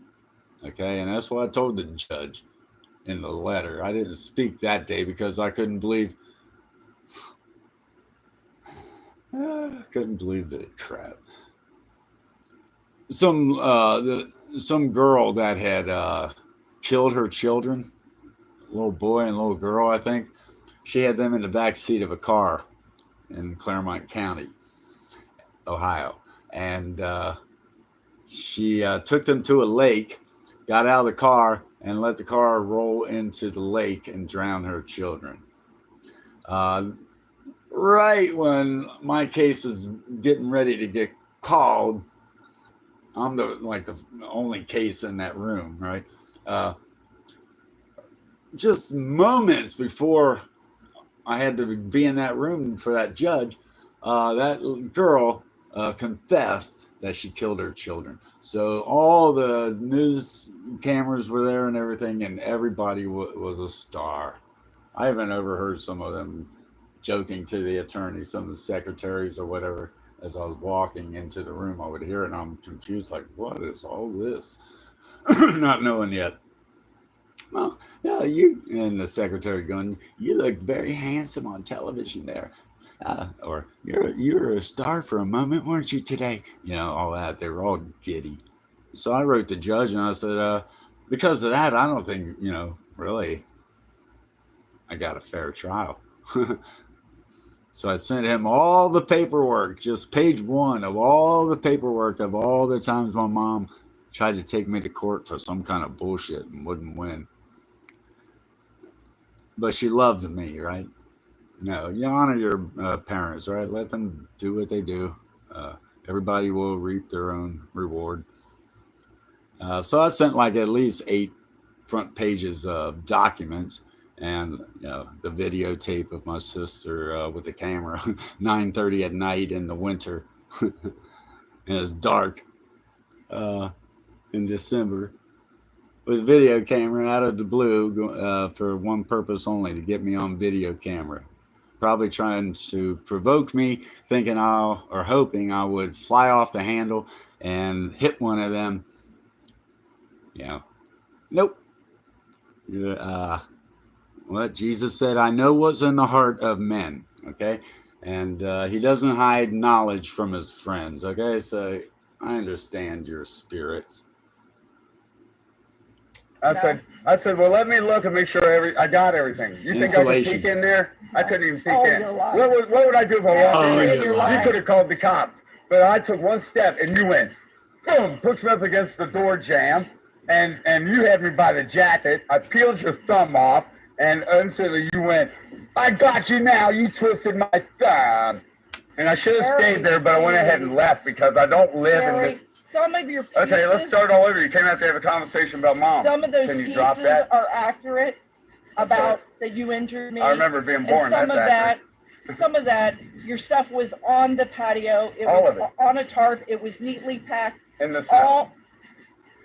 Okay, and that's what I told the judge in the letter. I didn't speak that day because I couldn't believe the crap. Some girl that had killed her children, little boy and little girl, I think. She had them in the back seat of a car in Claremont County, Ohio. And she took them to a lake, got out of the car, and let the car roll into the lake and drown her children. Right when my case is getting ready to get called, I'm the only case in that room, right? Just moments before I had to be in that room for that judge, that girl confessed that she killed her children. So all the news cameras were there and everything, and everybody was a star. I haven't overheard some of them joking to the attorney, some of the secretaries or whatever. As I was walking into the room, I would hear it, and I'm confused, like, what is all this? Not knowing yet. Well, yeah, you and the secretary going, you look very handsome on television there. Or you're a star for a moment, weren't you today? You know, all that. They were all giddy. So I wrote the judge and I said, because of that, I don't think, you know, really I got a fair trial. So I sent him all the paperwork, just page one of all the paperwork of all the times my mom tried to take me to court for some kind of bullshit and wouldn't win. But she loved me, right? No, you honor your parents, right? Let them do what they do. Uh, Everybody will reap their own reward. So I sent like at least 8 front pages of documents and you know the videotape of my sister with the camera 9:30 at night in the winter and it's dark uh, in December with video camera out of the blue for one purpose only, to get me on video camera, probably trying to provoke me, thinking I'll or hoping I would fly off the handle and hit one of them. You know, nope. What Jesus said, I know what's in the heart of men. Okay. And he doesn't hide knowledge from his friends. Okay. So I understand your spirits. I said, well, let me look and make sure I got everything. You think I could peek in there? I couldn't even peek in. What would I do if I walked in? You could have called the cops. But I took one step and you went, boom, pushed me up against the door jamb, and you had me by the jacket. I peeled your thumb off, and instantly you went, I got you now. You twisted my thumb. And I should have stayed there, but I went ahead and left because I don't live in this. Some of your pieces, okay, let's start all over. You came out to have a conversation about mom. Some of those Can you pieces drop that? are accurate about that you injured me. I remember being born. And some of that, your stuff was on the patio. It was on a tarp. It was neatly packed. In the snow.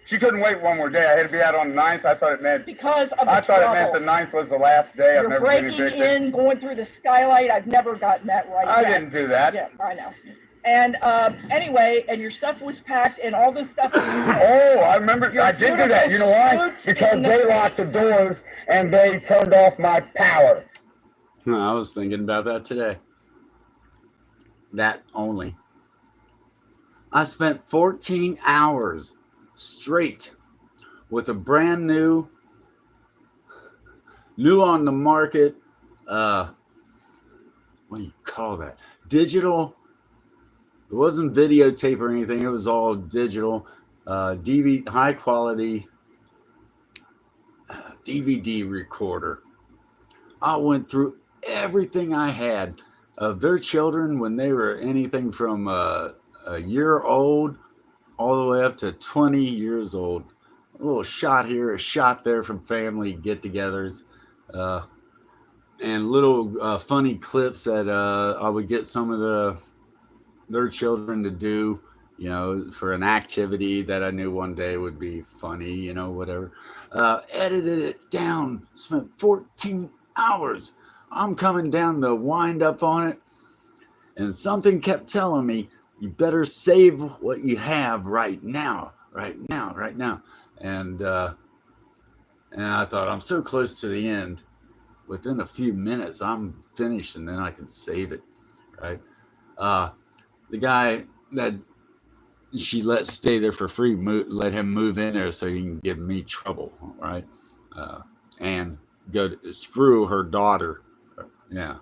She couldn't wait one more day. I had to be out on the 9th. I thought it meant because of the I thought it meant the 9th was the last day. I've never been evicted. You're breaking in, going through the skylight. I've never gotten that right. I didn't do that. Yeah, I know. And anyway, and your stuff was packed, and all this stuff. Oh, I remember. I did do that. You know why? Because they locked the doors and they turned off my power. I was thinking about that today. That only. I spent 14 hours straight with a brand new on the market, what do you call that? Digital. It wasn't videotape or anything. It was all digital, DVD, high quality DVD recorder. I went through everything I had of their children when they were anything from a year old all the way up to 20 years old. A little shot here, a shot there from family get-togethers, and little funny clips that I would get some of their children to do, you know, for an activity that I knew one day would be funny, you know, whatever. Edited it down, spent 14 hours. I'm coming down to wind up on it, and something kept telling me, you better save what you have right now. And I thought, I'm so close to the end. Within a few minutes, I'm finished, and then I can save it, right? The guy that she let stay there for free, let him move in there so he can give me trouble, right? And go to screw her daughter, yeah,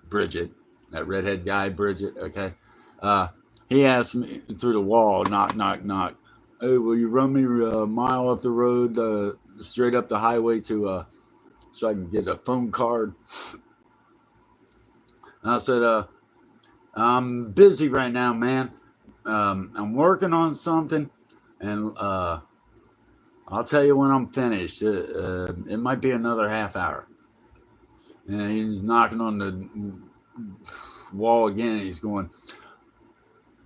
Bridget, that redhead guy, Bridget, okay? He asked me through the wall, knock, knock, knock. Hey, will you run me a mile up the road, straight up the highway so I can get a phone card? And I said, I'm busy right now, man. I'm working on something, and I'll tell you when I'm finished. It might be another half hour. And he's knocking on the wall again, and he's going,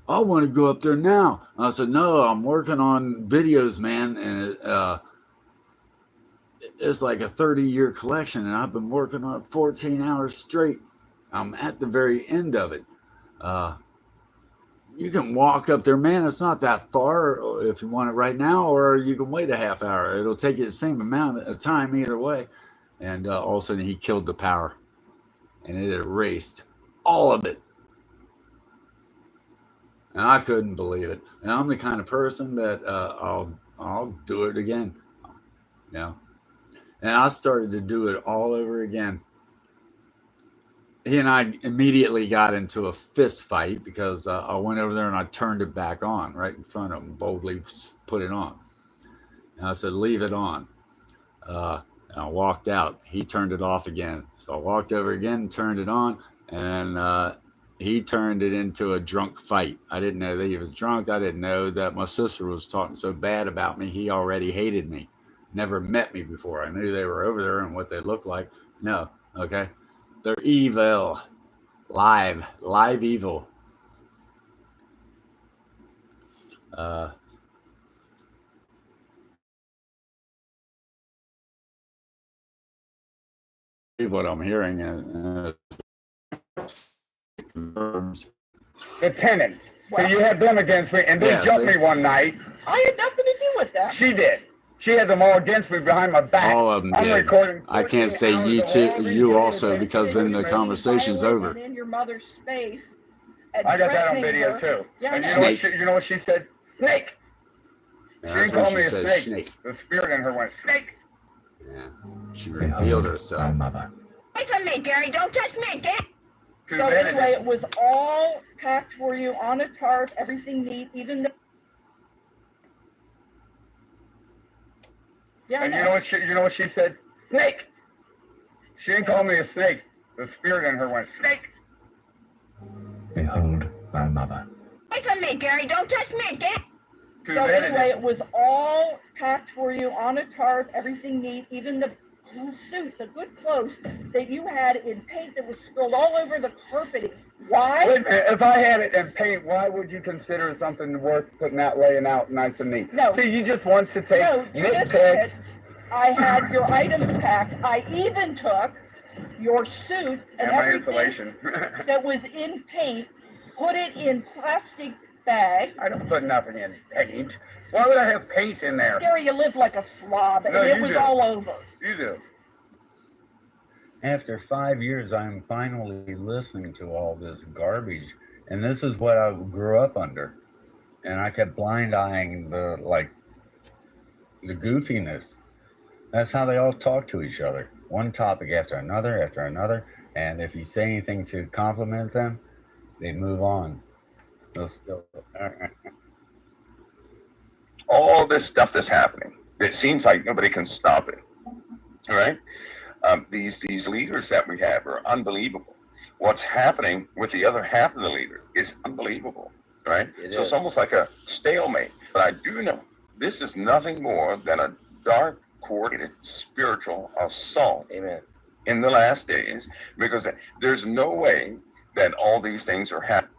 I want to go up there now. I said, no, I'm working on videos, man. And it's like a 30-year collection, and I've been working on it 14 hours straight. I'm at the very end of it. You can walk up there, man. It's not that far if you want it right now, or you can wait a half hour. It'll take you the same amount of time either way. And all of a sudden, he killed the power, and it erased all of it. And I couldn't believe it. And I'm the kind of person that I'll do it again. You know? And I started to do it all over again. He and I immediately got into a fist fight because I went over there and I turned it back on right in front of him, boldly put it on. And I said, leave it on. And I walked out. He turned it off again. So I walked over again and turned it on. And he turned it into a drunk fight. I didn't know that he was drunk. I didn't know that my sister was talking so bad about me. He already hated me. Never met me before. I knew they were over there and what they looked like. No, okay? They're evil. Live evil. What I'm hearing confirms. The tenants. So you had them against me, and they jumped me one night. I had nothing to do with that. She did. She had them all against me behind my back. All of them I'm did. recording I can't say you too, you also, because then the conversation's over. In your mother's space. I got that on video too. Yeah, and Snake. You know what she said? Snake. Yeah, She that's didn't what call she me a said, snake. snake. The spirit in her went, snake. Yeah, she revealed herself. Mother. Wait for me, Gary. Don't touch me, get. Too So bad anyway, it was all packed for you on a tarp, everything neat, even the. Yeah, I And know. you know what she said? Snake. She didn't call me a snake. The spirit in her went, snake. Behold thy mother. Wait for me, Gary. Don't touch me, get. Too So bad anyway, it was all packed for you on a tarp, everything neat, even the suit, the good clothes that you had in paint that was spilled all over the carpeting. Why? Wait a minute, if I had it in paint, why would you consider something worth putting out, laying out nice and neat? No. See, you just want to take No, you nitpick. listen to it. I had your items packed. I even took your suit and my everything insulation. that was in paint, put it in plastic bags. I don't put nothing in paint. Why would I have paint in there? Gary, you live like a slob, and No, it you was do. all over. You do. After 5 years, I'm finally listening to all this garbage, and this is what I grew up under. And I kept blind eyeing the goofiness. That's how they all talk to each other. One topic after another, and if you say anything to compliment them, they move on. They'll still. All this stuff that's happening, it seems like nobody can stop it. All right? These leaders that we have are unbelievable. What's happening with the other half of the leader is unbelievable, right? It's almost like a stalemate. But I do know this is nothing more than a dark, coordinated spiritual assault. Amen. In the last days, because there's no way that all these things are happening.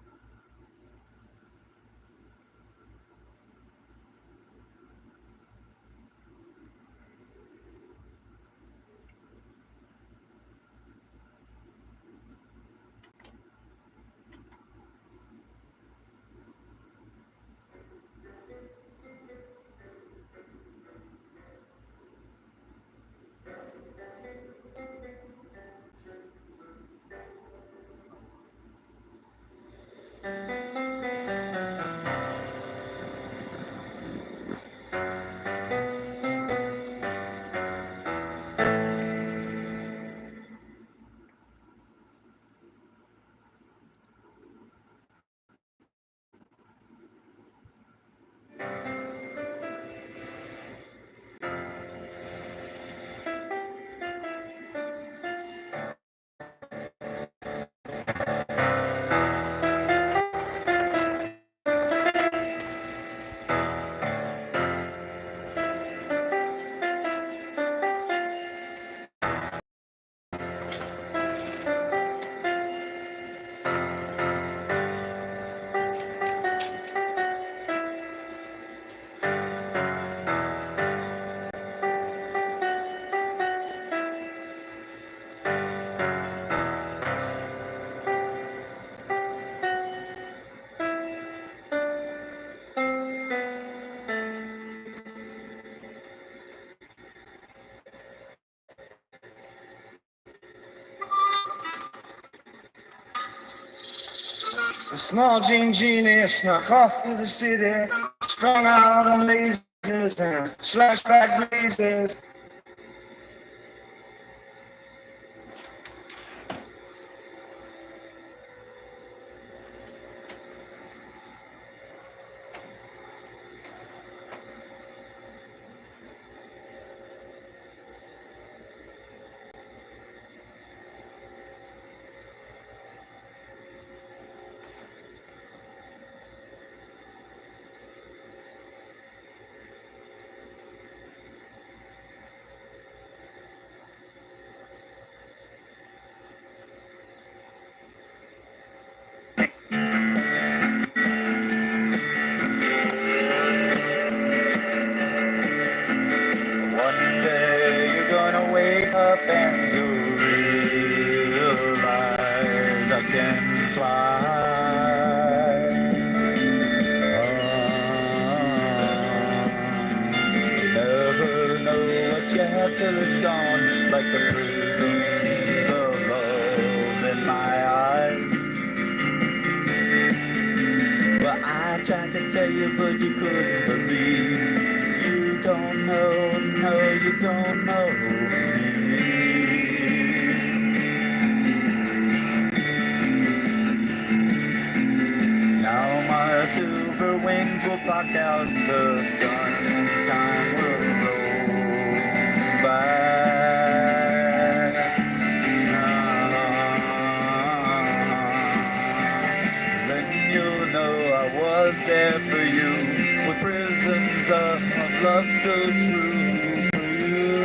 The small jean genie snuck off to the city, strung out on lasers and slashback blazers. One day you're gonna wake up and you'll realize I can fly. You never know what you have till it's gone, like the prisons of love in my eyes. Well, I tried to tell you, but you couldn't believe. You don't know, no, you don't know me. Now my silver wings will block out the sun, and time will roll by. Then you'll know I was there for you, with prisons of love so true for you.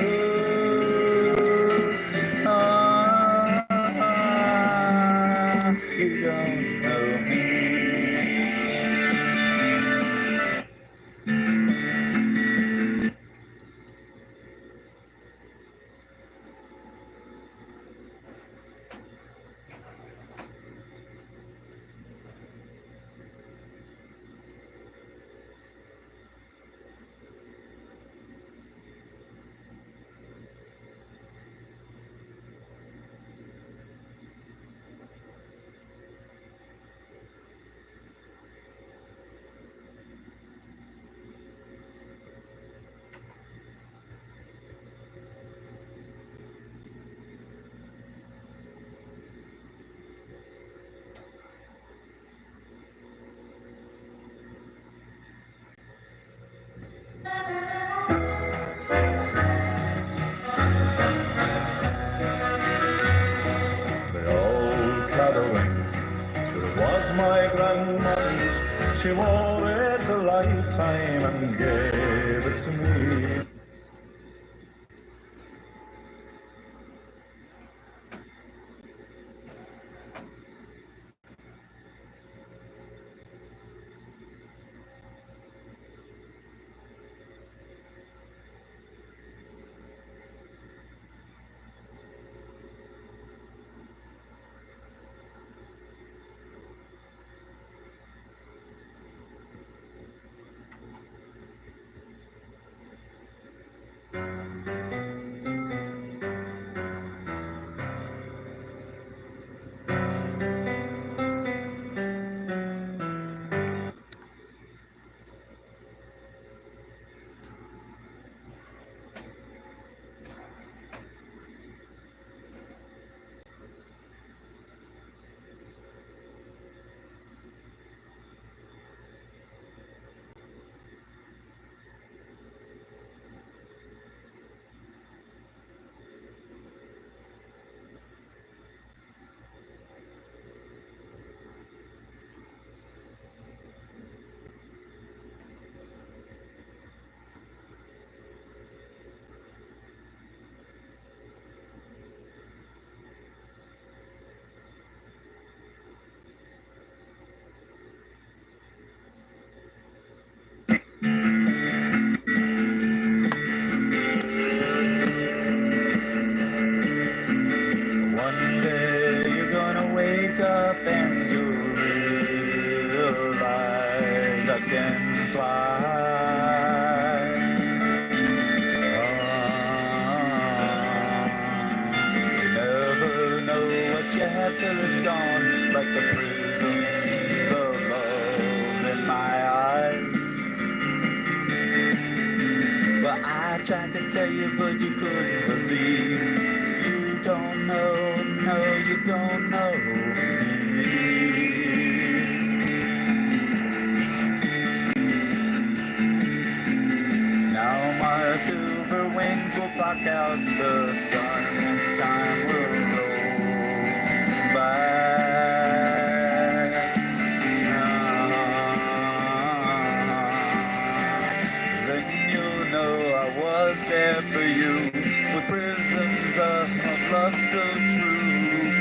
You don't know me. The old gathering, it was my grandmother's. She wore it a lifetime and gave it to me. One day you're gonna wake up and you'll realize I can fly. You never know what you have till it's gone, like the prisons tell you, but you couldn't believe. You don't know, no, you don't know me. Now my silver wings will block out the sun, and time will roll by. Then you'll know I was there for you, with prisms of love so true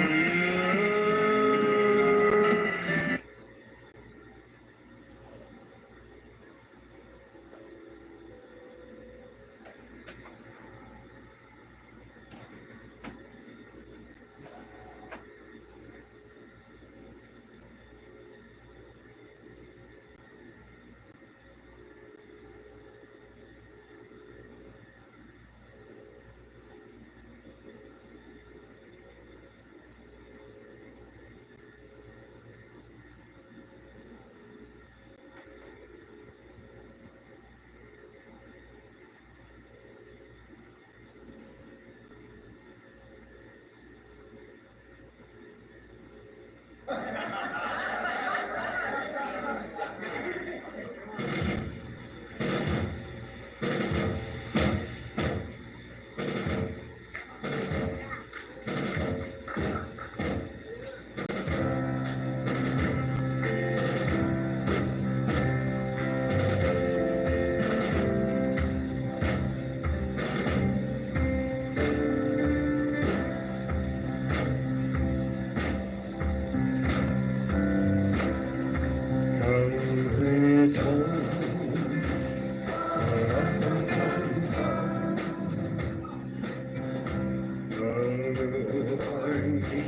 for you.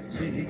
See